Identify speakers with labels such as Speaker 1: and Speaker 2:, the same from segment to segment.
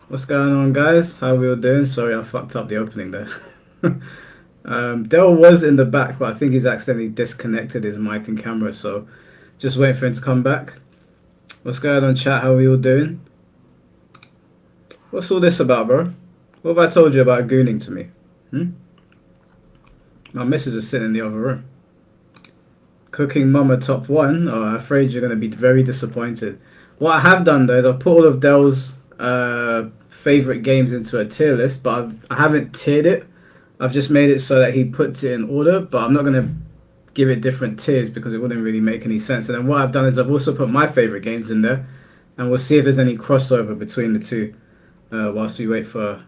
Speaker 1: What's going on, guys? How we all doing? Sorry, I fucked up the opening there. Dell was in the back, but I think he's accidentally disconnected his mic and camera, so just waiting for him to come back. What's going on, chat? How we all doing? What's all this about, bro? What have I told you about gooning to me? Hmm? My missus is sitting in the other room. Cooking Mama top one. Oh, I'm afraid you're going to be very disappointed. What I have done though is I've put all of Dell's favorite games into a tier list, but I haven't tiered it. I've just made it so that he puts it in order, but I'm not going to give it different tiers because it wouldn't really make any sense. And then what I've done is I've also put my favorite games in there, and we'll see if there's any crossover between the two whilst we wait for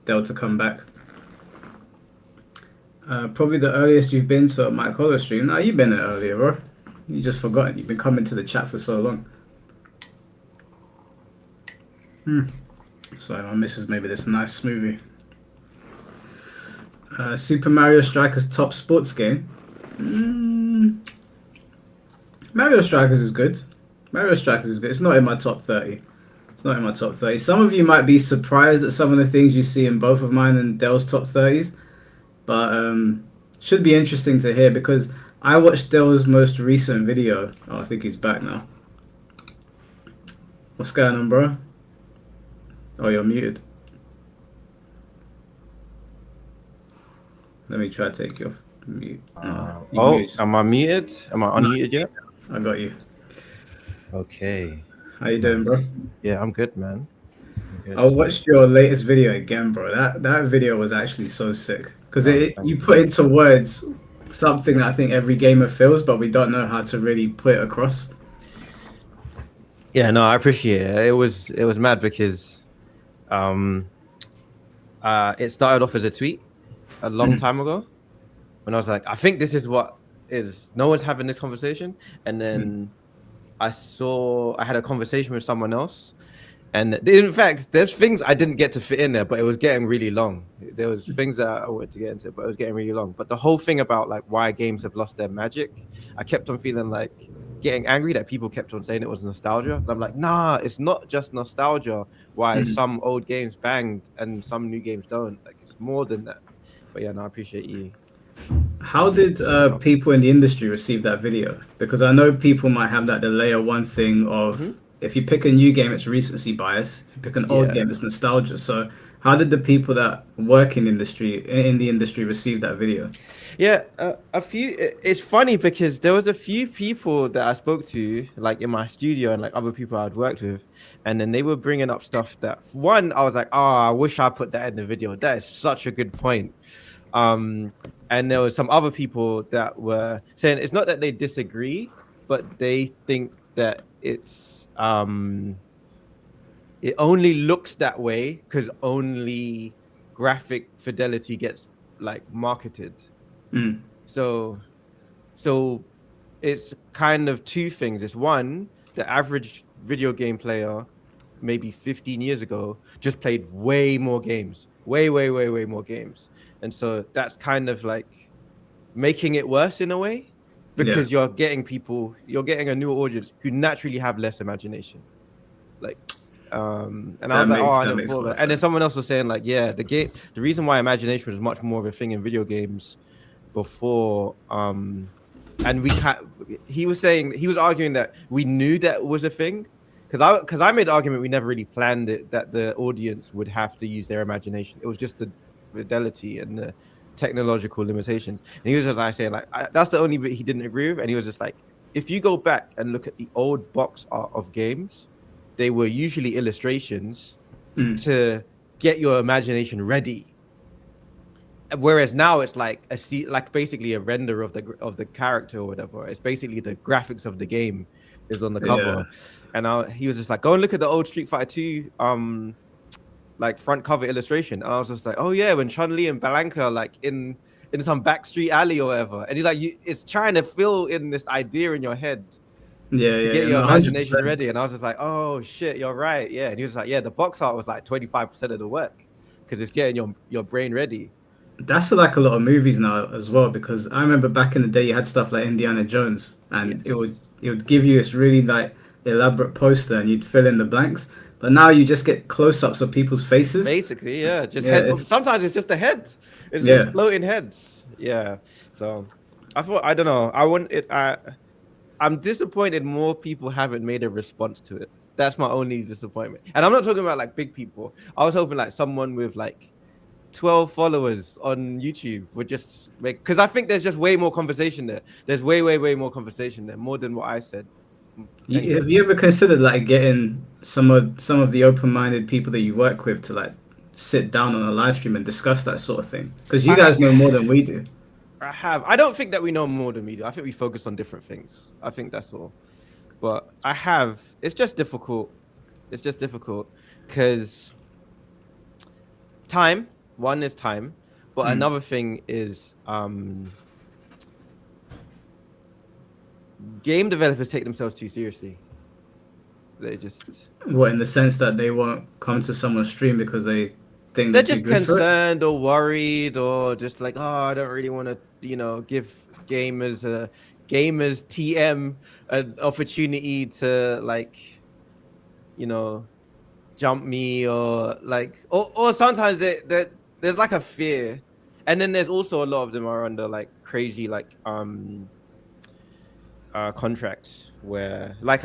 Speaker 1: Dell to come back. Probably the earliest you've been to a Mike Hollow stream. No, you've been there earlier, bro. You just forgotten. You've been coming to the chat for so long. Sorry, my missus made me this nice smoothie. Super Mario Strikers top sports game. Mario Strikers is good. Mario Strikers is good. It's not in my top 30. It's not in my top 30. Some of you might be surprised at some of the things you see in both of mine and Dell's top 30s. But should be interesting to hear because I watched Dell's most recent video. Oh, I think he's back now. What's going on, bro? Oh, you're muted. Let me try to take you off mute. No,
Speaker 2: Am I muted? Am I unmuted yet?
Speaker 1: I got you.
Speaker 2: Okay.
Speaker 1: How you doing, bro?
Speaker 2: Yeah, I'm good, man.
Speaker 1: I watched your latest video again, bro. That video was actually so sick because you put into words something that I think every gamer feels, but we don't know how to really put it across.
Speaker 2: Yeah, no, I appreciate it. It was mad because it started off as a tweet a long time ago when I was like, I think this is what is no one's having this conversation, and then I had a conversation with someone else. And in fact, there's things I didn't get to fit in there, but it was getting really long. There was things that I wanted to get into, but it was getting really long. But the whole thing about like why games have lost their magic, I kept on feeling like getting angry that people kept on saying it was nostalgia. And I'm like, nah, it's not just nostalgia. Why some old games banged and some new games don't. Like it's more than that. But yeah, no, I appreciate you.
Speaker 1: How did people in the industry receive that video? Because I know people might have that the layer one thing of if you pick a new game, it's recency bias. If you pick an old game, it's nostalgia. So how did the people that work in the industry receive that video?
Speaker 2: Yeah, a few. It's funny because there was a few people that I spoke to, like in my studio, and like other people I'd worked with, and then they were bringing up stuff that one I was like, oh, I wish I put that in the video. That is such a good point. And there was some other people that were saying it's not that they disagree, but they think that it only looks that way because only graphic fidelity gets like marketed. So it's kind of two things. It's one, the average video game player maybe 15 years ago just played way more games, way more games. And so that's kind of like making it worse in a way because you're getting a new audience who naturally have less imagination. Like, and I was like, oh, I never thought that. And then someone else was saying like, yeah, the reason why imagination was much more of a thing in video games before, and he was arguing that we knew that was a thing because I made the argument we never really planned it, that the audience would have to use their imagination. It was just the fidelity and the technological limitations. And he was just like saying like that's the only bit he didn't agree with. And he was just like, if you go back and look at the old box art of games, they were usually illustrations to get your imagination ready. Whereas now it's like basically a render of the character or whatever. It's basically the graphics of the game is on the cover. And he was just like, go and look at the old Street Fighter 2 like front cover illustration. And I was just like, oh yeah, when Chun-Li and Blanka like in some backstreet alley or whatever. And he's like, it's trying to fill in this idea in your head to get your imagination 100%. Ready. And I was just like, oh shit, you're right. Yeah. And he was like, yeah, the box art was like 25% of the work because it's getting your brain ready.
Speaker 1: That's like a lot of movies now as well, because I remember back in the day you had stuff like Indiana Jones and it would give you this really like elaborate poster and you'd fill in the blanks. but now you just get close-ups of people's faces.
Speaker 2: Basically, yeah, just
Speaker 1: Yeah,
Speaker 2: head.
Speaker 1: it's-
Speaker 2: Sometimes it's just the head. It's
Speaker 1: Yeah.
Speaker 2: just floating heads. Yeah. So I thought I don't know. I want it. I'm disappointed more people haven't made a response to it. That's my only disappointment. And I'm not talking about like big people. I was hoping like someone with like 12 followers on YouTube would just make, because I think there's just way more conversation there. There's way more conversation there, more than what I said. Anyway.
Speaker 1: Have you ever considered like getting some of the open-minded people that you work with to like sit down on a live stream and discuss that sort of thing? Because you guys know more than we do.
Speaker 2: I have. I don't think that we know more than we do. I think we focus on different things. I think that's all. But I have. It's just difficult. It's just difficult because time. One is time, but another thing is game developers take themselves too seriously. They just.
Speaker 1: What, in the sense that they won't come to someone's stream because they think
Speaker 2: They're
Speaker 1: they're too
Speaker 2: just
Speaker 1: good for it?
Speaker 2: concerned or worried or just like, oh, I don't really want to, give gamers TM an opportunity to like, jump me or like, or sometimes there's like a fear, and then there's also a lot of them are under like crazy like contracts where like,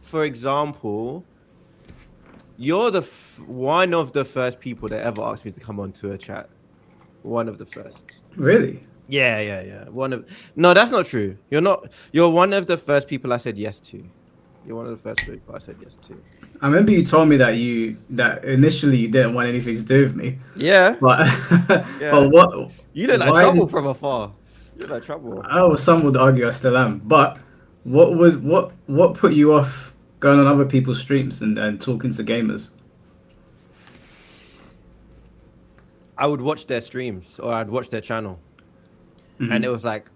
Speaker 2: for example. You're one of the first people that ever asked me to come onto a chat. One of the first.
Speaker 1: Really?
Speaker 2: Yeah. No, that's not true. You're not. You're one of the first people I said yes to. You're one of the first people I said yes to.
Speaker 1: I remember you told me that initially you didn't want anything to do with me.
Speaker 2: Yeah.
Speaker 1: But
Speaker 2: Yeah.
Speaker 1: but what?
Speaker 2: You look like
Speaker 1: why
Speaker 2: trouble
Speaker 1: did-
Speaker 2: from afar. You look like trouble.
Speaker 1: Oh, some would argue I still am. But what put you off going on other people's streams and talking to gamers?
Speaker 2: I would watch their streams or I'd watch their channel,
Speaker 1: Mm-hmm.
Speaker 2: and it was like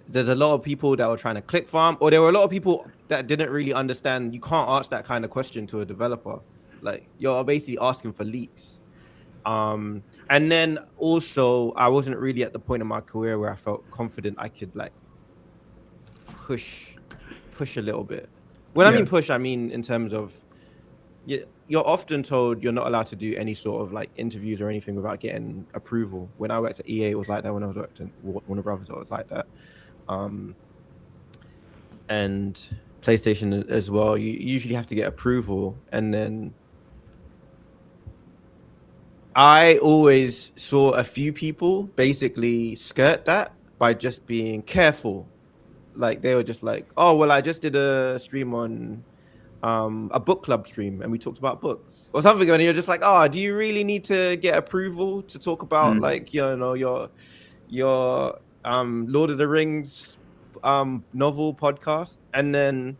Speaker 2: there's a lot of people that were trying to click farm, or there were a lot of people that didn't really understand. You can't ask that kind of question to a developer. Like you're basically asking for leaks. And then also I wasn't really at the point in my career where I felt confident I could like push a little bit. When I
Speaker 1: Yeah.
Speaker 2: mean push, I mean in terms of you're often told you're not allowed to do any sort of like interviews or anything without getting approval. When I worked at EA, it was like that. When I was worked at Warner Brothers, it was like that. And PlayStation as well. You usually have to get approval, and then I always saw a few people basically skirt that by just being careful. Like they were just like, oh well, I just did a stream on a book club stream and we talked about books or something, and you're just like, oh, do you really need to get approval to talk about like your Lord of the Rings novel podcast? And then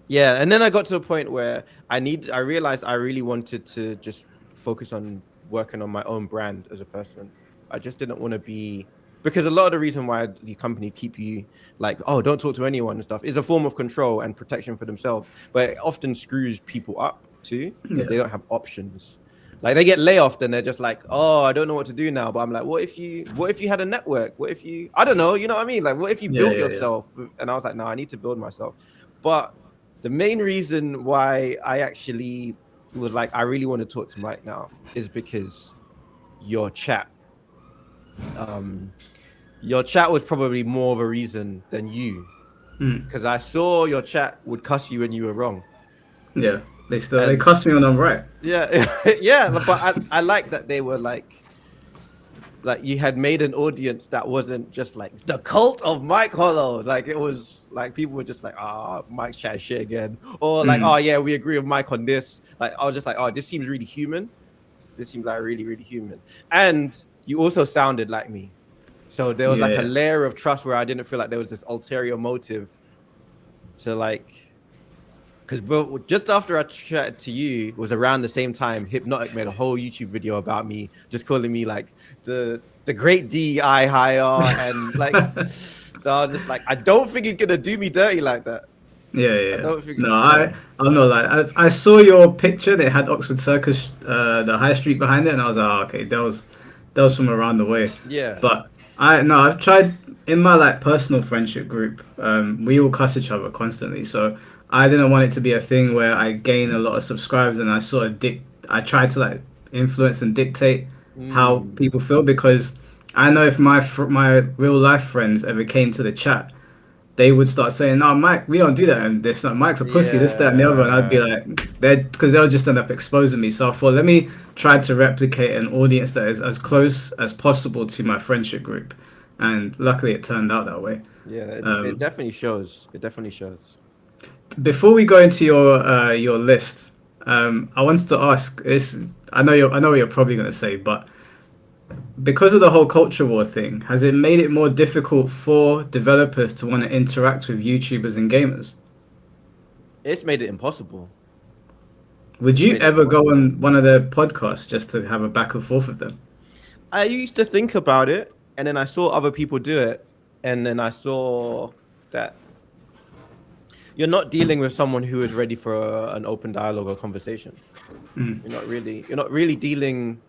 Speaker 2: yeah, and then I got to a point where I realized I really wanted to just focus on working on my own brand as a person. I just didn't want to be, because a lot of the reason why the company keep you like, oh, don't talk to anyone and stuff is a form of control and protection for themselves. But it often screws people up too, because they don't have options. Like they get layoffed and they're just like, oh, I don't know what to do now. But I'm like, what if you had a network? What if you, I don't know, you know what I mean? Like, what if you built yourself? And I was like, no, I need to build myself. But the main reason why I actually was like, I really want to talk to Mike now is because your chat was probably more of a reason than you, because I saw your chat would cuss you when you were wrong.
Speaker 1: Yeah, they cuss me when I'm right.
Speaker 2: Yeah, yeah, but I like that they were like you had made an audience that wasn't just like the cult of Mike Hollow. Like it was like people were just like, Mike's chatting shit again, or like, oh yeah, we agree with Mike on this. Like I was just like, oh, this seems really human. This seems like really, really human. And you also sounded like me. So there was like a layer of trust where I didn't feel like there was this ulterior motive to like, because just after I chatted to you was around the same time Hypnotic made a whole YouTube video about me, just calling me like the great DEI hire, and like, so I was just like, I don't think he's gonna do me dirty like that.
Speaker 1: Yeah.
Speaker 2: No,
Speaker 1: I'm not like I saw your picture that had Oxford Circus, the high street behind it, and I was like, oh, okay, that was from around the way.
Speaker 2: Yeah.
Speaker 1: But I've tried in my like personal friendship group. We all cuss each other constantly, so I didn't want it to be a thing where I gain a lot of subscribers and I sort of I try to like influence and dictate how
Speaker 2: Mm.
Speaker 1: people feel, because I know if my real life friends ever came to the chat, they would start saying, "No, Mike, we don't do that," and this, no, Mike's a pussy, this, that, and the other, and I'd be
Speaker 2: Yeah.
Speaker 1: like, because they'll just end up exposing me. So I thought, let me try to replicate an audience that is as close as possible to my friendship group, and luckily it turned out that way.
Speaker 2: Yeah, it
Speaker 1: Um,
Speaker 2: definitely shows. It definitely shows.
Speaker 1: Before we go into your list, I wanted to ask this. I know what you're probably going to say, but because of the whole culture war thing, has it made it more difficult for developers to want to interact with YouTubers and gamers?
Speaker 2: It's made it impossible.
Speaker 1: Would
Speaker 2: It's
Speaker 1: you
Speaker 2: made it
Speaker 1: ever go
Speaker 2: impossible.
Speaker 1: on one of their podcasts just to have a back and forth with them?
Speaker 2: I used to think about it, and then I saw other people do it, and then I saw that you're not dealing with someone who is ready for an open dialogue or conversation.
Speaker 1: Mm.
Speaker 2: You're not really dealing.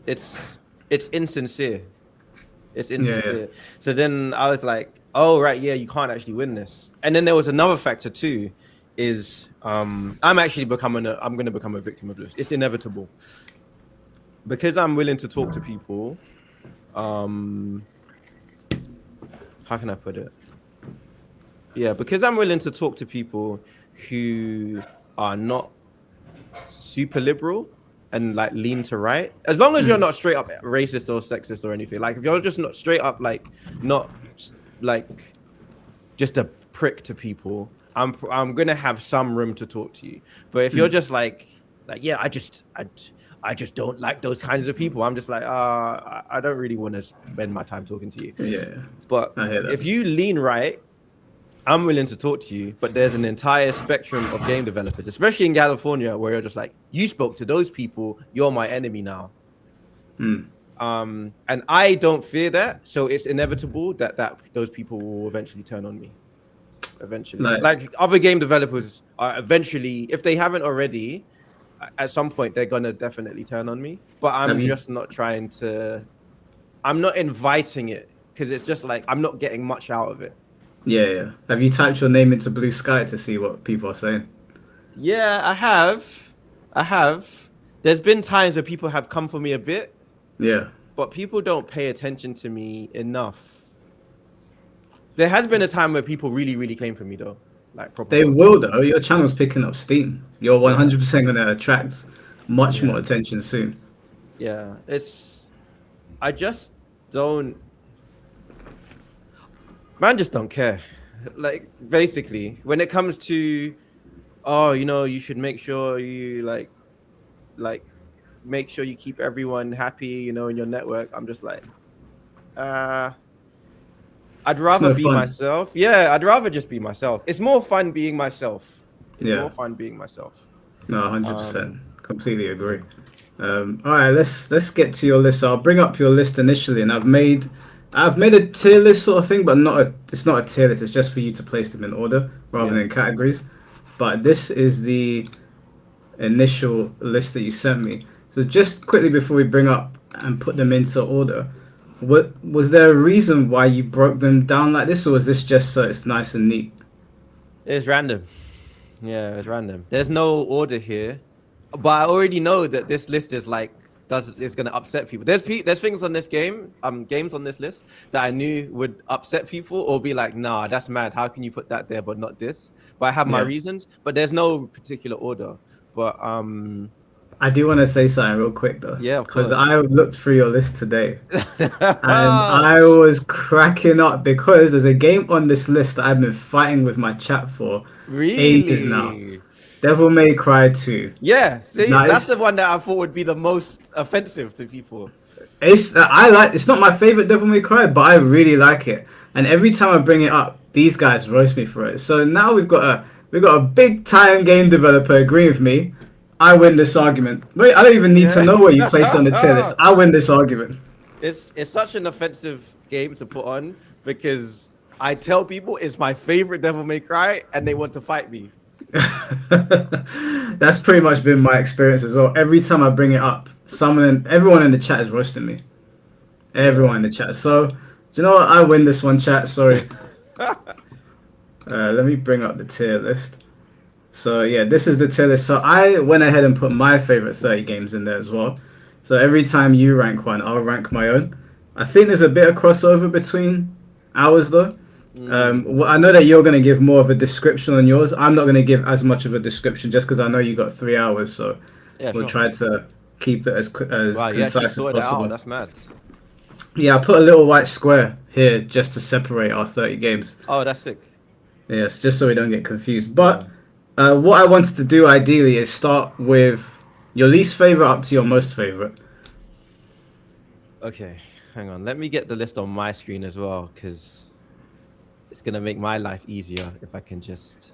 Speaker 2: It's insincere. It's
Speaker 1: Yeah, yeah.
Speaker 2: insincere. So then I was like, oh right, yeah, you can't actually win this. And then there was another factor too, is I'm going to become a victim of this. It's inevitable because I'm willing to talk to people. How can I put it? Yeah, because I'm willing to talk to people who are not super liberal and like lean to right. As long as you're not straight up racist or sexist or anything. Like if you're just not straight up like not like just a prick to people, I'm gonna have some room to talk to you. But if you're just like yeah, I just don't like those kinds of people. I'm just like I don't really want to spend my time talking to you.
Speaker 1: Yeah,
Speaker 2: But
Speaker 1: I hear that.
Speaker 2: if you lean right, I'm willing to talk to you, but there's an entire spectrum of game developers, especially in California, where you're just like, you spoke to those people, you're my enemy now.
Speaker 1: Mm.
Speaker 2: And I don't fear that, so it's inevitable that those people will eventually turn on me. Eventually, like other game developers are eventually, if they haven't already, at some point they're gonna definitely turn on me. But I'm just not trying to. I'm not inviting it because it's just like I'm not getting much out of it.
Speaker 1: Yeah, yeah. Have you typed your name into Blue Sky to see what people are saying?
Speaker 2: Yeah, I have. I have. There's been times where people have come for me a bit,
Speaker 1: Yeah.
Speaker 2: but people don't pay attention to me enough. There has been a time where people really, really came for me though. Like proper.
Speaker 1: They will though. Your channel's picking up steam. You're 100% going to attract much more attention soon.
Speaker 2: Yeah, I just don't. Man, just don't care. Like basically, when it comes to, oh, you should make sure you like make sure you keep everyone happy, in your network. I'm just like, I'd rather be myself. Yeah, I'd rather just be myself. It's more fun being myself. It's more fun being myself.
Speaker 1: No, 100%. Completely agree. All right, let's get to your list. So I'll bring up your list initially, and I've made a tier list sort of thing, but it's not a tier list. It's just for you to place them in order rather than categories. But this is the initial list that you sent me. So just quickly before we bring up and put them into order, what was there a reason why you broke them down like this, or was this just so it's nice and neat?
Speaker 2: It's random. Yeah, it's random. There's no order here, but I already know that this list is like is gonna upset people. There's things on this games on this list that I knew would upset people or be like, nah, that's mad. How can you put that there but not this? But I have my reasons. But there's no particular order. But
Speaker 1: I do want to say something real quick though.
Speaker 2: Yeah, of course.
Speaker 1: Because I looked through your list today, and I was cracking up because there's a game on this list that I've been fighting with my chat for ages now. Devil May Cry 2.
Speaker 2: Yeah, see, that's the one that I thought would be the most offensive to people.
Speaker 1: It's not my favorite Devil May Cry, but I really like it. And every time I bring it up, these guys roast me for it. So now we've got a big time game developer agreeing with me. I win this argument. Wait, I don't even need to know where you place on the tier list. I win this argument.
Speaker 2: It's such an offensive game to put on because I tell people it's my favorite Devil May Cry and they want to fight me.
Speaker 1: That's pretty much been my experience as well. Every time I bring it up, everyone in the chat is roasting me. Everyone in the chat. So, do you know what? I win this one, chat. Sorry. Let me bring up the tier list. So yeah, this is the tier list. So I went ahead and put my favorite 30 games in there as well. So every time you rank one, I'll rank my own. I think there's a bit of crossover between ours though. Well, I know that you're going to give more of a description on yours. I'm not going to give as much of a description just because I know you got 3 hours. So
Speaker 2: Yeah,
Speaker 1: we'll
Speaker 2: sure.
Speaker 1: try to keep it as
Speaker 2: Wow, you actually
Speaker 1: concise as
Speaker 2: sorted that
Speaker 1: possible.
Speaker 2: out. That's mad.
Speaker 1: Yeah, I put a little white square here just to separate our 30 games.
Speaker 2: Oh, that's sick.
Speaker 1: Yes, just so we don't get confused. But what I wanted to do ideally is start with your least favorite up to your most favorite.
Speaker 2: Okay, hang on. Let me get the list on my screen as well, because it's gonna make my life easier if I can just.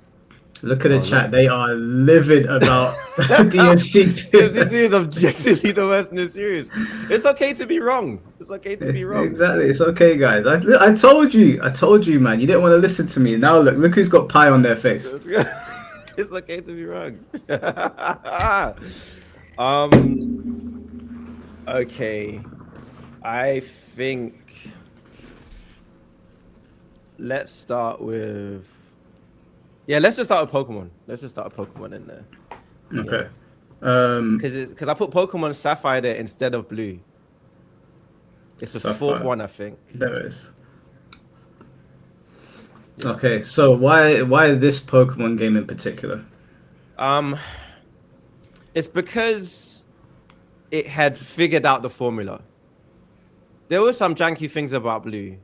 Speaker 1: Look at the
Speaker 2: Oh,
Speaker 1: chat; they are livid about DMC2.
Speaker 2: DMC2 is objectively the worst in the series. It's okay to be wrong. It's okay to be wrong.
Speaker 1: Exactly, it's okay, guys. I told you, man. You didn't want to listen to me. Now look who's got pie on their face.
Speaker 2: It's okay to be wrong. Okay. I think let's start with let's just start with Pokemon. Let's just start with Pokemon in there.
Speaker 1: Okay.
Speaker 2: Because I put Pokemon Sapphire there instead of Blue. It's the fourth
Speaker 1: Sapphire.
Speaker 2: one, I think.
Speaker 1: There it is.
Speaker 2: Yeah.
Speaker 1: Okay, so why this Pokemon game in particular?
Speaker 2: It's because it had figured out the formula. There were some janky things about Blue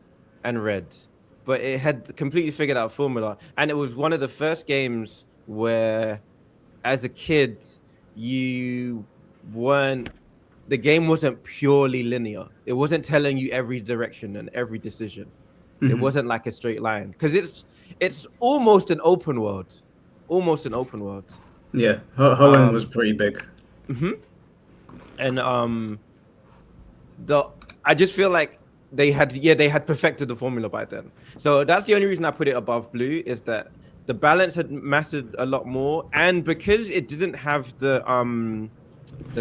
Speaker 2: and Red, but it had completely figured out formula. And it was one of the first games where, as a kid, the game wasn't purely linear. It wasn't telling you every direction and every decision. It wasn't like a straight line, because it's almost an open world.
Speaker 1: Yeah, Hoenn was pretty big.
Speaker 2: And I just feel like they had perfected the formula by then. So that's the only reason I put it above Blue, is that the balance had mattered a lot more, and because it didn't have the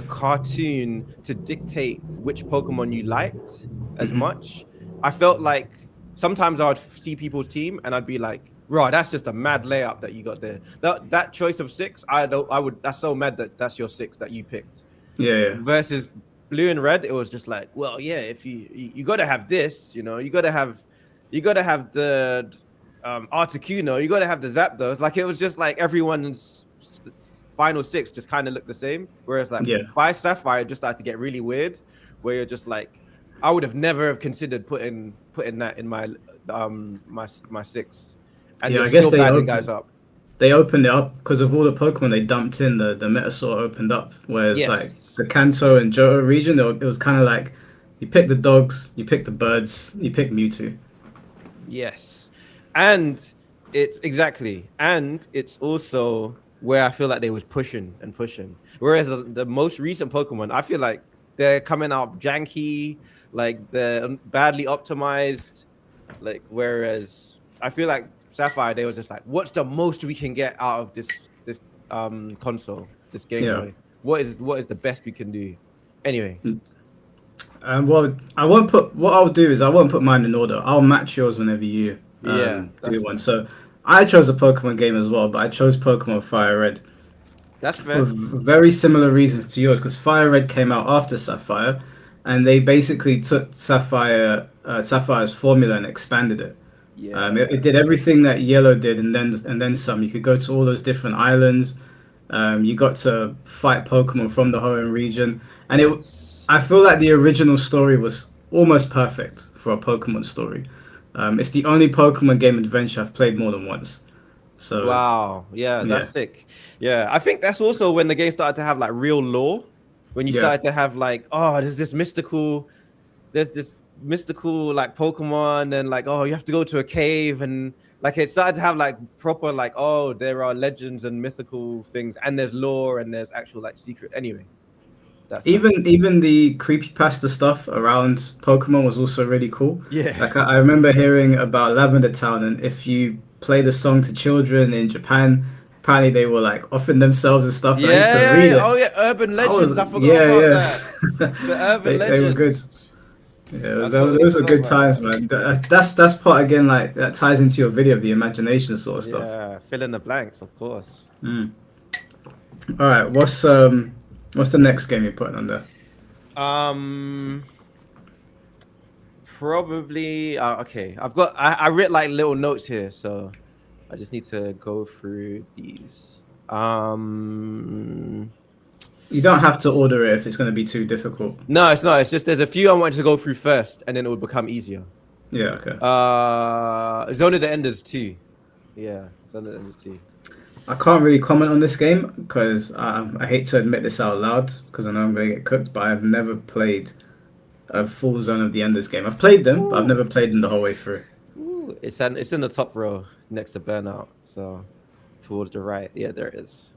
Speaker 2: cartoon to dictate which Pokemon you liked as much, I felt like sometimes I would see people's team and I'd be like, "Bro, that's just a mad layout that you got there. That choice of 6, that's so mad that that's your 6 that you picked."
Speaker 1: Yeah.
Speaker 2: Versus Blue and Red, it was just like, well, yeah, if you got to have this, you got to have the Articuno, you got to have the Zapdos. Like, it was just like everyone's final 6 just kind of looked the same. Whereas like by Sapphire, it just started to get really weird, where you're just like, I would have never have considered putting that in my my 6, and
Speaker 1: Yeah,
Speaker 2: they're
Speaker 1: I guess
Speaker 2: still
Speaker 1: they
Speaker 2: battling
Speaker 1: opened-
Speaker 2: guys up.
Speaker 1: They opened it up because of all the Pokemon they dumped in. The Metasaur opened up, whereas
Speaker 2: Yes.
Speaker 1: like the Kanto and Johto region, it was kind of like you pick the dogs, you pick the birds, you pick Mewtwo.
Speaker 2: Yes, and it's also where I feel like they was pushing. Whereas the most recent Pokemon, I feel like they're coming out janky, like they're badly optimized. Like, whereas I feel like Sapphire, they was just like, what's the most we can get out of this console, this Game Boy? What is the best we can do? Anyway.
Speaker 1: Well, I won't put. What I'll do is I won't put mine in order. I'll match yours whenever you do one. So I chose a Pokemon game as well, but I chose Pokemon Fire Red.
Speaker 2: That's fair.
Speaker 1: For very similar reasons to yours, because Fire Red came out after Sapphire, and they basically took Sapphire's formula and expanded it.
Speaker 2: Yeah.
Speaker 1: It did everything that Yellow did, and then some. You could go to all those different islands. You got to fight Pokemon from the Hoenn region, and I feel like the original story was almost perfect for a Pokemon story. It's the only Pokemon game adventure I've played more than once. So
Speaker 2: Wow. Yeah, that's sick. Yeah, I think that's also when the game started to have like real lore. When you started to have like, oh, there's this mystical like Pokemon, and like, oh, you have to go to a cave, and like it started to have like proper like, oh, there are legends and mythical things, and there's lore, and there's actual like secret. Anyway, that's
Speaker 1: even the creepypasta stuff around Pokemon was also really cool.
Speaker 2: Yeah.
Speaker 1: Like I remember hearing about Lavender Town, and if you play the song to children in Japan, apparently they were like offering themselves and stuff. I used to read it.
Speaker 2: Oh yeah, urban legends. I forgot about that. The urban legends.
Speaker 1: They were good. Yeah,
Speaker 2: That's what
Speaker 1: those
Speaker 2: it's
Speaker 1: are
Speaker 2: all
Speaker 1: good
Speaker 2: about.
Speaker 1: times, man. That's part again, like that ties into your video, the imagination sort of stuff.
Speaker 2: Yeah, fill in the blanks, of course.
Speaker 1: Mm. All right, what's the next game you're putting on there?
Speaker 2: Um, Probably. Okay, I read like little notes here, so I just need to go through these.
Speaker 1: You don't have to order it if it's going to be too difficult.
Speaker 2: No, it's not. It's just there's a few I wanted to go through first, and then it would become easier.
Speaker 1: Yeah, okay.
Speaker 2: Zone of the Enders 2. Yeah, Zone of the Enders 2.
Speaker 1: I can't really comment on this game because I hate to admit this out loud because I know I'm going to get cooked, but I've never played a full Zone of the Enders game. I've played them, but I've never played them the whole way through.
Speaker 2: Ooh, it's in the top row next to Burnout, so towards the right. Yeah, there it is.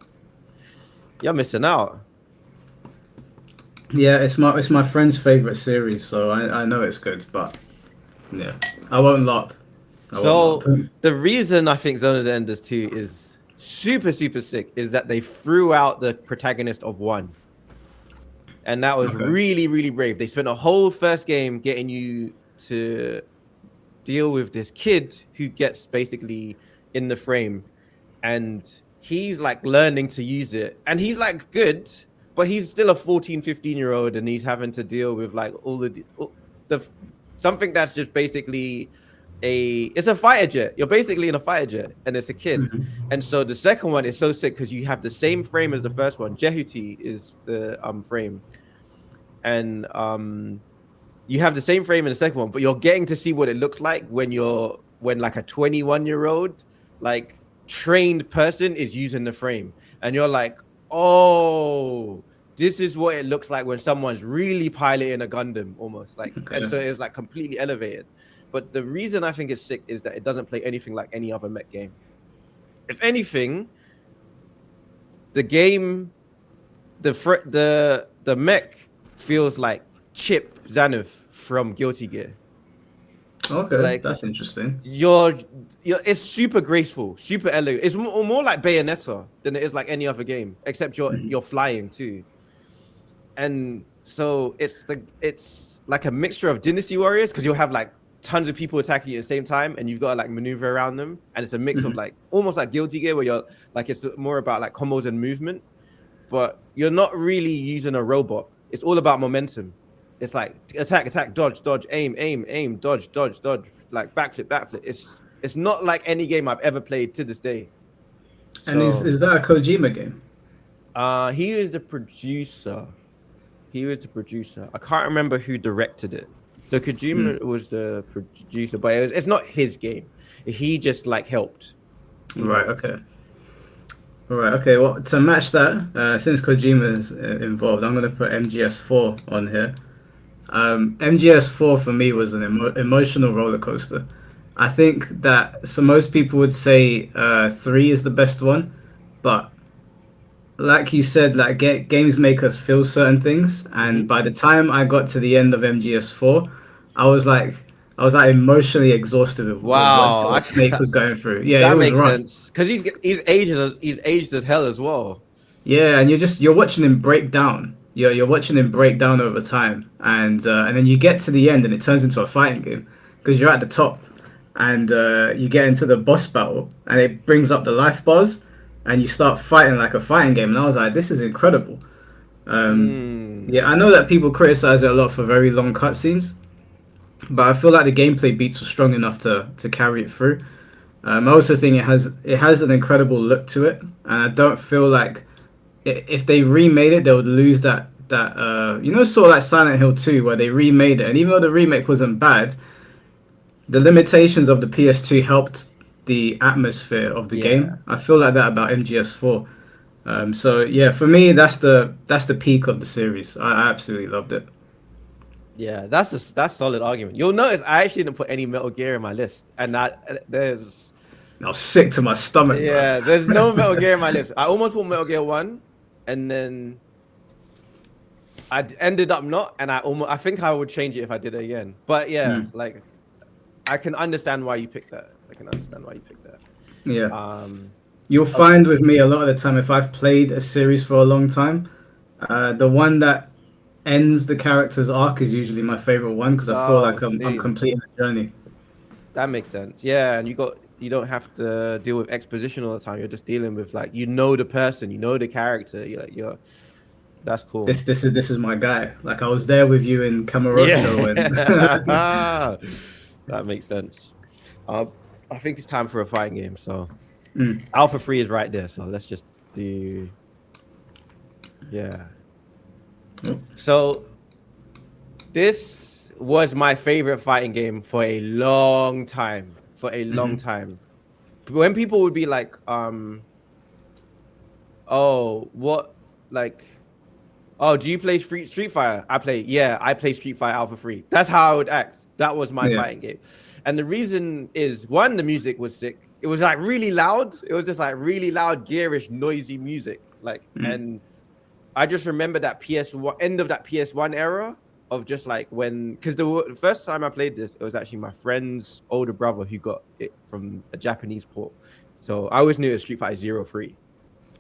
Speaker 2: You're missing out.
Speaker 1: Yeah, it's my friend's favorite series, so I know it's good, but yeah, I won't lop.
Speaker 2: So the reason I think Zone of the Enders 2 is super super sick is that they threw out the protagonist of 1. And that was really, really brave. They spent a whole first game getting you to deal with this kid who gets basically in the frame. And he's like learning to use it. And he's like good, but he's still a 14, 15-year-old. And he's having to deal with like all the something that's just basically it's a fighter jet. You're basically in a fighter jet, and it's a kid. And so the second one is so sick because you have the same frame as the first one. Jehuti is the frame, and you have the same frame in the second one, but you're getting to see what it looks like when like a 21-year-old like trained person is using the frame, and you're like, oh, this is what it looks like when someone's really piloting a Gundam almost like. And so it's like completely elevated. But the reason I think it's sick is that it doesn't play anything like any other mech game. If anything, the game, the mech feels like Chip Zanuff from Guilty Gear.
Speaker 1: Okay, like, that's interesting.
Speaker 2: It's super graceful, super elegant. It's more like Bayonetta than it is like any other game, except you're flying too. And so it's like a mixture of Dynasty Warriors because you'll have like tons of people attacking you at the same time, and you've got to like maneuver around them. And it's a mix of like almost like Guilty Gear, where you're like it's more about like combos and movement, but you're not really using a robot. It's all about momentum. It's like attack, dodge, aim, dodge, like backflip. It's not like any game I've ever played to this day.
Speaker 1: And so, is that a Kojima game?
Speaker 2: He is the producer. I can't remember who directed it. So Kojima was the producer, but it's not his game. He just like helped.
Speaker 1: Right. Okay. All right. Okay. Well, to match that, since Kojima is involved, I'm going to put MGS4 on here. MGS4 for me was an emotional roller coaster. I think that most people would say 3 is the best one, but like you said, like games make us feel certain things, and by the time I got to the end of MGS4, I was like emotionally exhausted with what Snake was going through. Yeah,
Speaker 2: that
Speaker 1: it was
Speaker 2: makes
Speaker 1: rough.
Speaker 2: sense because he's aged as hell as well.
Speaker 1: Yeah, and you're watching him break down. You're watching him break down over time, and then you get to the end, and it turns into a fighting game because you're at the top, and you get into the boss battle, and it brings up the life bars, and you start fighting like a fighting game. And I was like, this is incredible. Yeah, I know that people criticize it a lot for very long cutscenes, but I feel like the gameplay beats were strong enough to carry it through. I also think it has an incredible look to it, and I don't feel like if they remade it, they would lose that sort of like Silent Hill 2, where they remade it, and even though the remake wasn't bad, the limitations of the PS2 helped the atmosphere of the game. I feel like that about MGS4. So yeah, for me, that's the peak of the series. I absolutely loved it.
Speaker 2: Yeah, that's solid argument. You'll notice I actually didn't put any Metal Gear in my list, and I
Speaker 1: was sick to my stomach.
Speaker 2: Yeah, there's no Metal Gear in my list. I almost put Metal Gear 1, and then I ended up not, and I think I would change it if I did it again. But yeah, like I can understand why you picked that.
Speaker 1: Yeah. You'll find with me a lot of the time, if I've played a series for a long time, the one that ends the character's arc is usually my favorite one because I feel
Speaker 2: Oh,
Speaker 1: like I'm
Speaker 2: same.
Speaker 1: completing the journey.
Speaker 2: That makes sense. Yeah, and you don't have to deal with exposition all the time. You're just dealing with like the person, the character. You're that's cool.
Speaker 1: This is my guy. Like I was there with you in Kamurocho and
Speaker 2: Yeah, that makes sense. Um, I think it's time for a fighting game. So
Speaker 1: Mm,
Speaker 2: Alpha 3 is right there. So let's just do yeah.
Speaker 1: oh,
Speaker 2: So this was my favorite fighting game for a long time. For a long
Speaker 1: mhm.
Speaker 2: time. When people would be like, oh, what, like, oh, do you play Street Fighter? I play Street Fighter Alpha 3. That's how I would act. That was my
Speaker 1: Yeah.
Speaker 2: fighting game. And the reason is, one, the music was sick. It was like really loud. It was just like really loud, gearish, noisy music. Like,
Speaker 1: Mm.
Speaker 2: and I just remember that PS1 end of that PS1 era of just like because the first time I played this, it was actually my friend's older brother who got it from a Japanese port. So I always knew it was Street Fighter Zero 3.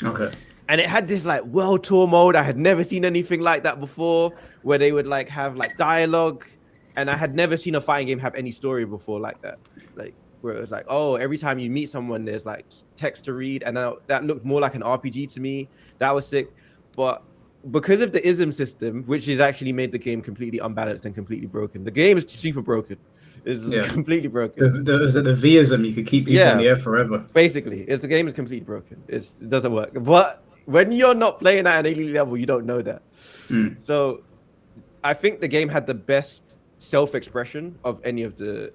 Speaker 1: Okay.
Speaker 2: And it had this like world tour mode. I had never seen anything like that before, where they would like have like dialogue, and I had never seen a fighting game have any story before like that. Like where it was like, oh, every time you meet someone, there's like text to read, and that looked more like an RPG to me. That was sick, but because of the ism system, which has actually made the game completely unbalanced and completely broken. The game is super broken. It's
Speaker 1: Yeah.
Speaker 2: completely broken.
Speaker 1: The Vism, you could keep people in the air forever.
Speaker 2: Basically, the game is completely broken. It doesn't work. But when you're not playing at an elite level, you don't know that.
Speaker 1: Mm.
Speaker 2: So I think the game had the best self-expression of any of the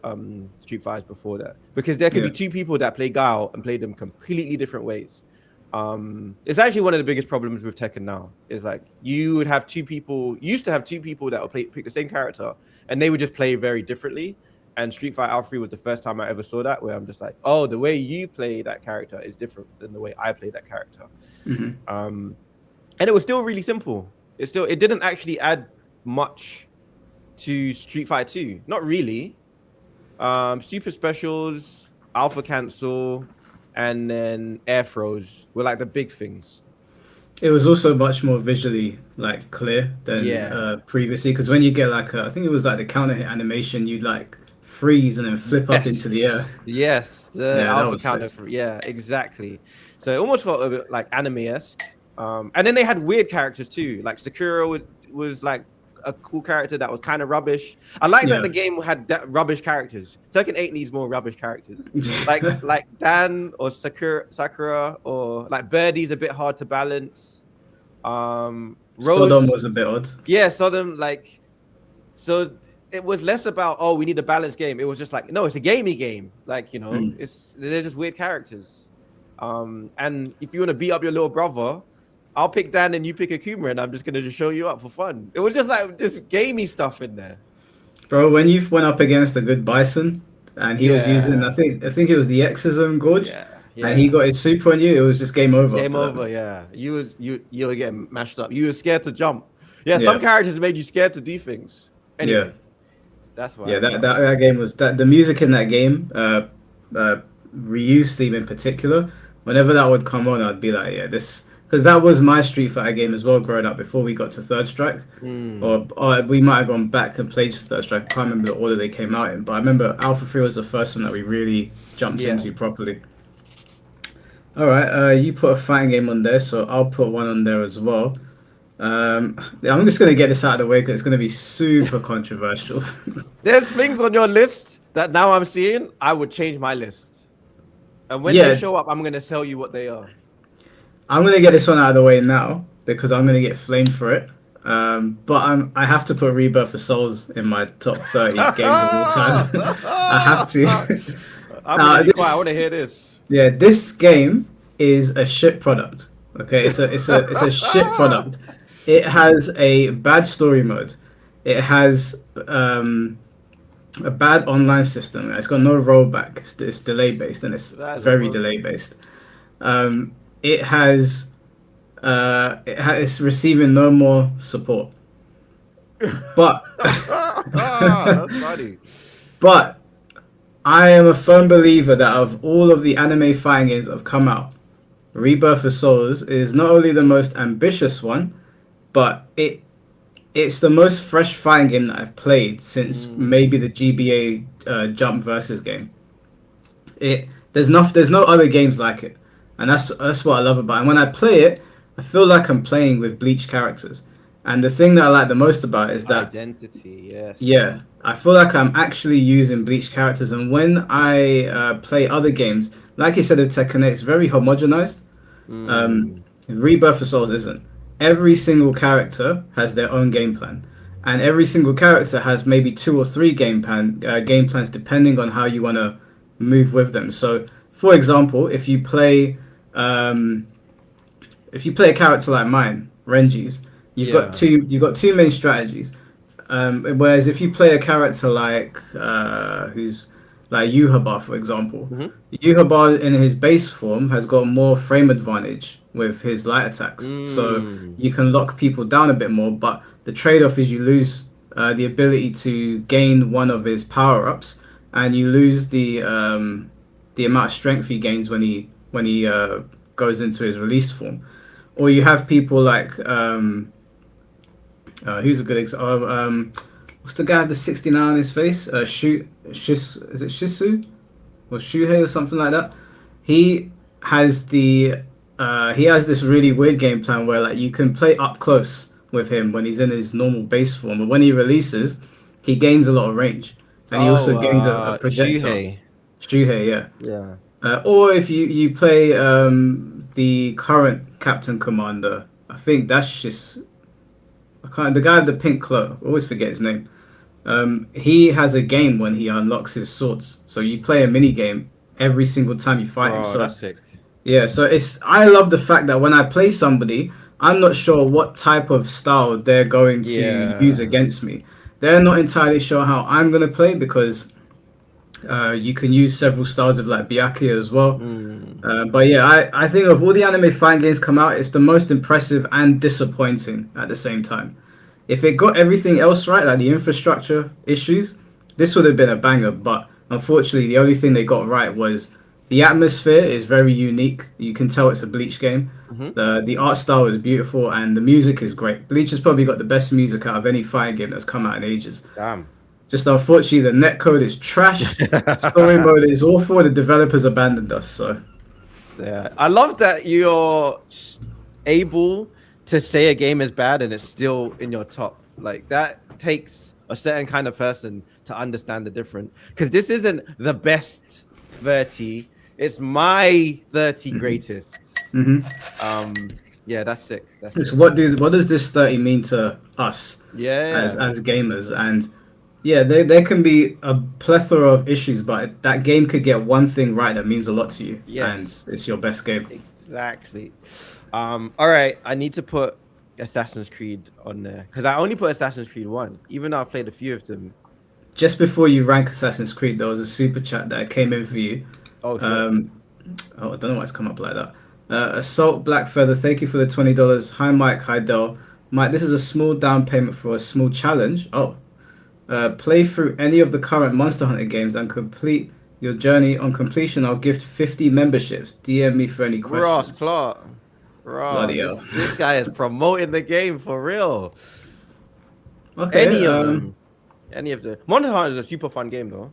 Speaker 2: Street Fighters before that, because there could be two people that play Guile and play them completely different ways. It's actually one of the biggest problems with Tekken now. Is like you used to have two people that would pick the same character, and they would just play very differently. And Street Fighter Alpha 3 was the first time I ever saw that, where I'm just like, oh, the way you play that character is different than the way I play that character.
Speaker 1: Mhm.
Speaker 2: And it was still really simple. It didn't actually add much to Street Fighter 2. Not really. Super specials, Alpha Cancel, and then air throws were like the big things.
Speaker 1: It was also much more visually like clear than
Speaker 2: Yeah.
Speaker 1: previously because when you get like I think it was like the counter hit animation, you'd like freeze and then flip up into the air.
Speaker 2: Yes, the
Speaker 1: Yeah, that
Speaker 2: Alpha
Speaker 1: was
Speaker 2: counter.
Speaker 1: sick.
Speaker 2: Yeah, exactly. So it almost felt a bit like anime-esque. And then they had weird characters too. Like Sakura was like a cool character that was kind of rubbish. I like that
Speaker 1: Yeah.
Speaker 2: the game had rubbish characters. Tekken 8 needs more rubbish characters. like Dan or Sakura or like Birdie's a bit hard to balance. Rose
Speaker 1: Sodom was a bit odd.
Speaker 2: yeah, Sodom, like, so it was less about, oh, we need a balanced game. It was just like, no, it's a gamey game. Like,
Speaker 1: Mm.
Speaker 2: they're just weird characters. And if you want to beat up your little brother, I'll pick Dan and you pick Akuma, and I'm just gonna just show you up for fun. It was just like this gamey stuff in there.
Speaker 1: Bro, when you went up against a good Bison and he was using,
Speaker 2: Yeah.
Speaker 1: I think it was the Exorcism Gorge,
Speaker 2: Yeah,
Speaker 1: and he got his super on you, it was just game over.
Speaker 2: game
Speaker 1: after that.
Speaker 2: over. Yeah, you were getting mashed up. You were scared to jump. Yeah, some
Speaker 1: Yeah.
Speaker 2: characters made you scared to do things. Anyway,
Speaker 1: Yeah.
Speaker 2: that's why.
Speaker 1: Yeah, that game was that the music in that game, Ryu's theme in particular. Whenever that would come on, I'd be like, yeah, this because that was my Street Fighter game as well growing up before we got to Third Strike,
Speaker 2: Mm.
Speaker 1: or we might have gone back and played Third Strike. I can't remember the order they came out in, but I remember Alpha 3 was the first one that we really jumped
Speaker 2: Yeah.
Speaker 1: into properly. All right, you put a fighting game on there, so I'll put one on there as well. I'm just gonna get this out of the way because it's gonna be super controversial.
Speaker 2: There's things on your list that now I'm seeing, I would change my list. And when
Speaker 1: Yeah.
Speaker 2: they show up, I'm going to tell you what they are.
Speaker 1: I'm gonna get this one out of the way now because I'm gonna get flamed for it. But I have to put Rebirth of Souls in my top 30 games of all time. I have to.
Speaker 2: I'm
Speaker 1: Nah,
Speaker 2: going to be
Speaker 1: this-
Speaker 2: quiet. I want to hear this.
Speaker 1: Yeah, this game is a shit product. Okay, it's a shit product. It has a bad story mode. It has a bad online system. It's got no rollback. It's delay based and it's
Speaker 2: That's
Speaker 1: very
Speaker 2: bull-
Speaker 1: delay based. It's receiving no more support. But
Speaker 2: That's funny.
Speaker 1: but I am a firm believer that of all of the anime fighting games that have come out, Rebirth of Souls is not only the most ambitious one, but it's the most fresh fighting game that I've played since maybe
Speaker 2: Mm.
Speaker 1: the GBA Jump Versus game. There's no other games like it, and that's what I love about it. And when I play it, I feel like I'm playing with Bleach characters. And the thing that I like the most about it is that
Speaker 2: Identity,
Speaker 1: yeah,
Speaker 2: yes.
Speaker 1: I feel like I'm actually using Bleach characters. And when I play other games, like you said with Tekken 8, it's very homogenized.
Speaker 2: Mm.
Speaker 1: Rebirth of Souls isn't. Every single character has their own game plan, and every single character has maybe two or three game plans depending on how you want to move with them. So, for example, um, if you play a character like mine, Renji's,
Speaker 2: Yeah.
Speaker 1: you've got two main strategies. Whereas if you play a character like who's like Yuhaba, for example,
Speaker 2: Hmm.
Speaker 1: Yuhaba in his base form has got more frame advantage with his light attacks, so
Speaker 2: Mm.
Speaker 1: you can lock people down a bit more. But the trade-off is you lose the ability to gain one of his power-ups, and you lose the amount of strength he gains when he goes into his released form. Or you have people like who's a good example? What's the guy with the 69 on his face? Is it Shisu or Shuhei or something like that? He has he has this really weird game plan where like you can play up close with him when he's in his normal base form, but when he releases, he gains a lot of range, and he
Speaker 2: Oh,
Speaker 1: also gains a projectile.
Speaker 2: Shuhei.
Speaker 1: Shuhei, yeah.
Speaker 2: Yeah.
Speaker 1: Or if you play the current Captain Commander, I think that's just I can't. The guy with the pink cloak, I always forget his name. He has a game when he unlocks his swords. So you play a mini game every single time you fight him.
Speaker 2: Bro,
Speaker 1: So
Speaker 2: that's sick.
Speaker 1: yeah, so it's I love the fact that when I play somebody, I'm not sure what type of style they're going to use
Speaker 2: Yeah.
Speaker 1: against me. They're not entirely sure how I'm gonna play because you can use several styles of like Byakuya as well.
Speaker 2: Mm.
Speaker 1: But yeah, I think of all the anime fighting games come out, it's the most impressive and disappointing at the same time. If it got everything else right, like the infrastructure issues, this would have been a banger. But unfortunately, the only thing they got right was the atmosphere is very unique. You can tell it's a Bleach game.
Speaker 2: Hmm.
Speaker 1: The art style is beautiful and the music is great. Bleach has probably got the best music out of any fighting game that's come out in ages.
Speaker 2: Damn.
Speaker 1: Just unfortunately, the netcode is trash. Story mode is awful. The developers abandoned us. So
Speaker 2: Yeah, I love that able to say a game is bad and it's still in your top. Like that takes a certain kind of person to understand the difference. Because this isn't the best 30; it's my 30 greatest.
Speaker 1: mhm.
Speaker 2: Um, yeah, that's sick. That's
Speaker 1: It's
Speaker 2: sick.
Speaker 1: what does this 30 mean to us
Speaker 2: Yeah,
Speaker 1: as gamers? And yeah, there can be a plethora of issues, but that game could get one thing right that means a lot to you, and
Speaker 2: yes,
Speaker 1: it's your best game.
Speaker 2: exactly. All right, I need to put Assassin's Creed on there because I only put Assassin's Creed 1, even though I've played a few of them.
Speaker 1: Just before you rank Assassin's Creed, there was a super chat that came in for you.
Speaker 2: Oh shit.
Speaker 1: Um, oh, I don't know why it's come up like that. Assault Black Feather, thank you for the $20. Hi Mike, hi Del. Mike, this is a small down payment for a small challenge. Oh, play through any of the current Monster Hunter games and complete your journey. On completion, I'll gift 50 memberships. DM me for any
Speaker 2: Ross
Speaker 1: questions.
Speaker 2: Clark. Bro,
Speaker 1: Bloody
Speaker 2: this,
Speaker 1: hell.
Speaker 2: this guy is promoting the game for real.
Speaker 1: Okay.
Speaker 2: Any of them. Any of the Monster Hunter is a super fun game though.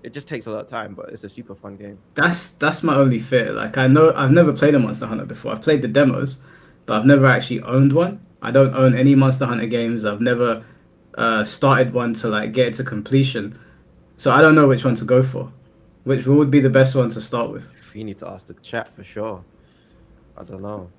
Speaker 2: It just takes a lot of time, but it's a super fun game.
Speaker 1: That's my only fear. Like I know I've never played a Monster Hunter before. I've played the demos, but I've never actually owned one. I don't own any Monster Hunter games. I've never started one to like get it to completion. So I don't know which one to go for. Which would be the best one to start with?
Speaker 2: You need to ask the chat for sure. I don't know.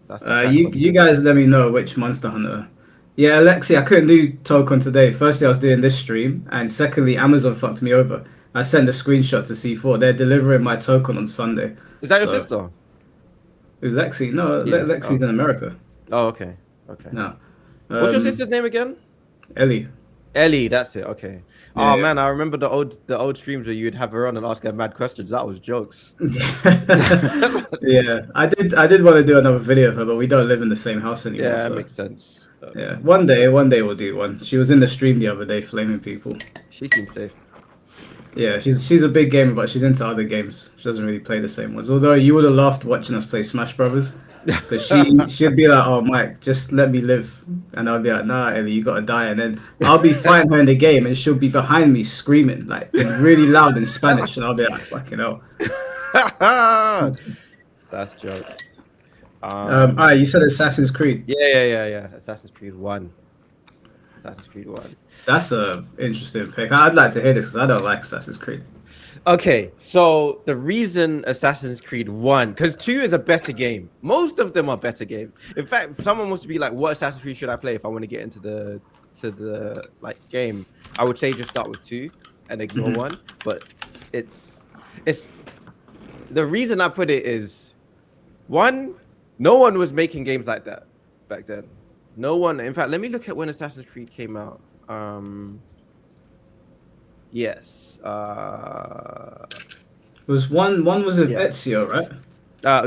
Speaker 2: That's the chat
Speaker 1: You
Speaker 2: question.
Speaker 1: guys let me know which Monster Hunter. Yeah, Alexi, I couldn't do Tokon today. Firstly, I was doing this stream, and secondly, Amazon fucked me over. I sent a screenshot to C4. They're delivering my token on Sunday.
Speaker 2: Is that your
Speaker 1: So,
Speaker 2: sister?
Speaker 1: who, Lexi? No,
Speaker 2: Yeah.
Speaker 1: Lexi's in America.
Speaker 2: Oh, okay. Okay.
Speaker 1: No.
Speaker 2: What's your sister's name again?
Speaker 1: Ellie.
Speaker 2: Ellie, that's it. Okay.
Speaker 1: Yeah,
Speaker 2: Oh
Speaker 1: yeah.
Speaker 2: man, I remember the old streams where you'd have her on and ask her mad questions. That was jokes.
Speaker 1: Yeah, I did want to do another video of her, but we don't live in the same house anymore.
Speaker 2: Yeah, that
Speaker 1: So
Speaker 2: makes sense.
Speaker 1: yeah, one day we'll do one. She was in the stream the other day, flaming people.
Speaker 2: She seems safe.
Speaker 1: Yeah, she's a big gamer, but she's into other games. She doesn't really play the same ones. Although you would have laughed watching us play Smash Brothers. Because she'd be like, "Oh, Mike, just let me live," and I'll be like, "Nah, Ellie, you gotta die." And then I'll be fighting her in the game, and she'll be behind me screaming like really loud in Spanish, and I'll be like, "Fucking hell."
Speaker 2: That's jokes.
Speaker 1: Alright, you said Assassin's Creed.
Speaker 2: Yeah. Assassin's Creed 1. Assassin's Creed 1.
Speaker 1: That's a interesting pick. I'd like to hear this because I don't like Assassin's Creed.
Speaker 2: Okay, so the reason Assassin's Creed 1, because 2 is a better game. Most of them are better games. In fact, if someone wants to be like, what Assassin's Creed should I play if I want to get into the like game, I would say just start with 2 and ignore 1. But it's the reason I put it is 1, no one was making games like that back then. No one. In fact, let me look at when Assassin's Creed came out. Yes.
Speaker 1: Was one was with
Speaker 2: Yes.
Speaker 1: Ezio, right?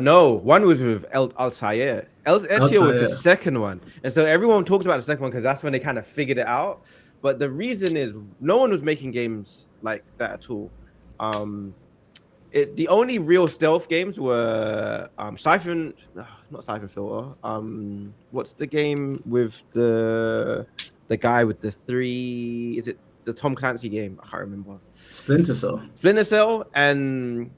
Speaker 2: No, 1 was with Altair. Ezio was the second one, and so everyone talks about the second one because that's when they kind of figured it out. But the reason is no one was making games like that at all. The only real stealth games were not Siphon Filter. What's the game with the guy with the 3? Is it the Tom Clancy game? I can't remember.
Speaker 1: Splinter Cell
Speaker 2: and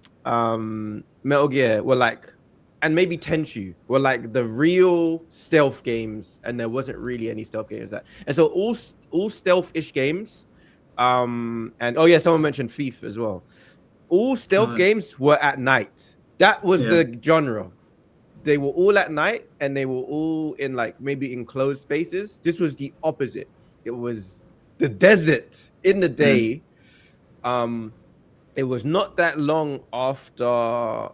Speaker 2: Metal Gear were like, and maybe Tenchu were like the real stealth games, and there wasn't really any stealth games and so all stealth-ish games. And oh yeah, someone mentioned Thief as well. All stealth games were at night. That was the genre. They were all at night, and they were all in like maybe enclosed spaces. This was the opposite. It was the desert in the day. It was not that long after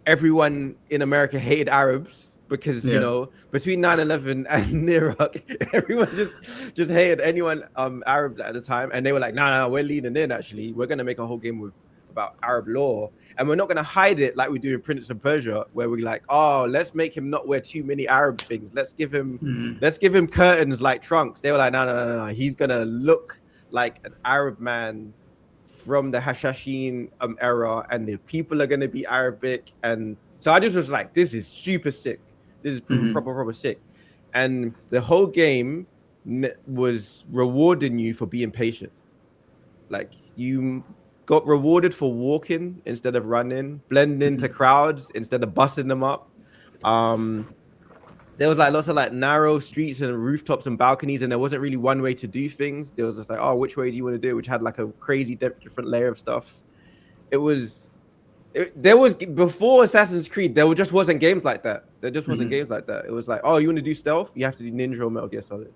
Speaker 2: everyone in America hated Arabs because you know, between 9/11 and Iraq, everyone just hated anyone Arab at the time, and they were like, no, we're leaning in. Actually, we're gonna make a whole game about Arab law, and we're not gonna hide it like we do in Prince of Persia, where we're like, oh, let's make him not wear too many Arab things. Let's give him curtains like trunks. They were like, no. He's gonna look like an Arab man from the Hashashin era, and the people are gonna be Arabic. And so I just was like, this is super sick. This is proper sick. And the whole game was rewarding you for being patient. Like you got rewarded for walking instead of running, blending into crowds instead of busting them up. There was like lots of like narrow streets and rooftops and balconies, and there wasn't really one way to do things. There was just like, oh, which way do you want to do it? Which had like a crazy different layer of stuff. There was before Assassin's Creed, there just wasn't games like that. There just wasn't games like that. It was like, oh, you want to do stealth? You have to do Ninja or Metal Gear Solid.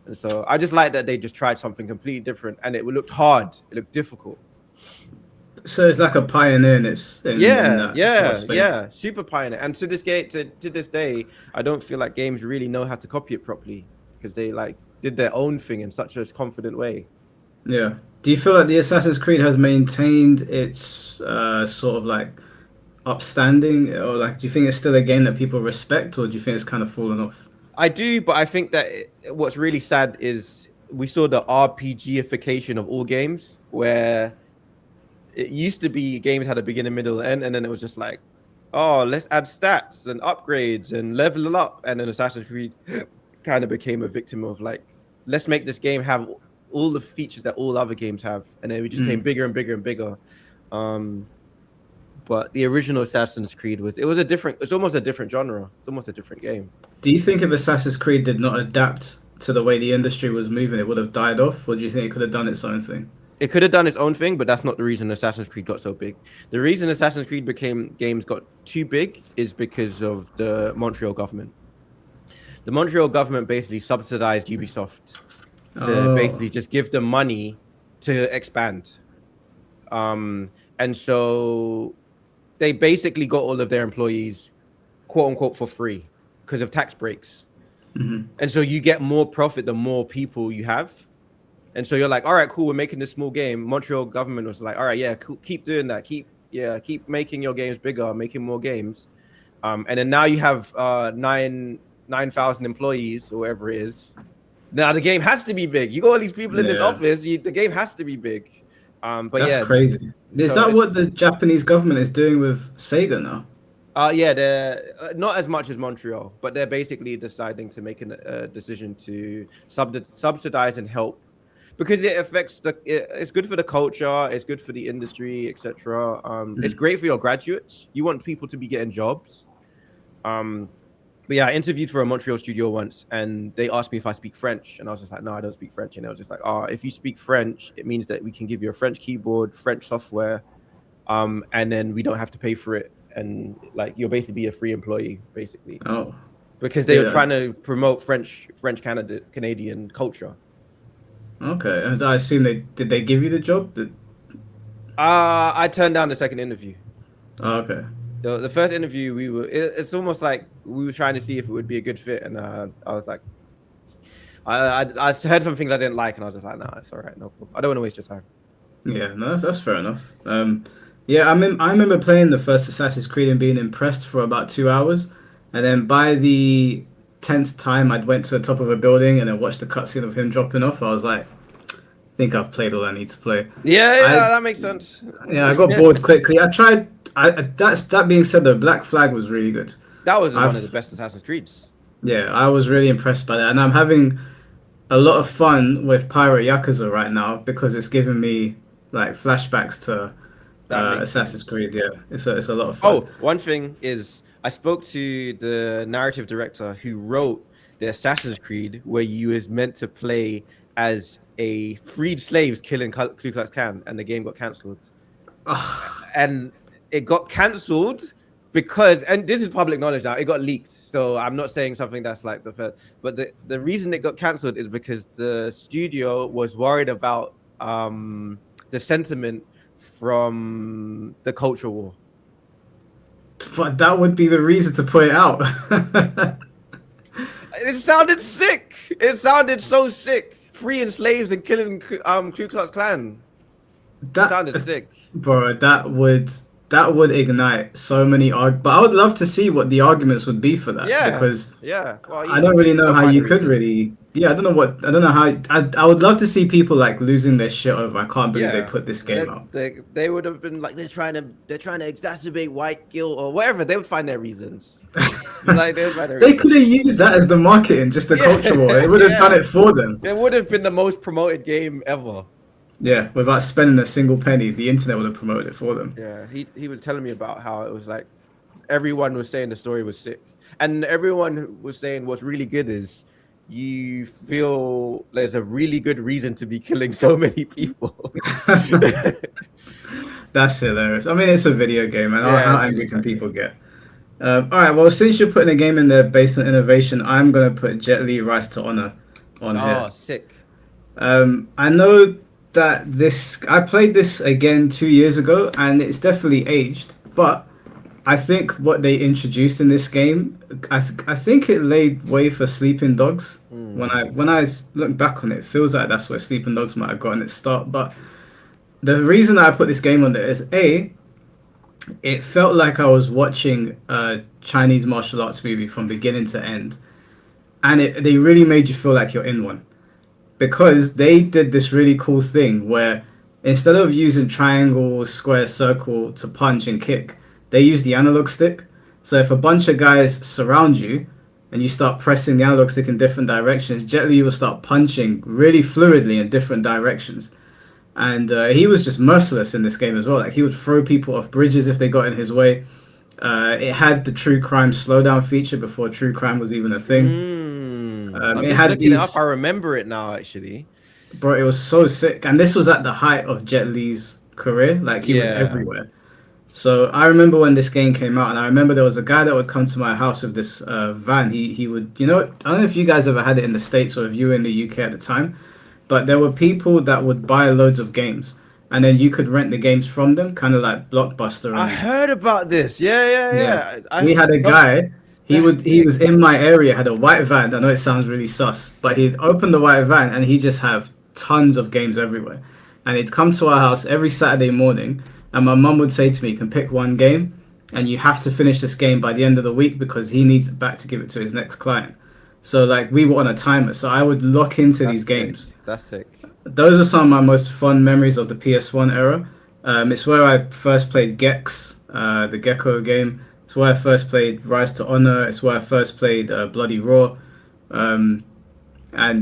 Speaker 2: And so I just like that they just tried something completely different, and it looked hard. It looked difficult.
Speaker 1: So it's like a pioneer in
Speaker 2: super pioneer. And to this day, I don't feel like games really know how to copy it properly because they like did their own thing in such a confident way.
Speaker 1: Yeah. Do you feel like the Assassin's Creed has maintained its sort of like upstanding, or like do you think it's still a game that people respect, or do you think it's kind of fallen off?
Speaker 2: I do, but I think that what's really sad is we saw the RPGification of all games, where it used to be games had a beginning, middle, and end, and then it was just like, oh, let's add stats and upgrades and level up, and then Assassin's Creed kind of became a victim of like, let's make this game have all the features that all other games have, and then we just came bigger and bigger and bigger. But the original Assassin's Creed it's almost a different genre. It's almost a different game.
Speaker 1: Do you think if Assassin's Creed did not adapt to the way the industry was moving, it would have died off, or do you think it could have done its own thing?
Speaker 2: It could have done its own thing, but that's not the reason Assassin's Creed got so big. The reason Assassin's Creed games got too big is because of the Montreal government. The Montreal government basically subsidized Ubisoft to basically just give them money to expand. And so they basically got all of their employees, quote unquote, for free because of tax breaks. And so you get more profit the more people you have. And so you're like, all right, cool, we're making this small game. Montreal government was like, all right, yeah, cool, keep doing that. Keep making your games bigger, making more games. And then now you have 9,000 employees or whatever it is. Now the game has to be big. You got all these people in this office, the game has to be big. But
Speaker 1: that's crazy. Is that what the Japanese government is doing with Sega now?
Speaker 2: Yeah, they're not as much as Montreal, but they're basically deciding to make a decision to subsidize and help because it affects it's good for the culture, it's good for the industry, etc. It's great for your graduates. You want people to be getting jobs. But yeah, I interviewed for a Montreal studio once, and they asked me if I speak French, and I was just like, no, I don't speak French. And they was just like, oh, if you speak French, it means that we can give you a French keyboard, French software, and then we don't have to pay for it, and like you'll basically be a free employee, basically.
Speaker 1: Oh,
Speaker 2: because they were trying to promote French Canadian culture.
Speaker 1: Okay, and I assume did they give you the job?
Speaker 2: I turned down the second interview.
Speaker 1: Oh, okay.
Speaker 2: The first interview, it's almost like we were trying to see if it would be a good fit, and I was like, I heard some things I didn't like, and I was just like, nah, it's all right, no problem. I don't want to waste your time.
Speaker 1: Yeah, no, that's fair enough. Yeah, I remember playing the first Assassin's Creed and being impressed for about 2 hours, and then by the 10th time I'd went to the top of a building and then watched the cutscene of him dropping off. I was like, I think I've played all I need to play.
Speaker 2: Yeah, that makes sense.
Speaker 1: Yeah, I got bored quickly. I tried. That being said, though, Black Flag was really good.
Speaker 2: That was one of the best Assassin's Creeds.
Speaker 1: Yeah, I was really impressed by that, and I'm having a lot of fun with Pirate Yakuza right now because it's giving me like flashbacks to Assassin's Creed. Yeah, it's a lot of fun.
Speaker 2: Oh, one thing is I spoke to the narrative director who wrote the Assassin's Creed where you was meant to play as a freed slaves killing Ku Klux Klan, and the game got cancelled. And it got cancelled because, and this is public knowledge now, it got leaked. So I'm not saying something that's like the first, but the reason it got cancelled is because the studio was worried about the sentiment from the culture war.
Speaker 1: But that would be the reason to put it out.
Speaker 2: It sounded sick. It sounded so sick. Freeing slaves and killing Ku Klux Klan. That sounded sick.
Speaker 1: Bro, that would ignite so many but I would love to see what the arguments would be for that.
Speaker 2: Yeah.
Speaker 1: Because
Speaker 2: well,
Speaker 1: I don't really know how you could really. Yeah, I don't know how. I would love to see people like losing their shit over. I can't believe they put this game out.
Speaker 2: They would have been like they're trying to exacerbate white guilt or whatever. They would find their reasons. Like they
Speaker 1: could have used that as the marketing, just the culture war. It would have done it for them.
Speaker 2: It would have been the most promoted game ever.
Speaker 1: Yeah, without spending a single penny, the internet would have promoted it for them.
Speaker 2: Yeah, he was telling me about how it was like everyone was saying the story was sick, and everyone was saying what's really good is you feel there's a really good reason to be killing so many people.
Speaker 1: That's hilarious. I mean, it's a video game, and how angry can people get? All right, well, since you're putting a game in there based on innovation, I'm going to put Jet Li Rise to Honor on here.
Speaker 2: Oh, sick.
Speaker 1: I know that I played this again 2 years ago, and it's definitely aged, but I think what they introduced in this game, I think it laid way for Sleeping Dogs. When I look back on it, it feels like that's where Sleeping Dogs might have gotten its start. But the reason I put this game on there is it felt like I was watching a Chinese martial arts movie from beginning to end, and they really made you feel like you're in one, because they did this really cool thing where instead of using triangle, square, circle to punch and kick, they use the analog stick. So if a bunch of guys surround you and you start pressing the analog stick in different directions, Jet Li will start punching really fluidly in different directions. And he was just merciless in this game as well. Like, he would throw people off bridges if they got in his way. It had the true crime slowdown feature before true crime was even a thing.
Speaker 2: It had looking it up. I remember it now, actually.
Speaker 1: Bro, it was so sick. And this was at the height of Jet Li's career. Like, he was everywhere. So I remember when this game came out, and I remember there was a guy that would come to my house with this van. He would, I don't know if you guys ever had it in the States or if you were in the UK at the time, but there were people that would buy loads of games, and then you could rent the games from them, kind of like Blockbuster.
Speaker 2: I heard about this. Yeah.
Speaker 1: We had a guy. He was in my area, had a white van. I know it sounds really sus, but he'd open the white van and he'd just have tons of games everywhere. And he'd come to our house every Saturday morning, and my mum would say to me, you can pick one game and you have to finish this game by the end of the week because he needs it back to give it to his next client. So like, we were on a timer, so I would lock into these games.
Speaker 2: That's sick.
Speaker 1: Those are some of my most fun memories of the PS1 era. It's where I first played Gex, the Gecko game. It's where I first played Rise to Honor. It's where I first played Bloody Raw. And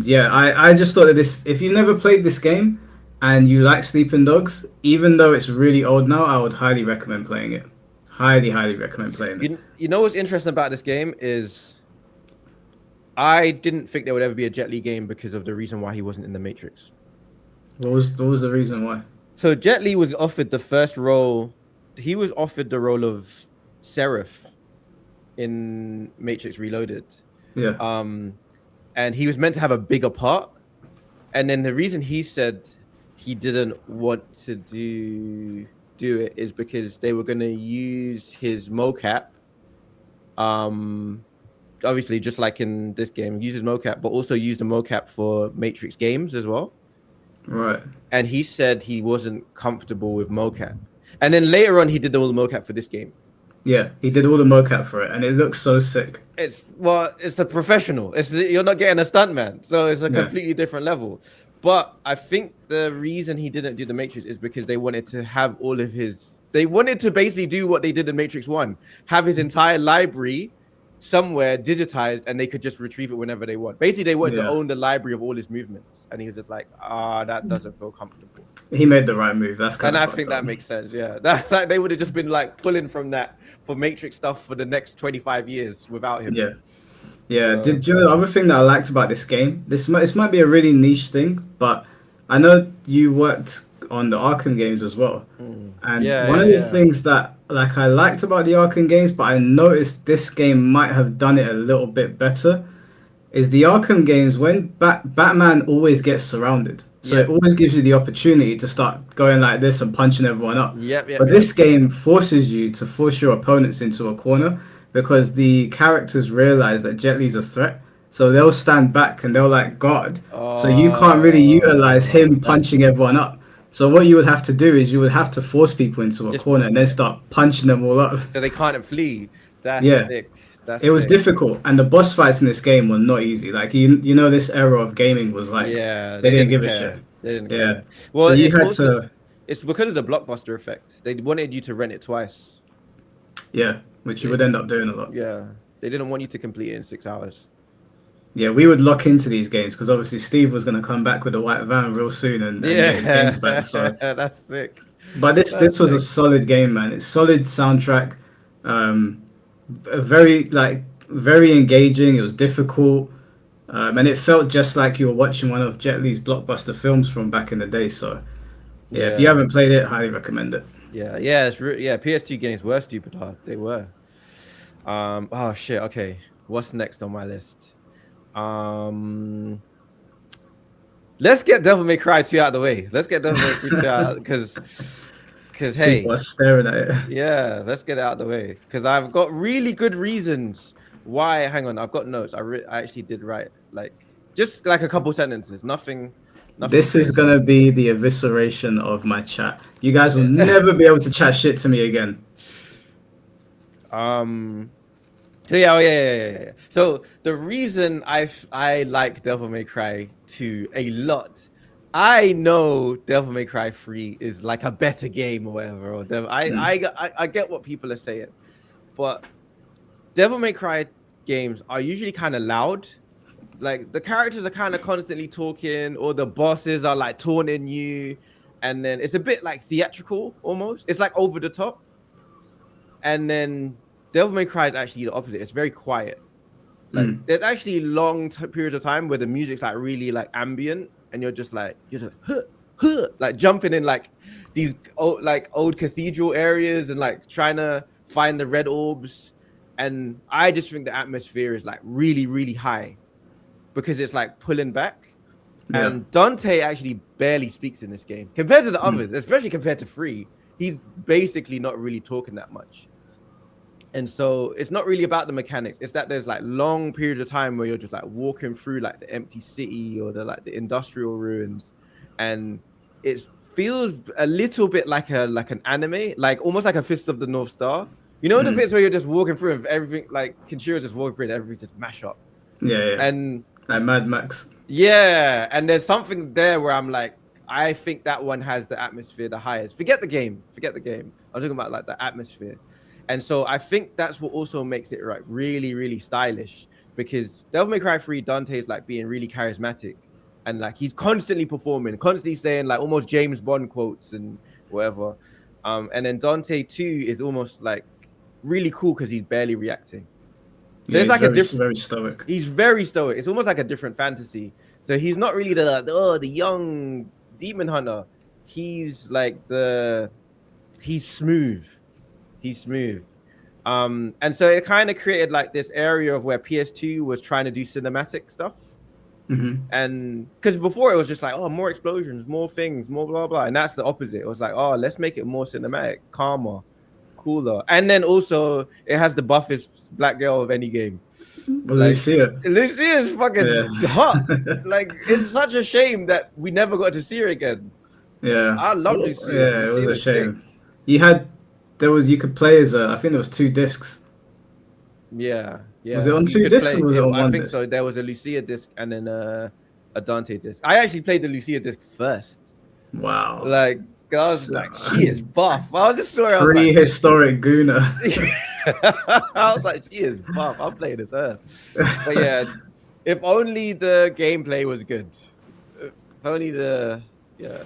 Speaker 1: yeah, I just thought that this, if you never played this game and you like Sleeping Dogs, even though it's really old now, I would highly recommend playing it. Highly recommend playing it.
Speaker 2: You know what's interesting about this game is I didn't think there would ever be a Jet Li game because of the reason why he wasn't in the Matrix.
Speaker 1: What was the reason why?
Speaker 2: So Jet Li was offered the first role. He was offered the role of Seraph in Matrix Reloaded.
Speaker 1: Yeah.
Speaker 2: And he was meant to have a bigger part. And then the reason he said he didn't want to do it is because they were going to use his mocap. Obviously, just like in this game, use his mocap, but also use the mocap for Matrix games as well.
Speaker 1: Right.
Speaker 2: And he said he wasn't comfortable with mocap. And then later on, he did all the mocap for this game.
Speaker 1: Yeah, he did all the mocap for it, and it looks so sick.
Speaker 2: It's a professional. You're not getting a stuntman, so it's a completely different level. But I think the reason he didn't do the Matrix is because they wanted to have all of his. They wanted to basically do what they did in Matrix 1, have his entire library somewhere digitized, and they could just retrieve it whenever they want. Basically, they wanted to own the library of all his movements, and he was just like, that doesn't feel comfortable.
Speaker 1: He made the right move. That's kind
Speaker 2: and
Speaker 1: of.
Speaker 2: I think that makes sense. Yeah, like they would have just been like pulling from that for Matrix stuff for the next 25 years without him.
Speaker 1: Yeah. Yeah. Do you know the other thing that I liked about this game? This might be a really niche thing, but I know you worked on the Arkham games as well, and one of the things that I liked about the Arkham games, but I noticed this game might have done it a little bit better, is the Arkham games when Batman always gets surrounded, so it always gives you the opportunity to start going like this and punching everyone up. But this game forces you to force your opponents into a corner because the characters realize that Jet Li's a threat. So they'll stand back and they'll like guard. So you can't really utilize him punching everyone up. So what you would have to do is you would have to force people into a corner and then start punching them all up.
Speaker 2: So they can't flee. That's sick.
Speaker 1: It was difficult, and the boss fights in this game were not easy. Like you know, this era of gaming was like they didn't give a shit.
Speaker 2: They didn't care. Well,
Speaker 1: so you had to.
Speaker 2: It's because of the blockbuster effect. They wanted you to rent it twice.
Speaker 1: Yeah, which you would end up doing a lot.
Speaker 2: Yeah, they didn't want you to complete it in 6 hours.
Speaker 1: Yeah, we would lock into these games because obviously Steve was going to come back with a white van real soon and get his games back. So
Speaker 2: that's sick.
Speaker 1: But this was a solid game, man. It's solid soundtrack, very engaging. It was difficult, and it felt just like you were watching one of Jet Li's blockbuster films from back in the day. So yeah, if you haven't played it, highly recommend it.
Speaker 2: Yeah, PS2 games were stupid hard. They were. Oh shit. Okay, what's next on my list? Let's get Devil May Cry 2 out of the way. Let's get Devil May Cry 2 out because hey,
Speaker 1: people are staring at it.
Speaker 2: Yeah, let's get it out of the way because I've got really good reasons why. Hang on, I've got notes. I actually did write just like a couple sentences. Nothing.
Speaker 1: This is gonna be the evisceration of my chat. You guys will never be able to chat shit to me again.
Speaker 2: So yeah. So the reason I like Devil May Cry 2 a lot, I know Devil May Cry 3 is like a better game or whatever. Or I get what people are saying, but Devil May Cry games are usually kind of loud. Like the characters are kind of constantly talking, or the bosses are like taunting you, and then it's a bit like theatrical almost. It's like over the top, and then Devil May Cry is actually the opposite. It's very quiet. Like there's actually long periods of time where the music's like really like ambient, and you're just like like jumping in like these old cathedral areas and like trying to find the red orbs. And I just think the atmosphere is like really, really high because it's like pulling back. Yeah. And Dante actually barely speaks in this game compared to the others, especially compared to 3. He's basically not really talking that much. And so it's not really about the mechanics. It's that there's like long periods of time where you're just like walking through like the empty city or the industrial ruins, and it feels a little bit like an anime, like almost like a Fist of the North Star. You know the bits where you're just walking through and everything, like Kenshira's just walking through and everything just mash up. Yeah. And
Speaker 1: like Mad Max.
Speaker 2: Yeah, and there's something there where I'm like, I think that one has the atmosphere the highest. Forget the game. I'm talking about like the atmosphere. And so I think that's what also makes it like really, really stylish, because Devil May Cry 3, Dante is like being really charismatic, and like he's constantly performing, constantly saying like almost James Bond quotes and whatever. And then Dante 2 is almost like really cool because he's barely reacting. So
Speaker 1: Yeah,
Speaker 2: it's
Speaker 1: he's
Speaker 2: like a
Speaker 1: very
Speaker 2: different.
Speaker 1: very stoic.
Speaker 2: He's very stoic. It's almost like a different fantasy. So he's not really the young demon hunter. He's like he's smooth. He's smooth. And so it kind of created like this area of where PS2 was trying to do cinematic stuff. And because before it was just like, oh, more explosions, more things, more blah blah. And that's the opposite. It was like, oh, let's make it more cinematic, calmer, cooler. And then also it has the buffest black girl of any game.
Speaker 1: Well,
Speaker 2: Like,
Speaker 1: Lucia.
Speaker 2: Lucia is fucking hot.
Speaker 1: Yeah.
Speaker 2: Like, it's such a shame that we never got to see her again.
Speaker 1: Yeah.
Speaker 2: I love Lucia.
Speaker 1: Yeah, it
Speaker 2: Lucia
Speaker 1: was a shame.
Speaker 2: sick.
Speaker 1: You could play as I think there was 2 discs.
Speaker 2: Yeah, yeah.
Speaker 1: Was it on
Speaker 2: You
Speaker 1: 2
Speaker 2: could
Speaker 1: discs
Speaker 2: play
Speaker 1: or was it on
Speaker 2: I
Speaker 1: 1
Speaker 2: think
Speaker 1: disc?
Speaker 2: so. There was a Lucia disc and then a Dante disc. I actually played the Lucia disc first.
Speaker 1: Wow.
Speaker 2: Like, I was like, she is buff. I was just sure I was like,
Speaker 1: Prehistoric Guna.
Speaker 2: I was like, she is buff. I'm playing as her. But yeah, if only the gameplay was good. If only yeah.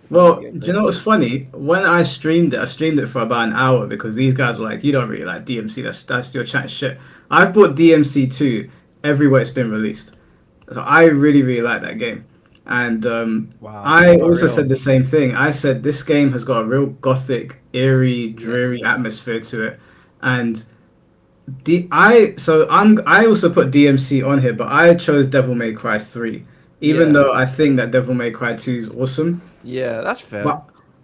Speaker 1: Well, do you know what's funny? When I streamed it for about an hour because these guys were like, "You don't really like DMC. That's your chat shit." I've bought DMC 2 everywhere it's been released, so I really really like that game. And
Speaker 2: Wow,
Speaker 1: I
Speaker 2: for
Speaker 1: also
Speaker 2: real.
Speaker 1: said the same thing. I said this game has got a real gothic, eerie, dreary
Speaker 2: Yes.
Speaker 1: atmosphere to it, and I also put DMC on here, but I chose Devil May Cry 3, even
Speaker 2: Yeah.
Speaker 1: though I think that Devil May Cry 2 is awesome.
Speaker 2: Yeah, that's fair.
Speaker 1: But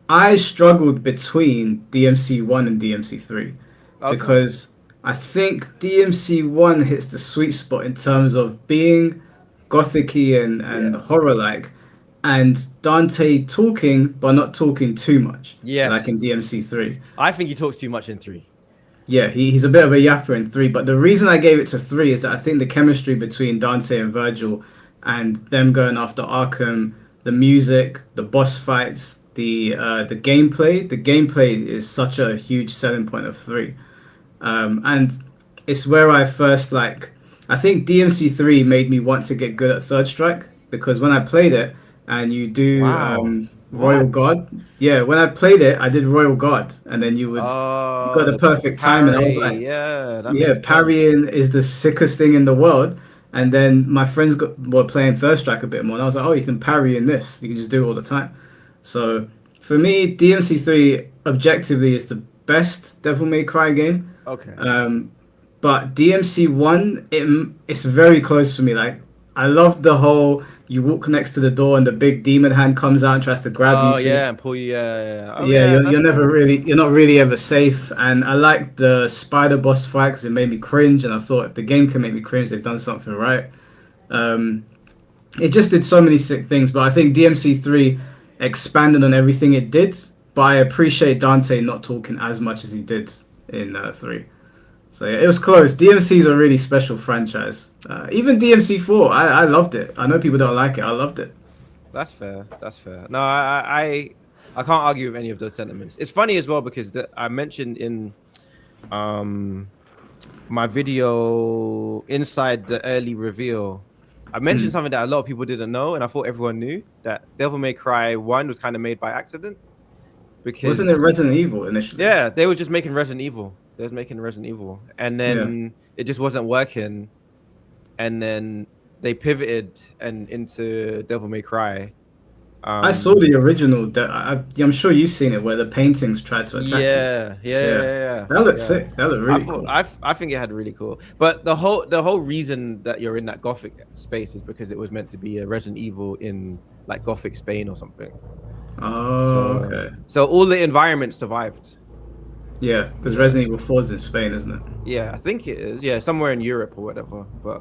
Speaker 1: I struggled between DMC 1 and DMC 3
Speaker 2: Okay.
Speaker 1: because I think DMC 1 hits the sweet spot in terms of being gothicy and
Speaker 2: Yeah.
Speaker 1: horror like, and Dante talking but not talking too much.
Speaker 2: Yes.
Speaker 1: Like in DMC 3.
Speaker 2: I think he talks too much in 3.
Speaker 1: Yeah, he's a bit of a yapper in 3, but the reason I gave it to 3 is that I think the chemistry between Dante and Virgil and them going after Arkham, the music, the boss fights, the gameplay is such a huge selling point of 3. And it's where I first I think DMC 3 made me want to get good at Third Strike because when I played it and you do
Speaker 2: Wow.
Speaker 1: Royal
Speaker 2: What?
Speaker 1: Guard, yeah, when I played it, I did Royal Guard, and then you
Speaker 2: Oh,
Speaker 1: got the perfect time, and I was
Speaker 2: parry,
Speaker 1: like,
Speaker 2: yeah, that
Speaker 1: yeah,
Speaker 2: makes sense.
Speaker 1: parrying is the sickest thing in the world. And then my friends were playing Third Strike a bit more, and I was like, oh, you can parry in this. You can just do it all the time. So for me, DMC 3 objectively is the best Devil May Cry game.
Speaker 2: Okay.
Speaker 1: But DMC 1, it's very close for me. Like, I love the whole you walk next to the door and the big demon hand comes out and tries to grab you.
Speaker 2: Oh
Speaker 1: So
Speaker 2: yeah, and pull you. Yeah. Oh,
Speaker 1: yeah,
Speaker 2: that's
Speaker 1: you're not really ever safe. And I like the spider boss fight because it made me cringe. And I thought if the game can make me cringe, they've done something right. It just did so many sick things. But I think DMC 3 expanded on everything it did. But I appreciate Dante not talking as much as he did in 3. So yeah, it was close. DMC is a really special franchise. Even DMC 4, I loved it. I know people don't like it. I loved it.
Speaker 2: That's fair. That's fair. No, I can't argue with any of those sentiments. It's funny as well because I mentioned in my video inside the early reveal, I mentioned something that a lot of people didn't know, and I thought everyone knew that Devil May Cry 1 was kind of made by accident. Because
Speaker 1: Wasn't it Resident Evil initially?
Speaker 2: yeah, they were just making Resident Evil. They was making Resident Evil, and then it just wasn't working, and then they pivoted and into Devil May Cry.
Speaker 1: I saw the original. I'm sure you've seen it where the paintings tried to attack you.
Speaker 2: Yeah.
Speaker 1: That looked sick. That looked really cool.
Speaker 2: I think it had really cool. But the whole reason that you're in that Gothic space is because it was meant to be a Resident Evil in like Gothic Spain or something.
Speaker 1: Oh, okay.
Speaker 2: So all the environments survived.
Speaker 1: Yeah, because Resident Evil 4 is in Spain, isn't it?
Speaker 2: Yeah, I think it is. Yeah, somewhere in Europe or whatever. But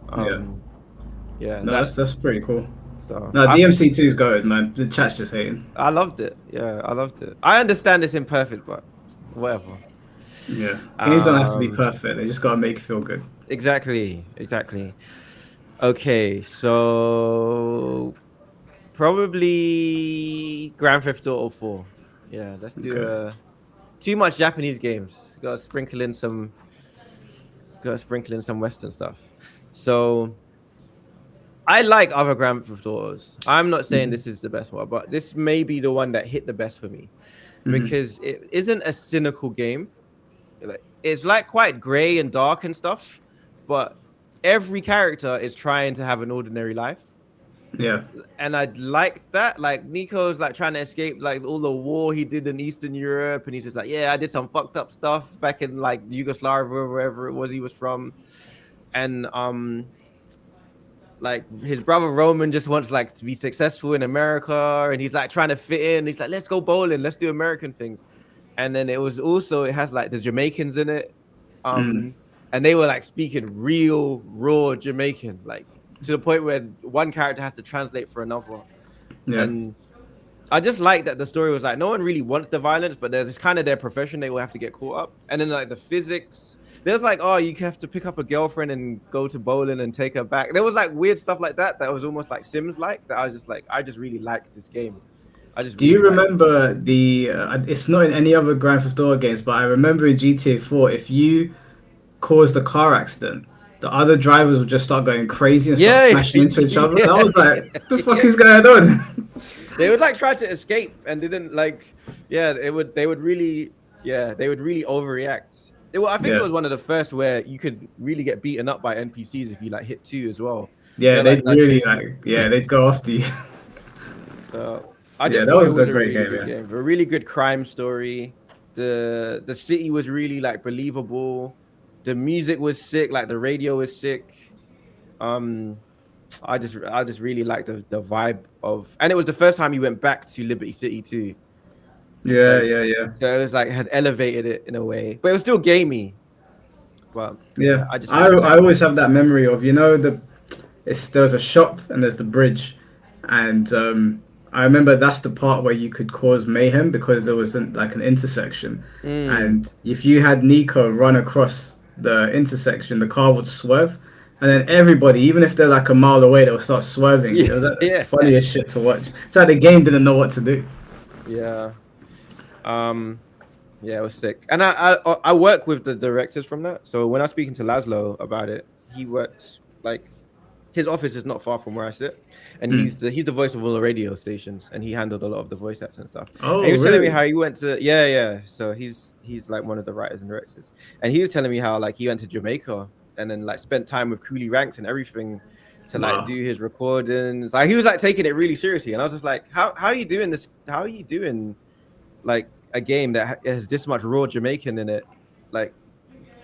Speaker 2: yeah.
Speaker 1: No, that's pretty cool.
Speaker 2: So
Speaker 1: No, DMC 2 is good, man. The chat's just hating.
Speaker 2: I loved it. Yeah, I loved it. I understand it's imperfect, but whatever.
Speaker 1: Yeah, games don't have to be perfect. They just gotta make you feel good.
Speaker 2: Exactly. Okay, so probably Grand Theft Auto 4. Yeah, let's do too much Japanese games. Got to sprinkle in some Western stuff. So I like other Grand Theft Autos. I'm not saying this is the best one, but this may be the one that hit the best for me because it isn't a cynical game. It's like quite gray and dark and stuff, but every character is trying to have an ordinary life.
Speaker 1: Yeah.
Speaker 2: And I liked that. Like Nico's like trying to escape like all the war he did in Eastern Europe, and he's just like, yeah, I did some fucked up stuff back in like Yugoslavia or wherever it was he was from. And like his brother Roman just wants like to be successful in America, and he's like trying to fit in. He's like, let's go bowling, let's do American things. And then it has like the Jamaicans in it. And they were like speaking real raw Jamaican, like to the point where one character has to translate for another.
Speaker 1: Yeah.
Speaker 2: And I just like that the story was like, no one really wants the violence, but it's kind of their profession. They will have to get caught up. And then like the physics, there's like, oh, you have to pick up a girlfriend and go to bowling and take her back. There was like weird stuff like that was almost like Sims like, that I was just like, I just really liked this game.
Speaker 1: Do you remember it's not in any other Grand Theft Auto games, but I remember in GTA 4, if you caused a car accident, the other drivers would just start going crazy and start smashing into each other. I was like, what the fuck is going on?
Speaker 2: They would like try to escape and didn't like, they would really overreact. I think it was one of the first where you could really get beaten up by NPCs if you like hit 2 as well.
Speaker 1: Yeah, they'd really they'd go after you.
Speaker 2: So I just
Speaker 1: that
Speaker 2: thought
Speaker 1: was
Speaker 2: it was
Speaker 1: a great game.
Speaker 2: game. A really good crime story. The city was really like believable. The music was sick, like the radio was sick. I just really liked the vibe of, and it was the first time you went back to Liberty City too.
Speaker 1: Yeah.
Speaker 2: So it was like had elevated it in a way, but it was still gamey. But
Speaker 1: I always have that memory of there's a shop and there's the bridge, and I remember that's the part where you could cause mayhem because there was an intersection, and if you had Nico run across the intersection, the car would swerve, and then everybody, even if they're like a mile away, they'll start swerving. It was the funniest shit to watch. It's like the game didn't know what to do.
Speaker 2: Yeah. It was sick. And I work with the directors from that. So when I was speaking to Laszlo about it, he works like his office is not far from where I sit, and he's the voice of all the radio stations, and he handled a lot of the voice acts and stuff.
Speaker 1: Oh,
Speaker 2: and he was
Speaker 1: really?
Speaker 2: telling me how he went to So he's like one of the writers and directors, and he was telling me how like he went to Jamaica and then like spent time with Cooley Ranks and everything to like do his recordings. Like he was like taking it really seriously, and I was just like, how are you doing this? How are you doing like a game that has this much raw Jamaican in it? Like,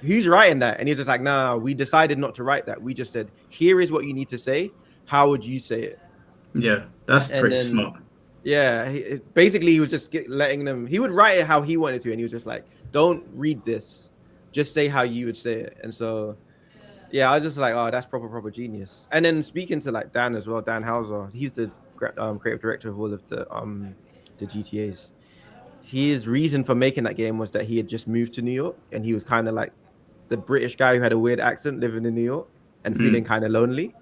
Speaker 2: who's writing that? And he's just like, nah, we decided not to write that. We just said, here is what you need to say. How would you say it?
Speaker 1: Yeah, that's pretty smart.
Speaker 2: Yeah, basically he was just letting them, he would write it how he wanted to, and he was just like, don't read this, just say how you would say it. And so I was just like, oh, that's proper genius. And then speaking to like Dan as well, Dan Hauser, he's the creative director of all of the GTAs. His reason for making that game was that he had just moved to New York, and he was kind of like the British guy who had a weird accent living in New York and feeling kind of lonely.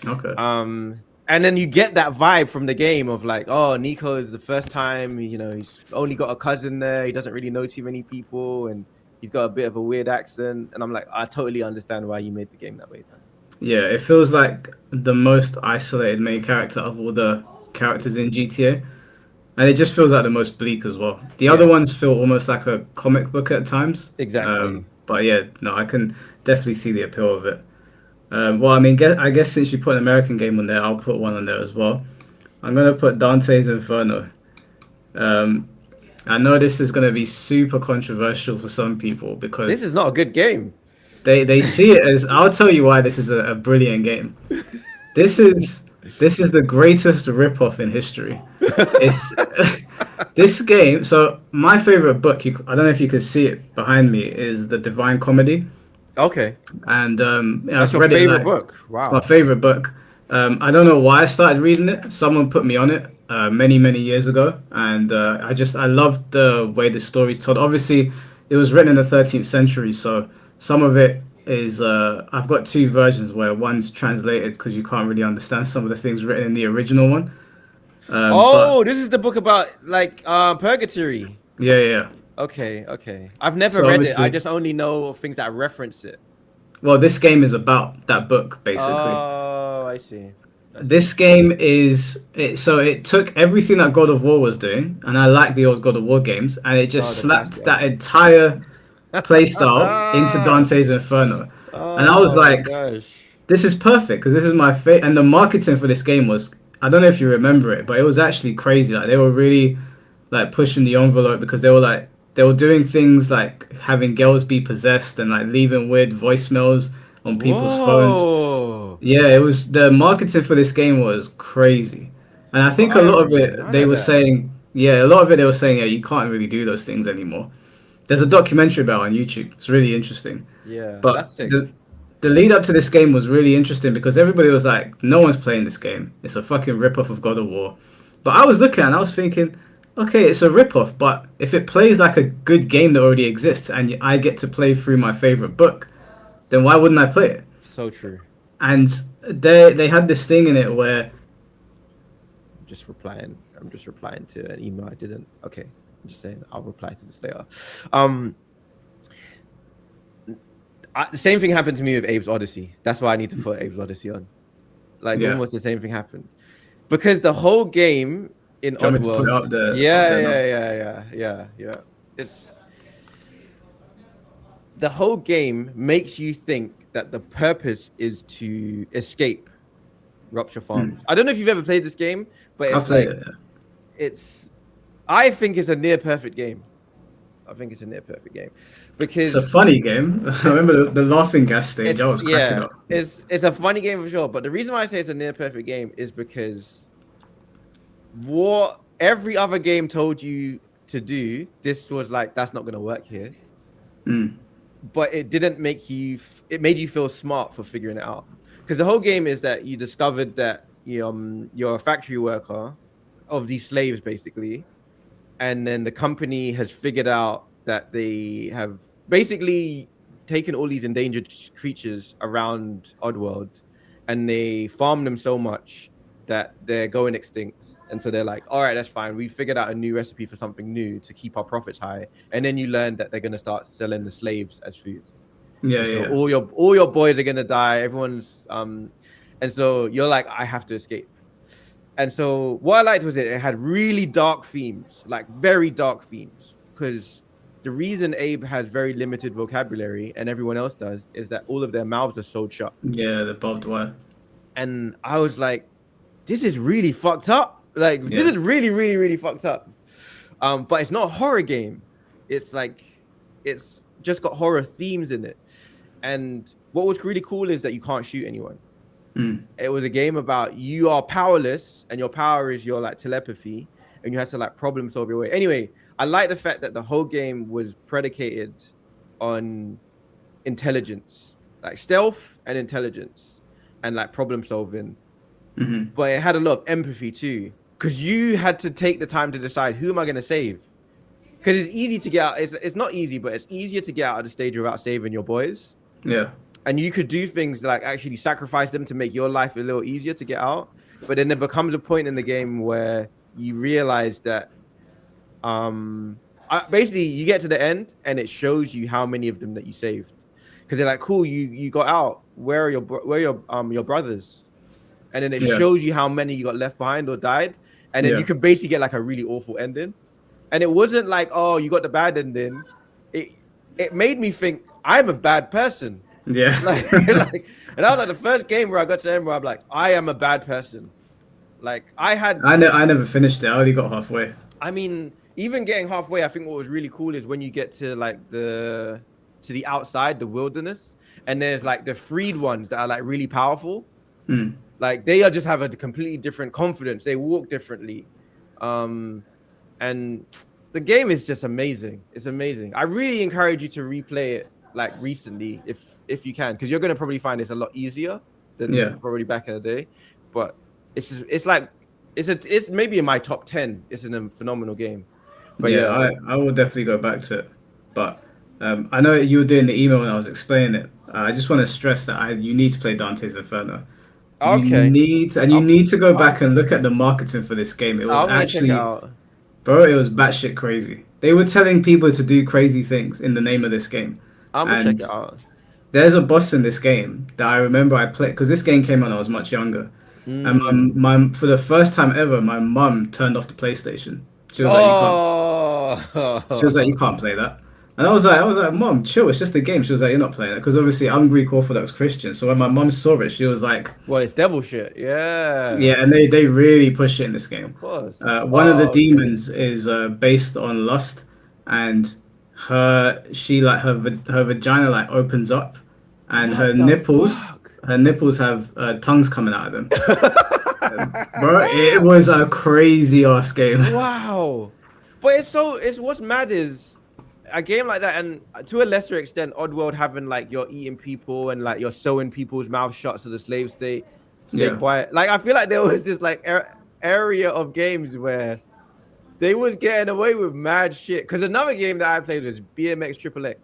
Speaker 1: Okay.
Speaker 2: And then you get that vibe from the game of like, oh, Nico is the first time, he's only got a cousin there. He doesn't really know too many people, and he's got a bit of a weird accent. And I'm like, I totally understand why you made the game that way, man.
Speaker 1: Yeah, it feels like the most isolated main character of all the characters in GTA. And it just feels like the most bleak as well. The other ones feel almost like a comic book at times.
Speaker 2: Exactly.
Speaker 1: But I can definitely see the appeal of it. Well, I mean, I guess since you put an American game on there, I'll put one on there as well. I'm going to put Dante's Inferno. I know this is going to be super controversial for some people because...
Speaker 2: This is not a good game.
Speaker 1: They see it as... I'll tell you why this is a brilliant game. This is the greatest ripoff in history. It's this game. So my favorite book, I don't know if you could see it behind me, is The Divine Comedy.
Speaker 2: Okay.
Speaker 1: And
Speaker 2: that's your favorite book. Wow.
Speaker 1: It's my favorite book. I don't know why I started reading it. Someone put me on it many years ago, and I loved the way the story's told. Obviously, it was written in the 13th century, so some of it is I've got two versions where one's translated because you can't really understand some of the things written in the original one.
Speaker 2: This is the book about like purgatory.
Speaker 1: Yeah.
Speaker 2: Okay. I've never
Speaker 1: So
Speaker 2: read it. I
Speaker 1: obviously,
Speaker 2: just only know things that reference it.
Speaker 1: well, this game is about that book basically.
Speaker 2: Oh, I see. I see.
Speaker 1: This game is it, so it took everything that God of War was doing, and I like the old God of War games, and it
Speaker 2: Oh,
Speaker 1: just
Speaker 2: the
Speaker 1: slapped
Speaker 2: classic.
Speaker 1: that entire playstyle into Dante's Inferno. And I was
Speaker 2: Oh my
Speaker 1: like,
Speaker 2: gosh.
Speaker 1: this is perfect because this is my favorite. And the marketing for this game was, I don't know if you remember it, but it was actually crazy. Like they were really like pushing the envelope because they were doing things like having girls be possessed and like leaving weird voicemails on people's phones.
Speaker 2: Whoa.
Speaker 1: Yeah, it was the marketing for this game was crazy. And I think a
Speaker 2: I
Speaker 1: lot of
Speaker 2: remember
Speaker 1: it
Speaker 2: none
Speaker 1: they
Speaker 2: of
Speaker 1: were
Speaker 2: that.
Speaker 1: saying, yeah, a lot of it they were saying, yeah, you can't really do those things anymore. There's a documentary about it on YouTube. It's really interesting.
Speaker 2: Yeah,
Speaker 1: But
Speaker 2: that's sick.
Speaker 1: the lead up to this game was really interesting because everybody was like, no one's playing this game. It's a fucking rip off of God of War. But I was looking and I was thinking, okay, it's a rip off, but if it plays like a good game that already exists and I get to play through my favorite book, then why wouldn't I play it?
Speaker 2: So true.
Speaker 1: And they had this thing in it where
Speaker 2: Just replying. I'm just replying to an email I didn't. Okay. I'm just saying I'll reply to this later. Um, the same thing happened to me with Abe's Odyssey. That's why I need to put Abe's Odyssey on. Like
Speaker 1: yeah.
Speaker 2: almost the same thing happened because the whole game in
Speaker 1: Do you want me to put it
Speaker 2: Oddworld.
Speaker 1: up there now?
Speaker 2: Yeah. It's the whole game makes you think that the purpose is to escape Rupture Farms. I don't know if you've ever played this game, but
Speaker 1: I've
Speaker 2: it's
Speaker 1: played
Speaker 2: like
Speaker 1: it. Yeah.
Speaker 2: it's. I think it's a near perfect game. I think it's a near perfect game
Speaker 1: It's a
Speaker 2: because
Speaker 1: funny game. I remember the laughing gas stage. I was cracking up.
Speaker 2: it's a funny game for sure. But the reason why I say it's a near perfect game is because what every other game told you to do, this was like that's not gonna work here.
Speaker 1: Mm.
Speaker 2: But it didn't make you. It made you feel smart for figuring it out. Because the whole game is that you discovered that you're a factory worker of these slaves basically, and then the company has figured out that they have basically taken all these endangered creatures around Oddworld, and they farm them so much that they're going extinct. And so they're like, all right, that's fine. We figured out a new recipe for something new to keep our profits high. And then you learn that they're gonna start selling the slaves as food.
Speaker 1: Yeah,
Speaker 2: And so
Speaker 1: yeah.
Speaker 2: all your boys are gonna die. Everyone's and so you're like, I have to escape. And so what I liked was it had really dark themes, like very dark themes. Because the reason Abe has very limited vocabulary and everyone else does is that all of their mouths are sewed shut.
Speaker 1: Yeah, the barbed wire.
Speaker 2: And I was like, this is really fucked up. Like
Speaker 1: Yeah.
Speaker 2: this is really fucked up. But it's not a horror game. It's like it's just got horror themes in it. And what was really cool is that you can't shoot anyone.
Speaker 1: Mm.
Speaker 2: It was a game about you are powerless and your power is your like telepathy and you have to like problem solve your way. Anyway, I like the fact that the whole game was predicated on intelligence, like stealth and intelligence and like problem solving.
Speaker 1: Mm-hmm.
Speaker 2: But it had a lot of empathy too, because you had to take the time to decide who am I going to save. Because it's easy to get out. It's not easy, but it's easier to get out of the stage without saving your boys.
Speaker 1: Yeah.
Speaker 2: And you could do things like actually sacrifice them to make your life a little easier to get out. But then there becomes a point in the game where you realize that basically you get to the end and it shows you how many of them that you saved. Because they're like, cool, you got out. Where are your brothers? And then it shows you how many you got left behind or died. And then you can basically get like a really awful ending. And it wasn't like, oh, you got the bad ending. It made me think I'm a bad person.
Speaker 1: Yeah.
Speaker 2: And that was like the first game where I got to the end where I'm like, I am a bad person. Like I
Speaker 1: never finished it. I only got halfway.
Speaker 2: I mean, even getting halfway, I think what was really cool is when you get to like to the outside, the wilderness, and there's like the freed ones that are like really powerful.
Speaker 1: Mm.
Speaker 2: Like they are just have a completely different confidence. They walk differently. And the game is just amazing. It's amazing. I really encourage you to replay it like recently if you can, because you're gonna probably find it's a lot easier than probably back in the day. But it's maybe in my top 10. It's a phenomenal game. But
Speaker 1: I will definitely go back to it. But I know you were doing the email when I was explaining it. I just want to stress that you need to play Dante's Inferno.
Speaker 2: Okay.
Speaker 1: You need to go back and look at the marketing for this game. It was actually, bro, it was batshit crazy. They were telling people to do crazy things in the name of this game.
Speaker 2: I'm gonna
Speaker 1: And
Speaker 2: check it out.
Speaker 1: there's a boss in this game that I remember I played because this game came when I was much younger. And
Speaker 2: Mm.
Speaker 1: my for the first time ever, my mum turned off the PlayStation. She was like, "You can't." She was like,
Speaker 2: Oh.
Speaker 1: "You can't play that." And I was like, "Mom, chill. It's just a game." She was like, "You're not playing it," because obviously I'm Greek Orthodox Christian. So when my mum saw it, she was like,
Speaker 2: Well, it's devil shit. Yeah.
Speaker 1: "Yeah." And they really push it in this game.
Speaker 2: Of course.
Speaker 1: One of the
Speaker 2: Oh, okay.
Speaker 1: demons is based on lust, and her vagina like opens up, and
Speaker 2: What the fuck?
Speaker 1: her nipples have tongues coming out of them. Bro, it was a crazy ass game.
Speaker 2: Wow. But it's what's mad is a game like that, and to a lesser extent, Oddworld having like you're eating people and like you're sewing people's mouth shut so the slave state stay
Speaker 1: Yeah.
Speaker 2: quiet. Like I feel like there was this like area of games where they was getting away with mad shit. Because another game that I played was BMX Triple X.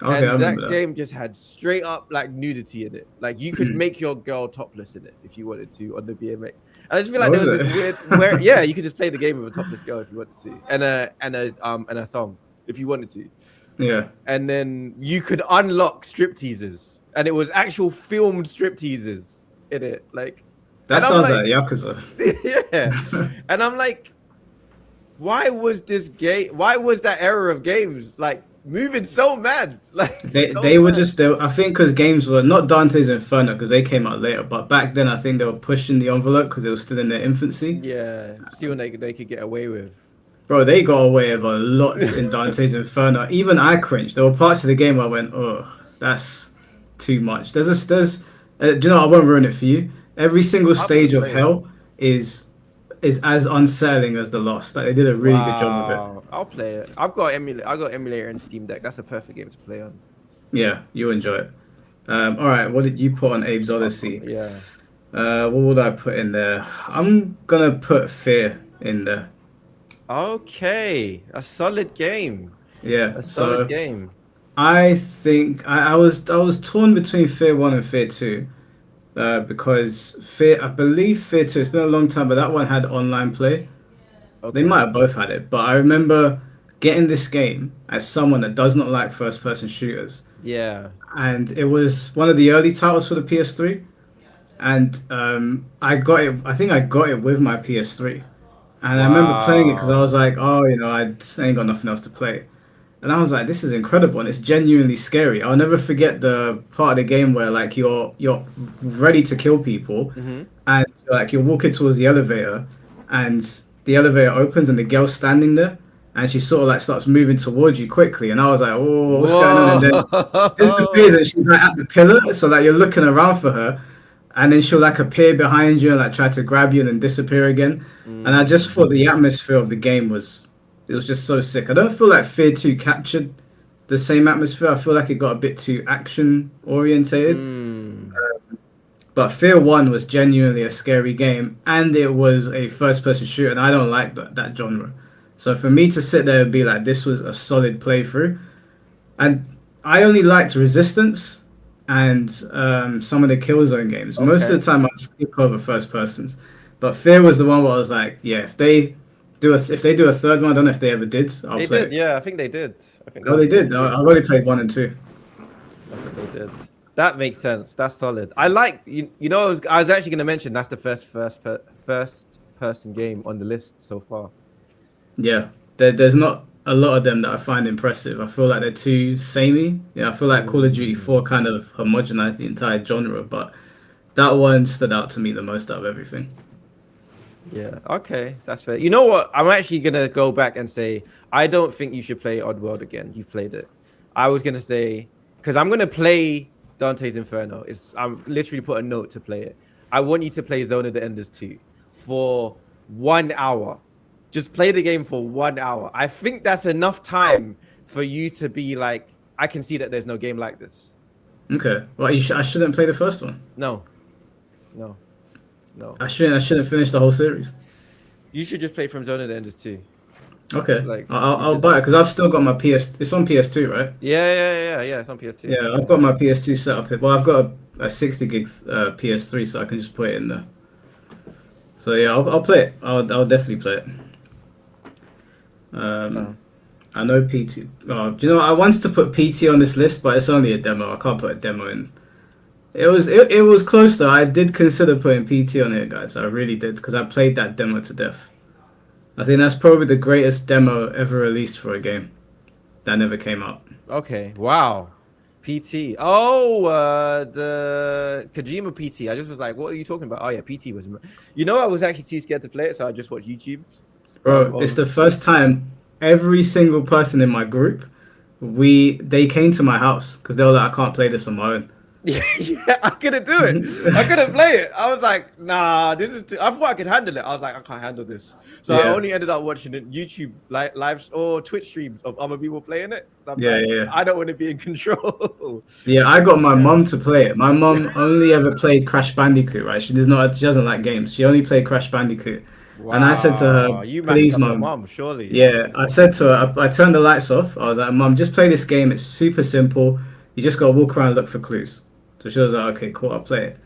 Speaker 1: Okay, I
Speaker 2: And
Speaker 1: remember
Speaker 2: that
Speaker 1: that.
Speaker 2: game just had straight up like nudity in it. Like you could make your girl topless in it if you wanted to on the BMX. And I just feel like
Speaker 1: Oh,
Speaker 2: there was
Speaker 1: is
Speaker 2: this
Speaker 1: it?
Speaker 2: weird where yeah, you could just play the game with a topless girl if you wanted to, and a thong if you wanted to,
Speaker 1: Yeah.
Speaker 2: and then you could unlock strip teasers, and it was actual filmed strip teasers in it. Like,
Speaker 1: That
Speaker 2: and I'm
Speaker 1: sounds
Speaker 2: like,
Speaker 1: like Yakuza.
Speaker 2: yeah, and I'm like, why was this game? Why was that era of games like moving so mad? Like so
Speaker 1: They were
Speaker 2: mad.
Speaker 1: just I think because games were not Dante's Inferno because they came out later, but back then I think they were pushing the envelope because they were still in their infancy.
Speaker 2: Yeah, see what they could get away with.
Speaker 1: Bro, they got away with a lot in Dante's Inferno. Even I cringed. There were parts of the game where I went, "Oh, that's too much." Do you know? I won't ruin it for you. Every single
Speaker 2: I'm gonna
Speaker 1: stage of
Speaker 2: play it.
Speaker 1: hell is as unsettling as the Lost. Like they did a really good job of it.
Speaker 2: Wow, I'll play it. I got emulator and Steam Deck. That's a perfect game to play on.
Speaker 1: Yeah, you enjoy it. All right, what did you put on Abe's Odyssey?
Speaker 2: Yeah.
Speaker 1: What would I put in there? I'm gonna put Fear in there.
Speaker 2: Okay, a solid game.
Speaker 1: Yeah,
Speaker 2: A solid
Speaker 1: so
Speaker 2: game.
Speaker 1: I think I was torn between Fear One and Fear Two, because I believe Fear Two. It's been a long time, but that one had online play. They
Speaker 2: Okay.
Speaker 1: might have both had it, but I remember getting this game as someone that does not like first-person shooters,
Speaker 2: Yeah.
Speaker 1: and it was one of the early titles for the PS3, and I got it. I think I got it with my PS3, and I remember playing it because I
Speaker 2: Wow.
Speaker 1: was like, oh, I ain't got nothing else to play. And I was like, this is incredible and it's genuinely scary. I'll never forget the part of the game where like you're ready to kill people
Speaker 2: Mm-hmm.
Speaker 1: and like you're walking towards the elevator and the elevator opens and the girl's standing there and she sort of like starts moving towards you quickly and I was like, oh, what's going on? And then disappears
Speaker 2: Whoa.
Speaker 1: and she's like at the pillar, so like you're looking around for her and then she'll like appear behind you and like try to grab you and then disappear again. And I just thought the
Speaker 2: Mm.
Speaker 1: atmosphere of the game was it was just so sick. I don't feel like Fear 2 captured the same atmosphere. I feel like it got a bit too action orientated.
Speaker 2: Mm.
Speaker 1: But Fear 1 was genuinely a scary game and it was a first person shooter and I don't like that genre. So for me to sit there and be like this was a solid playthrough and I only liked Resistance and some of the Killzone games. Most of
Speaker 2: Okay.
Speaker 1: the time I'd skip over first persons. But Fear was the one where I was like, yeah, if they do a third one, I don't know if they ever did. I'll
Speaker 2: They
Speaker 1: play
Speaker 2: did.
Speaker 1: it.
Speaker 2: Yeah, I think they did. I think
Speaker 1: Oh,
Speaker 2: that's
Speaker 1: they
Speaker 2: what
Speaker 1: did.
Speaker 2: they did.
Speaker 1: I've already played 1 and 2.
Speaker 2: I think they did. That makes sense. That's solid. I like you know I was actually gonna mention that's the first person game on the list so far.
Speaker 1: Yeah, there's not a lot of them that I find impressive. I feel like they're too samey. Yeah, I feel like Call of Duty 4 kind of homogenized the entire genre, but that one stood out to me the most out of everything.
Speaker 2: Yeah, okay, that's fair. You know what? I'm actually gonna go back and say I don't think you should play Oddworld again. You've played it. I was gonna say because I'm gonna play Dante's Inferno. I'm literally put a note to play it. I want you to play Zone of the Enders 2 for 1 hour. Just play the game for 1 hour. I think that's enough time for you to be like, I can see that there's no game like this.
Speaker 1: Okay, well, I shouldn't play the first one.
Speaker 2: No, no, no.
Speaker 1: I shouldn't finish the whole series.
Speaker 2: You should just play from Zone of the Enders 2.
Speaker 1: Okay,
Speaker 2: Like,
Speaker 1: I'll
Speaker 2: it's
Speaker 1: buy
Speaker 2: just
Speaker 1: it because I've still got my PS. It's on PS2, right?
Speaker 2: yeah. It's on PS2.
Speaker 1: Yeah, I've got my PS2 set up here. Well, I've got a 60 gig PS3, so I can just put it in there. So yeah, I'll play it. I'll definitely play it.
Speaker 2: Oh.
Speaker 1: I know PT. Oh, do you know, I wanted to put PT on this list, but it's only a demo. I can't put a demo in. It was close though. I did consider putting PT on here, guys. I really did because I played that demo to death. I think that's probably the greatest demo ever released for a game that never came out.
Speaker 2: Okay. Wow. PT. Oh, the Kojima PT. I just was like, what are you talking about? Oh yeah, PT was. You know, I was actually too scared to play it, so I just watched YouTube.
Speaker 1: Bro, it's the first time every single person in my group, they came to my house because they were like, I can't play this on my own.
Speaker 2: Yeah, I couldn't do it. I couldn't play it. I was like, nah, this is too... I thought I could handle it. I was like, I can't handle this. So I
Speaker 1: Yeah.
Speaker 2: only ended up watching it YouTube live or Twitch streams of other people playing it. I'm
Speaker 1: Yeah,
Speaker 2: like,
Speaker 1: yeah.
Speaker 2: I don't want to be in control.
Speaker 1: Yeah, I got my mum to play it. My mum only ever played Crash Bandicoot, right? She doesn't like games. She only played Crash Bandicoot. And I said to
Speaker 2: Wow,
Speaker 1: her,
Speaker 2: you matched
Speaker 1: please,
Speaker 2: up your
Speaker 1: mum.
Speaker 2: mom, surely.
Speaker 1: Yeah, I said to her, I turned the lights off. I was like, Mum, just play this game. It's super simple. You just gotta walk around and look for clues. So she was like, okay, cool, I'll play it.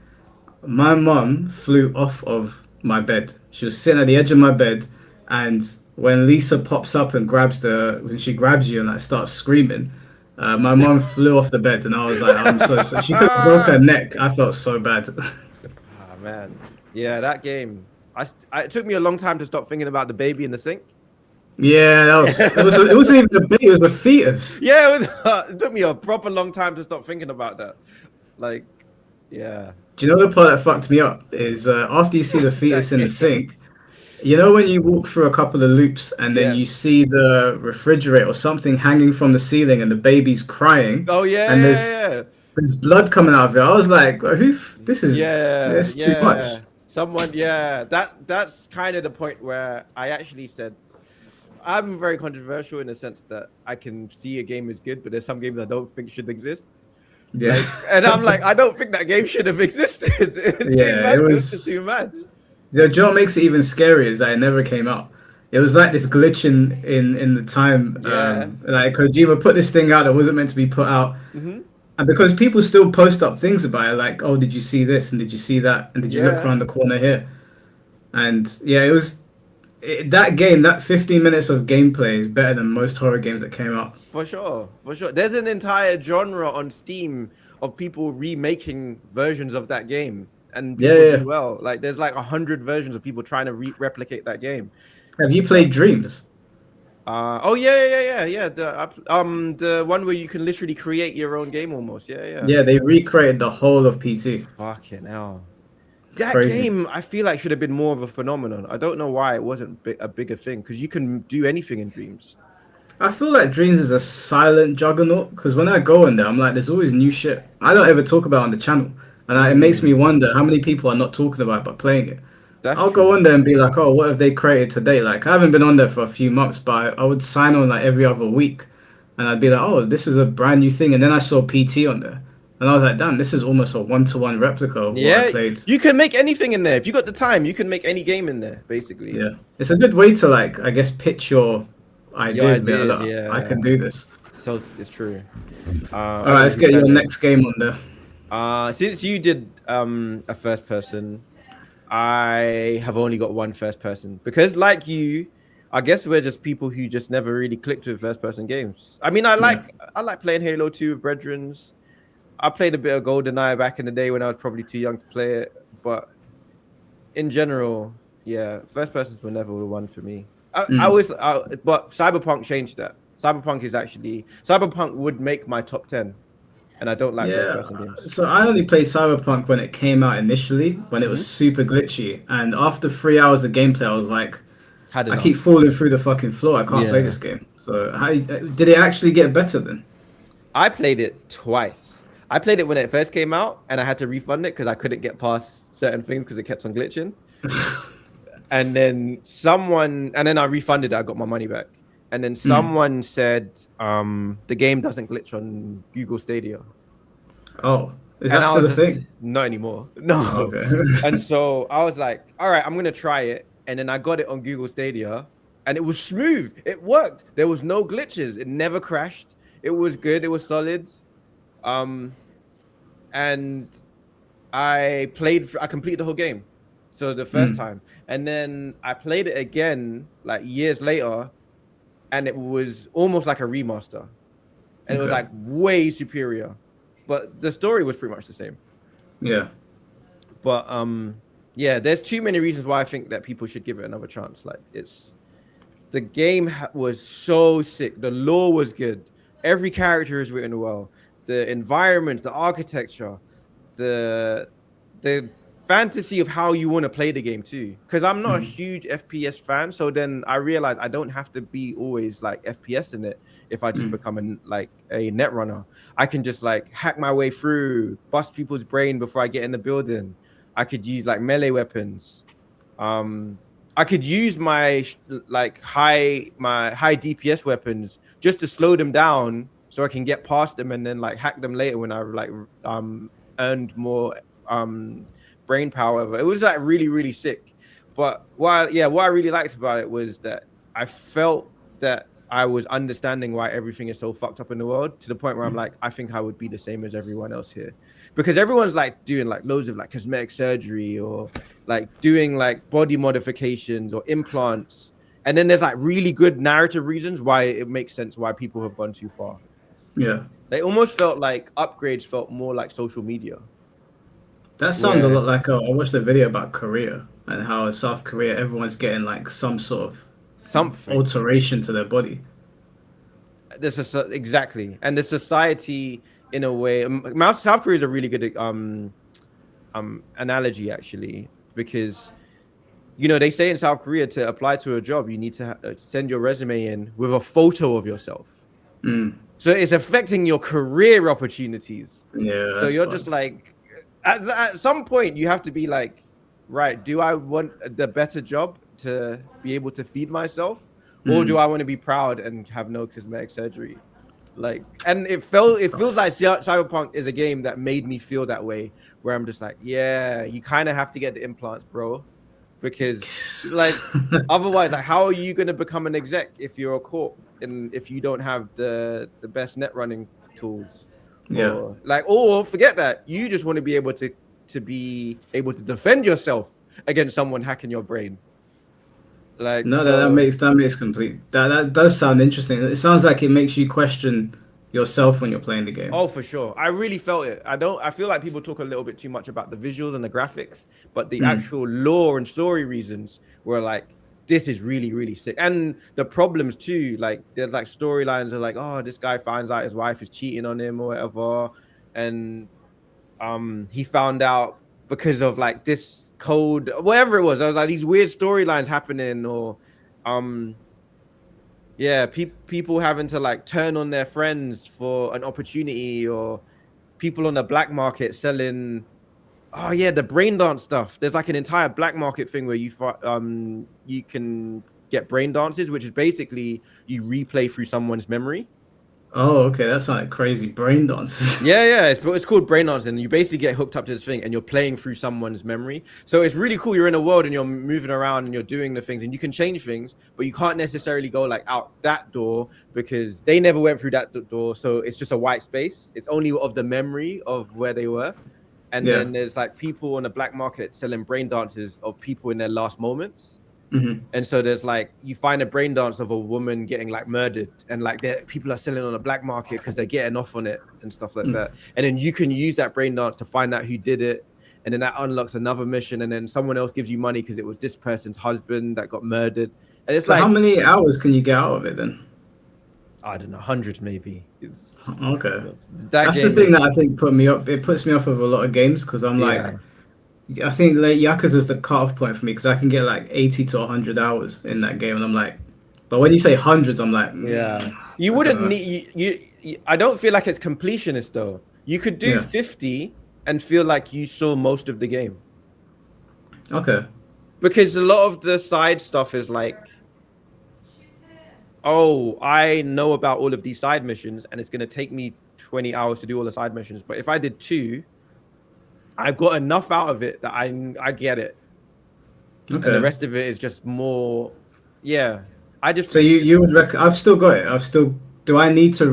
Speaker 1: My mum flew off of my bed. She was sitting at the edge of my bed, and when Lisa pops up and when she grabs you and like starts screaming, my mum flew off the bed, and I was like, I'm so. She could have broke her neck. I felt so bad.
Speaker 2: Ah, man. Yeah, that game. It took me a long time to stop thinking about the baby in the sink.
Speaker 1: Yeah, it wasn't even a baby, it was a fetus.
Speaker 2: Yeah, it took me a proper long time to stop thinking about that. Like, yeah.
Speaker 1: Do you know the part that fucked me up is after you see the fetus in the sink, you know when you walk through a couple of loops and then
Speaker 2: Yeah.
Speaker 1: you see the refrigerator or something hanging from the ceiling and the baby's crying
Speaker 2: Oh yeah,
Speaker 1: and
Speaker 2: yeah,
Speaker 1: there's blood coming out of it. I was like, this is
Speaker 2: yeah,
Speaker 1: this
Speaker 2: yeah.
Speaker 1: too much.
Speaker 2: Someone, yeah. That's kind of the point where I actually said I'm very controversial in the sense that I can see a game is good, but there's some games I don't think should exist.
Speaker 1: Yeah,
Speaker 2: And I'm like, I don't think that game should have existed. It's too
Speaker 1: yeah,
Speaker 2: mad.
Speaker 1: it
Speaker 2: It's
Speaker 1: was.
Speaker 2: just too mad.
Speaker 1: You know, do you know what makes it even scarier is that it never came out. It was like this glitch in the time.
Speaker 2: Yeah.
Speaker 1: Like Kojima put this thing out that wasn't meant to be put out.
Speaker 2: Hmm.
Speaker 1: And because people still post up things about it, like, oh, did you see this? And did you see that? And did you look
Speaker 2: Yeah.
Speaker 1: around the corner here? And yeah, that game, that 15 minutes of gameplay is better than most horror games that came out.
Speaker 2: For sure, for sure. There's an entire genre on Steam of people remaking versions of that game, and people
Speaker 1: Yeah.
Speaker 2: do well. Like, there's like 100 versions of people trying to replicate that game.
Speaker 1: Have you played Dreams?
Speaker 2: Oh yeah. The one where you can literally create your own game almost. Yeah.
Speaker 1: Yeah, they recreated the whole of PT.
Speaker 2: Fucking hell. That
Speaker 1: Crazy.
Speaker 2: game, I feel like should have been more of a phenomenon. I don't know why it wasn't a bigger thing, because you can do anything in Dreams.
Speaker 1: I feel like Dreams is a silent juggernaut because when I go in there, I'm like, there's always new shit I don't ever talk about on the channel, and it makes me wonder how many people are not talking about it but playing it.
Speaker 2: That's
Speaker 1: I'll
Speaker 2: true.
Speaker 1: go on there and be like, oh, what have they created today? Like, I haven't been on there for a few months, but I would sign on like every other week, and I'd be like, oh, this is a brand new thing, and then I saw PT on there, and I was like, damn, this is almost a one-to-one replica of what I
Speaker 2: Yeah,
Speaker 1: played.
Speaker 2: you can make anything in there. If you got the time, you can make any game in there, basically.
Speaker 1: Yeah, it's a good way to like, I guess, pitch your ideas. Be like,
Speaker 2: ideas,
Speaker 1: "Look,
Speaker 2: yeah.
Speaker 1: I can do this.
Speaker 2: So it's true.
Speaker 1: All right, let's get your next game on there.
Speaker 2: Since you did a first person, I have only got one first person because, like you, I guess we're just people who just never really clicked with first person games. I mean, I like playing Halo 2 with brethrens. I played a bit of GoldenEye back in the day when I was probably too young to play it, but in general, yeah, first persons were never the one for me. But Cyberpunk changed that. Cyberpunk would make my top 10, and I don't like
Speaker 1: Yeah,
Speaker 2: first person games.
Speaker 1: so I only played Cyberpunk when it came out initially, when it was super glitchy, and after 3 hours of gameplay, I was like,
Speaker 2: Had
Speaker 1: I
Speaker 2: enough.
Speaker 1: keep falling through the fucking floor. I can't play
Speaker 2: Yeah.
Speaker 1: this game. So how did it actually get better then?
Speaker 2: I played it twice. I played it when it first came out, and I had to refund it because I couldn't get past certain things because it kept on glitching. And then I refunded it. I got my money back. And then someone said the game doesn't glitch on Google Stadia.
Speaker 1: Oh, is
Speaker 2: And
Speaker 1: that
Speaker 2: I
Speaker 1: still
Speaker 2: was
Speaker 1: the
Speaker 2: just-
Speaker 1: thing?
Speaker 2: Not anymore. No.
Speaker 1: Okay.
Speaker 2: And so I was like, all right, I'm going to try it. And then I got it on Google Stadia, and it was smooth. It worked. There was no glitches. It never crashed. It was good. It was solid. And I completed the whole game. So the first time. And then I played it again, like years later, and it was almost like a remaster, and it was
Speaker 1: Okay.
Speaker 2: like way superior, but the story was pretty much the same.
Speaker 1: Yeah.
Speaker 2: But yeah, there's too many reasons why I think that people should give it another chance. Like the game was so sick. The lore was good. Every character is written well. The environments, the architecture, the the fantasy of how you want to play the game too. Because I'm not a huge FPS fan, so then I realized I don't have to be always like FPS in it. If I just become a net runner, I can just like hack my way through, bust people's brain before I get in the building. I could use like melee weapons. I could use my high DPS weapons just to slow them down so I can get past them and then like hack them later when I like earned more brain power. But it was like really, really sick. But what I really liked about it was that I felt that I was understanding why everything is so fucked up in the world, to the point where I'm like, I think I would be the same as everyone else here, because everyone's like doing like loads of like cosmetic surgery or like doing like body modifications or implants, and then there's like really good narrative reasons why it makes sense why people have gone too far.
Speaker 1: Yeah.
Speaker 2: They almost felt like upgrades felt more like social media.
Speaker 1: That sounds a
Speaker 2: Where
Speaker 1: lot like I watched a video about Korea and how in South Korea everyone's getting like some sort of
Speaker 2: something
Speaker 1: alteration to their body.
Speaker 2: exactly, and the society in a way, South Korea is a really good analogy actually, because you know they say in South Korea to apply to a job you need to send your resume in with a photo of yourself. So it's affecting your career opportunities.
Speaker 1: Yeah,
Speaker 2: So
Speaker 1: that's
Speaker 2: you're just
Speaker 1: fucked.
Speaker 2: like, at some point you have to be like, right, do I want the better job to be able to feed myself, or do I want to be proud and have no cosmetic surgery? Like, and it feels like Cyberpunk is a game that made me feel that way, where I'm just like, yeah, you kind of have to get the implants, bro, because like otherwise, like, how are you going to become an exec if you're a corp and if you don't have the best net running tools?
Speaker 1: Yeah.
Speaker 2: Or like, or forget that, you just want to be able to be able to defend yourself against someone hacking your brain. Like,
Speaker 1: No, that
Speaker 2: so
Speaker 1: makes complete. That does sound interesting. It sounds like it makes you question yourself when you're playing the game.
Speaker 2: oh, for sure. I really felt it. I feel like people talk a little bit too much about the visuals and the graphics, but the actual lore and story reasons were like, this is really, really sick. And the problems too, like there's like storylines of like, oh, this guy finds out his wife is cheating on him or whatever. And he found out because of like this code, whatever it was. I was like these weird storylines happening, or yeah, people having to like turn on their friends for an opportunity, or people on the black market selling. Oh yeah, the brain dance stuff. There's like an entire black market thing where you can get brain dances, which is basically you replay through someone's memory.
Speaker 1: Oh, okay, that sounded crazy. Brain dances.
Speaker 2: Yeah, it's called brain dance, and you basically get hooked up to this thing, and you're playing through someone's memory. So it's really cool. You're in a world, and you're moving around, and you're doing the things, and you can change things, but you can't necessarily go like out that door because they never went through that door. So it's just a white space. It's only of the memory of where they were, and
Speaker 1: Yeah.
Speaker 2: then there's like people on the black market selling brain dances of people in their last moments. And so there's like you find a brain dance of a woman getting like murdered, and like people are selling on the black market because they're getting off on it and stuff like that. And then you can use that brain dance to find out who did it, and then that unlocks another mission, and then someone else gives you money because it was this person's husband that got murdered. And it's
Speaker 1: So
Speaker 2: like,
Speaker 1: how many hours can you get out of it then?
Speaker 2: I don't know, hundreds maybe. It's
Speaker 1: Okay.
Speaker 2: that
Speaker 1: That's the
Speaker 2: game
Speaker 1: thing
Speaker 2: is,
Speaker 1: that I think put me up. It puts me off of a lot of games because I'm like,
Speaker 2: yeah.
Speaker 1: I think like Yakuza is the cutoff point for me because I can get like 80 to 100 hours in that game, and I'm like, but when you say hundreds, I'm like,
Speaker 2: Yeah, you
Speaker 1: I
Speaker 2: wouldn't
Speaker 1: don't know.
Speaker 2: need I don't feel like it's completionist though. You could do
Speaker 1: Yeah.
Speaker 2: 50 and feel like you saw most of the game,
Speaker 1: Okay.
Speaker 2: because a lot of the side stuff is like, oh, I know about all of these side missions, and it's gonna take me 20 hours to do all the side missions. But if I did 2, I've got enough out of it that I get it, and the
Speaker 1: Okay.
Speaker 2: rest of it is just more. Yeah, I just
Speaker 1: So you would I've still got it. I've still. Do I need to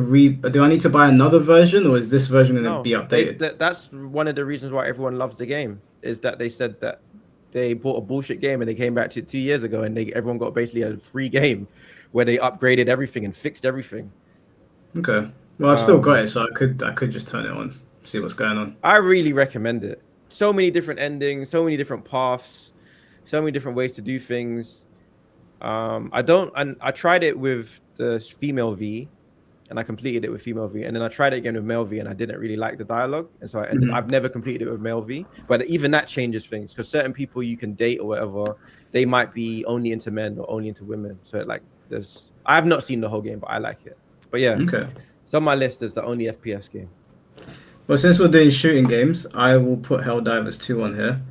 Speaker 1: Do I need to buy another version, or is this version going to be
Speaker 2: No,
Speaker 1: updated?
Speaker 2: that's one of the reasons why everyone loves the game, is that they said that they bought a bullshit game and they came back to 2 years ago and everyone got basically a free game. where they upgraded everything and fixed everything.
Speaker 1: Okay. Well, I've still got it, so I could just turn it on, see what's going on.
Speaker 2: I really recommend it. So many different endings, so many different paths, so many different ways to do things. I tried it with the female V, and I completed it with female V, and then I tried it again with male V, and I didn't really like the dialogue, and so I've never completed it with male V. But even that changes things, because certain people you can date or whatever, they might be only into men or only into women. So like, I have not seen the whole game, but I like it. But yeah,
Speaker 1: Okay.
Speaker 2: it's on my list as the only FPS game.
Speaker 1: Well, since we're doing shooting games, I will put Helldivers 2 on here.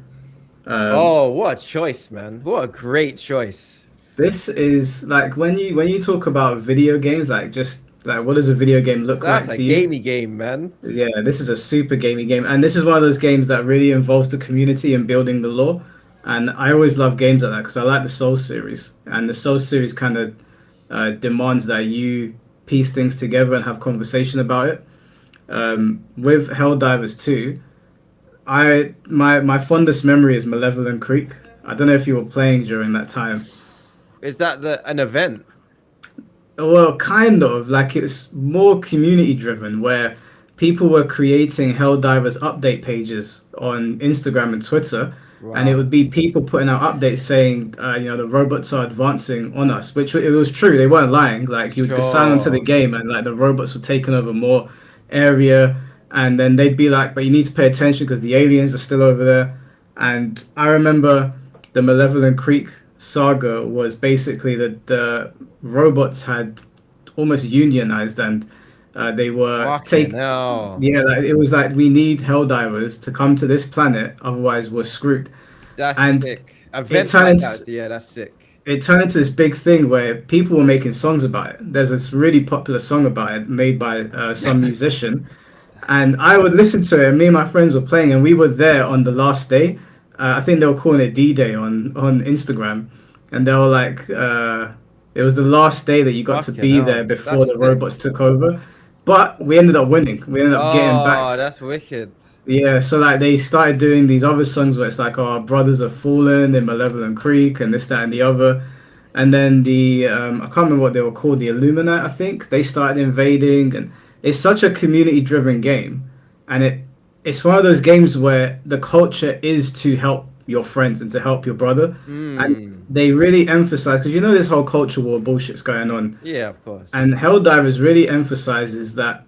Speaker 2: Oh, what a choice, man! What a great choice.
Speaker 1: This is like when you talk about video games, like just like what does a video game look
Speaker 2: That's
Speaker 1: like
Speaker 2: a
Speaker 1: to you?
Speaker 2: gamey game, man.
Speaker 1: Yeah, this is a super gamey game, and this is one of those games that really involves the community and building the lore. And I always love games like that because I like the Souls series, and the Souls series kind of demands that you piece things together and have conversation about it. With Helldivers 2, my fondest memory is Malevolent Creek. I don't know if you were playing during that time.
Speaker 2: Is that an event?
Speaker 1: Well, kind of. Like it was more community driven, where people were creating Helldivers update pages on Instagram and Twitter, and it would be people putting out updates saying, the robots are advancing on us, which it was true. They weren't lying. Like you would sign onto the game, and like the robots were taking over more area, and then they'd be like, but you need to pay attention because the aliens are still over there. And I remember the Malevolent Creek saga was basically that the robots had almost unionized, and they were taking. Yeah, like, it was like we need Helldivers to come to this planet, otherwise we're screwed.
Speaker 2: That's
Speaker 1: And
Speaker 2: sick. Events like that, yeah, that's sick.
Speaker 1: It turned into this big thing where people were making songs about it. There's this really popular song about it made by some musician, and I would listen to it. And me and my friends were playing, and we were there on the last day. I think they were calling it D-Day on Instagram, and they were like, it was the last day that you got to be there before the robots took over. But we ended up winning. We ended up getting back.
Speaker 2: Oh, that's wicked.
Speaker 1: Yeah, so like they started doing these other songs where it's like, oh, our brothers have fallen in Malevolent Creek and this, that, and the other. And then the I can't remember what they were called, the Illuminati, I think. They started invading, and it's such a community-driven game, and it's one of those games where the culture is to help your friends and to help your brother, and they really emphasize, because this whole culture war bullshit's going on.
Speaker 2: Yeah, of course.
Speaker 1: And Helldivers really emphasizes that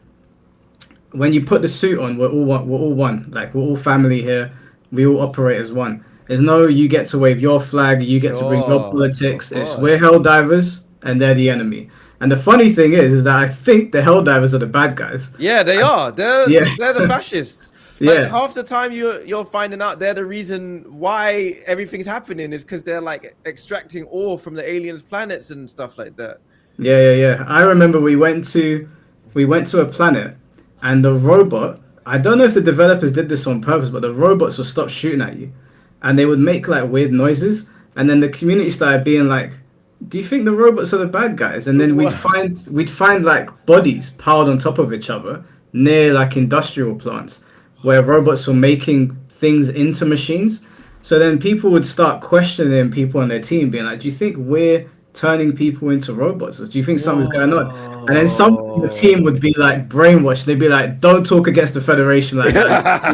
Speaker 1: when you put the suit on, we're all one. Like we're all family here. We all operate as one. There's no you get to wave your flag, you get to bring your politics. It's we're Helldivers and they're the enemy. And the funny thing is that I think the Helldivers are the bad guys.
Speaker 2: Yeah, they are. They're the fascists. Like,
Speaker 1: Yeah.
Speaker 2: half the time you're finding out they're the reason why everything's happening is because they're like extracting ore from the aliens' planets and stuff like that.
Speaker 1: Yeah. I remember we went to a planet, and the robot, I don't know if the developers did this on purpose, but the robots would stop shooting at you, and they would make like weird noises, and then the community started being like, do you think the robots are the bad guys? And then we'd find like bodies piled on top of each other near like industrial plants where robots were making things into machines. So then people would start questioning people on their team, being like, do you think we're turning people into robots? Or do you think something's going on? And then some of the team would be like brainwashed. They'd be like, don't talk against the Federation like that.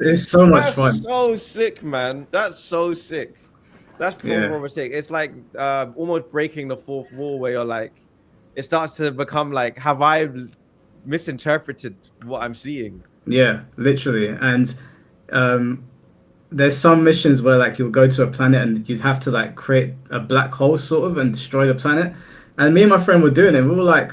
Speaker 1: It's so much fun.
Speaker 2: That's so sick, man. That's so sick. That's proper sick. It's like almost breaking the fourth wall, where you're like, it starts to become like, have I misinterpreted what I'm seeing? Yeah,
Speaker 1: literally. And there's some missions where like you'll go to a planet and you'd have to like create a black hole sort of and destroy the planet. And me and my friend were doing it. We were like,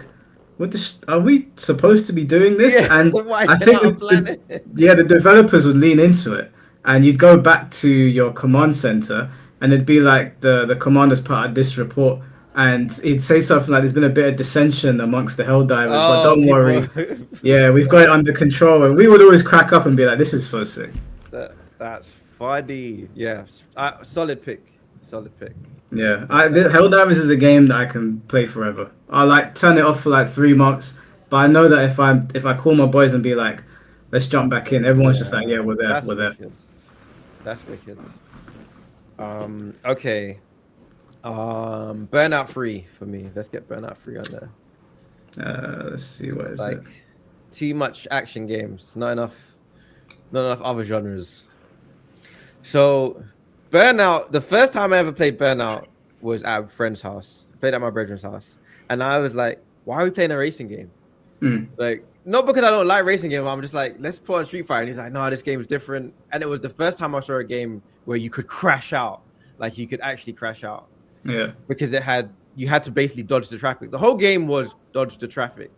Speaker 1: are we supposed to be doing this?
Speaker 2: Yeah,
Speaker 1: and I think the developers would lean into it, and you'd go back to your command center, and it'd be like the commander's put out this report, and he'd say something like, there's been a bit of dissension amongst the Helldivers, but don't worry. Yeah, we've got it under control. And we would always crack up and be like, this is so sick.
Speaker 2: That's funny. Yeah, solid pick.
Speaker 1: Yeah, Helldivers is a game that I can play forever. I like turn it off for like 3 months, but I know that if I call my boys and be like, let's jump back in, everyone's just like, yeah, we're there.
Speaker 2: That's wicked. Okay. Burnout 3 for me. Let's get Burnout 3 on there.
Speaker 1: Let's see, what
Speaker 2: It's
Speaker 1: is
Speaker 2: like
Speaker 1: it?
Speaker 2: too much action games, not enough other genres. So Burnout, the first time I ever played Burnout was at a friend's house. I played at my brethren's house. And I was like, why are we playing a racing game? Like, not because I don't like racing games, I'm just like, let's put on Street Fighter. And he's like, no, this game is different. And it was the first time I saw a game where you could crash out. Like, you could actually crash out.
Speaker 1: Yeah.
Speaker 2: Because you had to basically dodge the traffic. The whole game was dodge the traffic,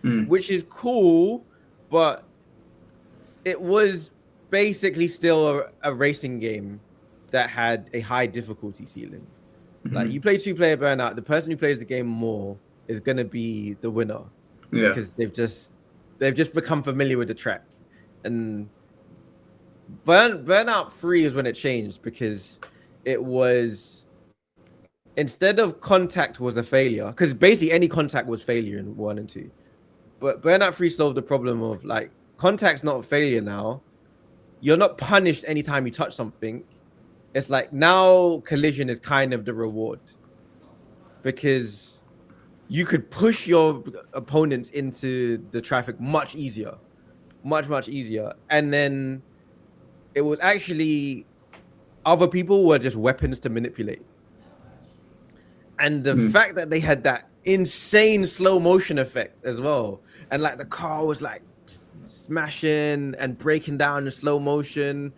Speaker 2: which is cool, but it was basically still a racing game that had a high difficulty ceiling. Like, you play 2-player Burnout, the person who plays the game more is gonna be the winner.
Speaker 1: Yeah.
Speaker 2: Because they've just become familiar with the track. And Burnout 3 is when it changed, because it was, instead of contact was a failure, because basically any contact was failure in 1 and 2. But Burnout 3 solved the problem of, like, contact's not a failure now. You're not punished anytime you touch something. It's like now collision is kind of the reward, because you could push your opponents into the traffic much easier. And then it was actually other people were just weapons to manipulate. And the fact that they had that insane slow motion effect as well. And like the car was like smashing and breaking down in slow motion.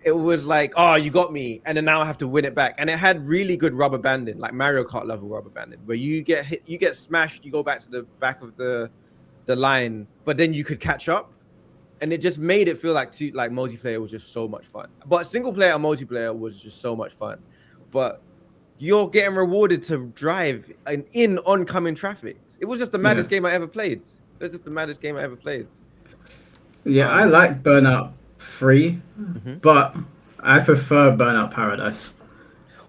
Speaker 2: It was like, oh, you got me, and then now I have to win it back. And it had really good rubber banding, like Mario Kart level rubber banding, where you get hit, you get smashed, you go back to the back of the line, but then you could catch up, and it just made it feel like multiplayer was just so much fun. But single player and multiplayer was just so much fun. But you're getting rewarded to drive in oncoming traffic. It was just the maddest game I ever played.
Speaker 1: Yeah, I like Burnout 3, but I prefer Burnout Paradise.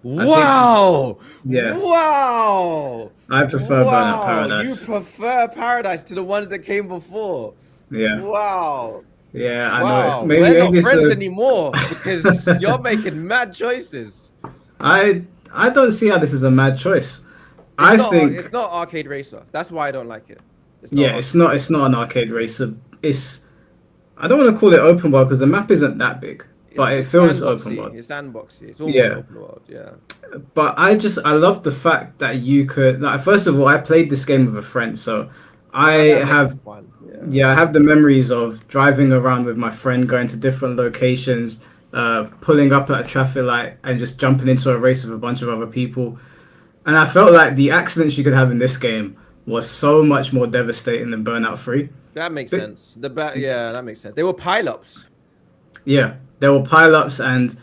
Speaker 2: Wow!
Speaker 1: Yeah.
Speaker 2: Wow!
Speaker 1: I prefer Burnout Paradise.
Speaker 2: You prefer Paradise to the ones that came before.
Speaker 1: Yeah.
Speaker 2: Wow.
Speaker 1: Yeah, I
Speaker 2: Wow.
Speaker 1: know. Maybe,
Speaker 2: We're not
Speaker 1: maybe
Speaker 2: friends anymore because you're making mad choices.
Speaker 1: I don't see how this is a mad choice. I think
Speaker 2: it's not Arcade Racer. That's why I don't like it.
Speaker 1: It's not an arcade racer. I don't want to call it open world because the map isn't that big, but it feels open world.
Speaker 2: It's sandboxy. It's almost open world, yeah.
Speaker 1: But I love the fact that you could. Like, first of all, I played this game with a friend, so I have the memories of driving around with my friend, going to different locations, pulling up at a traffic light, and just jumping into a race with a bunch of other people. And I felt like the accidents you could have in this game was so much more devastating than Burnout 3.
Speaker 2: That makes sense. That makes sense. They were pileups.
Speaker 1: Yeah, there were pileups, and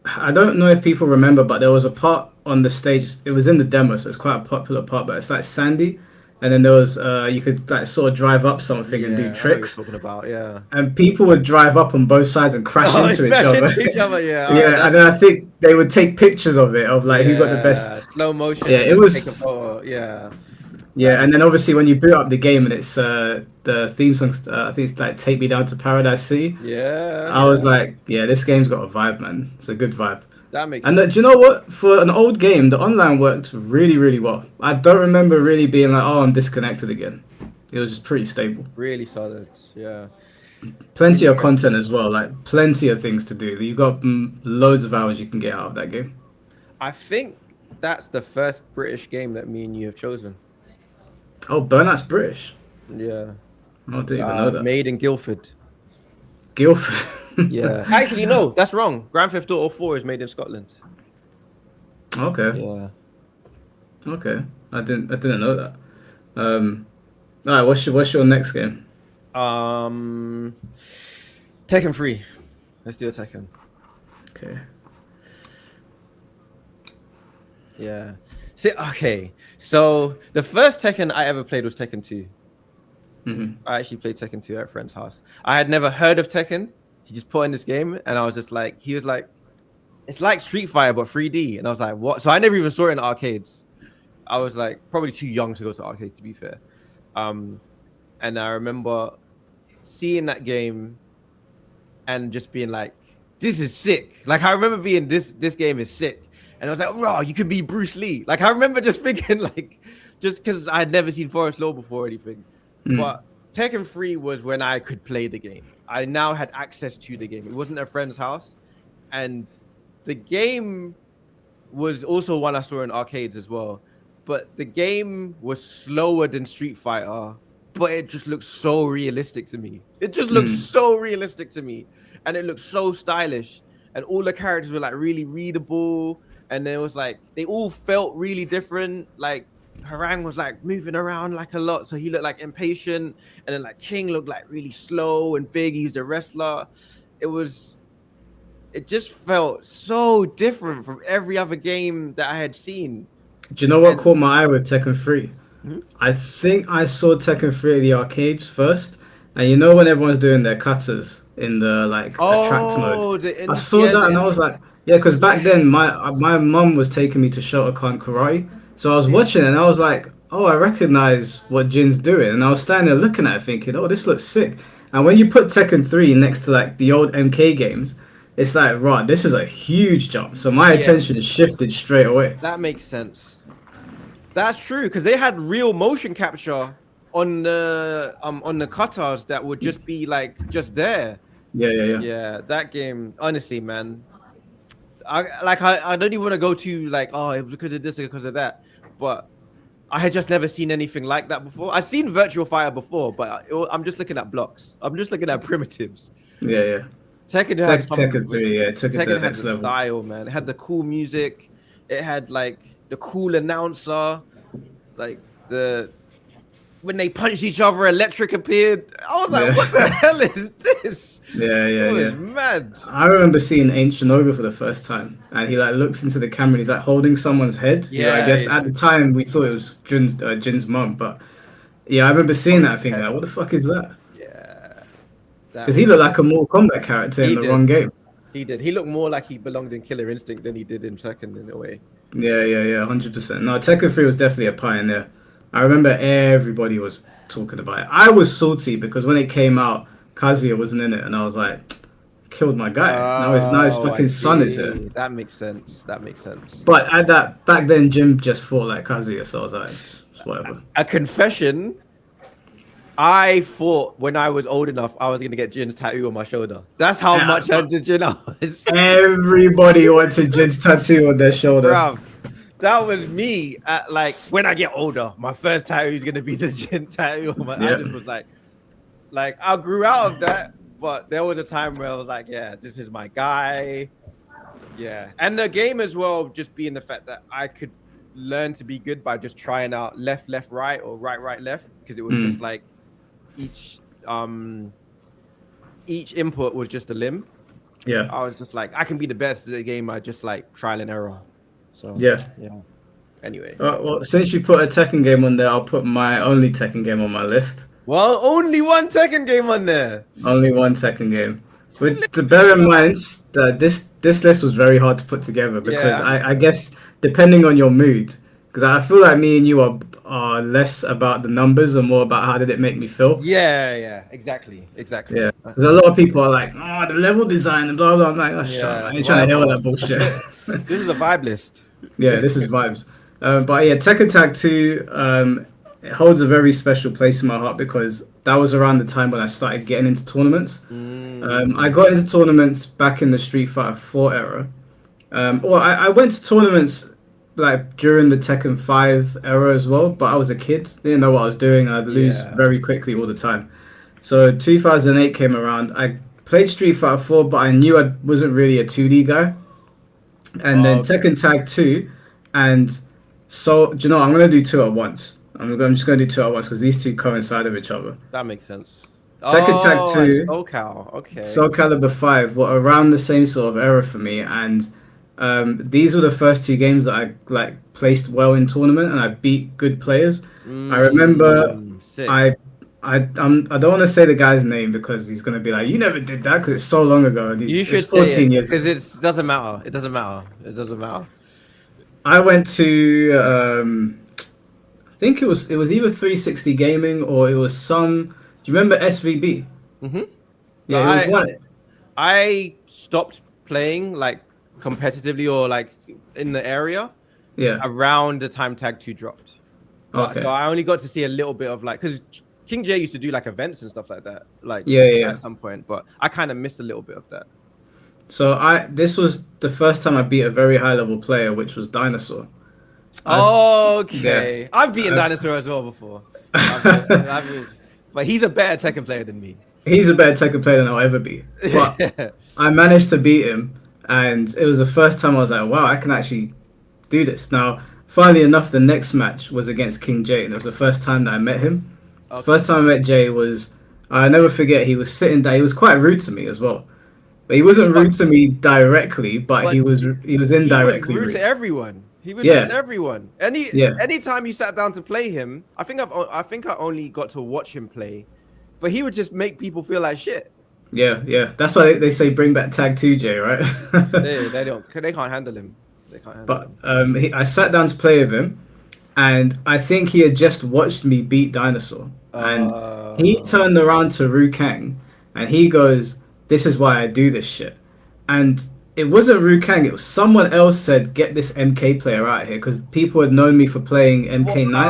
Speaker 1: I don't know if people remember, but there was a part on the stage. It was in the demo, so it's quite a popular part. But it's like sandy, and then there was you could like sort of drive up something and do tricks.
Speaker 2: Talking about, yeah.
Speaker 1: And people would drive up on both sides and crash into each other.
Speaker 2: Yeah.
Speaker 1: Yeah, and then I think they would take pictures of it, of like who got the best
Speaker 2: slow motion.
Speaker 1: Yeah, it was.
Speaker 2: Take a photo. Yeah.
Speaker 1: Yeah, and then obviously when you boot up the game and it's the theme song, I think it's like "Take Me Down to Paradise City."
Speaker 2: Yeah.
Speaker 1: I was like, yeah, this game's got a vibe, man. It's a good vibe.
Speaker 2: That makes
Speaker 1: And
Speaker 2: sense.
Speaker 1: do you know what? For an old game, the online worked really, really well. I don't remember really being like, oh, I'm disconnected again. It was just pretty stable.
Speaker 2: Really solid. Yeah.
Speaker 1: Plenty of content as well, like plenty of things to do. You got loads of hours you can get out of that game.
Speaker 2: I think that's the first British game that me and you have chosen.
Speaker 1: Oh, Burnout's British.
Speaker 2: Yeah.
Speaker 1: I didn't even know that.
Speaker 2: Made in Guildford.
Speaker 1: Guildford.
Speaker 2: Yeah. Actually, no, that's wrong. Grand Theft Auto 4 is made in Scotland.
Speaker 1: Okay.
Speaker 2: Yeah.
Speaker 1: Okay. I didn't know that. All right. What's your next game?
Speaker 2: Tekken 3. Let's do a Tekken.
Speaker 1: Okay.
Speaker 2: Yeah. See, okay. So the first Tekken I ever played was Tekken 2. I actually played Tekken 2 at a friend's house. I had never heard of Tekken. He just put in this game, and I was just like, he was like, it's like Street Fighter but 3D, and I was like, what? So I never even saw it in arcades. I was like probably too young to go to arcades, to be fair. And I remember seeing that game and just being like, this is sick. Like, I remember being this game is sick. and I was like, "Raw, you can be Bruce Lee." Like I remember just thinking, like, just because I had never seen Forest Law before or anything. But Tekken 3 was when I could play the game. I now had access to the game. It wasn't a friend's house, and the game was also one I saw in arcades as well. But the game was slower than Street Fighter, but it just looked so realistic to me. It just looked so realistic to me, and it looked so stylish. And all the characters were like really readable, and there was like they all felt really different. Like Harang was like moving around like a lot, so he looked like impatient, and then like King looked like really slow and big. He's the wrestler. It just felt so different from every other game that I had seen.
Speaker 1: Do you know what caught my eye with Tekken 3? I think I saw Tekken 3 at the arcades first, and you know when everyone's doing their cutters in the like attract mode. I saw that and I was like, yeah, because back then my mum was taking me to Shotokan Karate, so I was watching it and I was like, oh, I recognize what Jin's doing, and I was standing there looking at it thinking, oh, this looks sick. And when you put Tekken 3 next to like the old MK games, it's like, right, this is a huge jump. So my attention shifted straight away.
Speaker 2: That makes sense. That's true, because they had real motion capture on the cutters that would just be like just there. Yeah, that game, honestly, man. I don't even want to go to like, oh, it was because of this or because of that, but I had just never seen anything like that before. I've seen Virtual Fire before, but I'm just looking at blocks. I'm just looking at primitives.
Speaker 1: Yeah. Tekken 3, it took it to the next level.
Speaker 2: Style, man. It had the cool music. It had like the cool announcer, like when they punched each other, electric appeared. I was like, what the hell is this? It was mad.
Speaker 1: I remember seeing Ancient Ogre for the first time, and he like looks into the camera and he's like holding someone's head. I guess at the time we thought it was Jin's mum, but yeah, I remember seeing that thinking like, what the fuck is that? Because he looked like a Mortal Kombat character in the wrong game.
Speaker 2: He did. He looked more like he belonged in Killer Instinct than he did in Tekken in a way.
Speaker 1: Yeah, 100%. No, Tekken 3 was definitely a pioneer. I remember everybody was talking about it. I was salty because when it came out, Kazuya wasn't in it, and I was like, killed my guy. Now his fucking son is here.
Speaker 2: That makes sense.
Speaker 1: But back then, Jim just fought like Kazuya, so I was like, whatever.
Speaker 2: A confession. I thought when I was old enough, I was going to get Jin's tattoo on my shoulder. That's how much I did Jin I was.
Speaker 1: Everybody wanted Jin's tattoo on their shoulder.
Speaker 2: Bruv, that was me at like, when I get older, my first tattoo is going to be the Jin tattoo on my I just was like I grew out of that, but there was a time where I was like, yeah, this is my guy. Yeah. And the game as well, just being the fact that I could learn to be good by just trying out left, right, or right, left, because it was just like, each input was just a limb. I was just like, I can be the best at the game. I just like trial and error. So yeah. Anyway,
Speaker 1: well, since you put a Tekken game on there, I'll put my only Tekken game on my list.
Speaker 2: Well, only one Tekken game on there.
Speaker 1: Only one Tekken game. But to bear in mind that this list was very hard to put together because I guess depending on your mood, because I feel like me and you are less about the numbers and more about how did it make me feel.
Speaker 2: Yeah, exactly. Yeah,
Speaker 1: because a lot of people are like, oh, the level design and blah blah. I'm like, oh, shut up. I ain't trying to hear all that bullshit.
Speaker 2: This is a vibe list.
Speaker 1: Yeah, this is vibes. But yeah, Tekken Tag 2 it holds a very special place in my heart because that was around the time when I started getting into tournaments. I got into tournaments back in the Street Fighter 4 era. I went to tournaments like during the Tekken 5 era as well, but I was a kid, didn't know what I was doing, and I'd lose very quickly all the time. So 2008 came around, I played Street Fighter 4, but I knew I wasn't really a 2D guy. And then Tekken Tag 2, and so, do you know, I'm going to do two at once. I'm just going to do two at once because these two coincide with each other.
Speaker 2: That makes sense.
Speaker 1: Tekken Tag 2,
Speaker 2: SoCal, okay.
Speaker 1: Soul Calibur 5 were around the same sort of era for me, and these were the first two games that I like placed well in tournament, and I beat good players. I remember I don't want to say the guy's name because he's gonna be like, you never did that because it's so long ago.
Speaker 2: You should say it because it doesn't matter. It doesn't matter.
Speaker 1: I went to I think it was either 360 Gaming or it was some. Do you remember SVB?
Speaker 2: Mm-hmm.
Speaker 1: Yeah, it was one.
Speaker 2: I stopped playing like competitively or like in the area
Speaker 1: Yeah.
Speaker 2: around the time Tag 2 dropped.
Speaker 1: Okay.
Speaker 2: So I only got to see a little bit of like, because King J used to do like events and stuff like that, like
Speaker 1: Yeah.
Speaker 2: at some point, but I kind of missed a little bit of that.
Speaker 1: So this was the first time I beat a very high level player, which was Dinosaur.
Speaker 2: Okay,
Speaker 1: Yeah.
Speaker 2: I've beaten Dinosaur as well before, but he's a better Tekken player than me.
Speaker 1: He's a better Tekken player than I'll ever be. But I managed to beat him, and it was the first time I was like, wow, I can actually do this. Now, funnily enough, the next match was against King Jay, and it was the first time that I met him.
Speaker 2: Okay.
Speaker 1: First time I met Jay was, I never forget, he was sitting there. He was quite rude to me as well. But he wasn't rude to me directly, but he was indirectly
Speaker 2: rude
Speaker 1: rude.
Speaker 2: to everyone. He was rude to everyone. Anytime you sat down to play him, I think I only got to watch him play, but he would just make people feel like shit.
Speaker 1: Yeah. That's why they say bring back Tag 2 Jay, right?
Speaker 2: they can't handle him.
Speaker 1: I sat down to play with him, and I think he had just watched me beat Dinosaur, and he turned around to Ru Kang, and he goes, "This is why I do this shit," and it wasn't Ru Kang, it was someone else said, "Get this MK player out here," because people had known me for playing MK9.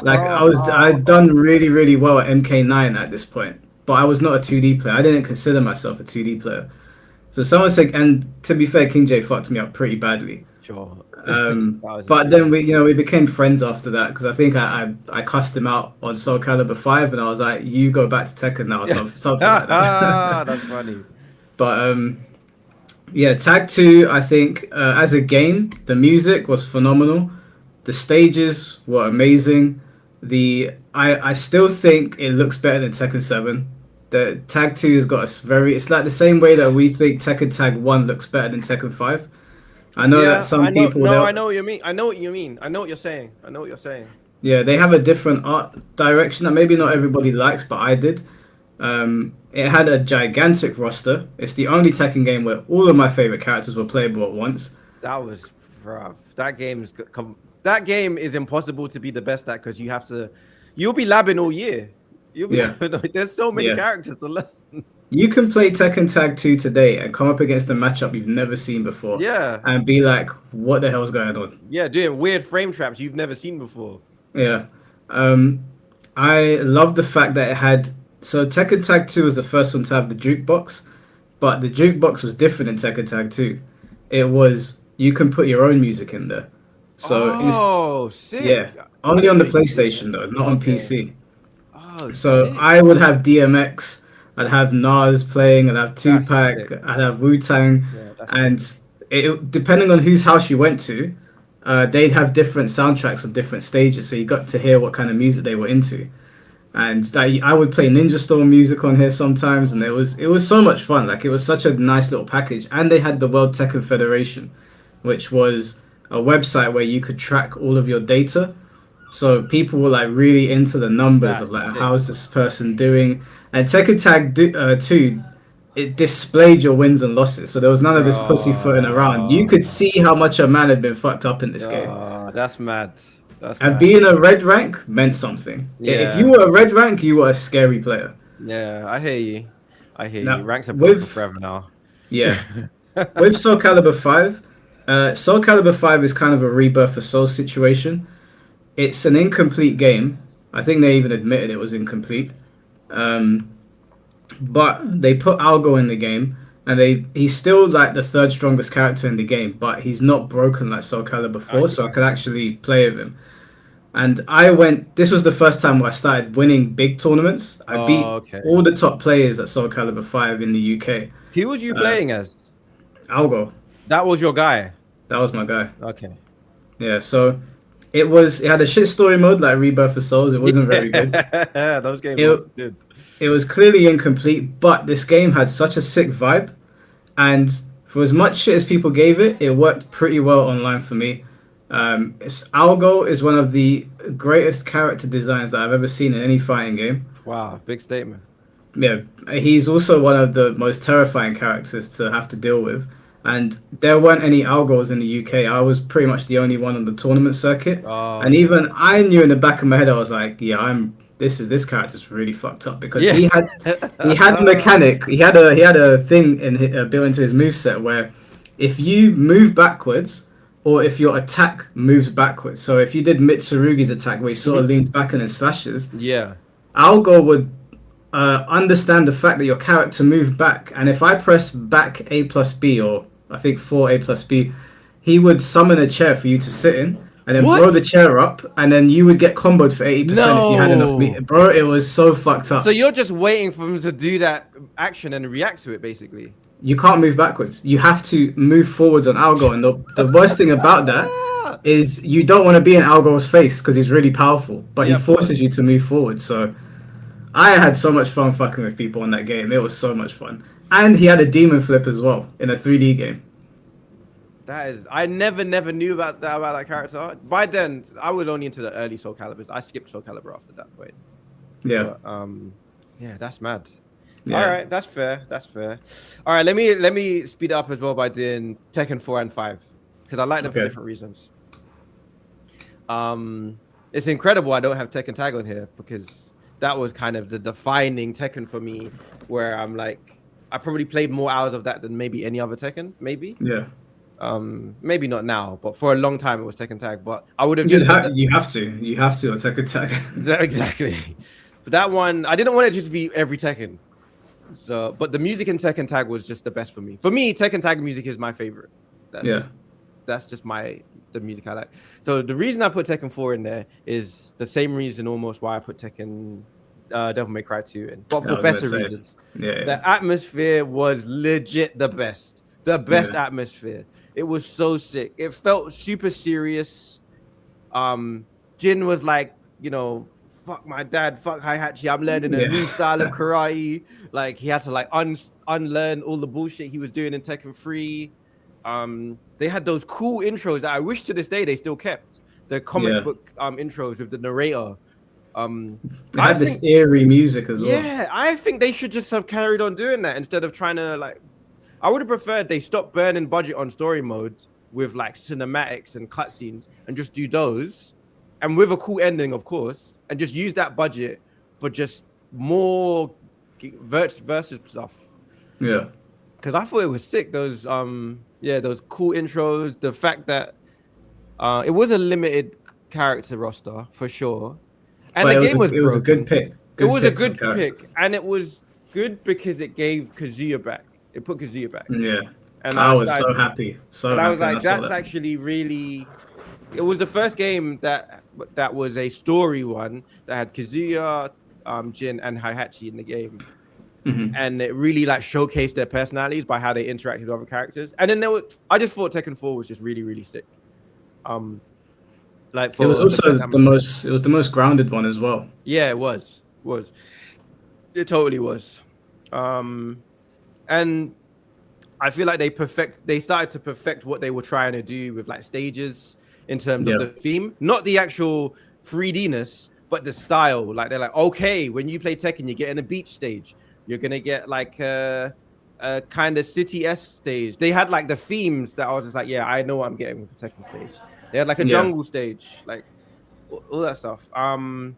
Speaker 1: Like I'd done really, really well at MK9 at this point, but I was not a 2D player. I didn't consider myself a 2D player. So someone said, and to be fair, King J fucked me up pretty badly.
Speaker 2: Sure.
Speaker 1: But then we became friends after that, because I think I cussed him out on Soul Calibur 5, and I was like, "You go back to Tekken now," or something like that.
Speaker 2: That's funny.
Speaker 1: But yeah, Tag 2, I think as a game, the music was phenomenal. The stages were amazing. I still think it looks better than Tekken 7. The Tag 2 has got it's like the same way that we think Tekken Tag 1 looks better than Tekken 5. I know that some people...
Speaker 2: No, I know what you mean. I know what you're saying.
Speaker 1: Yeah, they have a different art direction that maybe not everybody likes, but I did. It had a gigantic roster. It's the only Tekken game where all of my favorite characters were playable at once.
Speaker 2: That was rough. That game is impossible to be the best at, because you'll be labbing all year. There's so many characters to learn.
Speaker 1: You can play Tekken Tag 2 today and come up against a matchup you've never seen before.
Speaker 2: Yeah.
Speaker 1: And be like, what the hell's going on?
Speaker 2: Yeah, doing weird frame traps you've never seen before.
Speaker 1: Yeah. I love the fact that it had... So Tekken Tag 2 was the first one to have the jukebox, but the jukebox was different in Tekken Tag 2. It was... You can put your own music in there. So
Speaker 2: sick.
Speaker 1: Yeah. Only on the PlayStation, though, not on PC. So
Speaker 2: sick.
Speaker 1: I would have DMX, I'd have Nas playing, I'd have Tupac, I'd have Wu-Tang, and depending on whose house you went to, they'd have different soundtracks of different stages, so you got to hear what kind of music they were into. And I would play Ninja Storm music on here sometimes, and it was so much fun. Like, it was such a nice little package. And they had the World Tekken Federation, which was a website where you could track all of your data. So people were like really into the numbers of like, how's this person doing? And Tekken Tag 2, it displayed your wins and losses. So there was none of this pussyfooting around. You could see how much a man had been fucked up in this game.
Speaker 2: That's mad.
Speaker 1: Being a red rank meant something. Yeah. If you were a red rank, you were a scary player.
Speaker 2: Yeah, I hear you.
Speaker 1: Now,
Speaker 2: Ranks are broken forever now.
Speaker 1: Yeah. With Soul Calibur 5, Soul Calibur 5 is kind of a rebirth for Soul situation. It's an incomplete game. I think they even admitted it was incomplete. But they put Algo in the game, and he's still like the third strongest character in the game, but he's not broken like Soul Calibur 4, so I could actually play with him. And this was the first time where I started winning big tournaments. I beat all the top players at Soul Calibur 5 in the UK.
Speaker 2: Who was you playing as?
Speaker 1: Algo.
Speaker 2: That was your guy?
Speaker 1: That was my guy.
Speaker 2: Okay.
Speaker 1: Yeah, so it had a shit story mode like Rebirth of Souls. It wasn't very good.
Speaker 2: Those games were good.
Speaker 1: It was clearly incomplete, but this game had such a sick vibe. And for as much shit as people gave it, it worked pretty well online for me. Algo is one of the greatest character designs that I've ever seen in any fighting game.
Speaker 2: Wow, big statement.
Speaker 1: Yeah, he's also one of the most terrifying characters to have to deal with. And there weren't any Algos in the UK. I was pretty much the only one on the tournament circuit. And even I knew in the back of my head, I was like, yeah, this character's really fucked up, because he had a mechanic. He had a thing built into his moveset where if you move backwards or if your attack moves backwards. So if you did Mitsurugi's attack where he sort of
Speaker 2: Mhm.
Speaker 1: leans back and then slashes,
Speaker 2: Yeah.
Speaker 1: Algor would understand the fact that your character moved back, and if I press back A plus B, or I think 4 A plus B, he would summon a chair for you to sit in, and then blow
Speaker 2: What?
Speaker 1: the chair up, and then you would get comboed for 80% if you had enough
Speaker 2: No.
Speaker 1: meat. Bro, it was so fucked
Speaker 2: So
Speaker 1: up.
Speaker 2: you're just waiting for him to do that action and react to it, basically.
Speaker 1: You can't move backwards. You have to move forwards on Algor, and the worst thing about that is you don't want to be in Algor's face because he's really powerful, but he
Speaker 2: Yep.
Speaker 1: forces you to move forward. So I had so much fun fucking with people in that game. It was so much fun. And he had a demon flip as well in a 3D game.
Speaker 2: That is, I never knew about that character. By then, I was only into the early Soul Calibers. I skipped Soul Calibur after that point.
Speaker 1: Yeah.
Speaker 2: But, yeah, that's mad.
Speaker 1: Yeah.
Speaker 2: All right, that's fair. That's fair. All right, let me speed it up as well by doing Tekken 4 and 5 because I like them for
Speaker 1: Okay.
Speaker 2: different reasons. It's incredible I don't have Tekken Tag on here because that was kind of the defining Tekken for me, where I'm like, I probably played more hours of that than maybe any other Tekken, maybe.
Speaker 1: Yeah.
Speaker 2: Maybe not now, but for a long time it was Tekken Tag. But I would have
Speaker 1: You
Speaker 2: just
Speaker 1: have, you have to. You have to attack attack.
Speaker 2: exactly. But that one, I didn't want it just to be every Tekken. So, but the music in Tekken Tag was just the best for me. For me, Tekken Tag music is my favorite.
Speaker 1: Yeah.
Speaker 2: That's just the music I like. So the reason I put Tekken 4 in there is the same reason almost why I put Tekken Devil May Cry 2 in, but
Speaker 1: I
Speaker 2: for
Speaker 1: was
Speaker 2: better
Speaker 1: gonna say.
Speaker 2: reasons.
Speaker 1: Yeah.
Speaker 2: The atmosphere was legit the best. The best
Speaker 1: Yeah.
Speaker 2: atmosphere. It was so sick. It felt super serious. Jin was like, fuck my dad, fuck Heihachi. I'm learning a
Speaker 1: Yeah.
Speaker 2: new style of karate. Like he had to like unlearn all the bullshit he was doing in Tekken 3. They had those cool intros that I wish to this day they still kept. The comic book intros with the narrator.
Speaker 1: They had this eerie music as well.
Speaker 2: Yeah, I think they should just have carried on doing that instead of trying to like. I would have preferred they stop burning budget on story modes with like cinematics and cutscenes and just do those, and with a cool ending, of course, and just use that budget for just more versus stuff.
Speaker 1: Yeah.
Speaker 2: Because I thought it was sick. Those those cool intros. The fact that it was a limited character roster for sure, and
Speaker 1: But
Speaker 2: the game was
Speaker 1: it was a good pick.
Speaker 2: It was a
Speaker 1: picks of
Speaker 2: good
Speaker 1: characters.
Speaker 2: pick, and it was good because it gave Kazuya back. It put Kazuya back.
Speaker 1: Yeah.
Speaker 2: And
Speaker 1: I was so happy. So
Speaker 2: and I
Speaker 1: happy
Speaker 2: was like,
Speaker 1: when I saw
Speaker 2: that's
Speaker 1: that.
Speaker 2: actually really. It was the first game that was a story one that had Kazuya, Jin, and Heihachi in the game, and it really like showcased their personalities by how they interacted with other characters. And then I just thought Tekken 4 was just really, really sick. Like
Speaker 1: It was also it was the most grounded one as well.
Speaker 2: Yeah, it was. It totally was. And I feel like they started to perfect what they were trying to do with like stages in terms of the theme, not the actual 3D-ness, but the style. Like they're like, okay, when you play Tekken, you get in a beach stage. You're gonna get like a kind of city-esque stage. They had like the themes that I was just like, yeah, I know what I'm getting with the Tekken stage. They had like a jungle stage, like all that stuff. And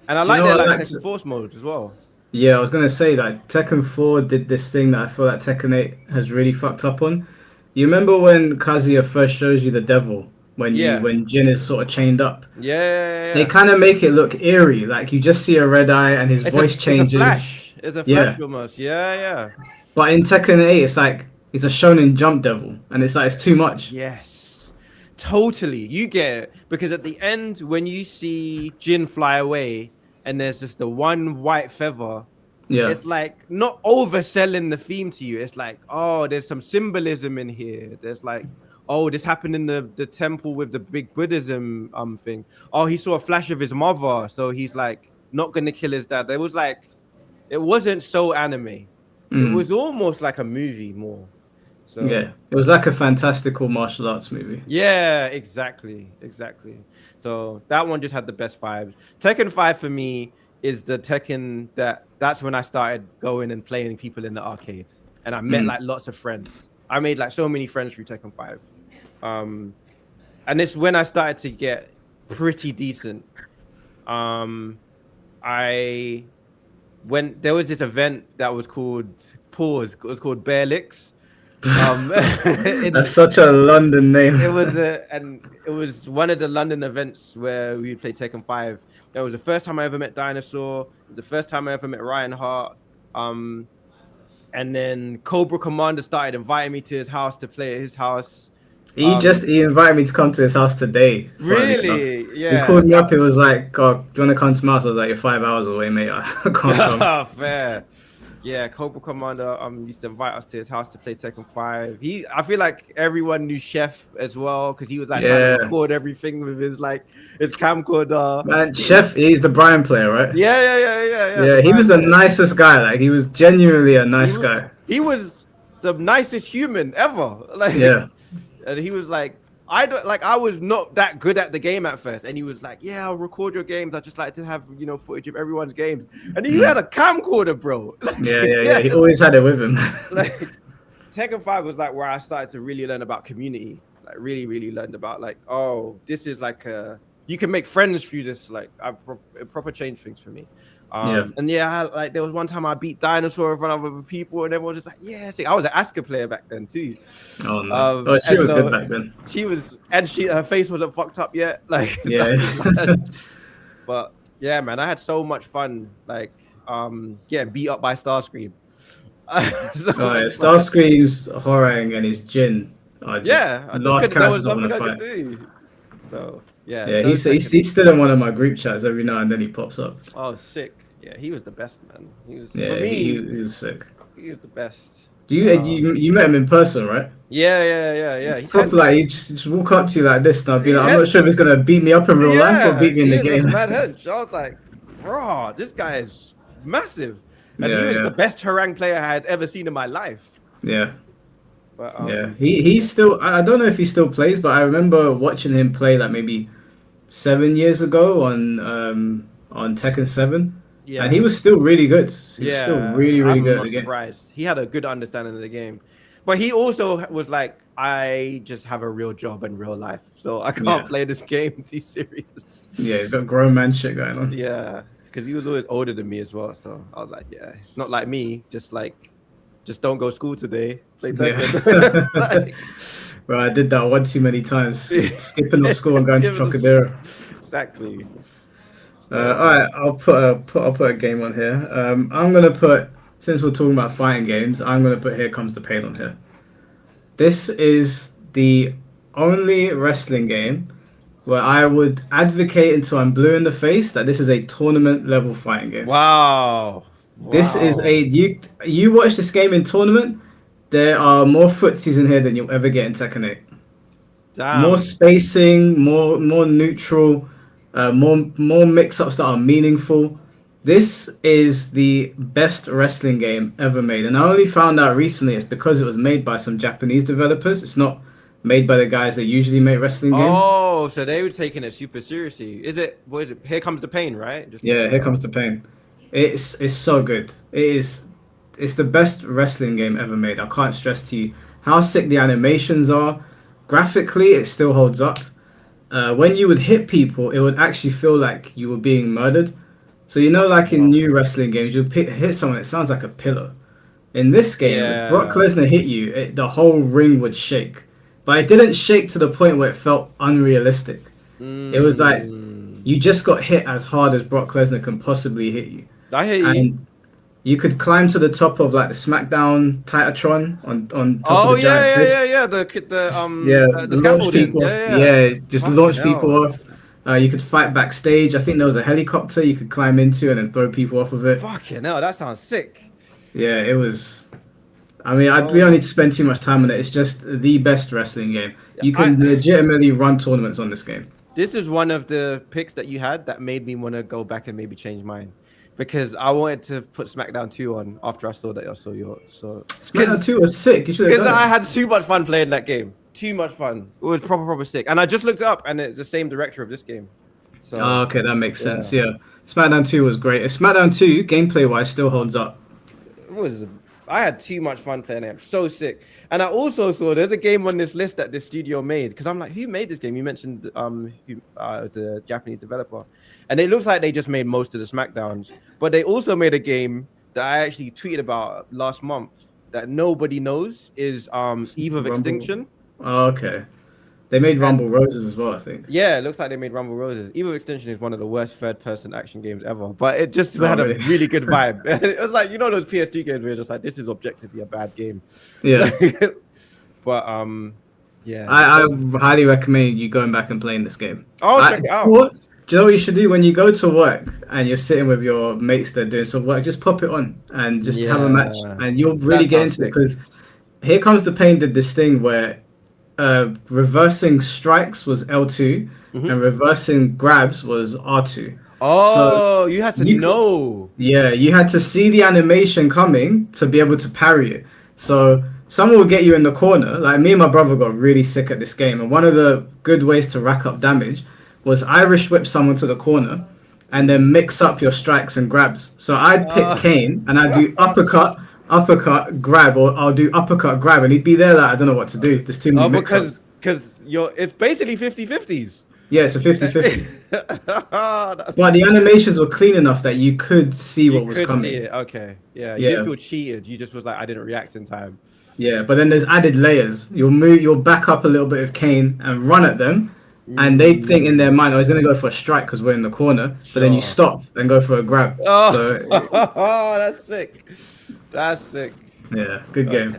Speaker 2: I like their like Tekken Force modes as well.
Speaker 1: Yeah, I was gonna say like Tekken 4 did this thing that I feel like Tekken 8 has really fucked up on. You remember when Kazuya first shows you the devil when Jin is sort of chained up?
Speaker 2: Yeah.
Speaker 1: They kind of make it look eerie, like you just see a red eye and his voice changes.
Speaker 2: It's a flash almost. Yeah.
Speaker 1: But in Tekken 8, it's like he's a shonen jump devil, and it's like it's too much.
Speaker 2: Yes, totally. You get it because at the end when you see Jin fly away. And there's just the one white feather. Yeah. It's like not overselling the theme to you. It's like, oh, there's some symbolism in here. There's like, oh, this happened in the temple with the big Buddhism thing. Oh, he saw a flash of his mother, so he's like not gonna kill his dad. It was like, it wasn't so anime. It was almost like a movie more. So
Speaker 1: yeah, it was like a fantastical martial arts movie.
Speaker 2: Yeah, exactly. So that one just had the best vibes. Tekken 5 for me is the Tekken that's when I started going and playing people in the arcade. And I met like lots of friends. I made like so many friends through Tekken 5. And it's when I started to get pretty decent. There was this event that was called Pause. It was called Bear Licks.
Speaker 1: That's such a London name.
Speaker 2: It was one of the London events where we played Tekken 5. It was the first time I ever met Dinosaur. The first time I ever met Ryan Hart. And then Cobra Commander started inviting me to his house to play at his house.
Speaker 1: He invited me to come to his house today.
Speaker 2: Really? Yeah.
Speaker 1: He called me up. It was like, "Oh, do you want to come to my house?" I was like, "You're 5 hours away, mate. I can't come."
Speaker 2: Fair. Yeah, Cobra Commander used to invite us to his house to play Tekken 5. I feel like everyone knew Chef as well because he was like trying to record everything with his camcorder.
Speaker 1: Man, Chef, he's the Brian player, right?
Speaker 2: Yeah.
Speaker 1: He was the nicest guy. Like, he was genuinely a nice guy.
Speaker 2: He was the nicest human ever. Like, and he was like, I was not that good at the game at first, and he was like, "Yeah, I'll record your games. I just like to have footage of everyone's games." And he had a camcorder, bro.
Speaker 1: Yeah. He always had it with him.
Speaker 2: Like, Tekken 5 was like where I started to really learn about community. Like, really, really learned about like, oh, this is like you can make friends through this. Like, it proper changed things for me. And there was one time I beat Dinosaur in front of other people, and everyone was just like, "Yeah." See, I was an Asuka player back then too.
Speaker 1: Oh no, she was good back then.
Speaker 2: Her face wasn't fucked up yet. Like, but yeah, man, I had so much fun. Like, getting beat up by Starscream.
Speaker 1: Starscream's Horang and his Jin are just last characters I want to fight.
Speaker 2: So yeah,
Speaker 1: he's still in one of my group chats every now and then. He pops up.
Speaker 2: Oh, sick. Yeah, he was the best, man. He was.
Speaker 1: Yeah,
Speaker 2: for me,
Speaker 1: he was sick.
Speaker 2: He was the best.
Speaker 1: You met him in person, right?
Speaker 2: Yeah.
Speaker 1: He's like he just walk up to you like this, and I'll be like, I'm not sure if he's gonna beat me up in real life or beat me in the game.
Speaker 2: Mad hench. I was like, bro, this guy is massive, and he was the best Harang player I had ever seen in my life.
Speaker 1: Yeah.
Speaker 2: But,
Speaker 1: he's still. I don't know if he still plays, but I remember watching him play like maybe 7 years ago on Tekken 7. Yeah, and he was still really good. He was still really good at the game.
Speaker 2: Surprised. He had a good understanding of the game, but he also was like, I just have a real job in real life, so I can't play this game too serious.
Speaker 1: Yeah, he's got grown man shit going on.
Speaker 2: Yeah, because he was always older than me as well, so I was like, yeah, not like me, just don't go to school today. Play Tekken.
Speaker 1: Bro, I did that one too many times. Skipping off school and going to Trocadero.
Speaker 2: Exactly.
Speaker 1: All right, I'll put a game on here. I'm gonna put, since we're talking about fighting games, I'm gonna put Here Comes the Pain on here. This is the only wrestling game where I would advocate until I'm blue in the face that this is a tournament level fighting game.
Speaker 2: Wow.
Speaker 1: This is you watch this game in tournament, there are more footsies in here than you'll ever get in Tekken 8.
Speaker 2: Damn.
Speaker 1: More spacing, more neutral, more mix-ups that are meaningful. This is the best wrestling game ever made, and I only found out recently it's because it was made by some Japanese developers. It's not made by the guys that usually make wrestling games.
Speaker 2: Oh, so they were taking it super seriously. What is it? Here Comes the Pain, right?
Speaker 1: Here Comes the Pain. It's so good. It's the best wrestling game ever made. I can't stress to you how sick the animations are. Graphically, it still holds up. When you would hit people, it would actually feel like you were being murdered. So like in new wrestling games, you'll hit someone, it sounds like a pillow. In this game, if Brock Lesnar hit you, the whole ring would shake. But it didn't shake to the point where it felt unrealistic. It was like you just got hit as hard as Brock Lesnar can possibly hit you.
Speaker 2: I hear you.
Speaker 1: And you could climb to the top of like the SmackDown Titatron on top of the giant fist.
Speaker 2: The scaffolding.
Speaker 1: Just launch people off. You could fight backstage. I think there was a helicopter you could climb into and then throw people off of it.
Speaker 2: Fucking hell, that sounds sick.
Speaker 1: Yeah, it was. I mean, we don't need to spend too much time on it. It's just the best wrestling game. You can legitimately run tournaments on this game.
Speaker 2: This is one of the picks that you had that made me want to go back and maybe change mine. Because I wanted to put SmackDown 2 on after I saw that I saw yours. So
Speaker 1: SmackDown 2 was sick.
Speaker 2: Because I had too much fun playing that game. Too much fun. It was proper sick. And I just looked it up, and it's the same director of this game. So
Speaker 1: okay, that makes sense. Yeah, SmackDown 2 was great. SmackDown 2, gameplay-wise, still holds up.
Speaker 2: I had too much fun playing it. So sick. And I also saw there's a game on this list that this studio made. Because I'm like, who made this game? You mentioned the Japanese developer. And it looks like they just made most of the SmackDowns. But they also made a game that I actually tweeted about last month that nobody knows is Eve of
Speaker 1: Rumble.
Speaker 2: Extinction.
Speaker 1: Oh, okay. They made Rumble Roses as well, I think.
Speaker 2: Yeah, it looks like they made Rumble Roses. Eve of Extinction is one of the worst third-person action games ever, but it just
Speaker 1: Oh,
Speaker 2: had
Speaker 1: really?
Speaker 2: a really good vibe. It was like, you know, those PS2 games where you're just like, this is objectively a bad game.
Speaker 1: Yeah.
Speaker 2: But yeah.
Speaker 1: I highly recommend you going back and playing this game.
Speaker 2: Oh, check it out.
Speaker 1: What? Do you know what you should do when you go to work and you're sitting with your mates that are doing some work? Just pop it on and just have a match,
Speaker 2: Yeah.
Speaker 1: and you'll really
Speaker 2: That
Speaker 1: get
Speaker 2: sounds
Speaker 1: into it.
Speaker 2: sick.
Speaker 1: Because Here Comes the Pain did this thing where reversing strikes was L2
Speaker 2: Mhm.
Speaker 1: and reversing grabs was R2.
Speaker 2: Oh, you had to
Speaker 1: you could-
Speaker 2: know.
Speaker 1: Yeah, you had to see the animation coming to be able to parry it. So someone will get you in the corner. Like me and my brother got really sick at this game, and one of the good ways to rack up damage was Irish whip someone to the corner and then mix up your strikes and grabs. So I'd pick Kane and I'd do uppercut, grab, or I'll do uppercut, grab, and he'd be there like, I don't know what to do. There's too many
Speaker 2: Oh,
Speaker 1: mix-ups.
Speaker 2: because it's basically 50-50s.
Speaker 1: Yeah, it's a 50-50.
Speaker 2: That's-
Speaker 1: But the animations were clean enough that you could see what
Speaker 2: you
Speaker 1: was
Speaker 2: could
Speaker 1: coming.
Speaker 2: see it. Okay. Yeah. You
Speaker 1: Yeah.
Speaker 2: didn't feel cheated. You just was like, I didn't react in time.
Speaker 1: Yeah, but then there's added layers. You'll back up a little bit of Kane and run at them, and they think in their mind, "Oh, he's gonna go for a strike because we're in the corner." But then you
Speaker 2: Sure.
Speaker 1: stop and go for a grab.
Speaker 2: Oh,
Speaker 1: So
Speaker 2: that's sick. That's sick.
Speaker 1: yeah, good game.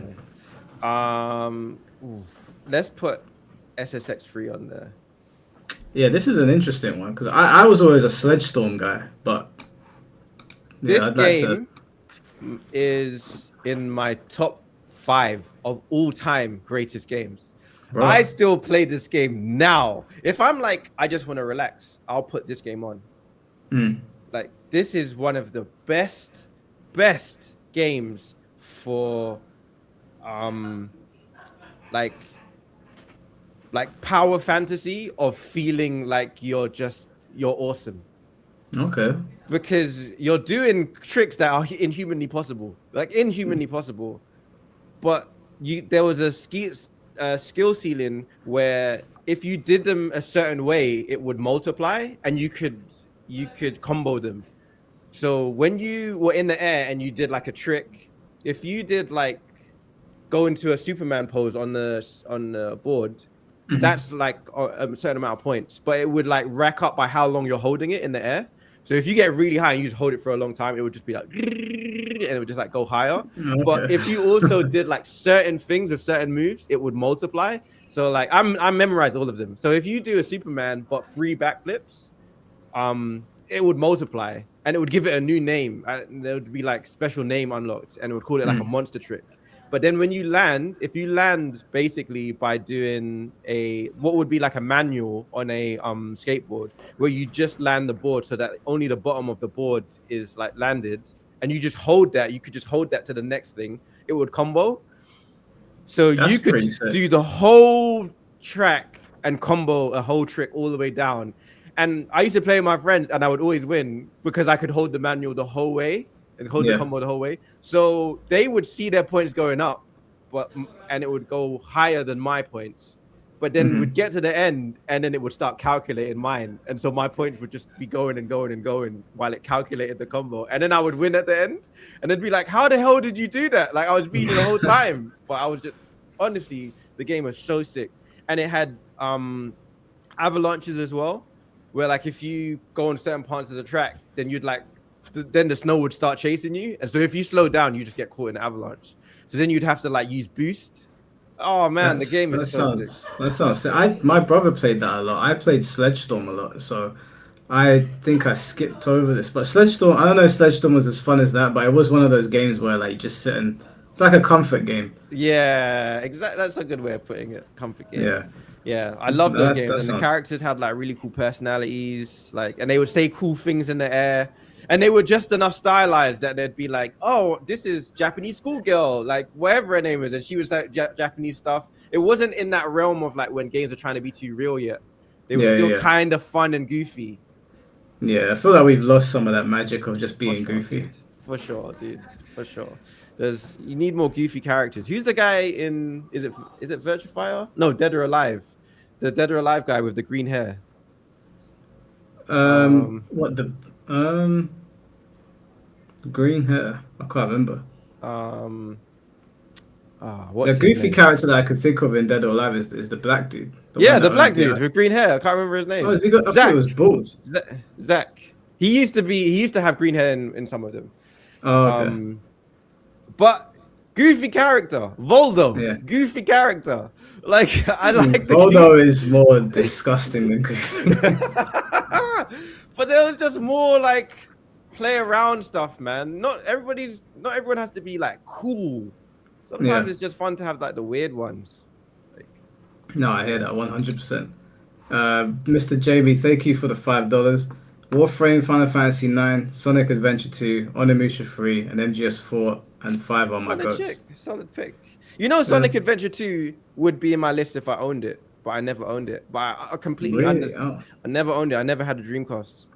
Speaker 2: Oof. Let's put SSX3 on there.
Speaker 1: Yeah, this is an interesting one because I was always a Sledge Storm guy, but
Speaker 2: This
Speaker 1: I'd like to-
Speaker 2: game is in my top 5 of all time greatest games.
Speaker 1: Bro.
Speaker 2: I still play this game now. If I'm like, I just want to relax, I'll put this game on.
Speaker 1: Mm.
Speaker 2: Like, this is one of the best games for like power fantasy of feeling like you're awesome.
Speaker 1: Okay.
Speaker 2: Because you're doing tricks that are inhumanly possible, but there was a skill ceiling where if you did them a certain way, it would multiply, and you could combo them. So when you were in the air and you did like a trick, if you did like go into a Superman pose on the board, that's like a certain amount of points, but it would like rack up by how long you're holding it in the air. So if you get really high and you just hold it for a long time, it would just be like, and it would just like go higher.
Speaker 1: Okay.
Speaker 2: But if you also did like certain things with certain moves, it would multiply. So like I memorized all of them. So if you do a Superman but 3 backflips, it would multiply and it would give it a new name. And there would be like special name unlocked, and it would call it like a monster trick. But then when you land, if you land basically by doing what would be like a manual on a skateboard, where you just land the board so that only the bottom of the board is like landed, and you just hold that, you could just hold that to the next thing, it would combo. So
Speaker 1: That's
Speaker 2: you could
Speaker 1: pretty sick.
Speaker 2: do the whole track and combo a whole trick all the way down. And I used to play with my friends, and I would always win because I could hold the manual the whole way and hold the combo the whole way. So they would see their points going up, and it would go higher than my points. But then we'd get to the end, and then it would start calculating mine. And so my points would just be going and going and going while it calculated the combo. And then I would win at the end. And it'd be like, how the hell did you do that? Like, I was beating the whole time. But I was just, honestly, the game was so sick. And it had avalanches as well, where like if you go on certain parts of the track, then you'd like, then the snow would start chasing you. And so if you slow down, you just get caught in the avalanche. So then you'd have to like use boost. Oh man, the game is so sick.
Speaker 1: That sounds sick. My brother played that a lot. I played Sledge Storm a lot, so I think I skipped over this. But Sledge Storm, I don't know if Sledge Storm was as fun as that, but it was one of those games where like you just sit and it's like a comfort game.
Speaker 2: Yeah, exactly. That's a good way of putting it. Comfort game.
Speaker 1: Yeah.
Speaker 2: Yeah, I love those games. And the
Speaker 1: sounds-
Speaker 2: characters had like really cool personalities, like, and they would say cool things in the air. And they were just enough stylized that they'd be like, oh, this is Japanese schoolgirl, like whatever her name is. And she was like Japanese stuff. It wasn't in that realm of like when games are trying to be too real yet. They were still kind of fun and goofy.
Speaker 1: Yeah, I feel like we've lost some of that magic of just being goofy.
Speaker 2: For sure, dude. For sure. You need more goofy characters. Who's the guy in, is it Virtuefire? No, Dead or Alive. The Dead or Alive guy with the green hair.
Speaker 1: Green hair. I can't remember.
Speaker 2: Ah,
Speaker 1: The
Speaker 2: what's his
Speaker 1: goofy
Speaker 2: name?
Speaker 1: character that I could think of in Dead or Alive is the black dude. The
Speaker 2: Yeah,
Speaker 1: one
Speaker 2: the
Speaker 1: that
Speaker 2: black
Speaker 1: owns the
Speaker 2: dude with green hair. I can't remember his
Speaker 1: Oh,
Speaker 2: name.
Speaker 1: has he got? I thought it
Speaker 2: Zach.
Speaker 1: was bald.
Speaker 2: Zach. He used to be. He used to have green hair in some of them.
Speaker 1: Oh, okay.
Speaker 2: But goofy character, Voldo.
Speaker 1: Yeah.
Speaker 2: Goofy character. Like I like the
Speaker 1: Voldo is more disgusting than goofy.
Speaker 2: But there was just more like play around stuff, man. Not everyone has to be like cool. Sometimes
Speaker 1: Yeah.
Speaker 2: it's just fun to have like the weird ones. Like,
Speaker 1: No, I hear that 100%. Mr. JB, thank you for the $5. Warframe, Final Fantasy 9, Sonic Adventure 2, Onimusha 3, and MGS 4 and 5 are my goats.
Speaker 2: solid pick. You know, Sonic Adventure 2 would be in my list if I owned it, but I never owned it. But I completely
Speaker 1: Really?
Speaker 2: understand. I never owned it. I never had a Dreamcast.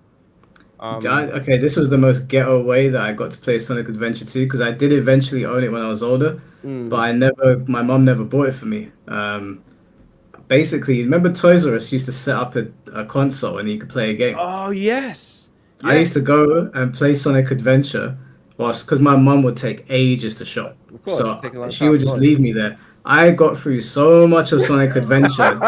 Speaker 1: Okay, this was the most ghetto way that I got to play Sonic Adventure 2 because I did eventually own it when I was older, but my mom never bought it for me. Basically, remember Toys R Us used to set up a console and you could play a game.
Speaker 2: Oh yes.
Speaker 1: I used to go and play Sonic Adventure, because my mum would take ages to shop.
Speaker 2: Of course, take a long
Speaker 1: So she
Speaker 2: time,
Speaker 1: would
Speaker 2: of
Speaker 1: just
Speaker 2: course.
Speaker 1: leave me there. I got through so much of Sonic Adventure just to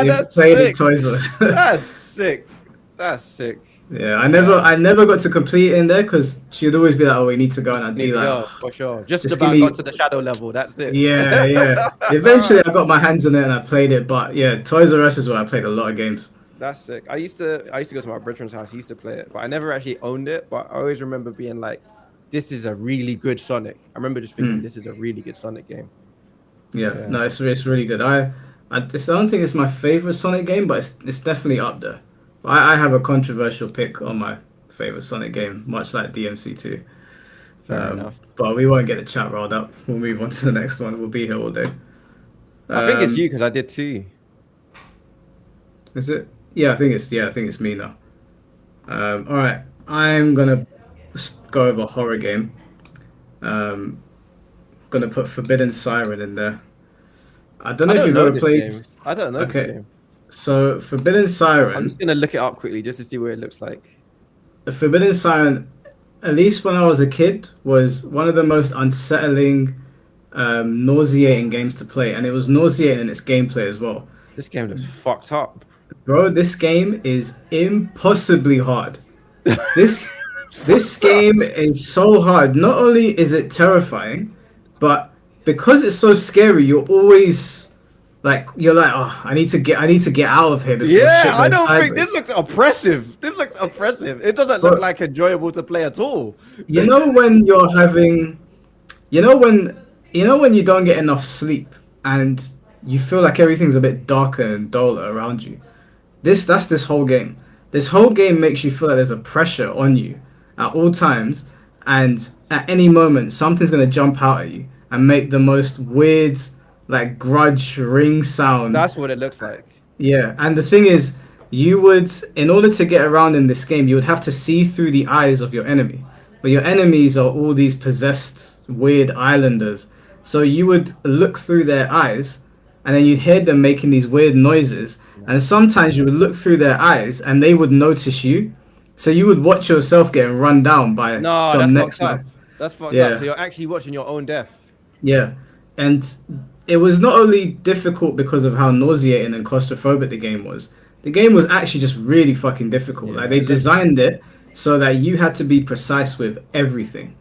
Speaker 2: That's
Speaker 1: play the
Speaker 2: sick.
Speaker 1: Toys R Us.
Speaker 2: That's sick. That's sick.
Speaker 1: Yeah, I never got to complete it in there because she'd always be like, "Oh, we need to go," and I'd be like,
Speaker 2: Yeah, for sure. Just
Speaker 1: just
Speaker 2: about
Speaker 1: give me-
Speaker 2: got to the shadow level. That's it.
Speaker 1: Yeah. Eventually, I got my hands on it and I played it. But yeah, Toys R Us is where I played a lot of games.
Speaker 2: That's sick. I used to go to my brethren's house. He used to play it, but I never actually owned it. But I always remember being like, "This is a really good Sonic." I remember just thinking, "This is a really good Sonic game."
Speaker 1: Yeah. No, it's really good. I don't think it's my favorite Sonic game, but it's definitely up there. I have a controversial pick on my favorite Sonic game, much like DMC2.
Speaker 2: Fair enough.
Speaker 1: But we won't get the chat riled up. We'll move on to the next one. We'll be here all day.
Speaker 2: I think it's you because I did too.
Speaker 1: Is it? Yeah, I think it's me now. All right, I'm gonna go over a horror game. Gonna put Forbidden Siren in there. I don't know if you've ever played.
Speaker 2: I don't know this game.
Speaker 1: So Forbidden Siren.
Speaker 2: I'm just gonna look it up quickly just to see what it looks like.
Speaker 1: The Forbidden Siren, at least when I was a kid, was one of the most unsettling, nauseating games to play, and it was nauseating in its gameplay as well.
Speaker 2: This game looks fucked up.
Speaker 1: Bro, this game is impossibly hard. This game is so hard. Not only is it terrifying, but because it's so scary, you're always like, oh, I need to get out of here before shit
Speaker 2: Yeah,
Speaker 1: goes
Speaker 2: I don't think
Speaker 1: sideways.
Speaker 2: this looks oppressive. This looks oppressive. It doesn't look like enjoyable to play at all.
Speaker 1: You know when you're having, you know when you don't get enough sleep and you feel like everything's a bit darker and duller around you. That's this whole game. This whole game makes you feel like there's a pressure on you at all times, and at any moment something's gonna jump out at you and make the most weird, like, grudge ring sound.
Speaker 2: That's what it looks like.
Speaker 1: Yeah, and the thing is, you would, in order to get around in this game, you would have to see through the eyes of your enemy. But your enemies are all these possessed, weird islanders. So you would look through their eyes, and then you'd hear them making these weird noises. And sometimes you would look through their eyes, and they would notice you. So you would watch yourself getting run down by
Speaker 2: No,
Speaker 1: some
Speaker 2: that's
Speaker 1: next
Speaker 2: fucked up.
Speaker 1: man.
Speaker 2: That's fucked
Speaker 1: Yeah.
Speaker 2: up. So you're actually watching your own death.
Speaker 1: Yeah, and it was not only difficult because of how nauseating and claustrophobic the game was. The game was actually just really fucking difficult.
Speaker 2: Yeah,
Speaker 1: Like, they designed it so that you had to be precise with everything.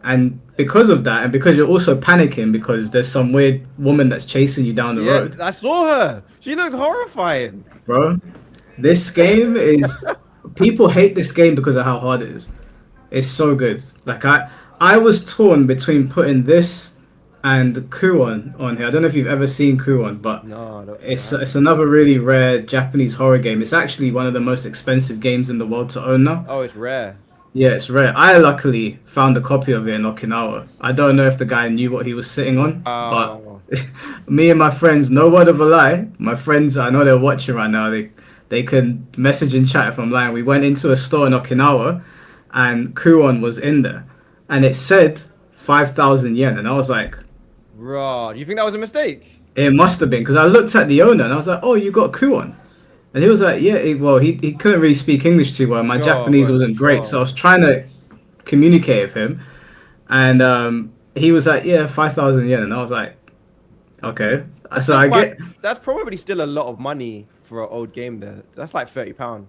Speaker 1: And because of that, and because you're also panicking because there's some weird woman that's chasing you down the road,
Speaker 2: I saw her. She looks horrifying.
Speaker 1: bro. This game is people hate this game because of how hard it is. It's so good. Like, I was torn between putting this and Kuon on here. I don't know if you've ever seen Kuon, but
Speaker 2: No, I don't
Speaker 1: it's another really rare Japanese horror game. It's actually one of the most expensive games in the world to own now.
Speaker 2: Oh, it's rare.
Speaker 1: Yeah, it's rare. I luckily found a copy of it in Okinawa. I don't know if the guy knew what he was sitting on,
Speaker 2: Oh.
Speaker 1: but me and my friends, no word of a lie, my friends, I know they're watching right now. They can message in chat if I'm lying. We went into a store in Okinawa, and Kuon was in there, and it said 5,000 yen, and I was like,
Speaker 2: Bro, do you think that was a mistake?
Speaker 1: it must have been, because I looked at the owner and I was like, oh, you got Kuon. And he was like, yeah, he couldn't really speak English too well. My
Speaker 2: Sure,
Speaker 1: Japanese
Speaker 2: but
Speaker 1: wasn't great,
Speaker 2: sure.
Speaker 1: so I was trying to communicate with him. And he was like, yeah, 5,000 yen. And I was like, Okay,
Speaker 2: That's
Speaker 1: so
Speaker 2: still
Speaker 1: I
Speaker 2: quite.
Speaker 1: get.
Speaker 2: That's probably still a lot of money for an old game. There, that's like £30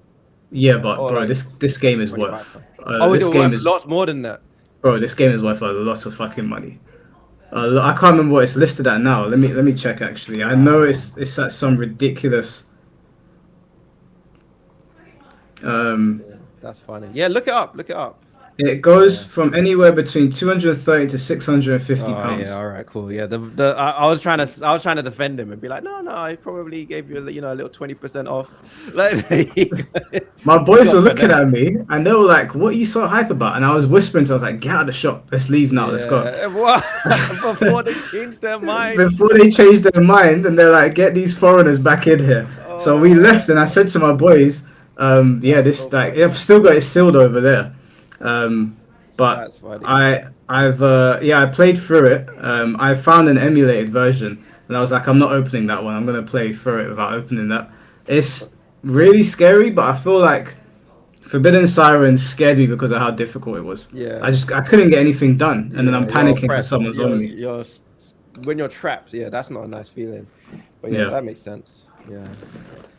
Speaker 1: Yeah, but
Speaker 2: or
Speaker 1: bro,
Speaker 2: like
Speaker 1: this game is
Speaker 2: 25
Speaker 1: worth.
Speaker 2: pounds. Oh, is it
Speaker 1: This game
Speaker 2: worth
Speaker 1: is
Speaker 2: lots more than that?
Speaker 1: bro. This game is worth a lot of fucking money. I can't remember what it's listed at now. Let me check. Actually, I know it's at some ridiculous. Um,
Speaker 2: Yeah, that's funny. Yeah, look it up. Look it up.
Speaker 1: it goes
Speaker 2: Yeah.
Speaker 1: from anywhere between 230 to 650
Speaker 2: Oh yeah,
Speaker 1: pounds.
Speaker 2: all right, cool. Yeah, I was trying to defend him and be like, no, he probably gave you a little 20% off. Like,
Speaker 1: My
Speaker 2: he
Speaker 1: boys
Speaker 2: got
Speaker 1: were looking
Speaker 2: finesse.
Speaker 1: at me and they were like, "What are you so hype about?" And I was whispering, so I was like, "Get out of the shop. Let's leave now. Let's go."
Speaker 2: Yeah, what? Before they changed their mind.
Speaker 1: Before they changed their mind and they're like, "Get these foreigners back in here." So we left, and I
Speaker 2: Oh,
Speaker 1: said to my boys, "Yeah,
Speaker 2: that's
Speaker 1: this
Speaker 2: so
Speaker 1: like
Speaker 2: funny.
Speaker 1: I've still got it sealed over there." Um, but
Speaker 2: That's funny.
Speaker 1: I played through it. I found an emulated version, and I was like, "I'm not opening that one. I'm gonna play through it without opening that." It's really scary, but I feel like Forbidden Siren scared me because of how difficult it was.
Speaker 2: Yeah,
Speaker 1: I couldn't get anything done, and then I'm
Speaker 2: yeah, you're
Speaker 1: panicking because
Speaker 2: oppressed.
Speaker 1: someone's on me.
Speaker 2: When you're trapped. Yeah, that's not a nice feeling. But yeah,
Speaker 1: Yeah.
Speaker 2: that makes sense. Yeah,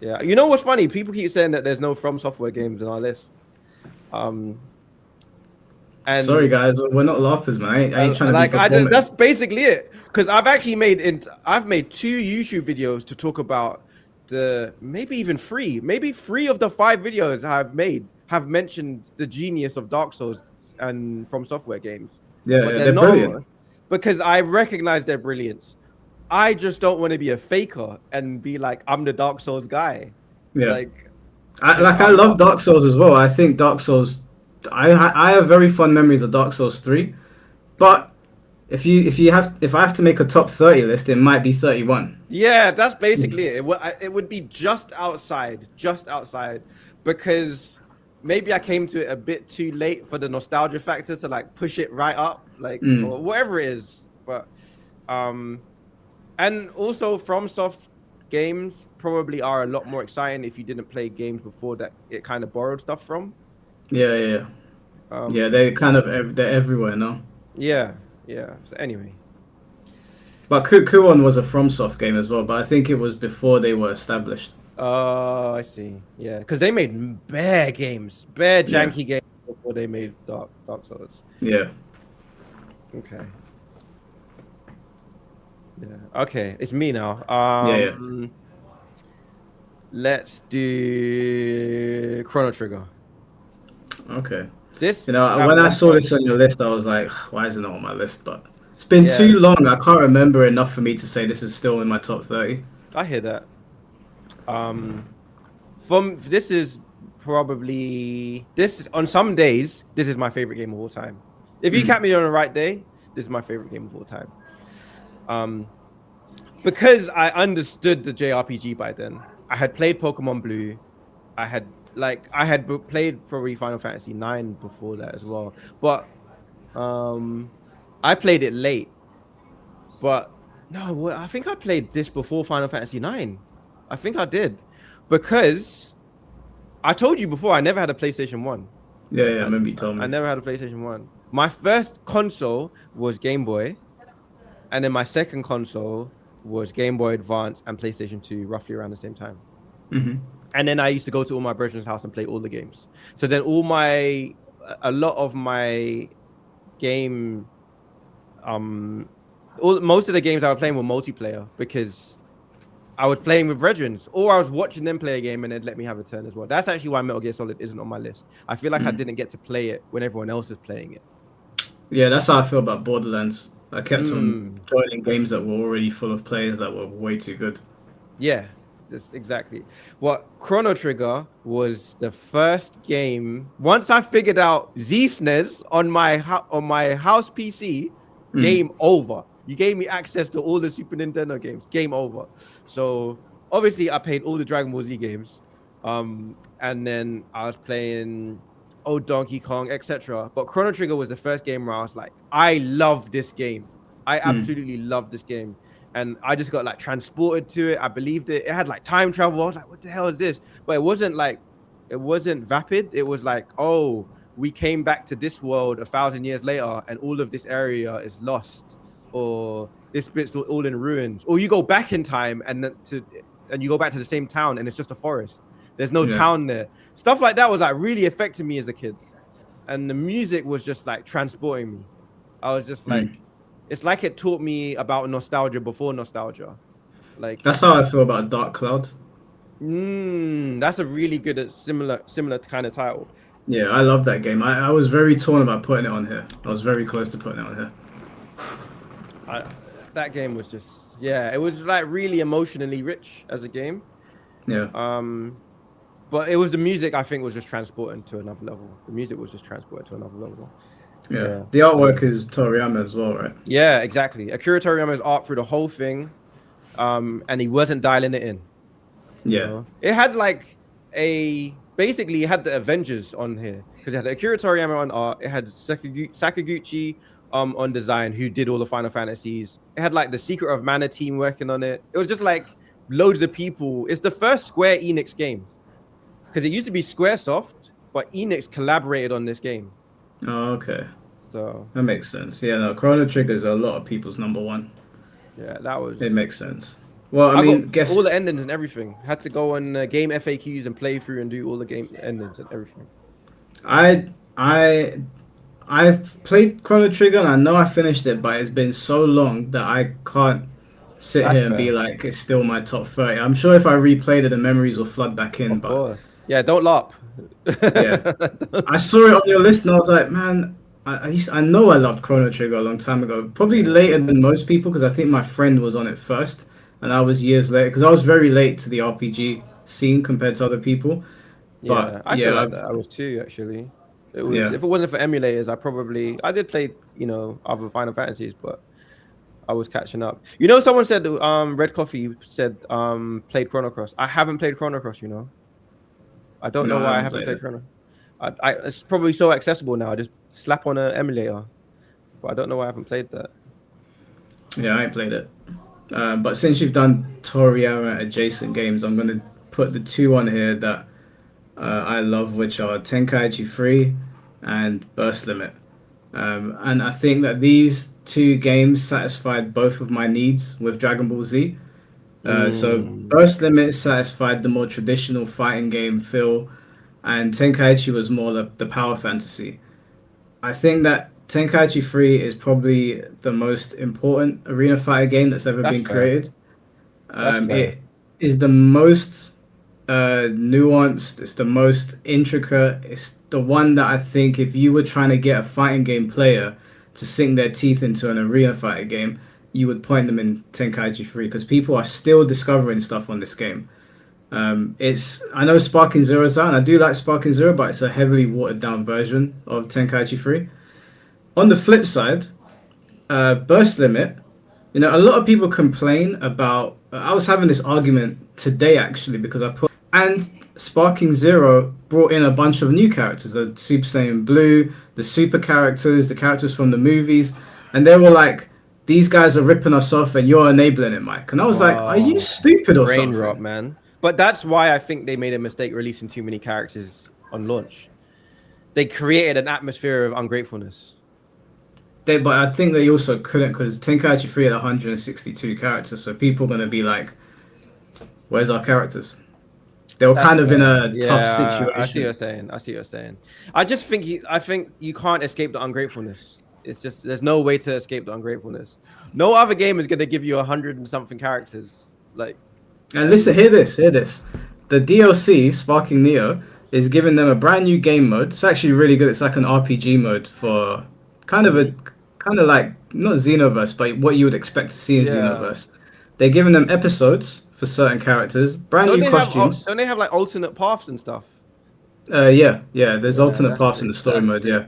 Speaker 2: yeah. You know what's funny? People keep saying that there's no From Software games in our list. Um,
Speaker 1: Sorry
Speaker 2: and
Speaker 1: guys, we're not LARPers, man. I ain't trying to be
Speaker 2: like that's
Speaker 1: performative.
Speaker 2: basically it. Because I've made 2 YouTube videos to talk about maybe three of the 5 videos I've made have mentioned the genius of Dark Souls and From Software games,
Speaker 1: Yeah,
Speaker 2: but
Speaker 1: yeah,
Speaker 2: they're
Speaker 1: they're
Speaker 2: not,
Speaker 1: brilliant.
Speaker 2: because I recognize their brilliance. I just don't want to be a faker and be like, I'm the Dark Souls guy,
Speaker 1: Yeah.
Speaker 2: like, because
Speaker 1: I
Speaker 2: I'm
Speaker 1: love
Speaker 2: not.
Speaker 1: Dark Souls as well. I think Dark Souls. I have very fond memories of Dark Souls 3, but if I have to make a top 30 list, it might be 31.
Speaker 2: Yeah, that's basically it. It would be just outside, because maybe I came to it a bit too late for the nostalgia factor to like push it right up, like,
Speaker 1: Mm.
Speaker 2: or whatever it is. But um, and also FromSoft games probably are a lot more exciting if you didn't play games before that it kind of borrowed stuff from.
Speaker 1: Yeah, yeah, yeah. Yeah,
Speaker 2: Um,
Speaker 1: they're kind of they're everywhere now.
Speaker 2: yeah, yeah. So anyway,
Speaker 1: But Kuon was a FromSoft game as well, but I think it was before they were established.
Speaker 2: I see. Yeah, because they made bare games, bare
Speaker 1: Yeah,
Speaker 2: janky games before they made Dark Souls.
Speaker 1: yeah,
Speaker 2: Okay. Yeah. Okay, it's me now.
Speaker 1: yeah, yeah.
Speaker 2: Let's do Chrono Trigger.
Speaker 1: Okay.
Speaker 2: This
Speaker 1: You know,
Speaker 2: that
Speaker 1: when I
Speaker 2: one
Speaker 1: saw
Speaker 2: from
Speaker 1: this on your list, I was like, why is it not on my list? But it's been
Speaker 2: yeah,
Speaker 1: too long. I can't remember enough for me to say this is still in my top 30.
Speaker 2: I hear that. From this is probably this on some days this is my favorite game of all time. If you catch me on the right day, this is my favorite game of all time. Because I understood the JRPG by then. I had played Pokemon Blue. Played probably Final Fantasy 9 before that as well. But I played it late. But no, I think I played this before Final Fantasy 9. I think I did. Because I told you before I never had a PlayStation 1.
Speaker 1: Yeah, yeah, I remember you told
Speaker 2: I
Speaker 1: me.
Speaker 2: never had a PlayStation 1. My first console was Game Boy, and then my second console was Game Boy Advance and PlayStation 2, roughly around the same time.
Speaker 1: Hmm.
Speaker 2: And then I used to go to all my brethren's house and play all the games. So then a lot of my game, most of the games I was playing were multiplayer, because I was playing with brethrens, or I was watching them play a game and they'd let me have a turn as well. That's actually why Metal Gear Solid isn't on my list. I feel like I didn't get to play it when everyone else is playing it.
Speaker 1: Yeah, that's how I feel about Borderlands. I kept on
Speaker 2: Mm,
Speaker 1: joining games that were already full of players that were way too good.
Speaker 2: yeah, that's exactly. What Chrono Trigger was the first game. Once I figured out Z-SNES on my house PC, game over. You gave me access to all the Super Nintendo games. Game over. So obviously I played all the Dragon Ball Z games. And then I was playing old Donkey Kong, etc. But Chrono Trigger was the first game where I was like, I love this game. I absolutely love this game. And I just got like transported to it. I believed it. It had like time travel. I was like, what the hell is this? But it wasn't vapid. It was like, oh, we came back to this world 1,000 years later and all of this area is lost. or this bit's all in ruins, or you go back in time and you go back to the same town and it's just a forest. There's no town there. Stuff like that was like really affecting me as a kid, and the music was just like transporting me. I was just like, it's like it taught me about nostalgia before nostalgia. Like
Speaker 1: that's how I feel about Dark Cloud.
Speaker 2: That's a really good similar kind of title.
Speaker 1: Yeah, I love that game. I was very torn about putting it on here. I was very close to putting it on here.
Speaker 2: That game was just, yeah, it was like really emotionally rich as a game.
Speaker 1: Yeah.
Speaker 2: But it was the music, I think, was just transporting to another level. The music was just transported to another level.
Speaker 1: Yeah. The artwork is Toriyama as well, right?
Speaker 2: Yeah, exactly. Akira Toriyama's art through the whole thing, and he wasn't dialing it in.
Speaker 1: Yeah.
Speaker 2: You know? It had like basically it had the Avengers on here because it had Akira Toriyama on art. It had Sakaguchi on design, who did all the Final Fantasies. It had like the Secret of Mana team working on it. It was just like loads of people. It's the first Square Enix game because it used to be Squaresoft, but Enix collaborated on this game.
Speaker 1: Oh, okay.
Speaker 2: So
Speaker 1: that makes sense. Yeah, no, Chrono Trigger's a lot of people's number one.
Speaker 2: Yeah, that was.
Speaker 1: It makes sense. Well, I mean, guess
Speaker 2: all the endings and everything. Had to go on game FAQs and play through and do all the game endings and everything.
Speaker 1: I've played Chrono Trigger and I know I finished it, but it's been so long that I can't sit here and be like, it's still my top 30. I'm sure if I replayed it, the memories will flood back in.
Speaker 2: Of course. Yeah, don't LARP.
Speaker 1: Yeah. I saw it on your list and I was like, man, I know I loved Chrono Trigger a long time ago. Probably later than most people because I think my friend was on it first and I was years later because I was very late to the RPG scene compared to other people. But
Speaker 2: I feel like that. I was too, actually. It was, if it wasn't for emulators, I did play, other Final Fantasies, but I was catching up. Someone said, Red Coffee said, played Chrono Cross. I haven't played Chrono Cross, I don't know why I haven't played Chrono. It's probably so accessible now. I just slap on an emulator, but I don't know why I haven't played that.
Speaker 1: Yeah, I ain't played it. But since you've done Toriyama adjacent games, I'm going to put the two on here that I love, which are Tenkaichi 3 and Burst Limit. And I think that these two games satisfied both of my needs with Dragon Ball Z. So Burst Limit satisfied the more traditional fighting game feel, and Tenkaichi was more the power fantasy. I think that Tenkaichi 3 is probably the most important arena fighter game that's ever been created. It is the most nuanced, it's the most intricate, it's the one that I think if you were trying to get a fighting game player to sink their teeth into an arena fighter game, you would point them in Tenkaichi 3 because people are still discovering stuff on this game. I know Sparking Zero is out and I do like Sparking Zero, but it's a heavily watered down version of Tenkaichi 3. On the flip side, Burst Limit, a lot of people complain about, I was having this argument today actually because and Sparking Zero brought in a bunch of new characters, the Super Saiyan Blue, the super characters, the characters from the movies, and they were like, these guys are ripping us off and you're enabling it, Mike. And I was like, are you stupid or something?
Speaker 2: Brain rot, man. But that's why I think they made a mistake releasing too many characters on launch. They created an atmosphere of ungratefulness.
Speaker 1: But I think they also couldn't because Tenkaichi 3 had 162 characters, so people are going to be like, where's our characters? They were kind of in a tough situation.
Speaker 2: I see what you're saying. I just think you can't escape the ungratefulness. It's just there's no way to escape the ungratefulness. No other game is going to give you 100 and something characters.
Speaker 1: And listen, hear this. The DLC, Sparking Neo, is giving them a brand new game mode. It's actually really good. It's like an RPG mode for kind of like not Xenoverse, but what you would expect to see in Xenoverse. They're giving them episodes for certain characters, brand new costumes.
Speaker 2: Don't they have like alternate paths and stuff?
Speaker 1: Yeah. There's alternate paths in the story mode. Yeah.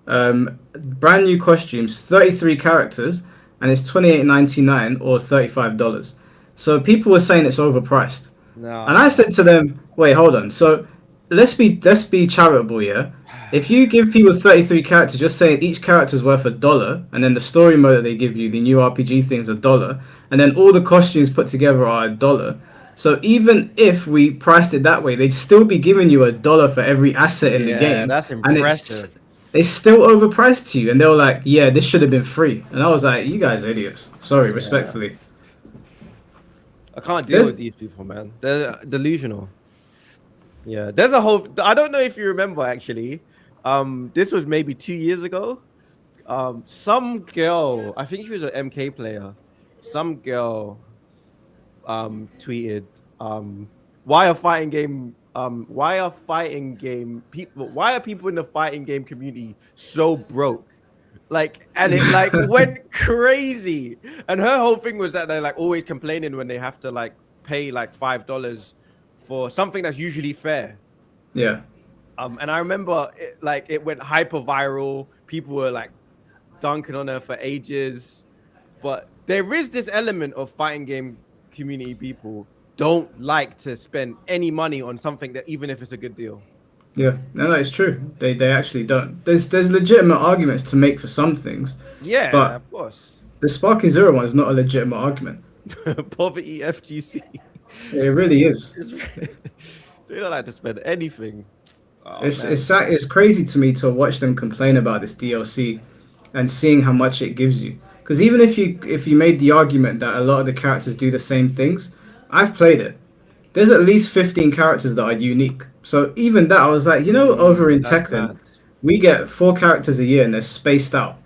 Speaker 1: Brand new costumes, 33 characters, and it's $28.99 or $35. So people were saying it's overpriced. No. And I said to them, wait, hold on. So let's be charitable, yeah? If you give people 33 characters, just saying each character is worth $1, and then the story mode that they give you, the new RPG thing's $1, and then all the costumes put together are $1. So even if we priced it that way, they'd still be giving you $1 for every asset in the game.
Speaker 2: That's impressive.
Speaker 1: And It's still overpriced to you, and they were like, "Yeah, this should have been free." And I was like, "You guys are idiots." Sorry,
Speaker 2: Yeah.
Speaker 1: respectfully.
Speaker 2: I can't deal
Speaker 1: There-
Speaker 2: with these people, man. They're delusional. Yeah, there's a whole. I don't know if you remember actually. This was maybe 2 years ago. Some girl, I think she was an MK player. Some girl, tweeted, why are fighting game, people? Why are people in the fighting game community so broke? Like, and it like went crazy. And her whole thing was that they're like always complaining when they have to like pay like $5 for something that's usually fair.
Speaker 1: yeah,
Speaker 2: And I remember it, like it went hyper viral. People were like dunking on her for ages. But there is this element of fighting game community people don't like to spend any money on something that even if it's a good deal.
Speaker 1: yeah. No, it's true. They actually don't. There's legitimate arguments to make for some things,
Speaker 2: Yeah,
Speaker 1: but
Speaker 2: of course.
Speaker 1: the Sparking Zero one is not a legitimate argument.
Speaker 2: Poverty FGC.
Speaker 1: It really is.
Speaker 2: They don't like to spend anything. Oh,
Speaker 1: It's
Speaker 2: man.
Speaker 1: it's crazy to me to watch them complain about this DLC and seeing how much it gives you. Because even if you made the argument that a lot of the characters do the same things, I've played it. There's at least 15 characters that are unique. So even that, I was like, over in
Speaker 2: That's
Speaker 1: Tekken,
Speaker 2: mad.
Speaker 1: we get 4 characters a year and they're spaced out.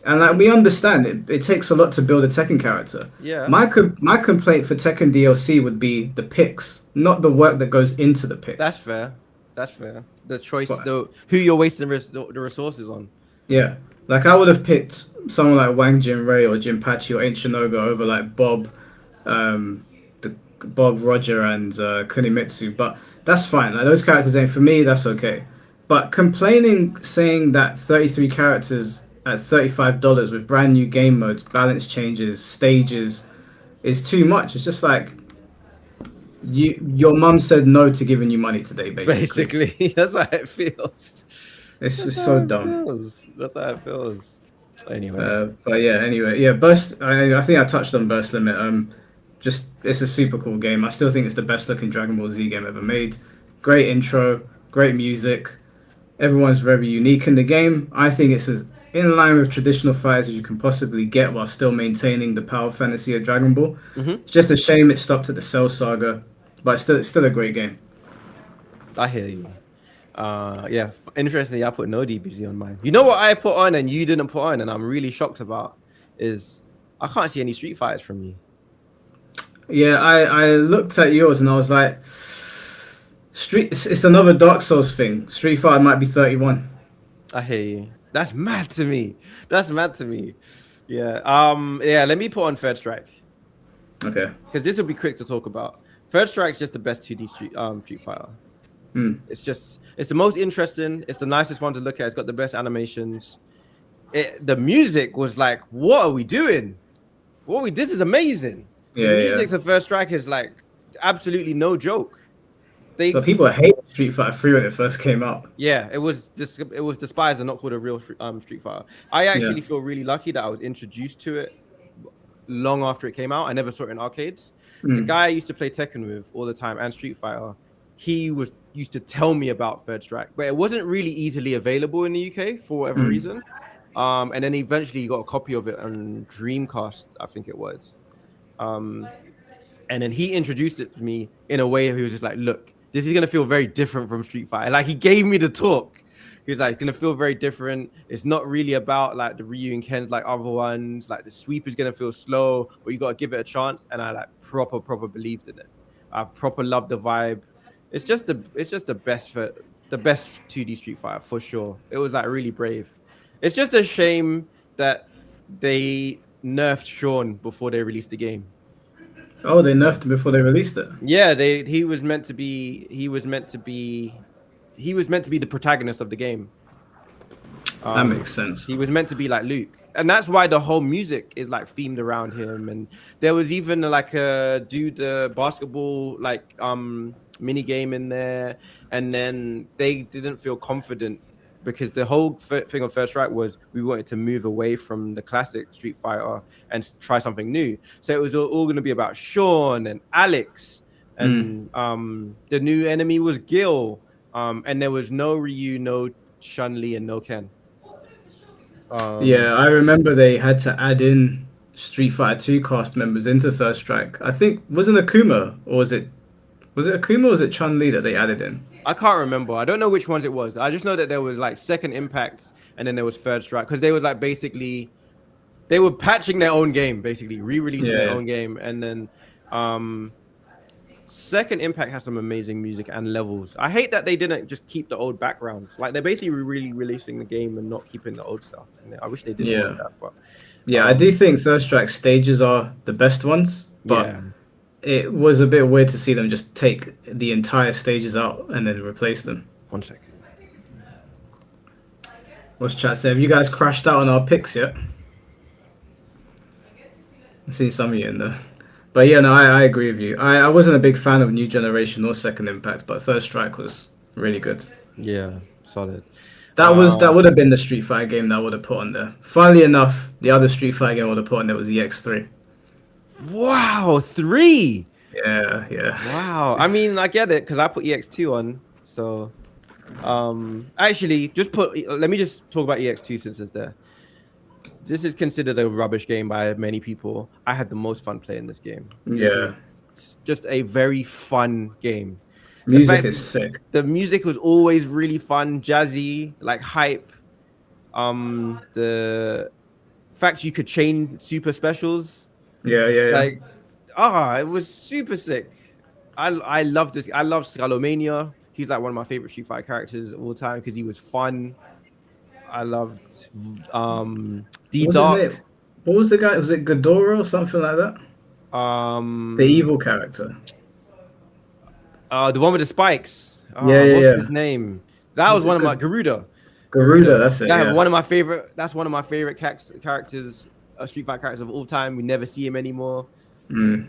Speaker 1: And like we understand it takes a lot to build a Tekken character.
Speaker 2: Yeah,
Speaker 1: My complaint for Tekken DLC would be the picks, not the work that goes into the picks.
Speaker 2: that's fair. That's fair. The choice,
Speaker 1: But-
Speaker 2: who you're wasting the resources on.
Speaker 1: Yeah, like I would have picked someone like Wang Jinrei or Jinpachi or Ancient Oga over like Bob, the Bob Roger and Kunimitsu. But that's fine. Like those characters ain't for me. That's okay. But complaining, saying that 33 characters at $35 with brand new game modes, balance changes, stages, is too much. It's just like your mum said no to giving you money today.
Speaker 2: Basically, that's how it feels.
Speaker 1: It's
Speaker 2: That's
Speaker 1: just
Speaker 2: how
Speaker 1: so
Speaker 2: it
Speaker 1: dumb.
Speaker 2: feels. That's how it feels. Anyway,
Speaker 1: But yeah, anyway, yeah, Burst. I think I touched on Burst Limit. Just it's a super cool game. I still think it's the best looking Dragon Ball Z game ever made. Great intro, great music. Everyone's very unique in the game. I think it's as in line with traditional fighters as you can possibly get while still maintaining the power fantasy of Dragon Ball.
Speaker 2: Mhm.
Speaker 1: It's just a shame it stopped at the Cell Saga, but it's still a great game.
Speaker 2: I hear you. Yeah. Interestingly, I put no DBZ on mine. You know what I put on and you didn't put on, and I'm really shocked about is I can't see any Street Fighters from you.
Speaker 1: Yeah, I looked at yours and I was like, it's another Dark Souls thing. Street Fighter might be 31.
Speaker 2: I hear you. That's mad to me. That's mad to me. Yeah. Yeah. Let me put on Third Strike
Speaker 1: Okay.
Speaker 2: because this will be quick to talk about. Third Strike's just the best 2D Street Fighter. It's the most interesting. It's the nicest one to look at. It's got the best animations. The music was like, what are we doing? This is amazing.
Speaker 1: Yeah,
Speaker 2: The
Speaker 1: yeah.
Speaker 2: music to First Strike is like absolutely no joke.
Speaker 1: But people hated Street Fighter 3 when it first came out.
Speaker 2: Yeah, it was despised and not called a real Street Fighter. I actually feel really lucky that I was introduced to it long after it came out. I never saw it in arcades. The guy I used to play Tekken with all the time and Street Fighter, he used to tell me about Third Strike, but it wasn't really easily available in the UK for whatever reason. And then eventually he got a copy of it on Dreamcast, I think it was. And then he introduced it to me in a way he was just like, look, this is going to feel very different from Street Fighter. Like he gave me the talk. He was like, it's going to feel very different. It's not really about like the Ryu and Ken like other ones. Like the sweep is going to feel slow, but you got to give it a chance. And I like proper believed in it. I proper loved the vibe. It's just the best 2D Street Fighter for sure. It was like really brave. It's just a shame that they nerfed Sean before they released the game.
Speaker 1: Oh, they nerfed it before they released it.
Speaker 2: Yeah, he was meant to be the protagonist of the game.
Speaker 1: That makes sense.
Speaker 2: He was meant to be like Luke, and that's why the whole music is like themed around him. And there was even like a basketball like mini game in there, and then they didn't feel confident because the whole thing of First Strike was we wanted to move away from the classic Street Fighter and try something new. So it was all going to be about Sean and Alex, and the new enemy was Gil, and there was no Ryu, no Chun-Li, and no Ken.
Speaker 1: Yeah, I remember they had to add in Street Fighter 2 cast members into Third Strike. I think wasn't Akuma or was it Akuma or was it Chun Li that they added in?
Speaker 2: I can't remember. I don't know which ones it was. I just know that there was like Second Impact and then there was Third Strike because they was like basically they were patching their own game, basically re-releasing their
Speaker 1: Yeah.
Speaker 2: own game, and then Second Impact has some amazing music and levels. I hate that they didn't just keep the old backgrounds. Like they're basically really releasing the game and not keeping the old stuff. And I wish they did more of
Speaker 1: Yeah.
Speaker 2: that. But
Speaker 1: Yeah, I do think Third Strike stages are the best ones, but
Speaker 2: yeah,
Speaker 1: it was a bit weird to see them just take the entire stages out and then replace them.
Speaker 2: 1 second.
Speaker 1: What's chat say? Have you guys crashed out on our picks yet? I've seen some of you in there. But yeah, no, I agree with you. I wasn't a big fan of New Generation or Second Impact, but Third Strike was really good.
Speaker 2: Yeah, solid.
Speaker 1: That would have been the Street Fighter game that I would have put on there. Funnily enough, the other Street Fighter game I would have put on there was EX3.
Speaker 2: Wow, 3.
Speaker 1: Yeah, yeah.
Speaker 2: Wow. I mean, I get it because I put EX2 on. So, actually, let me just talk about EX2 since it's there. This is considered a rubbish game by many people. I had the most fun playing this game.
Speaker 1: Yeah.
Speaker 2: It's just a very fun game.
Speaker 1: Music is sick.
Speaker 2: The music was always really fun, jazzy, like hype. The fact you could chain super specials.
Speaker 1: Yeah.
Speaker 2: Like, it was super sick. I love this. I love Scalomania. He's like one of my favorite Street Fighter characters of all time because he was fun. I loved D Dark.
Speaker 1: What was the guy? Was it Ghidorah or something like that? The evil character.
Speaker 2: The one with the spikes.
Speaker 1: What's
Speaker 2: his name? That was one of my Garuda.
Speaker 1: Garuda, that's it. Yeah.
Speaker 2: One of my favorite. That's one of my favorite characters, Street Fighter characters of all time. We never see him anymore. Yeah,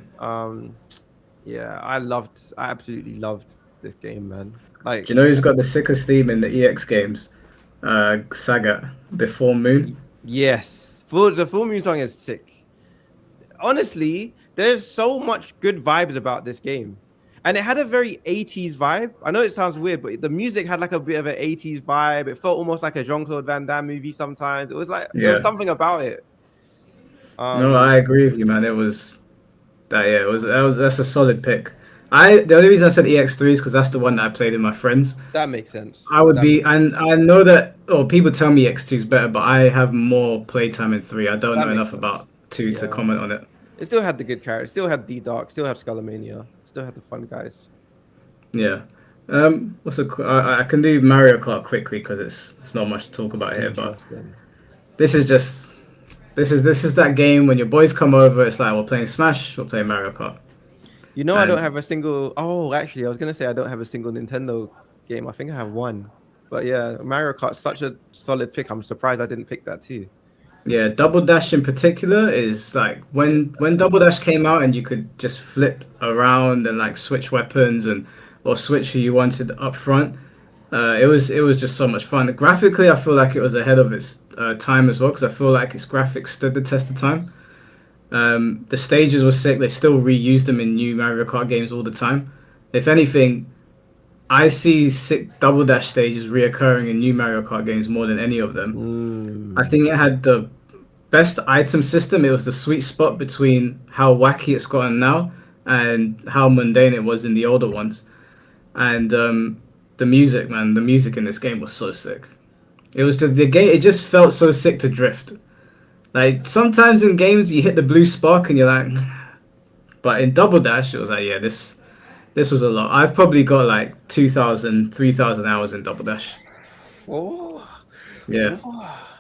Speaker 2: I absolutely loved this game, man. Like,
Speaker 1: do you know who's got the sickest theme in the EX games? Sagat, Before Moon.
Speaker 2: Yes, the full Moon song is sick. Honestly, there's so much good vibes about this game. And it had a very 80s vibe. I know it sounds weird, but the music had like a bit of an 80s vibe. It felt almost like a Jean-Claude Van Damme movie sometimes. It was like there was something about it.
Speaker 1: No, I agree with you, man. It was that. Yeah, that's a solid pick. The only reason I said EX3 is because that's the one that I played with my friends.
Speaker 2: That makes sense.
Speaker 1: And I know that. Oh, people tell me EX2 is better, but I have more playtime in 3. I don't know enough about 2 to comment on it.
Speaker 2: It still had the good characters. Still had D Dark. Still had Scalomania. Still had the fun guys.
Speaker 1: Yeah. I can do Mario Kart quickly because it's not much to talk about here. But this is that game when your boys come over. It's like we're playing Smash. We're playing Mario Kart.
Speaker 2: You know, I don't have a single. Oh, actually, I was gonna say I don't have a single Nintendo game. I think I have one. But yeah, Mario Kart's such a solid pick. I'm surprised I didn't pick that too.
Speaker 1: Yeah, Double Dash in particular is like when Double Dash came out and you could just flip around and like switch weapons or switch who you wanted up front. It was just so much fun. Graphically, I feel like it was ahead of its time as well because I feel like its graphics stood the test of time. The stages were sick. They still reused them in new Mario Kart games all the time. If anything, I see sick Double Dash stages reoccurring in new Mario Kart games more than any of them. I think it had the best item system. It was the sweet spot between how wacky it's gotten now and how mundane it was in the older ones. And the music, man, the music in this game was so sick. It was the game. It just felt so sick to drift. Like sometimes in games you hit the blue spark and you're like, but in Double Dash it was like, yeah, this was a lot. I've probably got like 2,000, 3,000 hours in Double Dash.
Speaker 2: Oh.
Speaker 1: Yeah.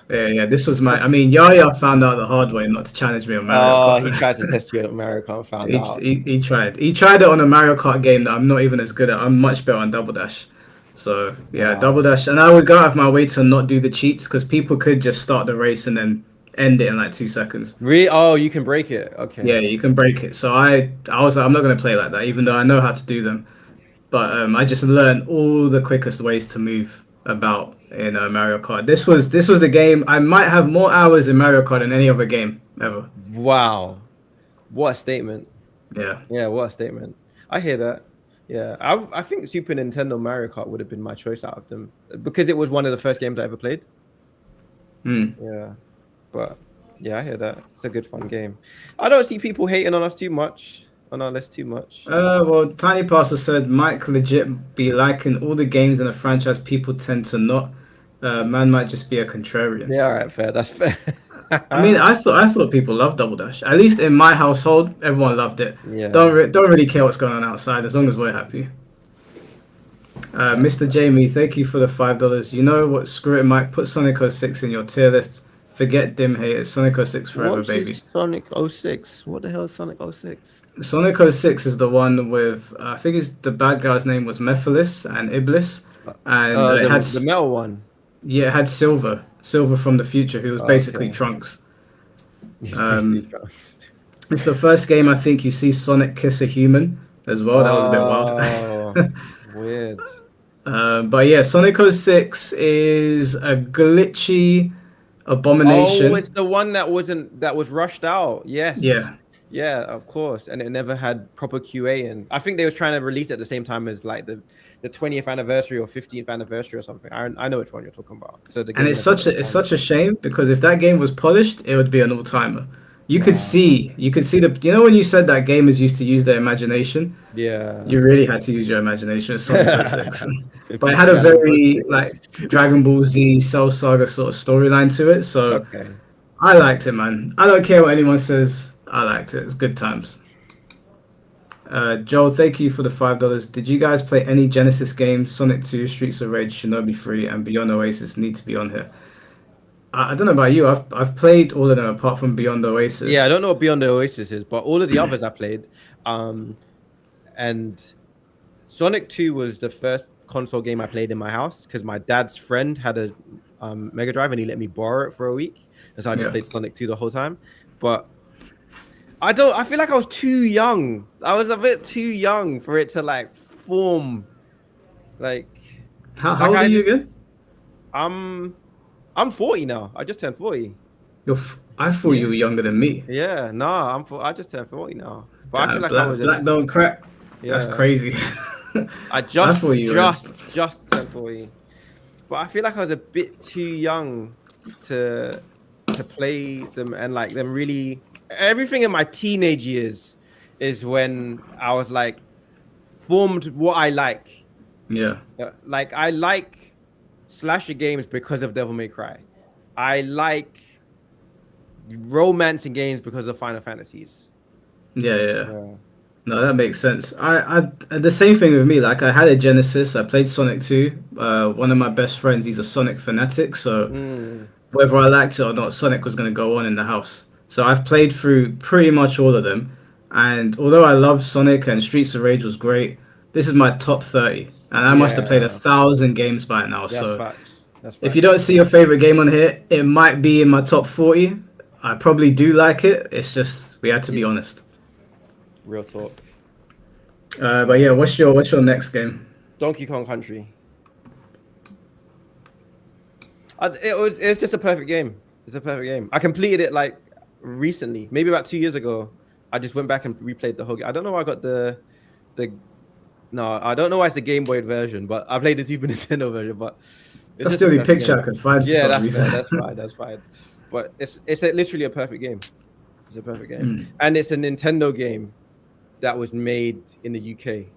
Speaker 1: Yeah. This was my. I mean, Yaya found out the hard way not to challenge me on Mario Kart.
Speaker 2: He tried to test you at Mario Kart and found out.
Speaker 1: He tried. He tried it on a Mario Kart game that I'm not even as good at. I'm much better on Double Dash. So yeah, wow. Double Dash, and I would go out of my way to not do the cheats because people could just start the race and then end it in like 2 seconds.
Speaker 2: Really? Oh, you can break it. Okay.
Speaker 1: Yeah, you can break it. So I was like, I'm not gonna play like that, even though I know how to do them. But I just learned all the quickest ways to move about in Mario Kart. This was the game. I might have more hours in Mario Kart than any other game ever.
Speaker 2: Wow, what a statement.
Speaker 1: Yeah,
Speaker 2: what a statement. I hear that. Yeah, I think Super Nintendo Mario Kart would have been my choice out of them because it was one of the first games I ever played.
Speaker 1: Mm.
Speaker 2: Yeah, but yeah, I hear that. It's a good fun game. I don't see people hating on us too much on our list too much.
Speaker 1: Well, Tiny Pastor said Mike legit be liking all the games in the franchise people tend to not. Man might just be a contrarian.
Speaker 2: Yeah, all right, fair. That's fair.
Speaker 1: I mean, I thought people loved Double Dash. At least in my household, everyone loved it.
Speaker 2: Yeah.
Speaker 1: Don't really care what's going on outside as long as we're happy. Mr. Jamie, thank you for the $5. You know what? Screw it, Mike. Put Sonic 06 in your tier list. Forget dim haters. Sonic 06 forever,
Speaker 2: What
Speaker 1: baby.
Speaker 2: is Sonic 06? What the hell is Sonic 06?
Speaker 1: Sonic 06 is the one with I think it's the bad guy's name was Mephiles and Iblis, and it had
Speaker 2: The metal one.
Speaker 1: yeah, it had Silver from the future, who was basically
Speaker 2: Okay.
Speaker 1: Trunks.
Speaker 2: He's basically
Speaker 1: Um,
Speaker 2: Trunks.
Speaker 1: it's the first game I think you see Sonic kiss a human as well. That was a bit
Speaker 2: Oh,
Speaker 1: wild.
Speaker 2: weird.
Speaker 1: But yeah, Sonic 06 is a glitchy
Speaker 2: Oh,
Speaker 1: abomination.
Speaker 2: it's the one that was rushed out. Yes.
Speaker 1: Yeah,
Speaker 2: Yeah, of course. And it never had proper QA in. I think they was trying to release it at the same time as like the 20th anniversary or 15th anniversary or something. I know which one you're talking about. So the
Speaker 1: and
Speaker 2: game
Speaker 1: it's
Speaker 2: never
Speaker 1: such
Speaker 2: got
Speaker 1: a it's
Speaker 2: time.
Speaker 1: such a shame because if that game was polished, it would be an all timer.
Speaker 2: Wow.
Speaker 1: You could see the when you said that gamers used to use their imagination.
Speaker 2: Yeah.
Speaker 1: You really had to use your imagination with Sonic 06.
Speaker 2: If
Speaker 1: But
Speaker 2: you
Speaker 1: it had a
Speaker 2: see
Speaker 1: very like Dragon Ball Z Cell Saga sort of storyline to it, so
Speaker 2: Okay.
Speaker 1: I liked it, man. I don't care what anyone says. I liked it. It's good times. Joel, thank you for the $5. Did you guys play any Genesis games? Sonic 2, Streets of Rage, Shinobi 3, and Beyond Oasis need to be on here. I don't know about you. I've played all of them apart from Beyond
Speaker 2: Yeah, I
Speaker 1: Oasis.
Speaker 2: don't know what Beyond the Oasis is, but all of the others I played. And Sonic 2 was the first console game I played in my house because my dad's friend had a Mega Drive and he let me borrow it for a week. And so I just
Speaker 1: Yeah.
Speaker 2: played Sonic 2 the whole time. But I feel like I was too young. I was a bit too young for it to like form. Like,
Speaker 1: How
Speaker 2: like
Speaker 1: old are
Speaker 2: I
Speaker 1: you
Speaker 2: just,
Speaker 1: again?
Speaker 2: I'm, I'm 40 now. I just turned 40.
Speaker 1: I thought you
Speaker 2: Yeah.
Speaker 1: were younger than me.
Speaker 2: Yeah, no, I just turned 40 now. But I feel like I was
Speaker 1: Black don't crack. That's
Speaker 2: yeah.
Speaker 1: crazy.
Speaker 2: I
Speaker 1: I thought you were.
Speaker 2: just turned 40. But I feel like I was a bit too young to play them and like them really everything in my teenage years is when I was like formed what I like.
Speaker 1: Yeah.
Speaker 2: Like I like slasher games because of Devil May Cry. I like romancing games because of Final Fantasies.
Speaker 1: Yeah.
Speaker 2: Yeah.
Speaker 1: No, that makes sense. The same thing with me. Like I had a Genesis. I played Sonic 2. One of my best friends, he's a Sonic fanatic. So
Speaker 2: Mm.
Speaker 1: whether I liked it or not, Sonic was going to go on in the house. So I've played through pretty much all of them. And although I love Sonic and Streets of Rage was great, this is my top 30. And I must have played
Speaker 2: Yeah,
Speaker 1: 1,000 games by now.
Speaker 2: that's
Speaker 1: So
Speaker 2: facts. That's
Speaker 1: if you
Speaker 2: facts.
Speaker 1: don't see your favorite game on here, it might be in my top 40. I probably do like it. It's just we had to be honest.
Speaker 2: Real talk.
Speaker 1: But yeah, what's your next game?
Speaker 2: Donkey Kong Country. It's just a perfect game. It's a perfect game. I completed it like recently, maybe about 2 years ago. I just went back and replayed the whole game. I don't know why I got the no, I don't know why it's the Game Boy version, but I played the Super Nintendo version. But it's
Speaker 1: That's
Speaker 2: just
Speaker 1: the
Speaker 2: a
Speaker 1: only
Speaker 2: perfect
Speaker 1: picture
Speaker 2: game.
Speaker 1: I could find for
Speaker 2: Yeah,
Speaker 1: some
Speaker 2: that's
Speaker 1: reason.
Speaker 2: fair. That's fine. That's fine. But literally a perfect game. It's a perfect game,
Speaker 1: Mm.
Speaker 2: and it's a Nintendo game that was made in the UK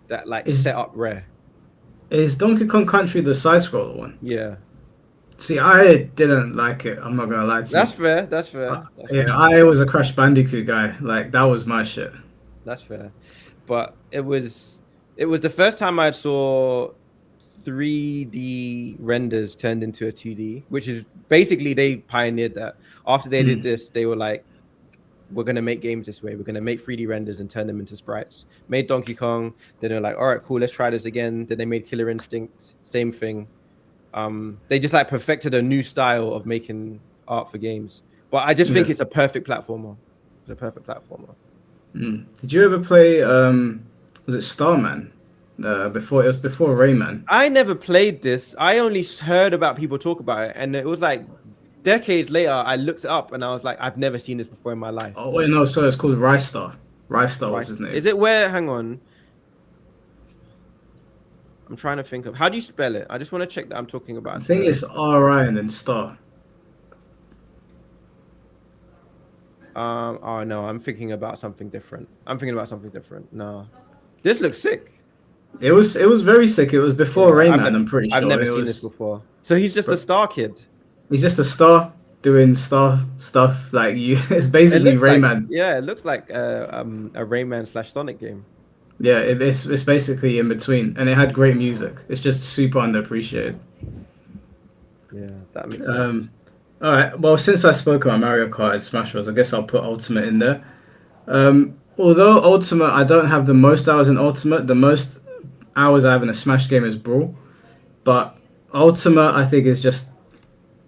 Speaker 2: that like
Speaker 1: Is
Speaker 2: set up Rare.
Speaker 1: is Donkey Kong Country the side scroller one?
Speaker 2: Yeah,
Speaker 1: See, I didn't like it. I'm not gonna lie to you.
Speaker 2: that's fair. That's fair. That's
Speaker 1: Yeah,
Speaker 2: fair.
Speaker 1: I was a Crash Bandicoot guy. Like that was my shit.
Speaker 2: That's fair. But it was the first time I saw 3D renders turned into a 2D, which is basically they pioneered that. After they did this, they were like, we're gonna make games this way. We're gonna make 3D renders and turn them into sprites. Made Donkey Kong. Then they're like, all right, cool, let's try this again. Then they made Killer Instinct, same thing. They just like perfected a new style of making art for games. But I just think
Speaker 1: Yeah.
Speaker 2: it's a perfect platformer. It's a perfect platformer.
Speaker 1: Did you ever play was it Starman? Before it was before Rayman.
Speaker 2: I never played this. I only heard about people talk about it, and it was like decades later. I looked it up, and I was like, I've never seen this before in my life.
Speaker 1: Oh wait, no, sorry, it's called Rystar. Rystar was
Speaker 2: Right?
Speaker 1: his name.
Speaker 2: Is it where? Hang on. I'm trying to think of how do you spell it. I just want to check that I'm talking about.
Speaker 1: I think it's RI and then Star.
Speaker 2: Oh no, I'm thinking about something different. No, this looks sick.
Speaker 1: It was very sick. It was before
Speaker 2: Yeah,
Speaker 1: Rayman, I'm pretty
Speaker 2: I've
Speaker 1: sure.
Speaker 2: never
Speaker 1: It
Speaker 2: seen this
Speaker 1: was
Speaker 2: before. So he's just a star kid.
Speaker 1: he's just a star doing star stuff. Like you, it's
Speaker 2: It
Speaker 1: basically
Speaker 2: looks like,
Speaker 1: Rayman.
Speaker 2: yeah, it looks like a Rayman slash Sonic game.
Speaker 1: Yeah, it's basically in between, and it had great music. It's just super underappreciated.
Speaker 2: Yeah, that makes sense.
Speaker 1: Um, all right. Well, since I spoke about Mario Kart and Smash Bros, I guess I'll put Ultimate in there. Although Ultimate, I don't have the most hours in Ultimate. The most hours I have in a Smash game is Brawl. But Ultimate, I think, is just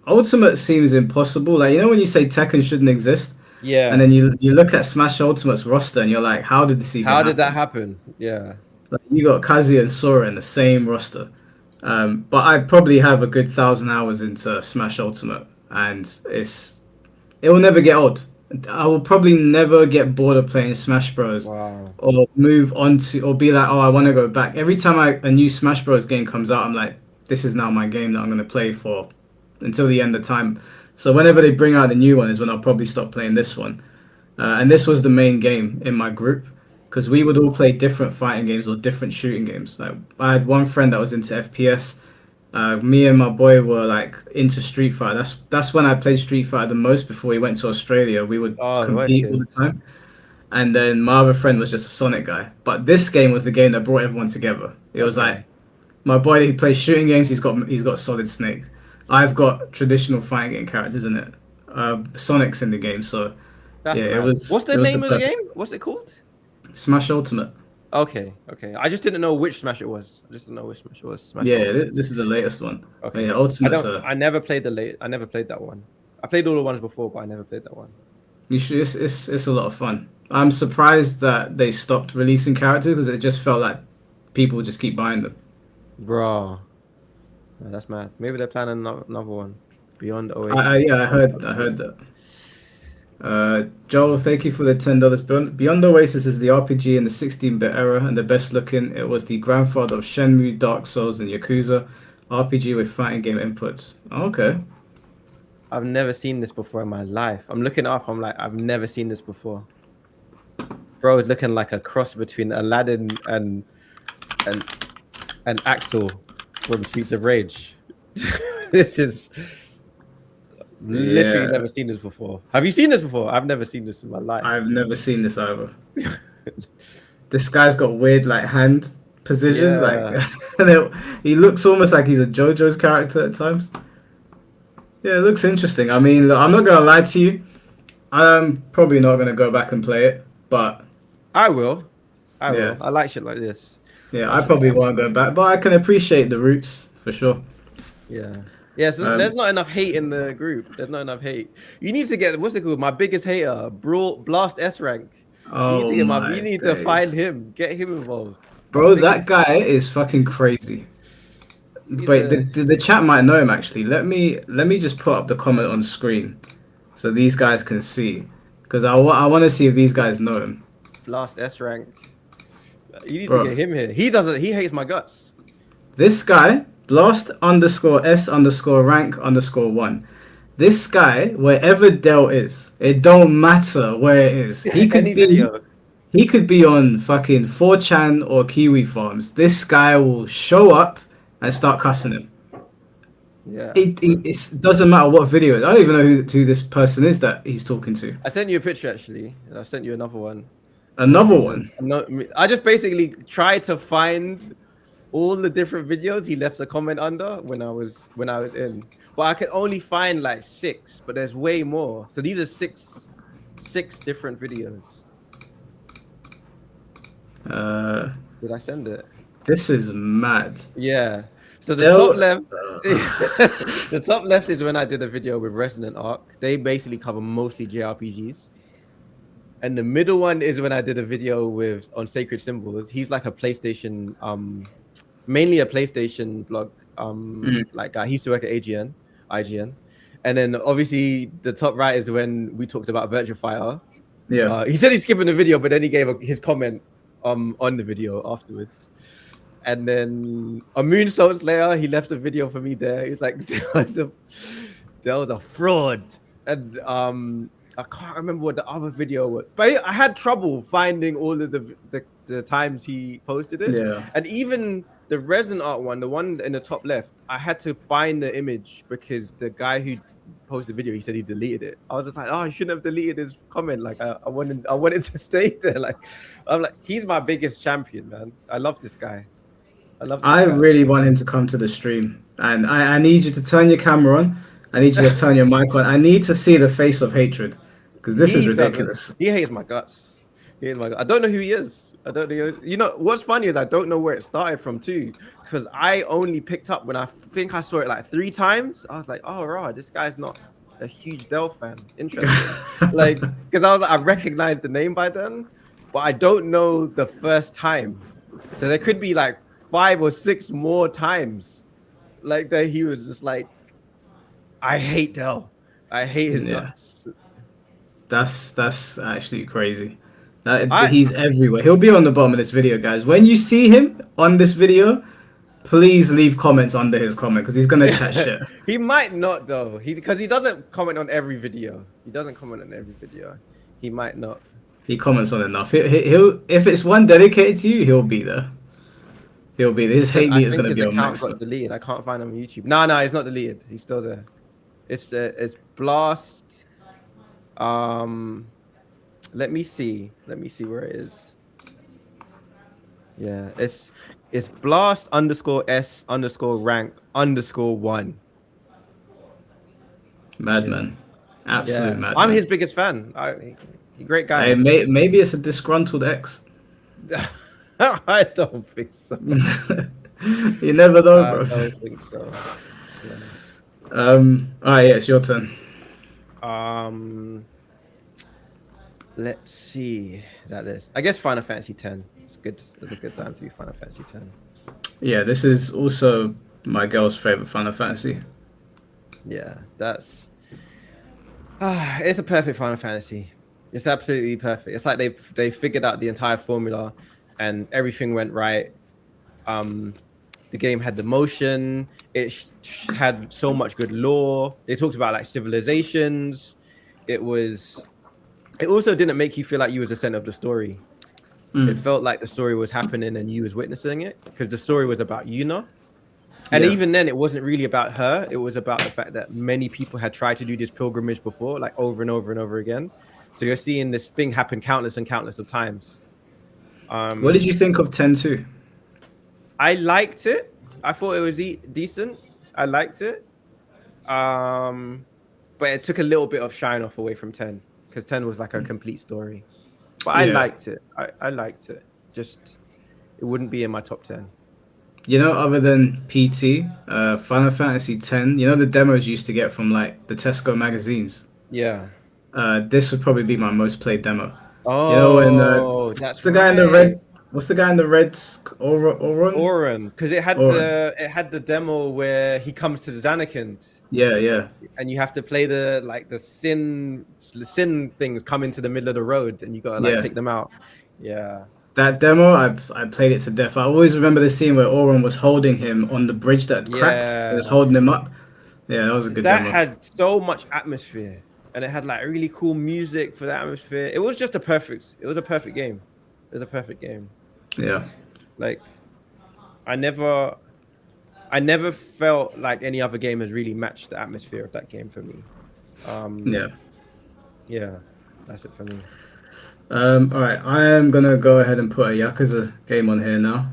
Speaker 1: Ultimate seems impossible. Like when you say Tekken shouldn't exist, and
Speaker 2: Yeah.
Speaker 1: then you look at Smash Ultimate's roster and you're like, how did this even
Speaker 2: How did that
Speaker 1: happen?
Speaker 2: happen? Yeah.
Speaker 1: Like, you got Kazuya and Sora in the same roster. But I probably have a good 1,000 hours into Smash Ultimate, and it will never get old. I will probably never get bored of playing Smash Bros.
Speaker 2: Wow.
Speaker 1: Or move on to or be like, oh, I want to go back. Every time a new Smash Bros. Game comes out, I'm like, this is now my game that I'm going to play for until the end of time. So whenever they bring out a new one is when I'll probably stop playing this one. And this was the main game in my group because we would all play different fighting games or different shooting games. Like I had one friend that was into FPS. Me and my boy were like into Street Fighter. That's when I played Street Fighter the most before we went to Australia. We would
Speaker 2: Oh,
Speaker 1: compete all
Speaker 2: okay.
Speaker 1: the time. And then my other friend was just a Sonic guy. But this game was the game that brought everyone together. It was like
Speaker 2: Okay.
Speaker 1: my boy he plays shooting games. He's got Solid Snake. I've got traditional fighting game characters in it. Sonic's in the game, so yeah,
Speaker 2: That's
Speaker 1: it
Speaker 2: mad.
Speaker 1: was
Speaker 2: What's the
Speaker 1: it was the
Speaker 2: name of the
Speaker 1: perfect
Speaker 2: game? What's it called?
Speaker 1: Smash Ultimate.
Speaker 2: Okay, okay. I just didn't know which Smash it was. I just didn't know which Smash it was. Smash
Speaker 1: Yeah,
Speaker 2: Ultimate.
Speaker 1: this is the latest one. But yeah,
Speaker 2: Okay.
Speaker 1: Ultimate's a
Speaker 2: I never played the late. I never played that one. I played all the ones before, but I never played that one.
Speaker 1: you should it's a lot of fun. I'm surprised that they stopped releasing characters because it just felt like people just keep buying them.
Speaker 2: Bro, that's mad. Maybe they're planning another one beyond
Speaker 1: I
Speaker 2: Oasis.
Speaker 1: yeah, I heard that. Joel, thank you for the $10. Beyond Oasis is the RPG in the 16-bit era and the best looking. It was the grandfather of Shenmue, Dark Souls, and Yakuza. RPG with fighting game inputs. Okay.
Speaker 2: I've never seen this before in my life. I'm looking up. I'm like, I've never seen this before. Bro, it's looking like a cross between Aladdin and and Axel from Streets of Rage. This is literally
Speaker 1: Yeah,
Speaker 2: never seen this before. Have you seen this before? I've never seen this in my life.
Speaker 1: I've never seen this either. This guy's got weird like hand positions. Like
Speaker 2: Yeah.
Speaker 1: he looks almost like he's a JoJo's character at times. Yeah, it looks interesting. I mean, look, I'm not gonna lie to you. I'm probably not gonna go back and play it, but
Speaker 2: I will. I
Speaker 1: yeah,
Speaker 2: will. I like shit like this.
Speaker 1: yeah,
Speaker 2: I
Speaker 1: I
Speaker 2: like shit
Speaker 1: probably
Speaker 2: like
Speaker 1: won't go back, but I can appreciate the roots for sure.
Speaker 2: Yeah. Yeah, so there's
Speaker 1: Um,
Speaker 2: not enough hate in the group. There's not enough hate. You need to get what's it called? My biggest hater, Blast S rank. You need
Speaker 1: oh
Speaker 2: to get my you
Speaker 1: my
Speaker 2: need to find
Speaker 1: days,
Speaker 2: him. Get him involved. My
Speaker 1: bro,
Speaker 2: biggest
Speaker 1: that guy is fucking crazy.
Speaker 2: he's
Speaker 1: Wait,
Speaker 2: a
Speaker 1: the chat might know him actually. Let me just put up the comment on screen so these guys can see, because I want to see if these guys know him,
Speaker 2: Blast S rank. You need to
Speaker 1: bro.
Speaker 2: get him here. He hates my guts.
Speaker 1: This guy, blast underscore S underscore rank underscore one. This guy, wherever Dell is, it don't matter where it is.
Speaker 2: Any video.
Speaker 1: He could be on fucking 4chan or Kiwi Farms. This guy will show up and start cussing him.
Speaker 2: Yeah.
Speaker 1: It doesn't matter what video. I don't even know who this person is that he's talking to.
Speaker 2: I sent you a picture actually. I sent you another one.
Speaker 1: Another one.
Speaker 2: No, I just basically tried to find all the different videos he left a comment under when I was in. But I could only find like 6, but there's way more. So these are six different videos. Did I send it?
Speaker 1: This is mad.
Speaker 2: Yeah. So the
Speaker 1: Dell-
Speaker 2: top left, the top left is when I did a video with Resonant Arc. They basically cover mostly JRPGs. And the middle one is when I did a video with on Sacred Symbols. He's like a PlayStation, mainly a PlayStation blog, like guy. He used to work at IGN. And then obviously the top right is when we talked about Virtua Fighter.
Speaker 1: Yeah.
Speaker 2: He said he's skipping the video, but then he gave his comment on the video afterwards. And then a Moon Soul Slayer, he left a video for me there. He's like, that was a fraud. And I can't remember what the other video was, but I had trouble finding all of the times he posted it.
Speaker 1: Yeah.
Speaker 2: And even the resin art one, the one in the top left, I had to find the image because the guy who posted the video, he said he deleted it. I was just like, oh, I shouldn't have deleted his comment. Like I wanted to stay there. Like I'm like, he's my biggest champion, man. I love this guy.
Speaker 1: I really want him to come to the stream, and I need you to turn your camera on. I need you to turn your mic on. I need to see the face of hatred, because this is ridiculous.
Speaker 2: He hates my guts. I don't know who he is. I don't know. You know what's funny is I don't know where it started from too, because I only picked up when I think I saw it like 3 times. I was like, oh, right, this guy's not a huge Dell fan. Interesting. Like, because I recognized the name by then, but I don't know the first time. So there could be like 5 or 6 more times, like that he was just like, I hate Dell. I hate his guts.
Speaker 1: That's actually crazy. He's everywhere. He'll be on the bottom of this video, guys. When you see him on this video, please leave comments under his comment, because he's gonna chat shit.
Speaker 2: He might not though. Because he doesn't comment on every video. He might not.
Speaker 1: He comments on enough. He'll if it's one dedicated to you, he'll be there. His hate meter is gonna be on max.
Speaker 2: Got deleted. I can't find him on YouTube. No, it's not deleted. He's still there. It's Blast. Let me see where it is. Yeah, it's Blast _S_rank_1.
Speaker 1: Madman. Absolute madman.
Speaker 2: I'm his biggest fan. Great guy.
Speaker 1: Hey, maybe it's a disgruntled ex.
Speaker 2: I don't think so.
Speaker 1: You never know, bro.
Speaker 2: I don't think so. Yeah.
Speaker 1: Alright, yeah, it's your turn.
Speaker 2: Let's see that list. I guess Final Fantasy X. It's good. It's a good time to do Final Fantasy X.
Speaker 1: Yeah, this is also my girl's favorite Final Fantasy.
Speaker 2: Yeah, that's. It's a perfect Final Fantasy. It's absolutely perfect. It's like they figured out the entire formula, and everything went right. The game had the motion. It had so much good lore. They talked about like civilizations. It also didn't make you feel like you was the center of the story. It felt like the story was happening and you was witnessing it, because the story was about Yuna. And even then, it wasn't really about her. It was about the fact that many people had tried to do this pilgrimage before, like over and over and over again. So you're seeing this thing happen countless and countless of times.
Speaker 1: What did you think of 10-2?
Speaker 2: I liked it. I thought it was decent. I liked it. But it took a little bit of shine off away from 10, because 10 was like a complete story. But I liked it. I liked it. Just, it wouldn't be in my top 10.
Speaker 1: You know, other than PT, Final Fantasy X, you know the demos you used to get from like the Tesco magazines?
Speaker 2: Yeah.
Speaker 1: This would probably be my most played demo.
Speaker 2: Oh,
Speaker 1: you know,
Speaker 2: that's
Speaker 1: the guy in the red. What's the guy in the red?
Speaker 2: Auron, because it had the demo where he comes to the Zanarkand.
Speaker 1: Yeah.
Speaker 2: And you have to play the sin things come into the middle of the road, and you gotta take them out. Yeah.
Speaker 1: That demo, I played it to death. I always remember the scene where Auron was holding him on the bridge that cracked. He was holding him up. Yeah, that was a good demo.
Speaker 2: That had so much atmosphere, and it had like really cool music for the atmosphere. It was just a perfect game. It was a perfect game.
Speaker 1: Yeah.
Speaker 2: Like, I never felt like any other game has really matched the atmosphere of that game for me. Yeah, that's it for me.
Speaker 1: All right, I am gonna go ahead and put a Yakuza game on here now.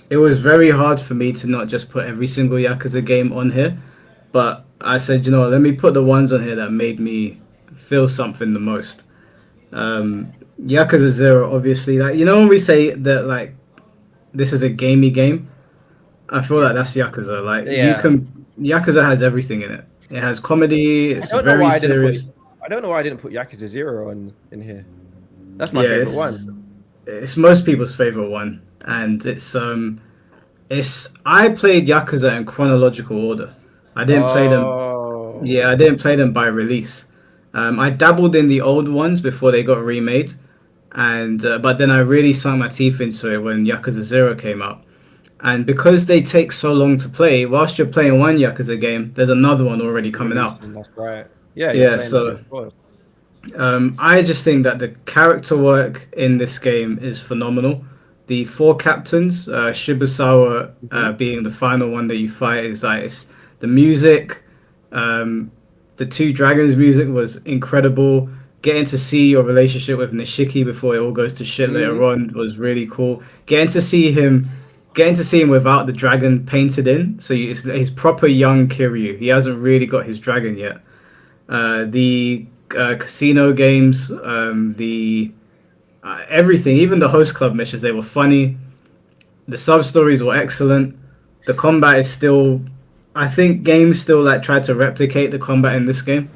Speaker 1: It was very hard for me to not just put every single Yakuza game on here, but I said, you know, let me put the ones on here that made me feel something the most. Yakuza 0, obviously, like, you know, when we say that like this is a gamey game, I feel like that's Yakuza. Like Yakuza has everything in it. It has comedy. It's very serious.
Speaker 2: I don't know why I didn't put Yakuza 0 in here. That's my favorite one.
Speaker 1: It's most people's favorite one, and it's I played Yakuza in chronological order. I didn't play them. Yeah, I didn't play them by release. I dabbled in the old ones before they got remade, and but then I really sunk my teeth into it when Yakuza 0 came out. And because they take so long to play, whilst you're playing one Yakuza game, there's another one already coming out.
Speaker 2: That's right. Yeah, you're
Speaker 1: Yeah,
Speaker 2: playing as
Speaker 1: so
Speaker 2: your squad.
Speaker 1: I just think that the character work in this game is phenomenal. The four captains, Shibusawa
Speaker 2: Hmm.
Speaker 1: being the final one that you fight, is like the music, um, the two dragons music was incredible. Getting to see your relationship with Nishiki before it all goes to shit later
Speaker 2: Hmm.
Speaker 1: on was really cool. Getting to see him without the dragon painted in, so he's proper young Kiryu. He hasn't really got his dragon yet. The casino games, the everything, even the host club missions, they were funny. The sub stories were excellent. The combat is still, I think games still like try to replicate the combat in this game.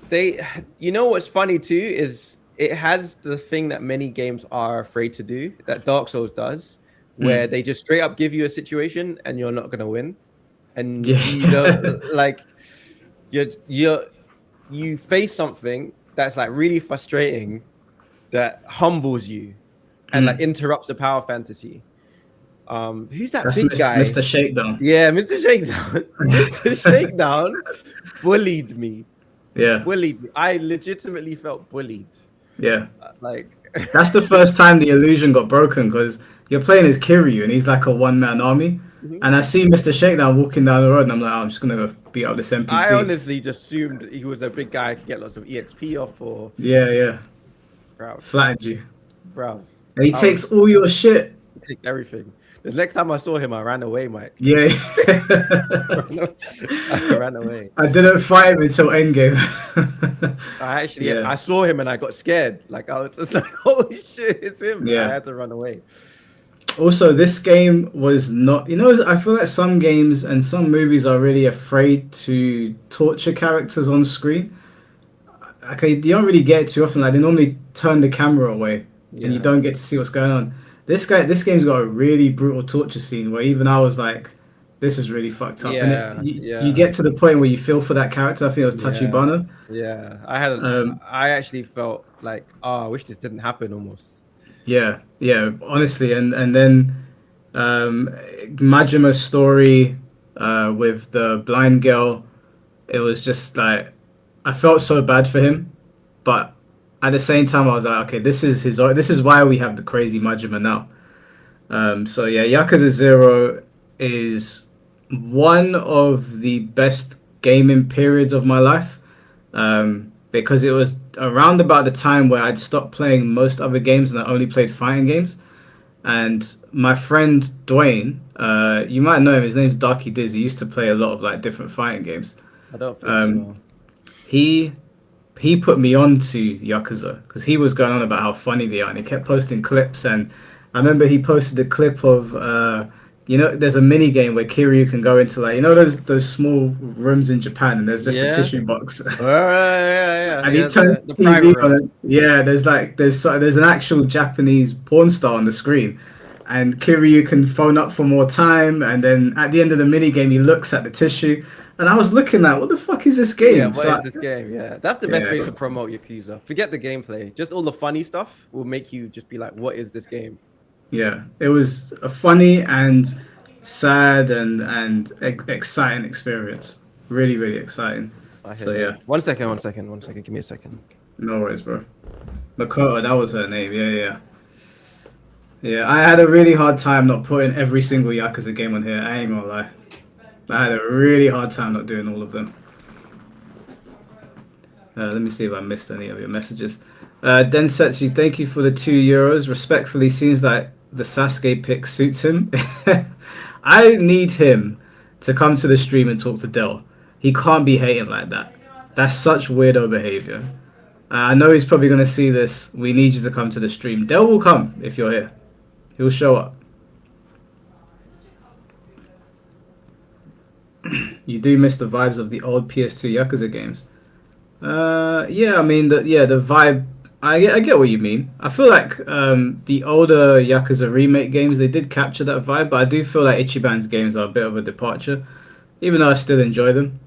Speaker 2: They, you know what's funny too is it has the thing that many games are afraid to do, that Dark Souls does, where
Speaker 1: Mm.
Speaker 2: they just straight up give you a situation and you're not gonna win, and you don't
Speaker 1: Yeah.
Speaker 2: like you're you face something that's like really frustrating that humbles you and like
Speaker 1: Mm.
Speaker 2: interrupts the power fantasy. Who's that
Speaker 1: That's
Speaker 2: big guy?
Speaker 1: Mr. Shakedown.
Speaker 2: Yeah, Mr. Shakedown. Mr. Shakedown bullied me.
Speaker 1: Yeah,
Speaker 2: Bullied me. I legitimately felt bullied.
Speaker 1: yeah.
Speaker 2: Like,
Speaker 1: That's the first time the illusion got broken because you're playing as Kiryu and he's like a one-man army.
Speaker 2: Mhm.
Speaker 1: And I see Mr. Shakedown walking down the road and I'm like, oh, I'm just gonna go beat up this
Speaker 2: I
Speaker 1: NPC.
Speaker 2: honestly just assumed he was a big guy, could get lots of EXP off, or
Speaker 1: Yeah, yeah.
Speaker 2: bro,
Speaker 1: Flattened you.
Speaker 2: bro.
Speaker 1: And he
Speaker 2: I
Speaker 1: takes
Speaker 2: was
Speaker 1: all your shit.
Speaker 2: take everything. The next time I saw him, I ran away, Mike.
Speaker 1: Yeah.
Speaker 2: I ran away.
Speaker 1: I didn't fight him until endgame.
Speaker 2: I actually,
Speaker 1: Yeah,
Speaker 2: I saw him and I got scared. Like I was just like, "Holy shit, it's him!" I
Speaker 1: yeah.
Speaker 2: had to run away.
Speaker 1: Also, this game was not. I feel like some games and some movies are really afraid to torture characters on screen. Okay, you don't really get it too often. Like they normally turn the camera away, and you
Speaker 2: Yeah,
Speaker 1: don't get to see what's going on. This game's got a really brutal torture scene where even I was like, "This is really fucked up." And
Speaker 2: yeah,
Speaker 1: you
Speaker 2: yeah,
Speaker 1: get to the point where you feel for that character. I think it was
Speaker 2: yeah,
Speaker 1: Tachibana.
Speaker 2: yeah.
Speaker 1: Um,
Speaker 2: I actually felt like, oh, I wish this didn't happen almost.
Speaker 1: yeah, yeah, honestly, and then um, Majima's story with the blind girl. It was just like I felt so bad for him, but at the same time, I was like, okay, this is his. This is why we have the crazy Majima now. So yeah, Yakuza Zero is one of the best gaming periods of my life because it was around about the time where I'd stopped playing most other games and I only played fighting games. And my friend Dwayne, you might know him. His name's Darky Diz. He used to play a lot of like different fighting games.
Speaker 2: I don't think
Speaker 1: Um,
Speaker 2: so.
Speaker 1: he he put me on to Yakuza because he was going on about how funny they are, and he kept posting clips. And I remember he posted a clip of there's a mini game where Kiryu can go into like those small rooms in Japan, and there's just a
Speaker 2: Yeah.
Speaker 1: tissue box,
Speaker 2: Yeah,
Speaker 1: and he
Speaker 2: yeah.
Speaker 1: turns
Speaker 2: The
Speaker 1: the
Speaker 2: private
Speaker 1: TV on
Speaker 2: room.
Speaker 1: it. Yeah, there's an actual Japanese porn star on the screen. And Kiryu can phone up for more time, and then at the end of the mini game, he looks at the tissue, and I was looking at what the fuck is this
Speaker 2: Yeah,
Speaker 1: game?
Speaker 2: what
Speaker 1: So
Speaker 2: is this game? Yeah, that's the best
Speaker 1: yeah,
Speaker 2: way to promote Yakuza. Forget the gameplay. Just all the funny stuff will make you just be like, "What is this game?"
Speaker 1: yeah, it was a funny and sad and exciting experience. Really, really exciting.
Speaker 2: I hear
Speaker 1: So
Speaker 2: that.
Speaker 1: yeah,
Speaker 2: 1 second, 1 second, 1 second. Give me a second.
Speaker 1: no worries, bro. Makoto, that was her name. Yeah, yeah, yeah. I had a really hard time not putting every single Yakuza game on here. I ain't gonna lie. I had a really hard time not doing all of them. Let me see if I missed any of your messages. Densetsu, thank you for the €2. Respectfully, seems like the Sasuke pick suits him. I need him to come to the stream and talk to Dell. He can't be hating like that. That's such weirdo behavior. I know he's probably going to see this. We need you to come to the stream. Dell will come if you're here. He'll show up. You do miss the vibes of the old PS2 Yakuza games. Yeah, I mean, the vibe. I get what you mean. I feel like the older Yakuza remake games they did capture that vibe, but I do feel like Ichiban's games are a bit of a departure, even though I still enjoy them.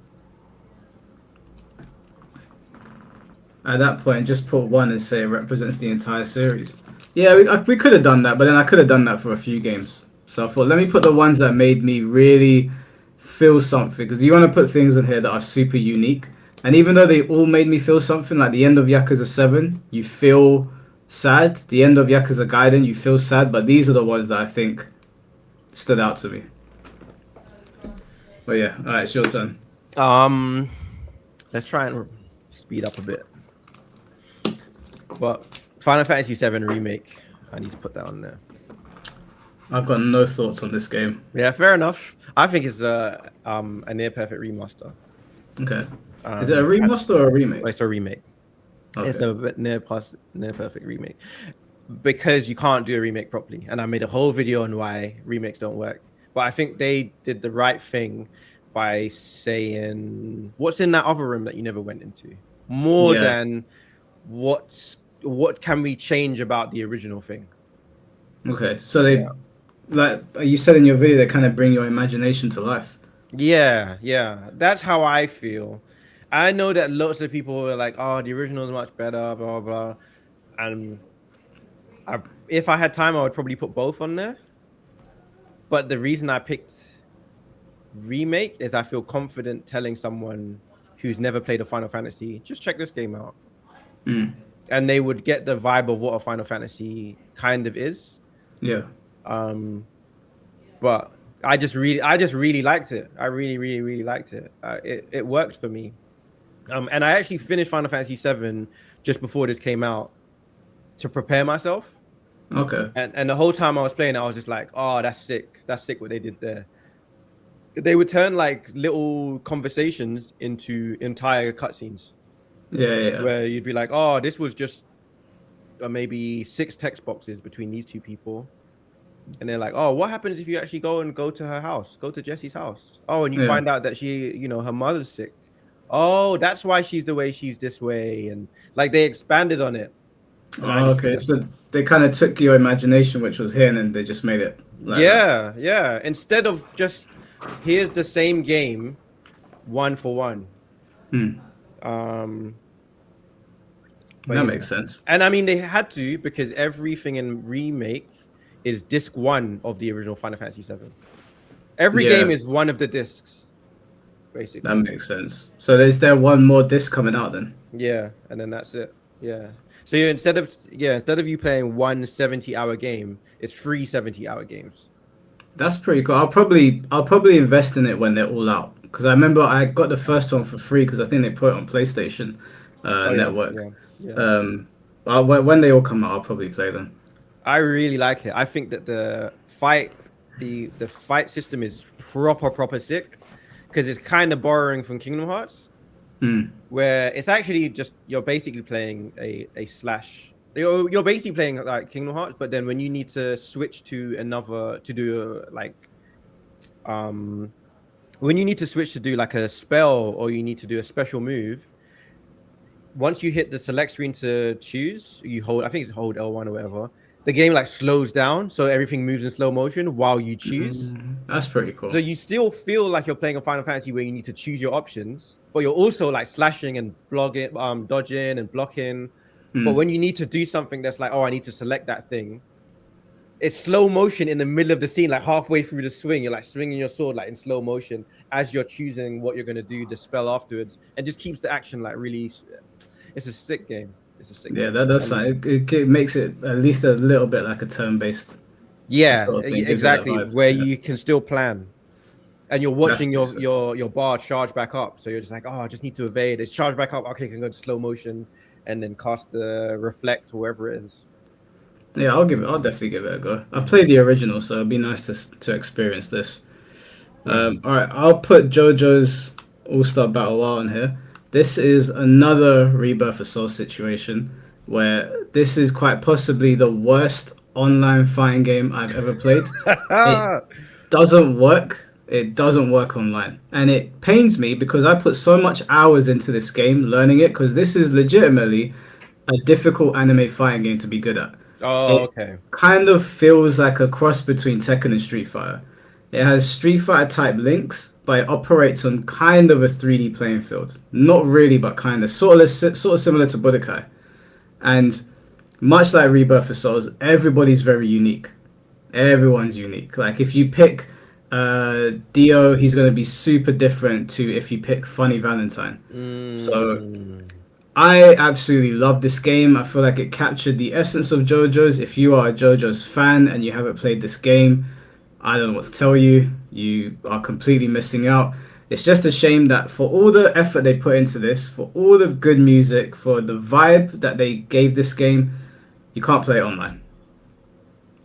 Speaker 1: At that point, just put one and say it represents the entire series. Yeah, we could have done that, but then I could have done that for a few games. So I thought, let me put the ones that made me really feel something, because you want to put things in here that are super unique. And even though they all made me feel something, like the end of Yakuza 7, you feel sad. The end of Yakuza Gaiden, you feel sad. But these are the ones that I think stood out to me. But yeah, all right, it's your turn.
Speaker 2: Let's try and speed up a bit. But Final Fantasy VII Remake, I need to put that on there.
Speaker 1: I've got no thoughts on this game.
Speaker 2: Yeah, fair enough. I think it's a near perfect remaster.
Speaker 1: Okay. Is it a remaster or a remake?
Speaker 2: It's a remake.
Speaker 1: Okay.
Speaker 2: It's a near perfect remake because you can't do a remake properly. And I made a whole video on why remakes don't work. But I think they did the right thing by saying what's in that other room that you never went into, more than what can we change about the original thing.
Speaker 1: Okay, so they, like you said in your video, they kind of bring your imagination to life.
Speaker 2: Yeah, that's how I feel. I know that lots of people are like, "Oh, the original is much better," blah blah blah. And if I had time, I would probably put both on there. But the reason I picked remake is I feel confident telling someone who's never played a Final Fantasy, just check this game out. And they would get the vibe of what a Final Fantasy kind of is.
Speaker 1: Yeah.
Speaker 2: But I just really liked it. I really liked it. It worked for me. And I actually finished Final Fantasy VII just before this came out to prepare myself.
Speaker 1: Okay.
Speaker 2: And the whole time I was playing, I was just like, "Oh, that's sick. That's sick what they did there." They would turn like little conversations into entire cutscenes.
Speaker 1: Yeah.
Speaker 2: Where you'd be like, "Oh, this was just maybe 6 text boxes between these two people." And they're like, "Oh, what happens if you actually go to her house, go to Jessie's house? Oh, and you find out that she, her mother's sick. Oh, that's why she's the way she's this way." And like they expanded on it.
Speaker 1: Oh, okay. So they kind of took your imagination, which was here, and then they just made it. Like
Speaker 2: yeah. Instead of just here's the same game, 1 for 1.
Speaker 1: That makes sense.
Speaker 2: And I mean, they had to because everything in remake is disc 1 of the original Final Fantasy VII. Every game is one of the discs, basically.
Speaker 1: That makes sense. So is there one more disc coming out then?
Speaker 2: Yeah, and then that's it. Yeah. So instead of you playing one 70-hour game, it's 3 70-hour games.
Speaker 1: That's pretty cool. I'll probably invest in it when they're all out, because I remember I got the first one for free because I think they put it on PlayStation Network. Yeah. When they all come out, I'll probably play them.
Speaker 2: I really like it. I think that the fight system is proper sick because it's kind of borrowing from Kingdom Hearts. Where it's actually just you're basically playing a slash. You're basically playing like Kingdom Hearts, but then when you need to switch to another to do when you need to switch to do like a spell or you need to do a special move, once you hit the select screen to choose, you hold. I think it's hold L1 or whatever. The game like slows down, so everything moves in slow motion while you choose.
Speaker 1: That's pretty cool.
Speaker 2: So you still feel like you're playing a Final Fantasy where you need to choose your options, but you're also like slashing and dodging and blocking. But when you need to do something that's like, oh, I need to select that thing, it's slow motion in the middle of the scene, like halfway through the swing. You're like swinging your sword like in slow motion as you're choosing what you're gonna do, the spell afterwards, and just keeps the action like really. It's a sick game.
Speaker 1: That does sound. It makes it at least a little bit like a turn-based.
Speaker 2: Yeah,
Speaker 1: sort of thing.
Speaker 2: exactly. Where you can still plan, and you're watching your bar charge back up. So you're just like, oh, I just need to evade. It's charged back up. Okay, I can go to slow motion, and then cast the reflect, or wherever it is.
Speaker 1: Yeah, I'll definitely give it a go. I've played the original, so it'd be nice to experience this. All right, I'll put JoJo's All-Star Battle Royale on here. This is another Rebirth of Soul situation where this is quite possibly the worst online fighting game I've ever played. It doesn't work. It doesn't work online. And it pains me because I put so much hours into this game learning it, because this is legitimately a difficult anime fighting game to be good at.
Speaker 2: Oh, okay.
Speaker 1: Kind of feels like a cross between Tekken and Street Fighter. It has Street Fighter type links, but it operates on kind of a 3D playing field. Not really, but kind of. Sort of similar to Budokai. And much like Rebirth of Souls, everybody's very unique. Everyone's unique. Like if you pick Dio, he's going to be super different to if you pick Funny Valentine. So
Speaker 2: Mm.
Speaker 1: I absolutely love this game. I feel like it captured the essence of JoJo's. If you are a JoJo's fan and you haven't played this game, I don't know what to tell you. You are completely missing out. It's just a shame that for all the effort they put into this, for all the good music, for the vibe that they gave this game, you can't play it online.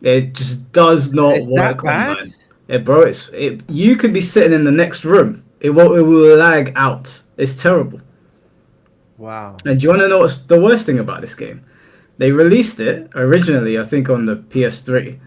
Speaker 1: It just does not
Speaker 2: Is that
Speaker 1: work
Speaker 2: bad?
Speaker 1: online. Bro, you could be sitting in the next room. It will lag out. It's terrible.
Speaker 2: Wow.
Speaker 1: And do you want to know what's the worst thing about this game? They released it originally, I think, on the PS3,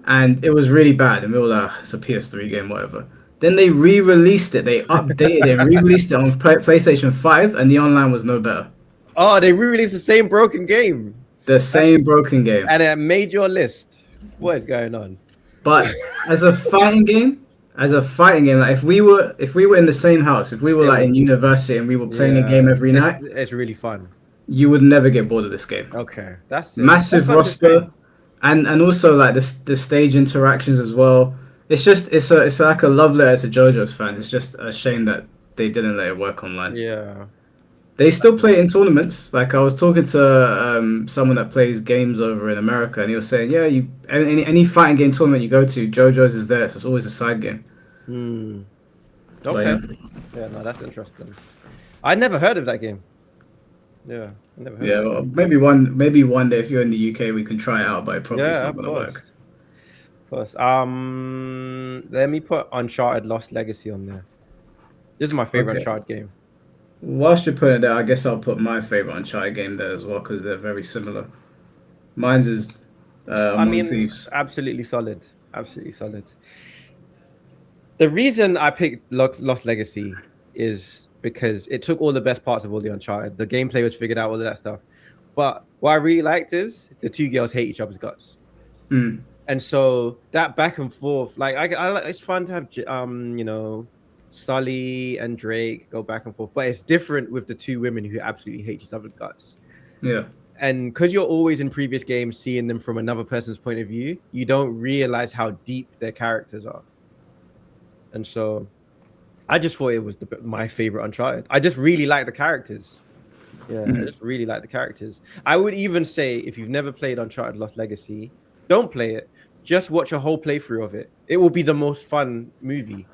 Speaker 1: and it was really bad. And we were like, "Ah, it's a PS3 game, whatever." Then they re-released it. They updated it and re-released it on PlayStation 5, and the online was no better.
Speaker 2: Oh, they re-released the same broken game.
Speaker 1: The same broken game.
Speaker 2: And it made your list. What is going on?
Speaker 1: But as a fighting game, like if we were in the same house, if we were like in university and we were playing a game every night,
Speaker 2: It's really fun.
Speaker 1: you would never get bored of this game.
Speaker 2: Okay, that's it.
Speaker 1: Massive
Speaker 2: That's such a
Speaker 1: roster,
Speaker 2: shame.
Speaker 1: and also like the stage interactions as well. It's like a love letter to JoJo's fans. It's just a shame that they didn't let it work online.
Speaker 2: Yeah.
Speaker 1: They still play it in tournaments. Like I was talking to someone that plays games over in America, and he was saying, yeah, you any fighting game tournament you go to, JoJo's is there. So it's always a side game.
Speaker 2: Hmm.
Speaker 1: But,
Speaker 2: Okay.
Speaker 1: yeah.
Speaker 2: Yeah, no, that's interesting. I never heard of that game. Yeah, I never heard
Speaker 1: Yeah,
Speaker 2: of that
Speaker 1: well,
Speaker 2: game.
Speaker 1: maybe one day if you're in the UK we can try it out, but it probably is
Speaker 2: Yeah,
Speaker 1: not
Speaker 2: of
Speaker 1: gonna
Speaker 2: course.
Speaker 1: work.
Speaker 2: Of course. Let me put Uncharted Lost Legacy on there. This is my favorite
Speaker 1: Okay.
Speaker 2: Uncharted game.
Speaker 1: Whilst you're putting it there, I guess I'll put my favorite Uncharted game there as well because they're very similar. Mine's is
Speaker 2: I
Speaker 1: Among
Speaker 2: mean,
Speaker 1: Thieves.
Speaker 2: absolutely solid. Absolutely solid. The reason I picked Lost Legacy is because it took all the best parts of all the Uncharted. The gameplay was figured out, all of that stuff. But what I really liked is the two girls hate each other's guts.
Speaker 1: Mm.
Speaker 2: And so that back and forth, like it's fun to have, Sully and Drake go back and forth, but it's different with the two women who absolutely hate each other's guts.
Speaker 1: Yeah.
Speaker 2: And because you're always in previous games seeing them from another person's point of view, you don't realize how deep their characters are. And so I just thought it was my favorite Uncharted. I just really like the characters. Yeah, I just really like the characters. I would even say if you've never played Uncharted Lost Legacy, don't play it. Just watch a whole playthrough of it. It will be the most fun movie.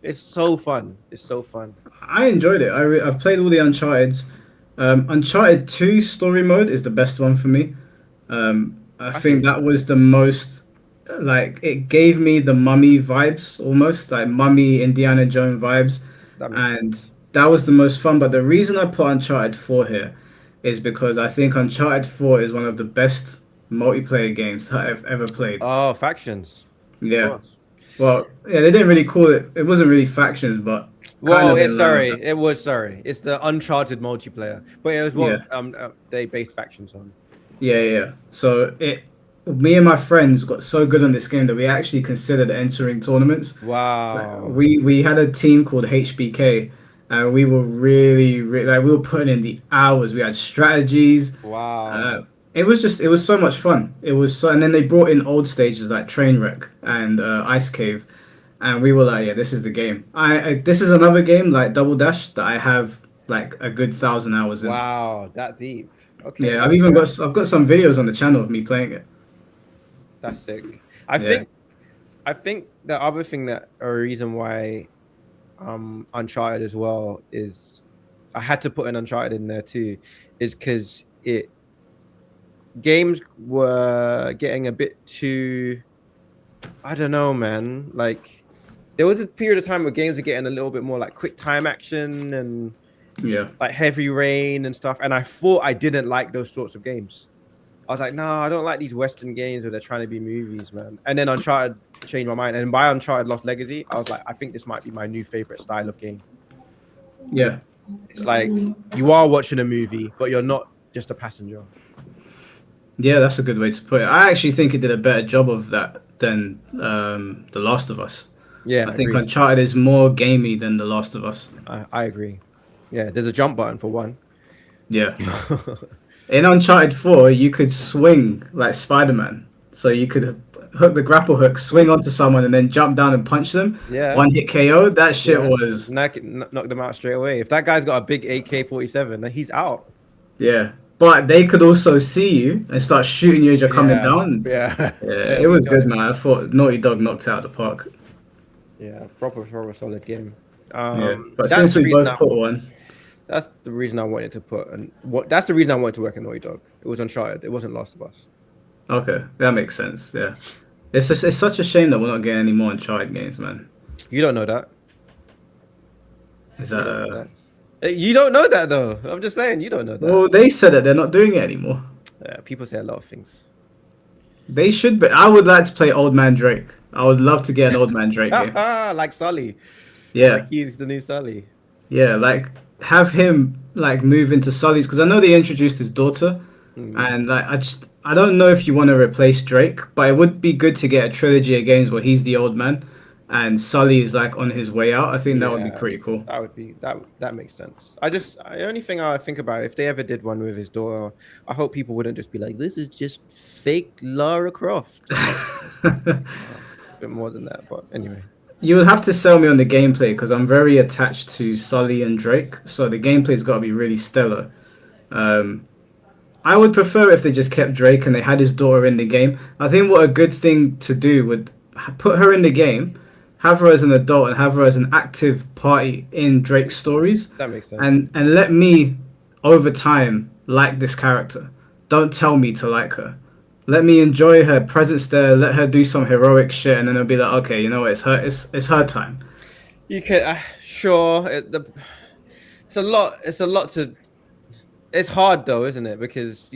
Speaker 2: It's so fun. It's so fun.
Speaker 1: I enjoyed it. I've played all the Uncharted's. Uncharted 2 story mode is the best one for me. I think that was the most, like, it gave me the Mummy vibes almost, like Mummy Indiana Jones vibes.
Speaker 2: That makes
Speaker 1: And that was the most fun. But the reason I put Uncharted 4 here is because I think Uncharted 4 is one of the best multiplayer games that I've ever played.
Speaker 2: Oh, factions. Of
Speaker 1: Yeah.
Speaker 2: course.
Speaker 1: Well, yeah, they didn't really call it. It wasn't really factions, but
Speaker 2: Well,
Speaker 1: in
Speaker 2: it's
Speaker 1: line with
Speaker 2: sorry. It's the Uncharted multiplayer, but it was what they based factions on.
Speaker 1: Yeah. So me and my friends got so good on this game that we actually considered entering tournaments.
Speaker 2: Wow.
Speaker 1: We had a team called HBK, and we were really like we were putting in the hours. We had strategies.
Speaker 2: Wow.
Speaker 1: It was so much fun. And then they brought in old stages like Trainwreck and Ice Cave, and we were like, yeah, this is the game. This is another game like Double Dash that I have like a good 1,000 hours in.
Speaker 2: Wow, that deep. Okay.
Speaker 1: Yeah, I've got some videos on the channel of me playing it.
Speaker 2: That's sick. I think the other thing that a reason why Uncharted as well is I had to put an Uncharted in there too, is because games were getting a bit too, I don't know, man. Like there was a period of time where games were getting a little bit more like quick time action and
Speaker 1: Yeah.
Speaker 2: like Heavy Rain and stuff. And I thought I didn't like those sorts of games. I was like, no, I don't like these Western games where they're trying to be movies, man. And then Uncharted changed my mind. And by Uncharted Lost Legacy, I was like, I think this might be my new favorite style of game.
Speaker 1: Yeah.
Speaker 2: It's like you are watching a movie, but you're not just a passenger.
Speaker 1: Yeah, that's a good way to put it. I actually think it did a better job of that than The Last of Us.
Speaker 2: Yeah,
Speaker 1: I think
Speaker 2: agreed.
Speaker 1: Uncharted is more gamey than The Last of Us.
Speaker 2: I agree. Yeah, there's a jump button for one.
Speaker 1: Yeah. In Uncharted 4, you could swing like Spider-Man. So you could hook the grapple hook, swing onto someone, and then jump down and punch them.
Speaker 2: Yeah.
Speaker 1: One hit KO. That shit
Speaker 2: Yeah.
Speaker 1: was
Speaker 2: Knock them out straight away. If that guy's got a big AK-47, then he's out.
Speaker 1: yeah. But they could also see you and start shooting you as you're coming down.
Speaker 2: Yeah.
Speaker 1: Yeah, it was good, man. I thought Naughty Dog knocked it out of the park.
Speaker 2: Yeah, proper solid game.
Speaker 1: Yeah, but
Speaker 2: That's
Speaker 1: since
Speaker 2: the
Speaker 1: we
Speaker 2: reason
Speaker 1: both put one,
Speaker 2: that's the reason I wanted to put, and that's the reason I wanted to work at Naughty Dog. It was Uncharted. It wasn't Last of Us.
Speaker 1: okay, that makes sense. Yeah, it's such a shame that we're not getting any more Uncharted games, man.
Speaker 2: You don't know that.
Speaker 1: Is
Speaker 2: You don't know
Speaker 1: that?
Speaker 2: that. You don't know that though. I'm just saying you don't know that.
Speaker 1: Well, they said that they're not doing it anymore.
Speaker 2: Yeah, people say a lot of things.
Speaker 1: They should be. I would like to play Old Man Drake. I would love to get an Old Man Drake game.
Speaker 2: Like Sully.
Speaker 1: Yeah,
Speaker 2: Like he's the new Sully.
Speaker 1: yeah, like have him like move into Sully's because I know they introduced his daughter, and like I don't know if you want to replace Drake, but it would be good to get a trilogy of games where he's the old man, and Sully is like on his way out. I think that would be
Speaker 2: Yeah,
Speaker 1: pretty cool.
Speaker 2: That would be that makes sense. The only thing I think about if they ever did one with his daughter, I hope people wouldn't just be like, this is just fake Lara Croft. A bit more than that, but anyway.
Speaker 1: You would have to sell me on the gameplay because I'm very attached to Sully and Drake, so the gameplay's got to be really stellar. I would prefer if they just kept Drake and they had his daughter in the game. I think what a good thing to do would put her in the game, have her as an adult, and have her as an active party in Drake's stories,
Speaker 2: That makes sense.
Speaker 1: and let me over time like this character. Don't tell me to like her. Let me enjoy her presence there. Let her do some heroic shit, and then it'll be like, okay, you know what? It's her time.
Speaker 2: You can sure it's a lot. It's a lot to. It's hard though, isn't it? Because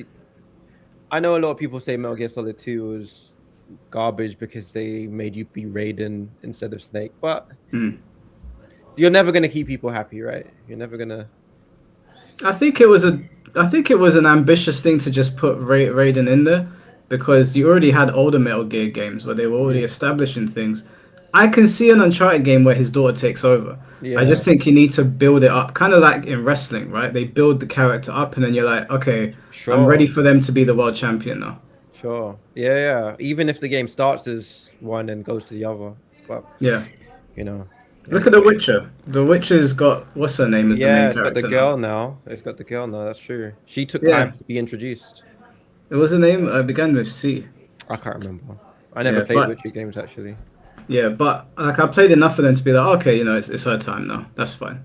Speaker 2: I know a lot of people say Metal Gear Solid 2 was garbage because they made you be Raiden instead of Snake, but you're never gonna keep people happy, right? You're never gonna.
Speaker 1: I think it was an ambitious thing to just put Raiden in there because you already had older Metal Gear games where they were already establishing things. I can see an Uncharted game where his daughter takes over.
Speaker 2: Yeah.
Speaker 1: I just think you need to build it up, kind of like in wrestling, right? They build the character up, and then you're like, okay, I'm
Speaker 2: Sure.
Speaker 1: ready for them to be the world champion now.
Speaker 2: Sure. Yeah. Even if the game starts as one and goes to the other, but
Speaker 1: Yeah.
Speaker 2: you know.
Speaker 1: Look at The Witcher. The Witcher's got what's her name as the
Speaker 2: Yeah,
Speaker 1: main
Speaker 2: it's got
Speaker 1: character.
Speaker 2: the girl now. It's got the girl now. That's true. She took
Speaker 1: Yeah.
Speaker 2: time to be introduced.
Speaker 1: It was her name. It began with C.
Speaker 2: I can't remember. I never
Speaker 1: Yeah,
Speaker 2: played
Speaker 1: but-
Speaker 2: Witcher games actually.
Speaker 1: Yeah, but like I played enough for them to be like, okay, you know, it's her time now. That's fine.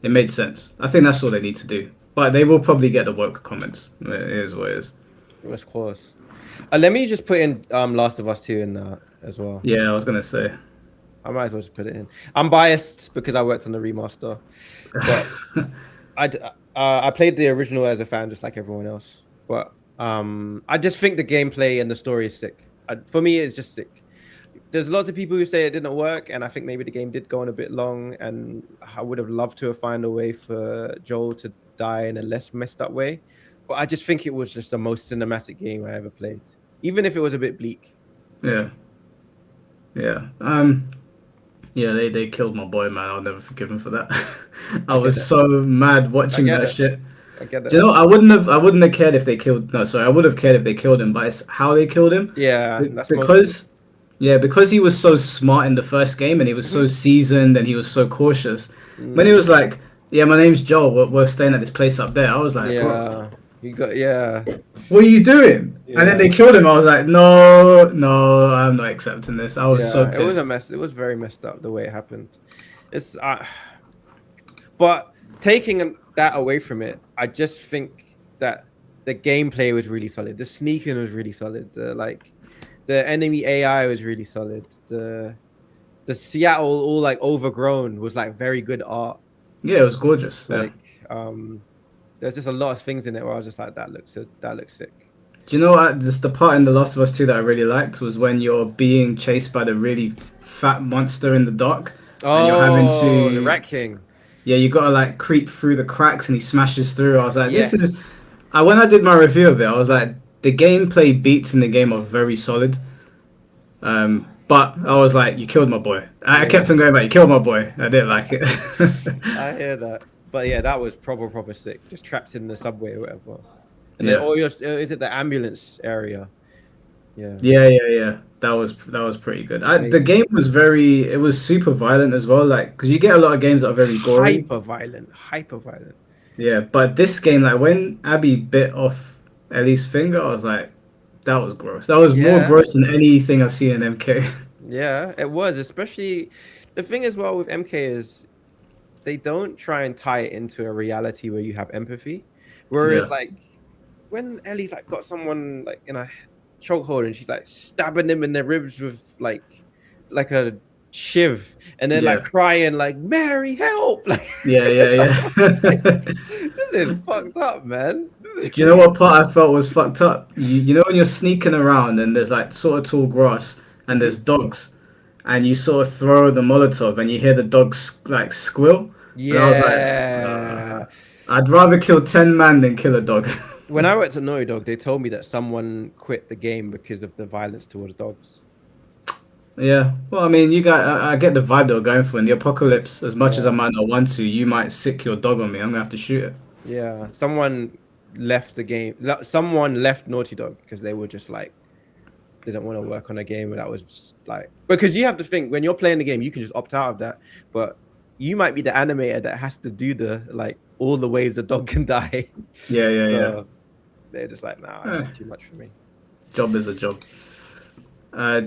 Speaker 1: It made sense. I think that's all they need to do. But they will probably get the woke comments. It is what it is.
Speaker 2: Of course. Let me just put in Last of Us 2 in that as well.
Speaker 1: Yeah, I was gonna say.
Speaker 2: I might as well just put it in. I'm biased because I worked on the remaster, but I played the original as a fan, just like everyone else. But I just think the gameplay and the story is sick. For me, it's just sick. There's lots of people who say it didn't work, and I think maybe the game did go on a bit long, and I would have loved to have found a way for Joel to die in a less messed up way. But I just think it was just the most cinematic game I ever played, even if it was a bit bleak.
Speaker 1: Yeah. Yeah. Yeah, they killed my boy, man. I'll never forgive him for that. I was so mad watching
Speaker 2: I get
Speaker 1: that
Speaker 2: it.
Speaker 1: shit.
Speaker 2: I get that.
Speaker 1: Do you know, I wouldn't have cared if they killed. No, sorry, I would have cared if they killed him, but it's how they killed him.
Speaker 2: Yeah, that's
Speaker 1: Because he was so smart in the first game and he was so seasoned and he was so cautious. When he was like, "Yeah, my name's Joel. We're staying at this place up there," I was like, "Bro, what are you doing?" And then they killed him. I was like, "No, I'm not accepting this." I was so pissed.
Speaker 2: It was a mess. It was very messed up the way it happened. It's but taking that away from it, I just think that the gameplay was really solid. The sneaking was really solid. The enemy AI was really solid. The Seattle all like overgrown was like very good art.
Speaker 1: Yeah, it was gorgeous. Yeah.
Speaker 2: Like there's just a lot of things in it where I was just like, that looks sick.
Speaker 1: Do you know what? Just the part in The Last of Us 2 that I really liked was when you're being chased by the really fat monster in the dark. And you're having to
Speaker 2: the Rat King.
Speaker 1: Yeah, you gotta like creep through the cracks and he smashes through. I was like,
Speaker 2: Yes.
Speaker 1: this is. When I did my review of it, I was like, the gameplay beats in the game are very solid. But I was like, you killed my boy. I kept on going back, you killed my boy. I didn't like it.
Speaker 2: I hear that. But yeah, that was proper sick. Just trapped in the subway or whatever. And
Speaker 1: Yeah.
Speaker 2: then is it the ambulance area? Yeah.
Speaker 1: Yeah. That was pretty good. The
Speaker 2: Amazing.
Speaker 1: game was it was super violent as well. Like, because you get a lot of games that are very gory.
Speaker 2: Hyper violent. Hyper violent.
Speaker 1: Yeah, but this game, like when Abby bit off Ellie's finger, I was like, that was gross. That was more
Speaker 2: Yeah.
Speaker 1: gross than anything I've seen in MK.
Speaker 2: Yeah, it was. Especially the thing as well with MK is they don't try and tie it into a reality where you have empathy. Whereas
Speaker 1: Yeah,
Speaker 2: like when Ellie's like got someone like in a chokehold and she's like stabbing them in the ribs with like a shiv and then like
Speaker 1: yeah,
Speaker 2: crying like Mary help like
Speaker 1: yeah.
Speaker 2: like,
Speaker 1: Do
Speaker 2: this is fucked up, man.
Speaker 1: you know what part I felt was fucked up? You know when you're sneaking around and there's like sort of tall grass and
Speaker 2: Mhm.
Speaker 1: there's dogs and you sort of throw the Molotov and you hear the dogs like squeal? And I was like,
Speaker 2: Yeah.
Speaker 1: I'd rather kill 10 man than kill a dog.
Speaker 2: When I worked at Naughty Dog, they told me that someone quit the game because of the violence towards dogs.
Speaker 1: Yeah, well, I mean, I get the vibe they were going for in the apocalypse. As much as I
Speaker 2: Yeah.
Speaker 1: might not want to, you might sick your dog on me. I'm gonna have to shoot it.
Speaker 2: Yeah, someone left the game. Someone left Naughty Dog because they were just like didn't want to work on a game that was just, like because you have to think when you're playing the game, you can just opt out of that, but you might be the animator that has to do the like all the ways the dog can die.
Speaker 1: Yeah.
Speaker 2: So they're just like, nah, it's
Speaker 1: Eh,
Speaker 2: just too much for me.
Speaker 1: job is a job.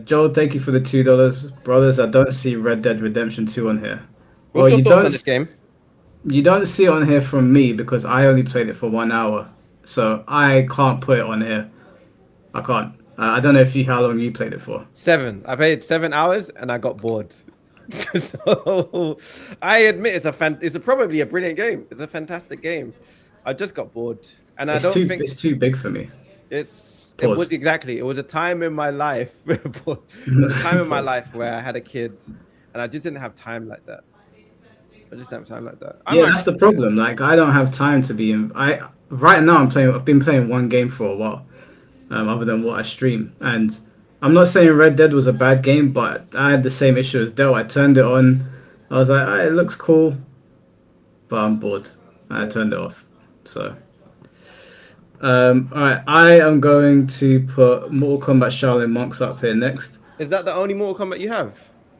Speaker 1: Joel, thank you for the $2, brothers. I don't see Red Dead Redemption 2 on here. Well,
Speaker 2: What's your thoughts on this game?
Speaker 1: you don't see it on here from me because I only played it for 1 hour, so I can't put it on here. I can't. I don't know if you how long you played it for.
Speaker 2: 7. I played 7 hours and I got bored. So I admit it's probably a brilliant game. It's a fantastic game. I just got bored, and I don't think
Speaker 1: It's too big for me.
Speaker 2: it was
Speaker 1: Pause.
Speaker 2: exactly. It was a time in my life. It was a time in my
Speaker 1: Pause.
Speaker 2: life where I had a kid, and I just didn't have time like that. I just didn't have time like that. I
Speaker 1: Yeah,
Speaker 2: might
Speaker 1: that's the
Speaker 2: replay it.
Speaker 1: problem. Like, I don't have time to be in. I right now I'm playing. I've been playing one game for a while, other than what I stream. And I'm not saying Red Dead was a bad game, but I had the same issue as Dell. I turned it on. I was like, it looks cool, but I'm bored. I
Speaker 2: Yeah.
Speaker 1: turned it off. So, all right. I am going to put Mortal Kombat Shaolin Monks up here next.
Speaker 2: Is that the only Mortal Kombat you have?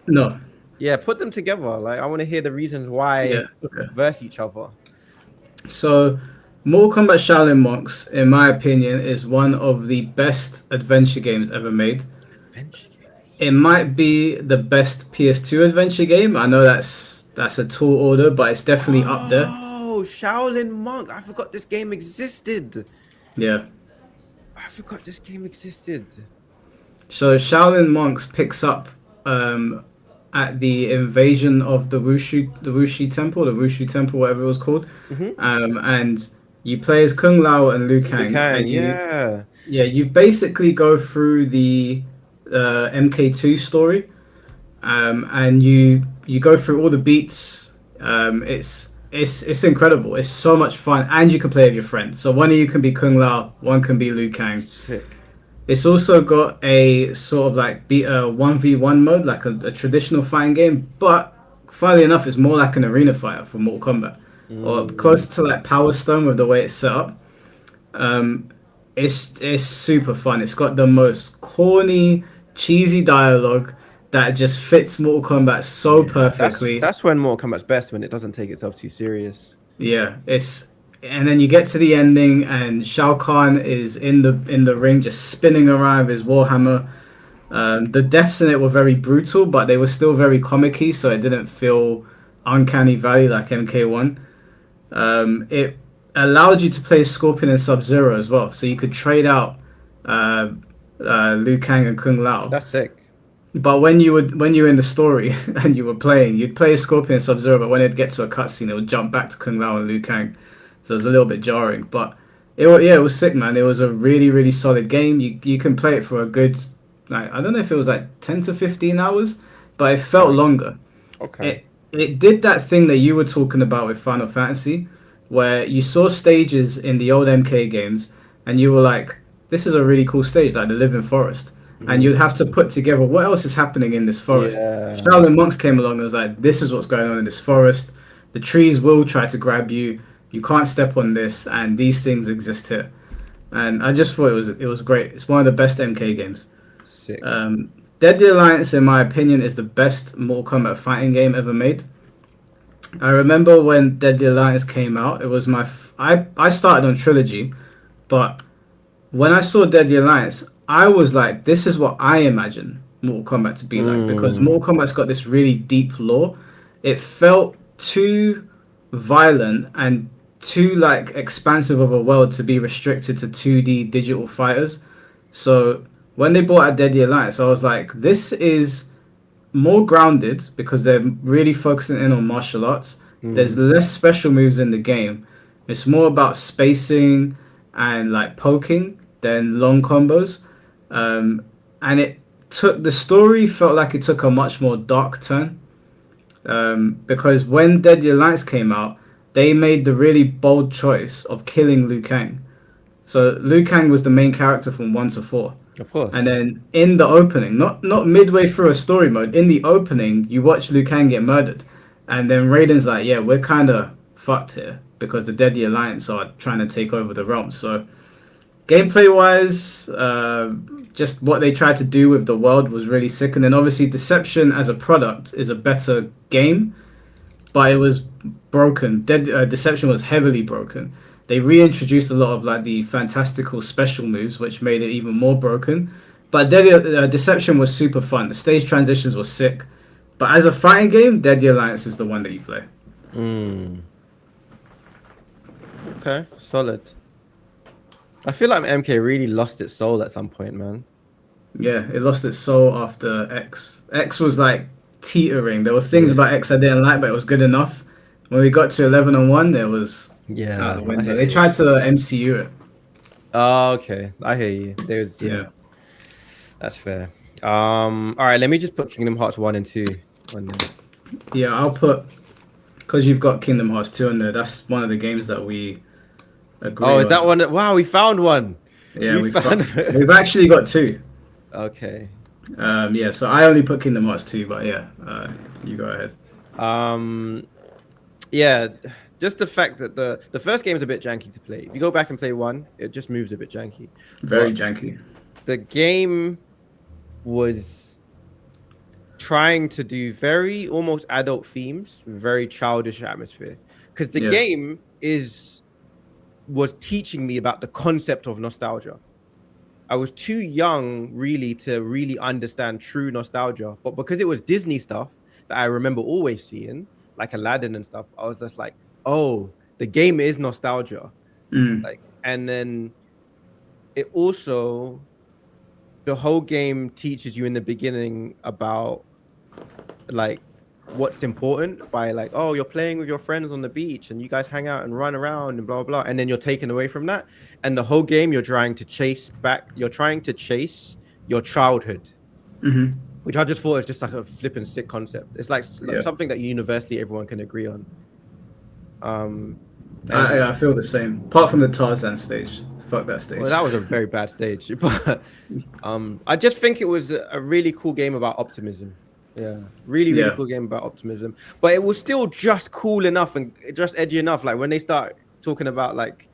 Speaker 1: No.
Speaker 2: Yeah, put them together. Like I want to hear the reasons
Speaker 1: Yeah.
Speaker 2: why
Speaker 1: Okay.
Speaker 2: verse each other.
Speaker 1: So, Mortal Kombat Shaolin Monks, in my opinion, is one of the best adventure games ever made.
Speaker 2: Adventure games.
Speaker 1: It might be the best PS2 adventure game. I know that's a tall order, but it's definitely up there.
Speaker 2: Oh, Shaolin Monk. I forgot this game existed.
Speaker 1: Yeah.
Speaker 2: I forgot this game existed.
Speaker 1: So Shaolin Monks picks up at the invasion of the Wushu Temple, whatever it was called,
Speaker 2: Mm-hmm.
Speaker 1: and you play as Kung Lao and Liu
Speaker 2: You
Speaker 1: Kang,
Speaker 2: can,
Speaker 1: and
Speaker 2: yeah.
Speaker 1: you basically go through the MK2 story, and you go through all the beats. It's incredible. It's so much fun, and you can play with your friends. So one of you can be Kung Lao, one can be Liu Kang.
Speaker 2: Sick.
Speaker 1: It's also got a sort of like be a 1v1 mode, like a traditional fighting game, but funnily enough, it's more like an arena fighter for Mortal Kombat, or
Speaker 2: Mm.
Speaker 1: closer to like Power Stone with the way it's set up. Um, it's super fun. It's got the most corny, cheesy dialogue that just fits Mortal Kombat so
Speaker 2: Yeah.
Speaker 1: perfectly.
Speaker 2: That's when Mortal Kombat's best, when it doesn't take itself too serious.
Speaker 1: Yeah, it's and then you get to the ending, and Shao Kahn is in the ring, just spinning around with his warhammer. The deaths in it were very brutal, but they were still very comic-y, so it didn't feel uncanny valley like MK1. It allowed you to play Scorpion and Sub Zero as well, so you could trade out uh, Liu Kang and Kung Lao.
Speaker 2: That's sick.
Speaker 1: But when you were in the story and you were playing, you'd play Scorpion and Sub Zero, but when it'd get to a cutscene, it would jump back to Kung Lao and Liu Kang. So it was a little bit jarring, but it was sick, man. It was a really solid game. You can play it for a good, like, I don't know if it was like 10 to 15 hours, but it felt
Speaker 2: Okay.
Speaker 1: longer.
Speaker 2: Okay.
Speaker 1: It did that thing that you were talking about with Final Fantasy, where you saw stages in the old MK games, and you were like, "This is a really cool stage, like the Living Forest," and
Speaker 2: Mhm.
Speaker 1: you'd have to put together what else is happening in this forest.
Speaker 2: Yeah.
Speaker 1: Shaolin monks came along and was like, "This is what's going on in this forest. The trees will try to grab you. You can't step on this, and these things exist here." And I just thought it was great. It's one of the best MK games.
Speaker 2: Sick.
Speaker 1: Deadly Alliance, in my opinion, is the best Mortal Kombat fighting game ever made. I remember when Deadly Alliance came out, it was I started on Trilogy, but when I saw Deadly Alliance, I was like, this is what I imagine Mortal Kombat to be like, because Mortal Kombat's got this really deep lore. It felt too violent and too like expansive of a world to be restricted to 2D digital fighters. So when they brought out Deadly Alliance, I was like, this is more grounded because they're really focusing in on martial arts. There's less special moves in the game. It's more about spacing and like poking than long combos. And it took the story felt like it took a much more dark turn. Because when Deadly Alliance came out, they made the really bold choice of killing Liu Kang. So Liu Kang was the main character from 1 to 4.
Speaker 2: Of course.
Speaker 1: And then in the opening, not midway through a story mode, in the opening, you watch Liu Kang get murdered. And then Raiden's like, yeah, we're kind of fucked here because the Deadly Alliance are trying to take over the realm. So gameplay-wise, just what they tried to do with the world was really sick. And then obviously Deception as a product is a better game, but it was broken. Deception was heavily broken. They reintroduced a lot of like the fantastical special moves, which made it even more broken. But Deception was super fun. The stage transitions were sick. But as a fighting game, Deadly Alliance is the one that you play.
Speaker 2: Okay, solid. I feel like MK really lost its soul at some point, man.
Speaker 1: Yeah, it lost its soul after X. X was like teetering. There was things about X I didn't like, but it was good enough. When we got to 11 and 1, there was out the window. They tried to MCU it.
Speaker 2: Oh, okay. I hear you. There's that's fair. All right, let me just put Kingdom Hearts 1 and 2 on there.
Speaker 1: Yeah, I'll put, because you've got Kingdom Hearts 2 in there, that's one of the games that we agree
Speaker 2: Oh,
Speaker 1: on.
Speaker 2: is that one? Wow, we found one.
Speaker 1: Yeah, we've actually got 2.
Speaker 2: Okay.
Speaker 1: Yeah, so I only put Kingdom Hearts 2, but yeah, you go ahead.
Speaker 2: Yeah, just the fact that the first game is a bit janky to play. If you go back and play 1, it just moves a bit janky.
Speaker 1: Very janky.
Speaker 2: The game was trying to do very almost adult themes, very childish atmosphere. Because the game was teaching me about the concept of nostalgia. I was too young really to really understand true nostalgia, but because it was Disney stuff that I remember always seeing, like Aladdin and stuff, I was just like, oh, the game is nostalgia. Like, and then it also, the whole game teaches you in the beginning about like what's important by like, oh, you're playing with your friends on the beach and you guys hang out and run around and blah blah blah, and then you're taken away from that, and the whole game you're trying to chase your childhood, which I just thought was just like a flipping sick concept. It's like something that universally everyone can agree on.
Speaker 1: I feel the same, apart from the Tarzan stage. Fuck that stage.
Speaker 2: Well, that was a very bad stage, but I just think it was a really cool game about optimism. Yeah, really cool game about optimism. But it was still just cool enough and just edgy enough. Like when they start talking about like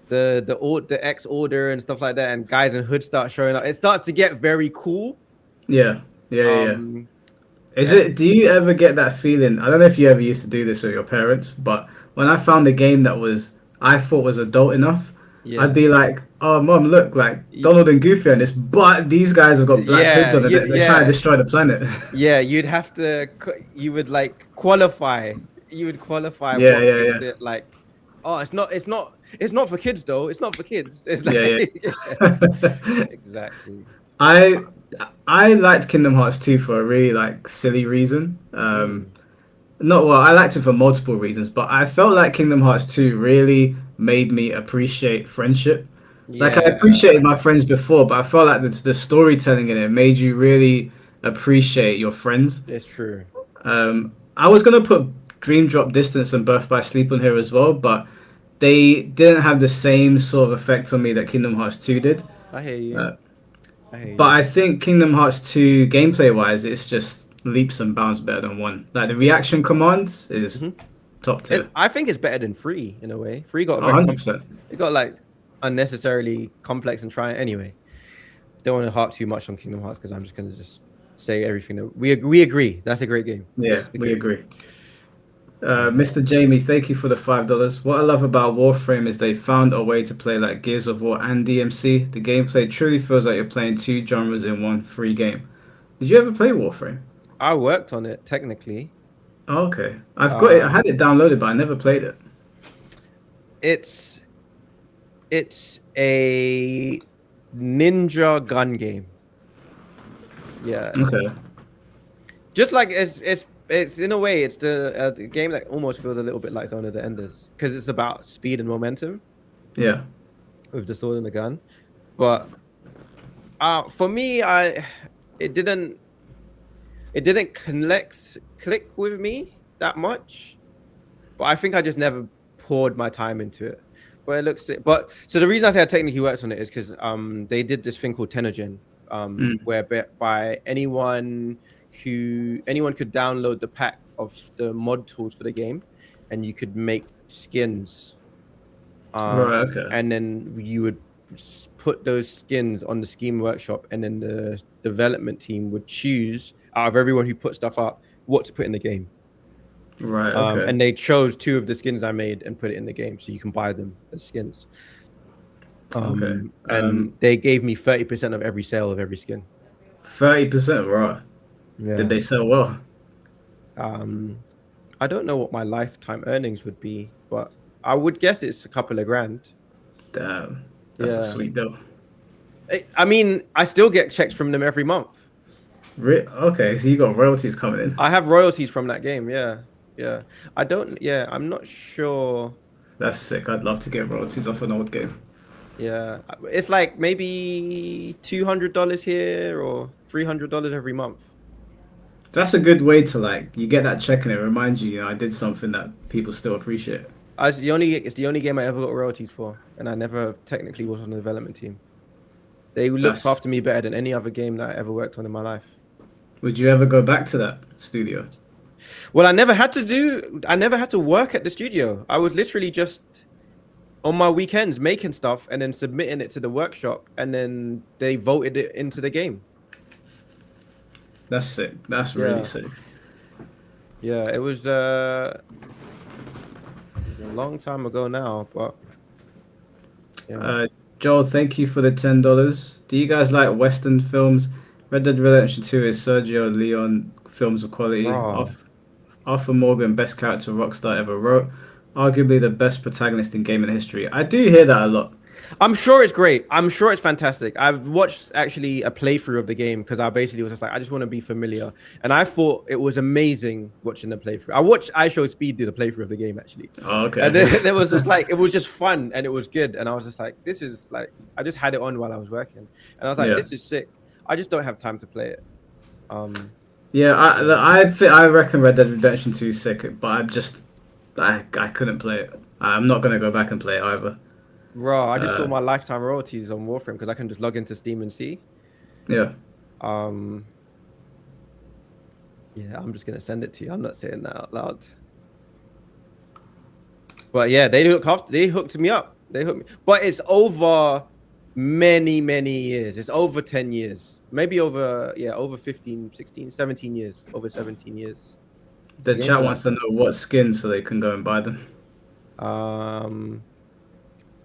Speaker 2: the X Order and stuff like that, and guys in hoods start showing up, it starts to get very cool.
Speaker 1: Yeah. Is it? Do you ever get that feeling? I don't know if you ever used to do this with your parents, but when I found a game that I thought was adult enough, I'd be like, "Oh, mom, look, like Donald and Goofy on this, but these guys have got black hoods on it. They're trying to destroy the planet."
Speaker 2: Yeah, you would like qualify. You would qualify.
Speaker 1: Yeah.
Speaker 2: Like, oh, it's not for kids though. It's not for kids. It's like, exactly.
Speaker 1: I liked Kingdom Hearts 2 for a really like silly reason. I liked it for multiple reasons, but I felt like Kingdom Hearts 2 really made me appreciate friendship. Like I appreciated my friends before, but I felt like the storytelling in it made you really appreciate your friends.
Speaker 2: It's true.
Speaker 1: I was gonna put Dream Drop Distance and Birth by Sleep on here as well, but they didn't have the same sort of effect on me that Kingdom Hearts 2 did.
Speaker 2: I hear you.
Speaker 1: But I think Kingdom Hearts 2 gameplay wise, it's just leaps and bounds better than 1. Like the reaction commands is top tier.
Speaker 2: I think it's better than 3 in a way. 3 got
Speaker 1: 100%.
Speaker 2: It got like unnecessarily complex and trying anyway. don't want to harp too much on Kingdom Hearts because I'm just gonna just say everything that we agree. That's a great game.
Speaker 1: Yeah,
Speaker 2: That's the
Speaker 1: we
Speaker 2: game.
Speaker 1: agree. Mr. Jamie, thank you for the $5. What I love about Warframe is they found a way to play like Gears of War and DMC. The gameplay truly feels like you're playing two genres in one free game. Did you ever play Warframe?
Speaker 2: I worked on it technically.
Speaker 1: Oh, okay. I've got it. I had it downloaded, but I never played it.
Speaker 2: It's a ninja gun game. Yeah.
Speaker 1: Okay.
Speaker 2: Just like it's in a way it's the game that almost feels a little bit like Zone of the Enders because it's about speed and momentum
Speaker 1: Yeah.
Speaker 2: with the sword and the gun. But for me, it didn't click with me that much. But I think I just never poured my time into it. But it looks. But so the reason I say I technically worked on it is because they did this thing called Tenogen, where by anyone could download the pack of the mod tools for the game, and you could make skins.
Speaker 1: Right. Okay.
Speaker 2: And then you would put those skins on the Scheme Workshop, and then the development team would choose out of everyone who put stuff up what to put in the game.
Speaker 1: Right. Okay.
Speaker 2: And they chose 2 of the skins I made and put it in the game, so you can buy them as skins.
Speaker 1: Okay.
Speaker 2: And they gave me 30% of every sale of every skin.
Speaker 1: 30%. Right.
Speaker 2: Yeah.
Speaker 1: Did they sell well?
Speaker 2: I don't know what my lifetime earnings would be, but I would guess it's a couple of grand.
Speaker 1: Damn. That's a sweet deal.
Speaker 2: I mean, I still get checks from them every month.
Speaker 1: Okay, so you got royalties coming in.
Speaker 2: I have royalties from that game. Yeah. I'm not sure.
Speaker 1: That's sick. I'd love to get royalties off an old game.
Speaker 2: Yeah, it's like maybe $200 here or $300 every month.
Speaker 1: That's a good way to like, you get that check and it reminds you, I did something that people still appreciate.
Speaker 2: It's the only game I ever got royalties for, and I never technically was on the development team. They looked after me better than any other game that I ever worked on in my life.
Speaker 1: Would you ever go back to that studio?
Speaker 2: Well, I never had to work at the studio. I was literally just on my weekends making stuff and then submitting it to the workshop, and then they voted it into the game.
Speaker 1: That's sick. That's really sick.
Speaker 2: Yeah, it was a long time ago now, but yeah.
Speaker 1: Joel, thank you for the $10. Do you guys like Western films? Red Dead Redemption 2 is Sergio Leone films of quality. Arthur Morgan, best character Rockstar ever wrote. Arguably the best protagonist in gaming history. I do hear that a lot.
Speaker 2: I'm sure it's great. I'm sure it's fantastic. I've watched actually a playthrough of the game because I basically was just like, I just want to be familiar. And I thought it was amazing watching the playthrough. I watched iShowSpeed do the playthrough of the game actually.
Speaker 1: Oh, okay.
Speaker 2: And then it was just like, it was just fun and it was good. And I was just like, this is like, I just had it on while I was working. And I was like, this is sick. I just don't have time to play it.
Speaker 1: Yeah, I reckon Red Dead Redemption 2 is sick, but I couldn't play it. I'm not going to go back and play it either.
Speaker 2: Bro, I just saw my lifetime royalties on Warframe because I can just log into Steam and see.
Speaker 1: Yeah.
Speaker 2: Yeah, I'm just gonna send it to you. I'm not saying that out loud. But yeah, they hooked me up. They hooked me. But it's over many years. It's over 10 years. Maybe over 15, 16, 17 years. Over 17 years.
Speaker 1: The chat wants to know what skins so they can go and buy them.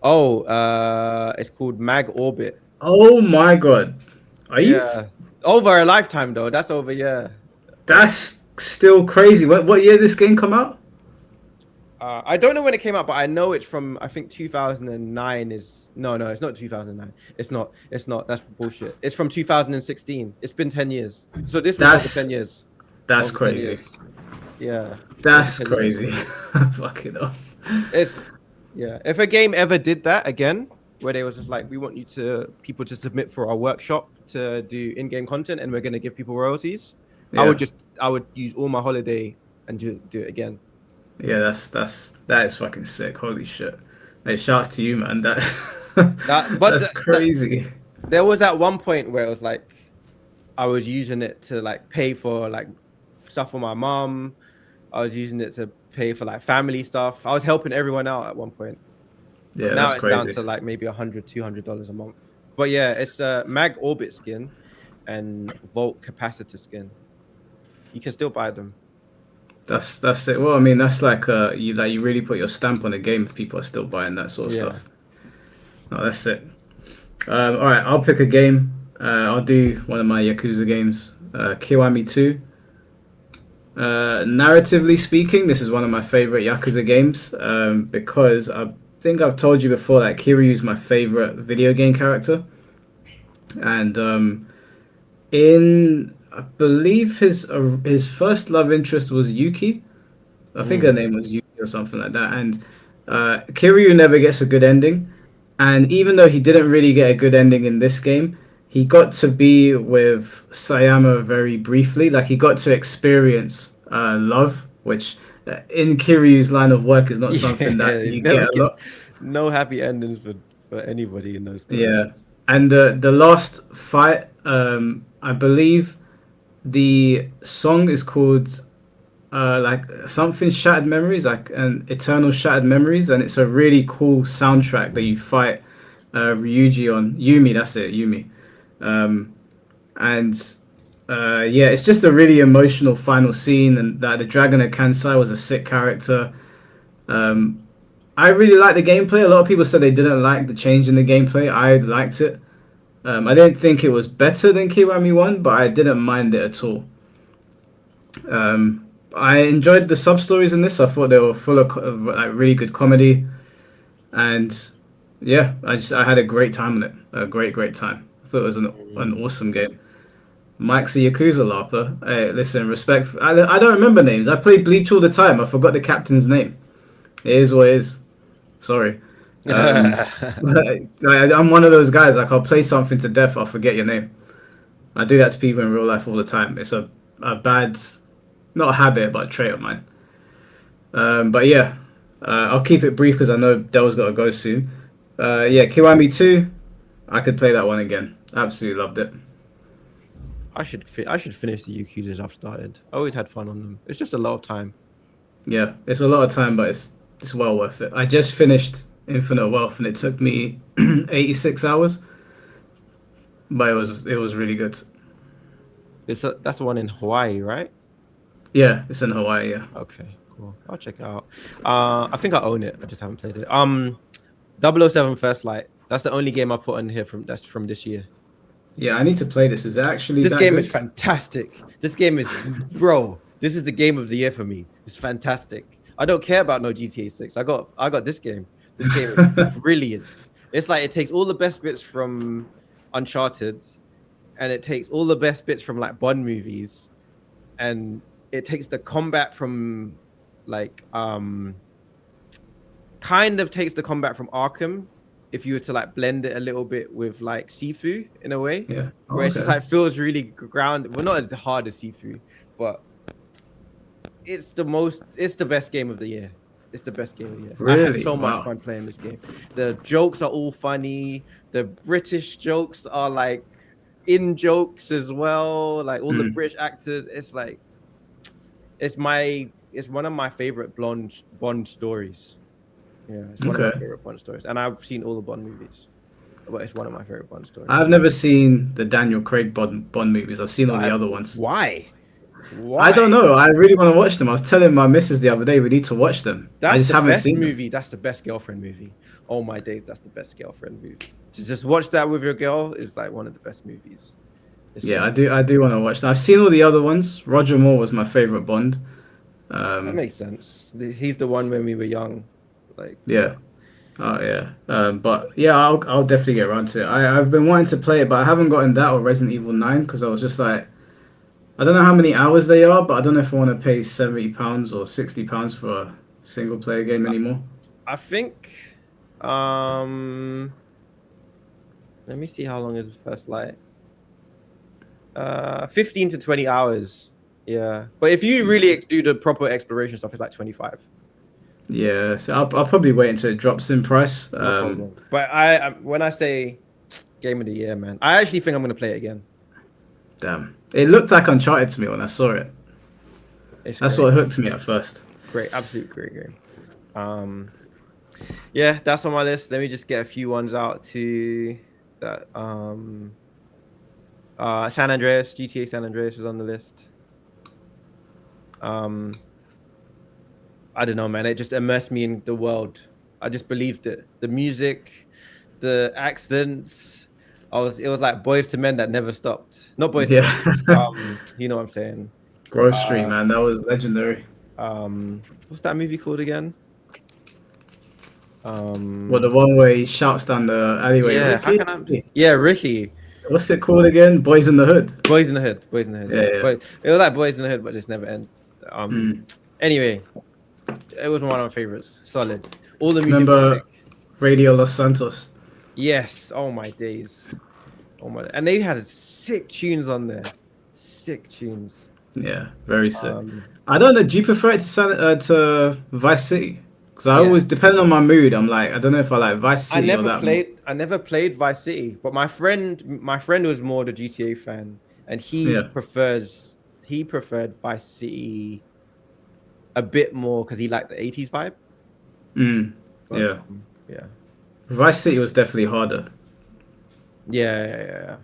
Speaker 2: It's called Mag Orbit.
Speaker 1: Oh my god. Are you?
Speaker 2: Yeah. Over a lifetime though. That's over, yeah.
Speaker 1: That's still crazy. What year did this game come out?
Speaker 2: I don't know when it came out, but I know it's from, I think 2009 is... No, it's not 2009. It's not. That's bullshit. It's from 2016. It's been 10 years. So this was over 10 years.
Speaker 1: That's crazy.
Speaker 2: Yeah.
Speaker 1: That's crazy. Fucking hell.
Speaker 2: Yeah. If a game ever did that again, where they was just like, we want people to submit for our workshop to do in-game content and we're going to give people royalties, yeah. I would use all my holiday and do it again.
Speaker 1: Yeah, that is fucking sick. Holy shit. Hey, shouts to you, man. That's crazy.
Speaker 2: There was at one point where it was like, I was using it to like pay for like stuff for my mom. I was using it to pay for like family stuff. I was helping everyone out at one point.
Speaker 1: Yeah,
Speaker 2: now
Speaker 1: that's
Speaker 2: it's
Speaker 1: crazy.
Speaker 2: down to like maybe $100, $200 a month. But yeah, it's a mag orbit skin and volt capacitor skin. You can still buy them.
Speaker 1: That's it. Well, I mean, that's you really put your stamp on the game if people are still buying that sort of
Speaker 2: Yeah.
Speaker 1: stuff. No, that's it. All right, I'll pick a game. I'll do one of my Yakuza games. Kiwami 2. Narratively speaking, this is one of my favorite Yakuza games because I think I've told you before that Kiryu's my favorite video game character. And I believe his first love interest was Yuki. I think her name was Yuki or something like that. And Kiryu never gets a good ending. And even though he didn't really get a good ending in this game, he got to be with Sayama very briefly. Like he got to experience love, which in Kiryu's line of work is not something that you
Speaker 2: never
Speaker 1: get a lot.
Speaker 2: no happy endings for anybody in those stories.
Speaker 1: Yeah, and the last fight, I believe the song is called like something Shattered Memories, like an Eternal Shattered Memories, and it's a really cool soundtrack that you fight Ryuji on. Yumi, that's it, Yumi. And yeah, it's just a really emotional final scene, and that the Dragon of Kansai was a sick character. I really like the gameplay. A lot of people said they didn't like the change in the gameplay. I liked it. I didn't think it was better than Kiwami 1, but I didn't mind it at all. I enjoyed the sub stories in this. I thought they were full of like really good comedy, and yeah, I had a great time with it. A great time. I thought it was an awesome game. Mike's a Yakuza larper. Hey, listen, respect. I don't remember names. I play Bleach all the time. I forgot the captain's name. It is what it is. Sorry. I'm one of those guys. Like I'll play something to death. I'll forget your name. I do that to people in real life all the time. It's a bad, not a habit, but a trait of mine. But yeah, I'll keep it brief because I know Dell's got to go soon. Yeah, Kiwami 2. I could play that one again. Absolutely loved it.
Speaker 2: I should finish the Yakuzas I've started. I always had fun on them. It's just a lot of time.
Speaker 1: Yeah, it's a lot of time, but it's well worth it. I just finished Infinite Wealth, and it took me 86 hours, but it was really good.
Speaker 2: That's the one in Hawaii, right?
Speaker 1: Yeah, it's in Hawaii. Yeah.
Speaker 2: Okay, cool. I'll check it out. I think I own it. I just haven't played it. 007 First Light. That's the only game I put on here that's from this year.
Speaker 1: Yeah, I need to play this. Is it actually
Speaker 2: This
Speaker 1: that
Speaker 2: game
Speaker 1: good?
Speaker 2: is fantastic. This game is, bro. This is the game of the year for me. It's fantastic. I don't care about no GTA 6. I got this game. This game is brilliant. It's like it takes all the best bits from Uncharted, and it takes all the best bits from like Bond movies, and it takes the combat from like kind of takes the combat from Arkham, if you were to like blend it a little bit with like Sifu in a way.
Speaker 1: Yeah. Oh,
Speaker 2: where it's just like feels really grounded. Well, not as hard as Sifu, but it's the best game of the year. It's the best game of the year. I had
Speaker 1: Really?
Speaker 2: so much
Speaker 1: Wow.
Speaker 2: fun playing this game. The jokes are all funny. The British jokes are like in jokes as well. Like all the British actors. It's like it's one of my favorite Bond stories. Yeah, it's one of my favorite Bond stories, and I've seen all the Bond movies. But it's one of my favorite Bond stories.
Speaker 1: I've never seen the Daniel Craig Bond movies. I've seen all the other ones.
Speaker 2: Why?
Speaker 1: I don't know. I really want to watch them. I was telling my missus the other day we need to watch them. I just haven't seen them.
Speaker 2: movie. That's the best girlfriend movie. Oh my days, that's the best girlfriend movie. To just watch that with your girl is like one of the best movies.
Speaker 1: Yeah, I do want to watch them. I've seen all the other ones. Roger Moore was my favorite Bond.
Speaker 2: That makes sense. He's the one when we were young. Like
Speaker 1: yeah. Oh yeah. But yeah, I'll definitely get around to it. I've been wanting to play it, but I haven't gotten that or Resident Evil 9 because I was just like, I don't know how many hours they are, but I don't know if I want to pay £70 or £60 for a single player game anymore.
Speaker 2: I think let me see how long is First Light. 15 to 20 hours. Yeah. But if you really do the proper exploration stuff, it's like 25.
Speaker 1: Yeah, so I'll probably wait until it drops in price.
Speaker 2: But I when I say game of the year, man, I actually think I'm gonna play it again.
Speaker 1: Damn, it looked like Uncharted to me when I saw it. That's what hooked me at first.
Speaker 2: Great, absolute great game. Yeah, that's on my list. Let me just get a few ones out to that. San Andreas, GTA San Andreas is on the list. I don't know, man. It just immersed me in the world. I just believed it. The music, the accents. It was like Boys to Men that never stopped. Not Boys to
Speaker 1: Yeah.
Speaker 2: Men. You know what I'm saying.
Speaker 1: Grove Street, man, that was legendary.
Speaker 2: What's that movie called again?
Speaker 1: Well, the one where he shouts down the alleyway.
Speaker 2: Yeah, how
Speaker 1: Ricky?
Speaker 2: can I? Yeah, Ricky.
Speaker 1: What's it called again? Boys in the Hood.
Speaker 2: Boys in the Hood. Boys in the Hood.
Speaker 1: Yeah.
Speaker 2: But it was like Boys in the Hood, but it's never end. Anyway, it was one of my favorites. Solid. All the music.
Speaker 1: Remember Radio Los Santos?
Speaker 2: Yes. Oh my days. Oh my. And they had sick tunes on there. Sick tunes.
Speaker 1: Yeah, very sick. I don't know. Do you prefer it to Vice City? Because I always, depending on my mood, I'm like, I don't know if I like Vice City or that.
Speaker 2: I never played Vice City, but my friend was more the GTA fan, and he preferred Vice City a bit more because he liked the 80s vibe.
Speaker 1: Yeah.
Speaker 2: Yeah.
Speaker 1: Vice City was definitely harder.
Speaker 2: Yeah.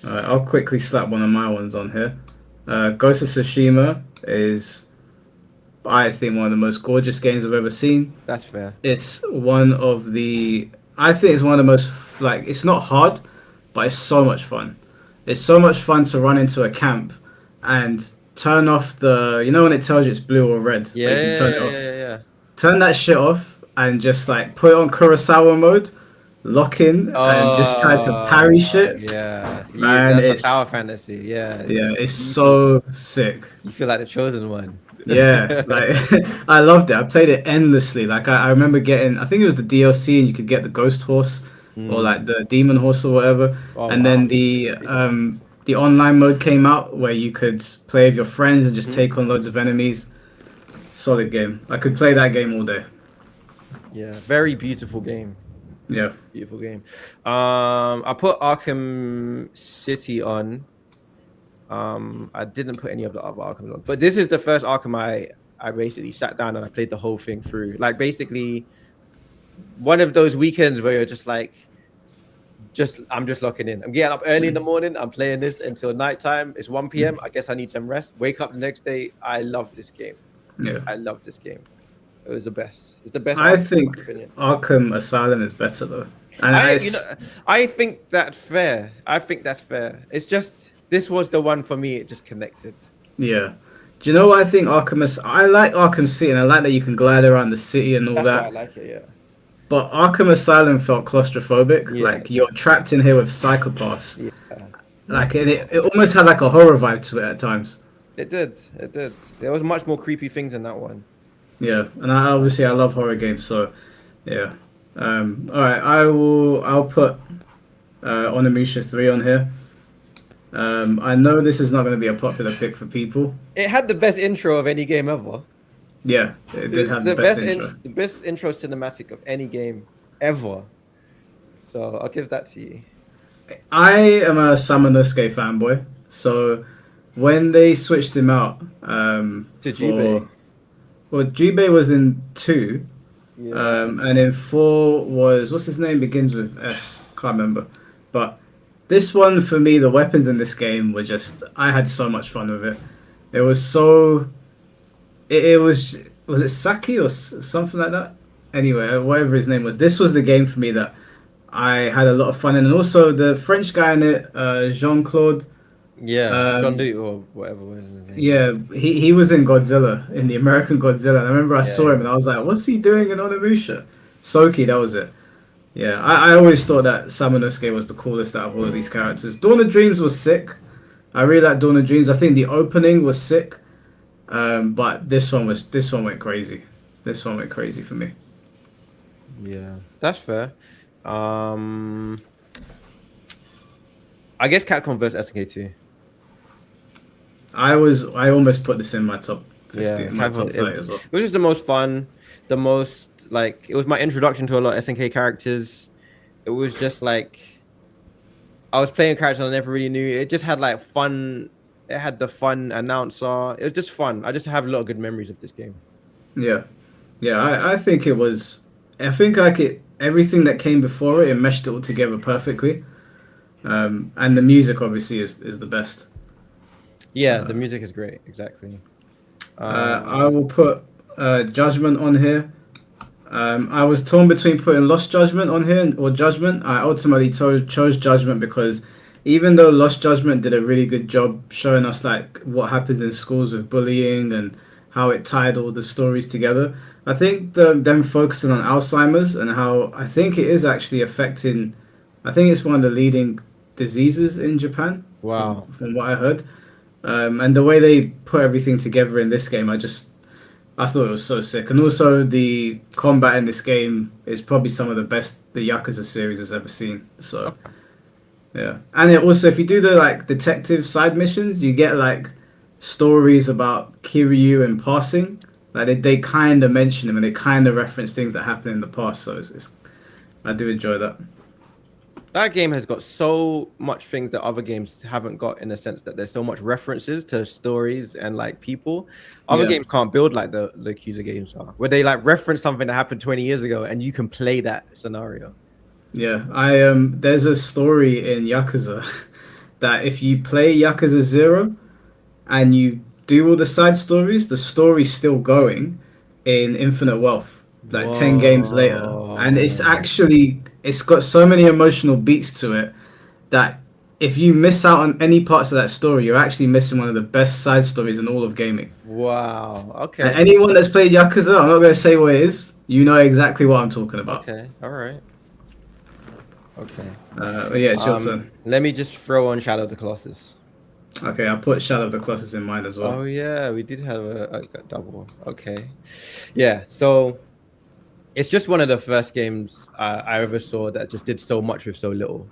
Speaker 1: Alright, I'll quickly slap one of my ones on here. Ghost of Tsushima is, I think, one of the most gorgeous games I've ever seen.
Speaker 2: That's fair.
Speaker 1: It's one of the, I think it's one of the most, like, it's not hard, but it's so much fun. It's so much fun to run into a camp and turn off the, you know when it tells you it's blue or red?
Speaker 2: Yeah.
Speaker 1: Turn that shit off and just like put it on Kurosawa mode, lock in, and just try to parry shit.
Speaker 2: Yeah.
Speaker 1: Man,
Speaker 2: that's
Speaker 1: it's
Speaker 2: a power fantasy. Yeah.
Speaker 1: Yeah, it's so sick.
Speaker 2: You feel like the chosen one.
Speaker 1: Yeah, like I loved it. I played it endlessly. Like I remember getting, I think it was the DLC, and you could get the ghost horse or like the demon horse or whatever. Then the online mode came out where you could play with your friends and just take on loads of enemies. Solid game. I could play that game all day.
Speaker 2: Yeah, very beautiful game.
Speaker 1: Yeah,
Speaker 2: beautiful game. I put Arkham City on. I didn't put any of the other Arkhams on, but this is the first Arkham I basically sat down and I played the whole thing through. Like basically, one of those weekends where you're just like, I'm just locking in. I'm getting up early in the morning. I'm playing this until nighttime. It's 1 p.m. I guess I need some rest. Wake up the next day. I love this game.
Speaker 1: Yeah,
Speaker 2: I love this game. It was the best. It's the best.
Speaker 1: I think Arkham Asylum is better though. And
Speaker 2: I think that's fair. It's just this was the one for me. It just connected.
Speaker 1: Yeah. Do you know what I think I like Arkham City, and I like that you can glide around the city and all that.
Speaker 2: Why I like it, yeah.
Speaker 1: But Arkham Asylum felt claustrophobic. Yeah. Like you're trapped in here with psychopaths. Yeah. Like it almost had like a horror vibe to it at times.
Speaker 2: It did. There was much more creepy things in that one.
Speaker 1: Yeah, and I love horror games, so yeah. All right, I'll put Onimusha 3 on here. I know this is not going to be a popular pick for people.
Speaker 2: It had the best intro of any game ever.
Speaker 1: Yeah, it did have the best intro.
Speaker 2: The best intro cinematic of any game ever. So I'll give that to you.
Speaker 1: I am a Samanosuke fanboy, so when they switched him out
Speaker 2: to Jubei.
Speaker 1: Well, Jubei was in 2, and in 4 was, what's his name? Begins with S. Can't remember. But this one, for me, the weapons in this game were just, I had so much fun with it. It was so, it was it Saki or something like that? Anyway, whatever his name was. This was the game for me that I had a lot of fun in. And also the French guy in it, Jean-Claude.
Speaker 2: Yeah, John Doe or whatever was his name.
Speaker 1: Yeah, he was in Godzilla, in the American Godzilla. And I remember I saw him and I was like, what's he doing in Onimusha? Soki, that was it. Yeah, I always thought that Samanosuke was the coolest out of all of these characters. Dawn of Dreams was sick. I really like Dawn of Dreams. I think the opening was sick. But this one went crazy. This one went crazy for me.
Speaker 2: Yeah, that's fair. I guess Capcom vs SNK 2.
Speaker 1: I almost put this in my top 50,
Speaker 2: yeah,
Speaker 1: my top 30 as well.
Speaker 2: It was just the most fun, the most like it was my introduction to a lot of SNK characters. It was just like I was playing characters I never really knew. It just had like fun. It had the fun announcer. It was just fun. I just have a lot of good memories of this game.
Speaker 1: Yeah, I think it was. I think like everything that came before it meshed it all together perfectly. And the music obviously is the best.
Speaker 2: Yeah, the music is great. Exactly.
Speaker 1: I will put Judgment on here. I was torn between putting Lost Judgment on here or Judgment. I ultimately chose Judgment because even though Lost Judgment did a really good job showing us like what happens in schools with bullying and how it tied all the stories together, I think them focusing on Alzheimer's and how I think it is actually affecting. I think it's one of the leading diseases in Japan,
Speaker 2: Wow.
Speaker 1: from what I heard. And the way they put everything together in this game, I thought it was so sick. And also the combat in this game is probably some of the best the Yakuza series has ever seen. So yeah, and it also if you do the like detective side missions, you get like stories about Kiryu and passing. Like they kind of mention them and they kind of reference things that happened in the past. So it's I do enjoy that.
Speaker 2: That game has got so much things that other games haven't got, in the sense that there's so much references to stories and like people. Other
Speaker 1: Yeah.
Speaker 2: games can't build like the Yakuza games are, where they like reference something that happened 20 years ago and you can play that scenario.
Speaker 1: Yeah, I there's a story in Yakuza that if you play Yakuza 0 and you do all the side stories, the story's still going in Infinite Wealth, like 10 games later. And
Speaker 2: Whoa.
Speaker 1: it's got so many emotional beats to it that if you miss out on any parts of that story, you're actually missing one of the best side stories in all of gaming.
Speaker 2: Wow.
Speaker 1: And
Speaker 2: Okay.
Speaker 1: anyone that's played Yakuza, I'm not going to say what it is, you know exactly what I'm talking about.
Speaker 2: Okay. All right. Okay.
Speaker 1: But yeah, it's your turn.
Speaker 2: Let me just throw on Shadow of the Colossus.
Speaker 1: Okay, I put Shadow of the Colossus in mine as well.
Speaker 2: Oh yeah, we did have a double. Okay. Yeah. So it's just one of the first games I ever saw that just did so much with so little.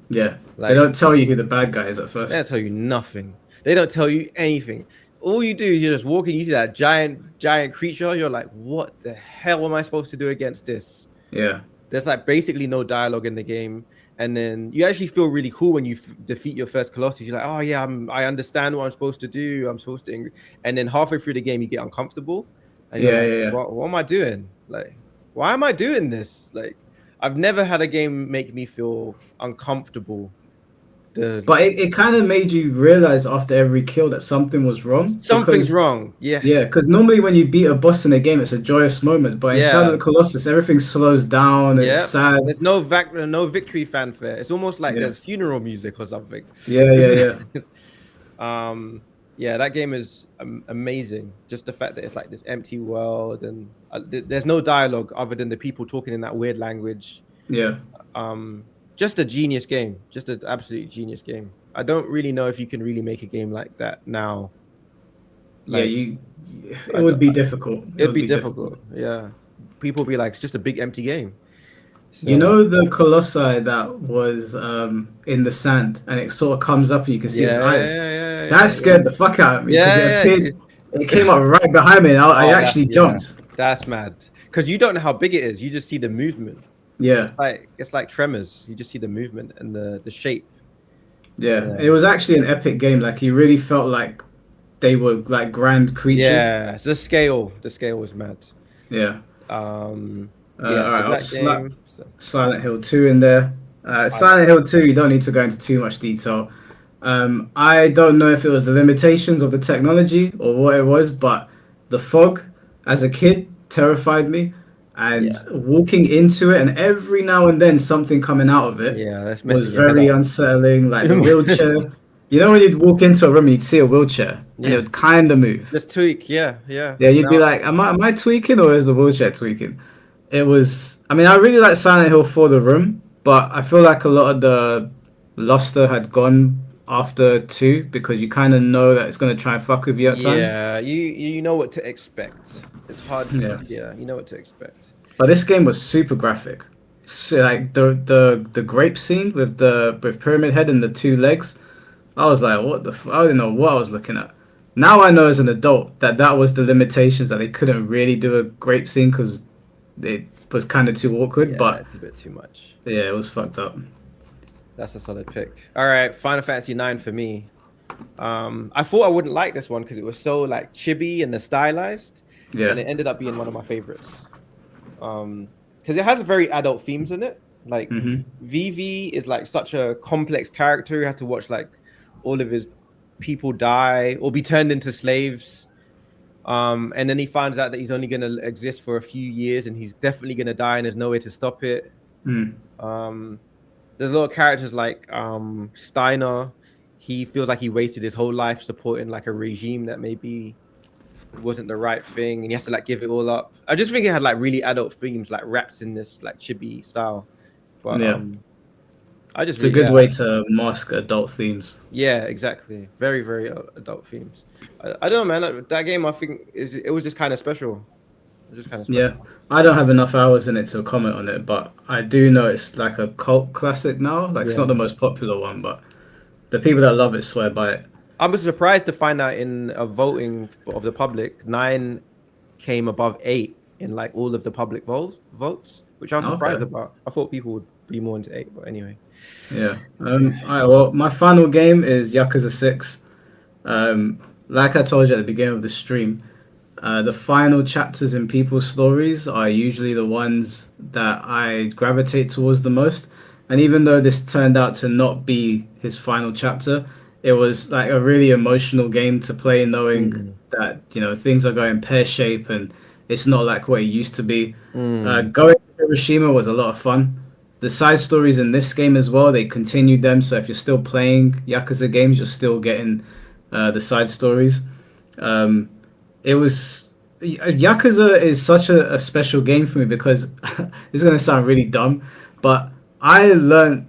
Speaker 1: Yeah, they
Speaker 2: Like,
Speaker 1: don't tell you who the bad guy is at
Speaker 2: they don't
Speaker 1: first.
Speaker 2: tell you nothing. They don't tell you anything. All you do is you're just walking. You see that giant creature. You're like, what the hell am I supposed to do against this?
Speaker 1: Yeah,
Speaker 2: There's like basically no dialogue in the game, and then you actually feel really cool when you defeat your first Colossus. You're like, oh yeah, I understand what I'm supposed to do. I'm supposed to, and then halfway through the game, you get uncomfortable, and you're
Speaker 1: yeah,
Speaker 2: like,
Speaker 1: yeah, yeah.
Speaker 2: what am I doing? Like, why am I doing this? Like, I've never had a game make me feel uncomfortable.
Speaker 1: But it kind of made you realize after every kill that something was wrong
Speaker 2: Something's
Speaker 1: because
Speaker 2: wrong.
Speaker 1: yeah,
Speaker 2: Yes.
Speaker 1: because normally when you beat a boss in a game, it's a joyous moment. But in Shadow of
Speaker 2: Yeah.
Speaker 1: the Colossus, everything slows down. It's
Speaker 2: Yeah.
Speaker 1: sad.
Speaker 2: There's no victory fanfare. It's almost like
Speaker 1: Yeah,
Speaker 2: there's funeral music or something.
Speaker 1: yeah, yeah, yeah,
Speaker 2: Yeah, that game is amazing. Just the fact that it's like this empty world, and there's no dialogue other than the people talking in that weird language.
Speaker 1: yeah.
Speaker 2: Just a genius game. Just an absolute genius game. I don't really know if you can really make a game like that now.
Speaker 1: Yeah,
Speaker 2: Like,
Speaker 1: it would be difficult. It
Speaker 2: it'd
Speaker 1: would
Speaker 2: be
Speaker 1: be difficult.
Speaker 2: difficult. Yeah, people be like, it's just a big empty game.
Speaker 1: You
Speaker 2: So
Speaker 1: know the colossi that was in the sand, and it sort of comes up, and you can see its
Speaker 2: yeah,
Speaker 1: eyes.
Speaker 2: yeah, yeah,
Speaker 1: That
Speaker 2: yeah, yeah.
Speaker 1: scared the fuck out of me because it
Speaker 2: Yeah,
Speaker 1: appeared, it came up right behind me, and I
Speaker 2: oh,
Speaker 1: actually
Speaker 2: yeah,
Speaker 1: jumped.
Speaker 2: that's mad. Because you don't know how big it is. You just see the movement.
Speaker 1: Yeah,
Speaker 2: It's like Tremors. You just see the movement and the shape.
Speaker 1: yeah.
Speaker 2: Yeah.
Speaker 1: It was actually an epic game. Like you really felt like they were like grand creatures.
Speaker 2: Yeah, the scale was mad.
Speaker 1: Yeah.
Speaker 2: Yeah,
Speaker 1: All
Speaker 2: so
Speaker 1: right, I'll
Speaker 2: that
Speaker 1: slap
Speaker 2: game.
Speaker 1: Silent Hill 2 in there. Silent Hill 2, you don't need to go into too much detail. I don't know if it was the limitations of the technology or what it was, but the fog as a kid terrified me. And
Speaker 2: Yeah,
Speaker 1: walking into it, and every now and then something coming out of it
Speaker 2: yeah, that's
Speaker 1: was
Speaker 2: messing your head
Speaker 1: very
Speaker 2: up.
Speaker 1: unsettling. Like the wheelchair. You know when you'd walk into a room and you'd see a wheelchair and it
Speaker 2: Yeah,
Speaker 1: would kind of move.
Speaker 2: just tweak. Yeah, yeah.
Speaker 1: Yeah, you'd be
Speaker 2: Now,
Speaker 1: like, am I tweaking or is the wheelchair tweaking? It was. I mean, I really like Silent Hill for the room, but I feel like a lot of the luster had gone after two because you kind of know that it's gonna try and fuck with you at times.
Speaker 2: yeah, you know what to expect. It's hard.
Speaker 1: Yeah,
Speaker 2: Yeah, you know what to expect.
Speaker 1: but this game was super graphic. So, like the grape scene with Pyramid Head and the two legs. I was like, what the? I didn't know what I was looking at. Now I know as an adult that was the limitations that they couldn't really do a grape scene because it was kind of too awkward.
Speaker 2: Yeah,
Speaker 1: But
Speaker 2: it's a bit too much.
Speaker 1: yeah, it was fucked up.
Speaker 2: That's a solid pick. All right, Final Fantasy 9 for me. I thought I wouldn't like this one because it was so like chibi and the stylized, and
Speaker 1: Yeah,
Speaker 2: it ended up being one of my favorites. Because it has very adult themes in it, Like
Speaker 1: Hmm.
Speaker 2: Vivi is like such a complex character. You have to watch like all of his people die or be turned into slaves. And then he finds out that he's only gonna exist for a few years and he's definitely gonna die and there's no way to stop it.
Speaker 1: Mm.
Speaker 2: Um, there's a lot of characters like Steiner. He feels like he wasted his whole life supporting like a regime that maybe wasn't the right thing, and he has to like give it all up. I just think it had like really adult themes like wrapped in this like chibi style. But
Speaker 1: Yeah,
Speaker 2: I just
Speaker 1: it's a
Speaker 2: really
Speaker 1: good way to mask adult themes.
Speaker 2: yeah, exactly. Very very adult themes. I don't know, man. That game I think it was just kind of special. It was just kind of
Speaker 1: Yeah,
Speaker 2: special.
Speaker 1: I don't have enough hours in it to comment on it, but I do know it's like a cult classic now. Like it's not the
Speaker 2: Yeah.
Speaker 1: most popular one, but the people that love it swear by it.
Speaker 2: I was surprised to find out in a voting of the public, 9 came above 8 in like all of the public votes, which I was surprised
Speaker 1: Okay.
Speaker 2: about. I thought people would be more into 8, but anyway.
Speaker 1: Yeah. All right. Well, my final game is Yakuza 6. Like I told you at the beginning of the stream, the final chapters in people's stories are usually the ones that I gravitate towards the most. And even though this turned out to not be his final chapter, it was like a really emotional game to play, knowing
Speaker 2: Mm.
Speaker 1: that things are going pear shape and it's not like what it used to be.
Speaker 2: Mm.
Speaker 1: Going to Hiroshima was a lot of fun. The side stories in this game as well, they continued them. So if you're still playing Yakuza games, you're still getting the side stories. Um, it was Yakuza is such a special game for me because this is going to sound really dumb, but I learned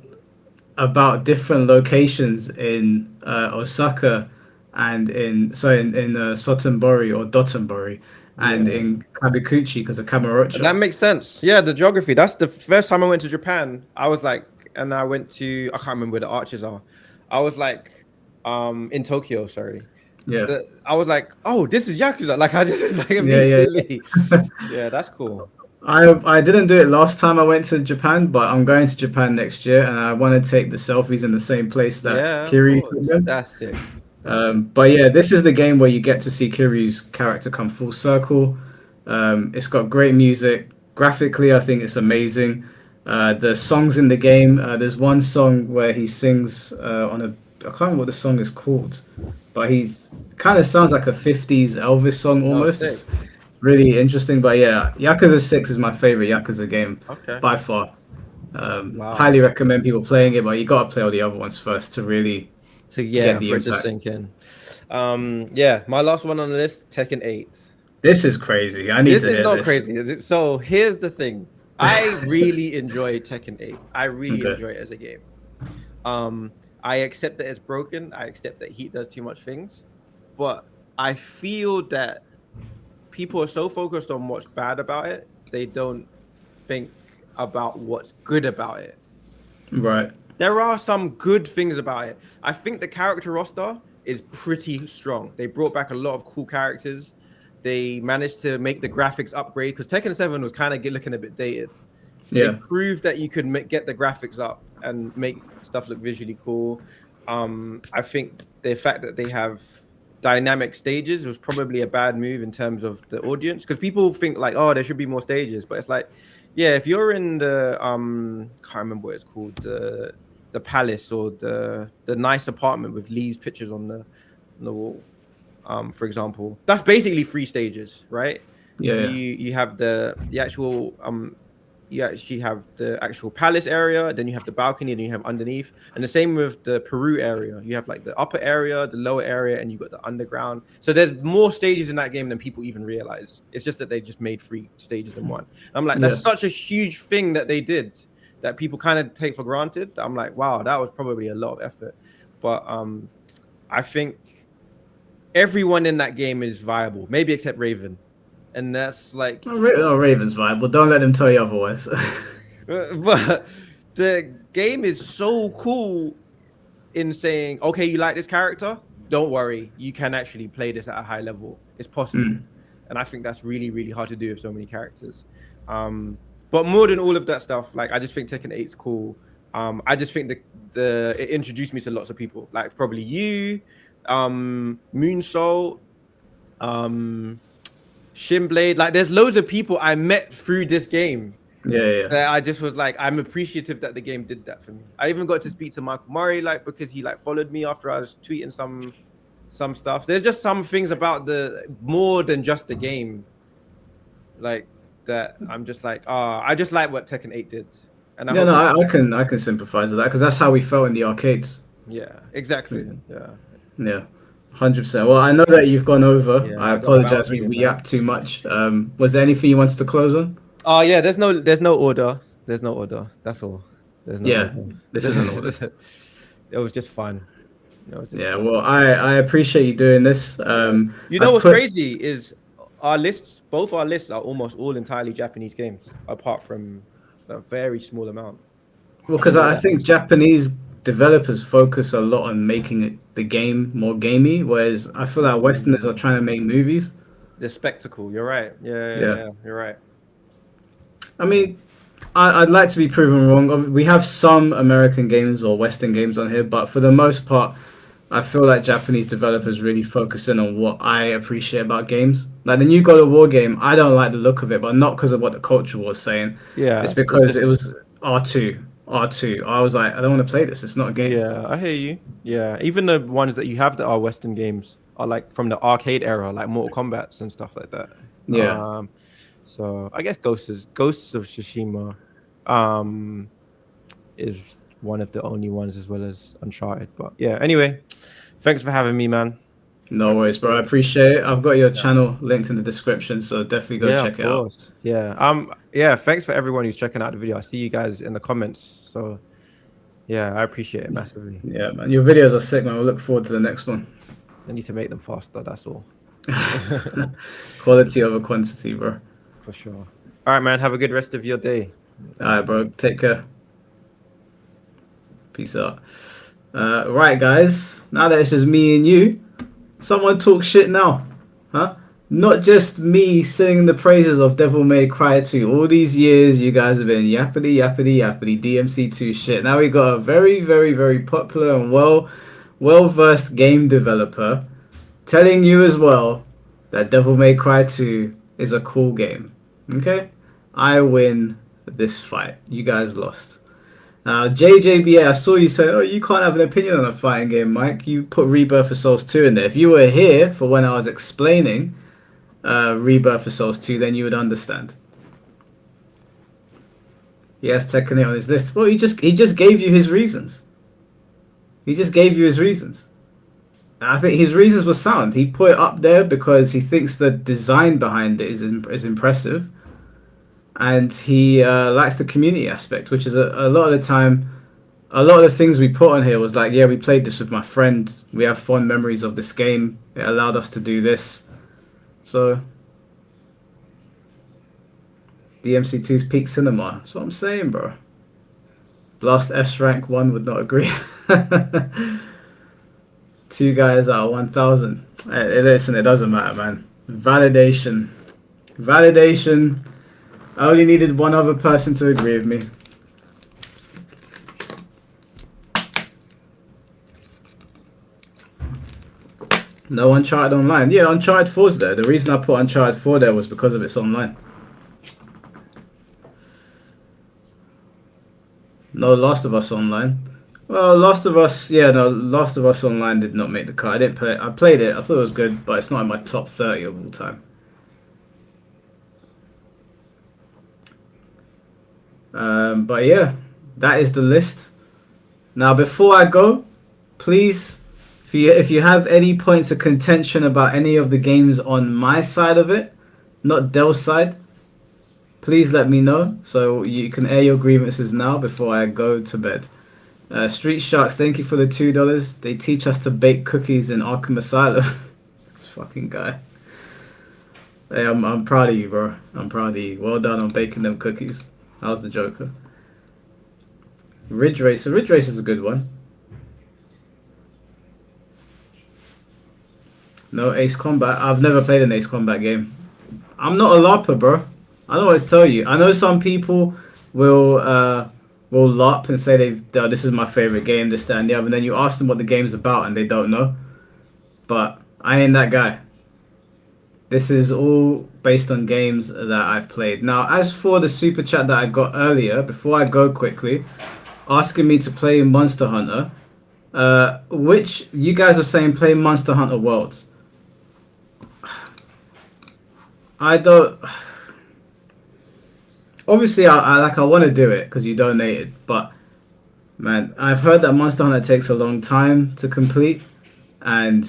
Speaker 1: about different locations in Osaka and in Sotenbori or Dotonbori and
Speaker 2: Yeah.
Speaker 1: in Kabukichi because of Kamurocho.
Speaker 2: That makes sense. Yeah, the geography. That's the first time I went to Japan. I was like, and I went to I can't remember where the arches are. I was like, in Tokyo, sorry.
Speaker 1: Yeah,
Speaker 2: I was like, oh, this is Yakuza. Like I just like
Speaker 1: yeah,
Speaker 2: immediately.
Speaker 1: yeah.
Speaker 2: Yeah, that's cool.
Speaker 1: I didn't do it last time I went to Japan, but I'm going to Japan next year, and I want to take the selfies in the same place that
Speaker 2: Yeah, of
Speaker 1: Kiryu took
Speaker 2: course.
Speaker 1: them.
Speaker 2: That's sick. That's sick.
Speaker 1: But yeah, this is the game where you get to see Kiryu's character come full circle. It's got great music. Graphically, I think it's amazing. The songs in the game, there's one song where he sings on a, I can't remember what the song is called, but he's kind of sounds like a 50s Elvis song
Speaker 2: Oh,
Speaker 1: almost.
Speaker 2: sick.
Speaker 1: It's really interesting. But yeah, Yakuza 6 is my favorite Yakuza game
Speaker 2: Okay.
Speaker 1: by far.
Speaker 2: Wow.
Speaker 1: Highly recommend people playing it, but you got to play all the other ones first to really
Speaker 2: So
Speaker 1: get
Speaker 2: yeah,
Speaker 1: the
Speaker 2: for it to
Speaker 1: impact.
Speaker 2: sink in. Yeah, my last one on the list, Tekken 8.
Speaker 1: This is crazy. I need
Speaker 2: This
Speaker 1: to
Speaker 2: is
Speaker 1: hear
Speaker 2: not
Speaker 1: this.
Speaker 2: crazy. So here's the thing. I really enjoy Tekken 8. I really
Speaker 1: Okay.
Speaker 2: enjoy it as a game. I accept that it's broken. I accept that Heat does too much things. But I feel that people are so focused on what's bad about it, they don't think about what's good about it.
Speaker 1: Right.
Speaker 2: There are some good things about it. I think the character roster is pretty strong. They brought back a lot of cool characters. They managed to make the graphics upgrade because Tekken 7 was kind of looking a bit dated. They
Speaker 1: Yeah.
Speaker 2: proved that you could get the graphics up and make stuff look visually cool. I think the fact that they have dynamic stages was probably a bad move in terms of the audience because people think like, oh, there should be more stages, but it's like, yeah, if you're in the can't remember what it's called, the palace or the nice apartment with Lee's pictures on the wall, for example, that's basically 3 stages, right?
Speaker 1: Yeah.
Speaker 2: You have the actual you actually have the actual palace area, then you have the balcony, and then you have underneath. And the same with the Peru area. You have like the upper area, the lower area, and you got the underground. So there's more stages in that game than people even realize. It's just that they just made 3 stages in one. I'm like, that's
Speaker 1: Yeah.
Speaker 2: such a huge thing that they did that people kind of take for granted. I'm like, wow, that was probably a lot of effort. But I think everyone in that game is viable, maybe except Raven. And that's like
Speaker 1: Oh, Raven's viable. Don't let them tell you otherwise.
Speaker 2: but the game is so cool in saying, okay, you like this character? Don't worry, you can actually play this at a high level. It's possible.
Speaker 1: Mm.
Speaker 2: And I think that's really, really hard to do with so many characters. But more than all of that stuff, like I just think Tekken 8 is cool. I just think it introduced me to lots of people, like probably you, Moonsoul, Shinblade. Like there's loads of people I met through this game.
Speaker 1: Yeah.
Speaker 2: that I just was like, I'm appreciative that the game did that for me. I even got to speak to Michael Murray, like because he like followed me after I was tweeting some stuff. There's just some things about the more than just the game, like that. I'm just like, I just like what Tekken 8 did, and I
Speaker 1: Yeah,
Speaker 2: hope
Speaker 1: no,
Speaker 2: they do more.
Speaker 1: I can sympathize with that because that's how we felt in the arcades.
Speaker 2: Yeah, exactly. Yeah,
Speaker 1: Yeah, 100%. Well, I know that you've gone over.
Speaker 2: yeah.
Speaker 1: I
Speaker 2: I gotta
Speaker 1: apologize.
Speaker 2: bounce
Speaker 1: We
Speaker 2: here,
Speaker 1: we
Speaker 2: man.
Speaker 1: yapped too much. Was there anything you wanted to close on?
Speaker 2: Oh yeah, there's no order. There's no order. That's all. There's no
Speaker 1: Yeah,
Speaker 2: order.
Speaker 1: this is an order.
Speaker 2: It was just fun. It was just
Speaker 1: Yeah,
Speaker 2: fun.
Speaker 1: well, I appreciate you doing this.
Speaker 2: Yeah. You know
Speaker 1: I've
Speaker 2: what's
Speaker 1: put
Speaker 2: crazy is our lists, both our lists are almost all entirely Japanese games, apart from a very small amount.
Speaker 1: well
Speaker 2: You
Speaker 1: because
Speaker 2: know
Speaker 1: I
Speaker 2: that?
Speaker 1: think Japanese developers focus a lot on making the game more gamey, whereas I feel like Westerners are
Speaker 2: Mm,
Speaker 1: trying to make movies.
Speaker 2: the spectacle. You're right.
Speaker 1: Yeah,
Speaker 2: Yeah. You're right.
Speaker 1: I mean, I'd like to be proven wrong. We have some American games or Western games on here, but for the most part, I feel like Japanese developers really focus in on what I appreciate about games. Like the new God of War game, I don't like the look of it, but not because of what the culture was saying. It's
Speaker 2: Yeah. It's
Speaker 1: because
Speaker 2: just
Speaker 1: it was R2. R2. I was like, I don't want to play this. It's not a game.
Speaker 2: yeah. I hear you. Yeah. Even the ones that you have that are Western games are like from the arcade era, like Mortal Kombat's and stuff like that.
Speaker 1: Yeah.
Speaker 2: Um. So I guess Ghosts of Tsushima, um, is one of the only ones as well as Uncharted. But yeah. Anyway, thanks for having me, man. I
Speaker 1: No worries, bro.
Speaker 2: appreciate
Speaker 1: I
Speaker 2: it.
Speaker 1: appreciate it. I've got your
Speaker 2: Yeah.
Speaker 1: channel linked in the description, so definitely go
Speaker 2: Yeah, of
Speaker 1: check it out.
Speaker 2: course. Yeah. Yeah, thanks for everyone who's checking out the video. I see you guys in the comments. So yeah, I appreciate it massively.
Speaker 1: Yeah, man. Your videos are sick, man. I look forward to the next one.
Speaker 2: I need to make them faster, that's all.
Speaker 1: Quality over quantity, bro.
Speaker 2: For sure. All right, man. Have a good rest of your day.
Speaker 1: All right, bro. Take care. Peace out. Right, guys. Now that it's just me and you, someone talk shit now, huh? Not just me singing the praises of Devil May Cry 2. All these years, you guys have been yappity DMC2 shit. Now we got a very, very, very popular and well versed game developer telling you as well that Devil May Cry 2 is a cool game. Okay? I win this fight. You guys lost. Now, JJBA, I saw you say, oh, you can't have an opinion on a fighting game, Mike. You put Rebirth of Souls 2 in there. If you were here for when I was explaining Rebirth of Souls 2, then you would understand. He has Tekken 8 on his list. Well, he just gave you his reasons. He just gave you his reasons. I think his reasons were sound. He put it up there because he thinks the design behind it is impressive. And he likes the community aspect, which is a lot of the time, a lot of the things we put on here was like, yeah, we played this with my friend. We have fond memories of this game. It allowed us to do this. So, DMC2's peak cinema. That's what I'm saying, bro. Blast S rank 1 would not agree. 2 guys out of 1,000. Listen, it doesn't matter, man. Validation. Validation. I only needed one other person to agree with me. No Uncharted Online. Yeah, Uncharted 4's there. The reason I put Uncharted 4 there was because of its online. No Last of Us Online. Well, Last of Us, yeah, no, Last of Us Online did not make the cut. I didn't play it. I played it. I thought it was good, but it's not in my top 30 of all time. But yeah, that is the list. Now, before I go, please, if you have any points of contention about any of the games on my side of it, not Dell's side, please let me know so you can air your grievances now before I go to bed. Street Sharks, thank you for the $2. They teach us to bake cookies in Arkham Asylum. This fucking guy. Hey, I'm proud of you, bro. I'm proud of you. Well done on baking them cookies. How's the Joker? Ridge Racer. Ridge Racer is a good one. No Ace Combat. I've never played an Ace Combat game. I'm not a LARPer, bro. I don't know what to tell you. I know some people will LARP and say oh, this is my favorite game, this, that, and the other. And then you ask them what the game's about and they don't know. But I ain't that guy. This is all based on games that I've played. Now, as for the super chat that I got earlier, before I go quickly, asking me to play Monster Hunter, which you guys are saying play Monster Hunter Worlds. I don't. Obviously, I want to do it because you donated, but man, I've heard that Monster Hunter takes a long time to complete, and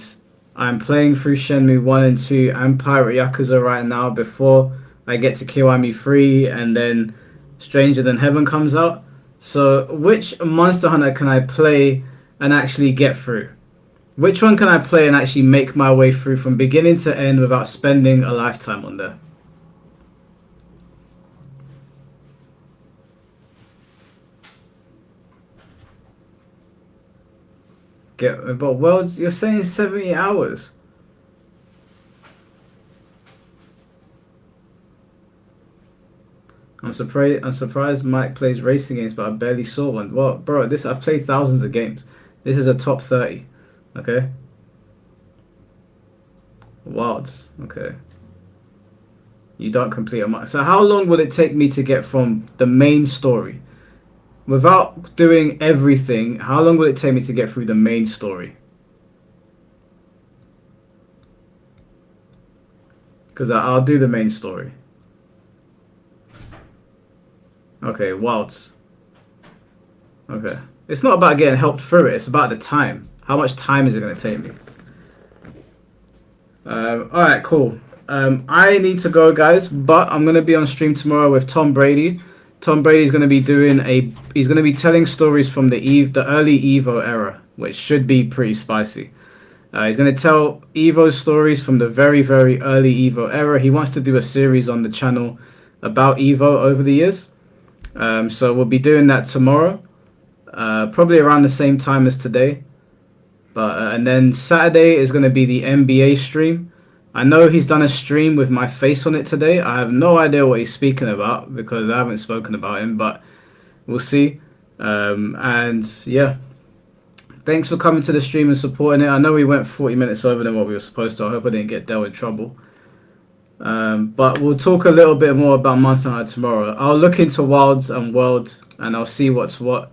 Speaker 1: I'm playing through Shenmue 1 and 2 and Pirate Yakuza right now before I get to Kiwami 3 and then Stranger Than Heaven comes out. So which Monster Hunter can I play and actually get through? Which one can I play and actually make my way through from beginning to end without spending a lifetime on there? But Worlds, you're saying 70 hours. I'm surprised Mike plays racing games, but I barely saw one. Well, bro, I've played thousands of games. This is a top 30. Okay. Wilds. Okay. You don't complete a month. So how long will it take me to get from the main story? Without doing everything, how long will it take me to get through the main story? Because I'll do the main story. Okay, Wilds. Okay. It's not about getting helped through it. It's about the time. How much time is it going to take me? Alright, cool. I need to go, guys. But I'm going to be on stream tomorrow with Tom Brady. Tom Brady's going to be he's going to be telling stories from the early Evo era, which should be pretty spicy. He's going to tell Evo stories from the very, very early Evo era. He wants to do a series on the channel about Evo over the years. So we'll be doing that tomorrow, probably around the same time as today. But and then Saturday is going to be the NBA stream. I know he's done a stream with my face on it today. I have no idea what he's speaking about because I haven't spoken about him, but we'll see. And yeah, thanks for coming to the stream and supporting it. I know we went 40 minutes over than what we were supposed to. I hope I didn't get dealt in trouble. But we'll talk a little bit more about Monster Hunter tomorrow. I'll look into Wilds and World and I'll see what's what.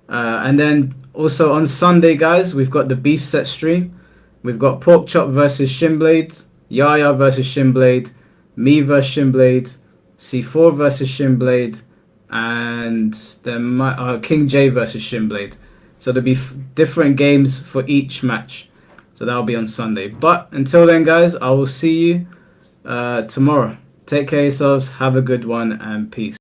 Speaker 1: And then also on Sunday, guys, we've got the beef set stream. We've got Pork Chop versus Shinblade, Yaya versus Shinblade, me versus Shinblade, C4 versus Shinblade, and then King J versus Shinblade. So there'll be different games for each match. So that'll be on Sunday. But until then, guys, I will see you tomorrow. Take care of yourselves. Have a good one and peace.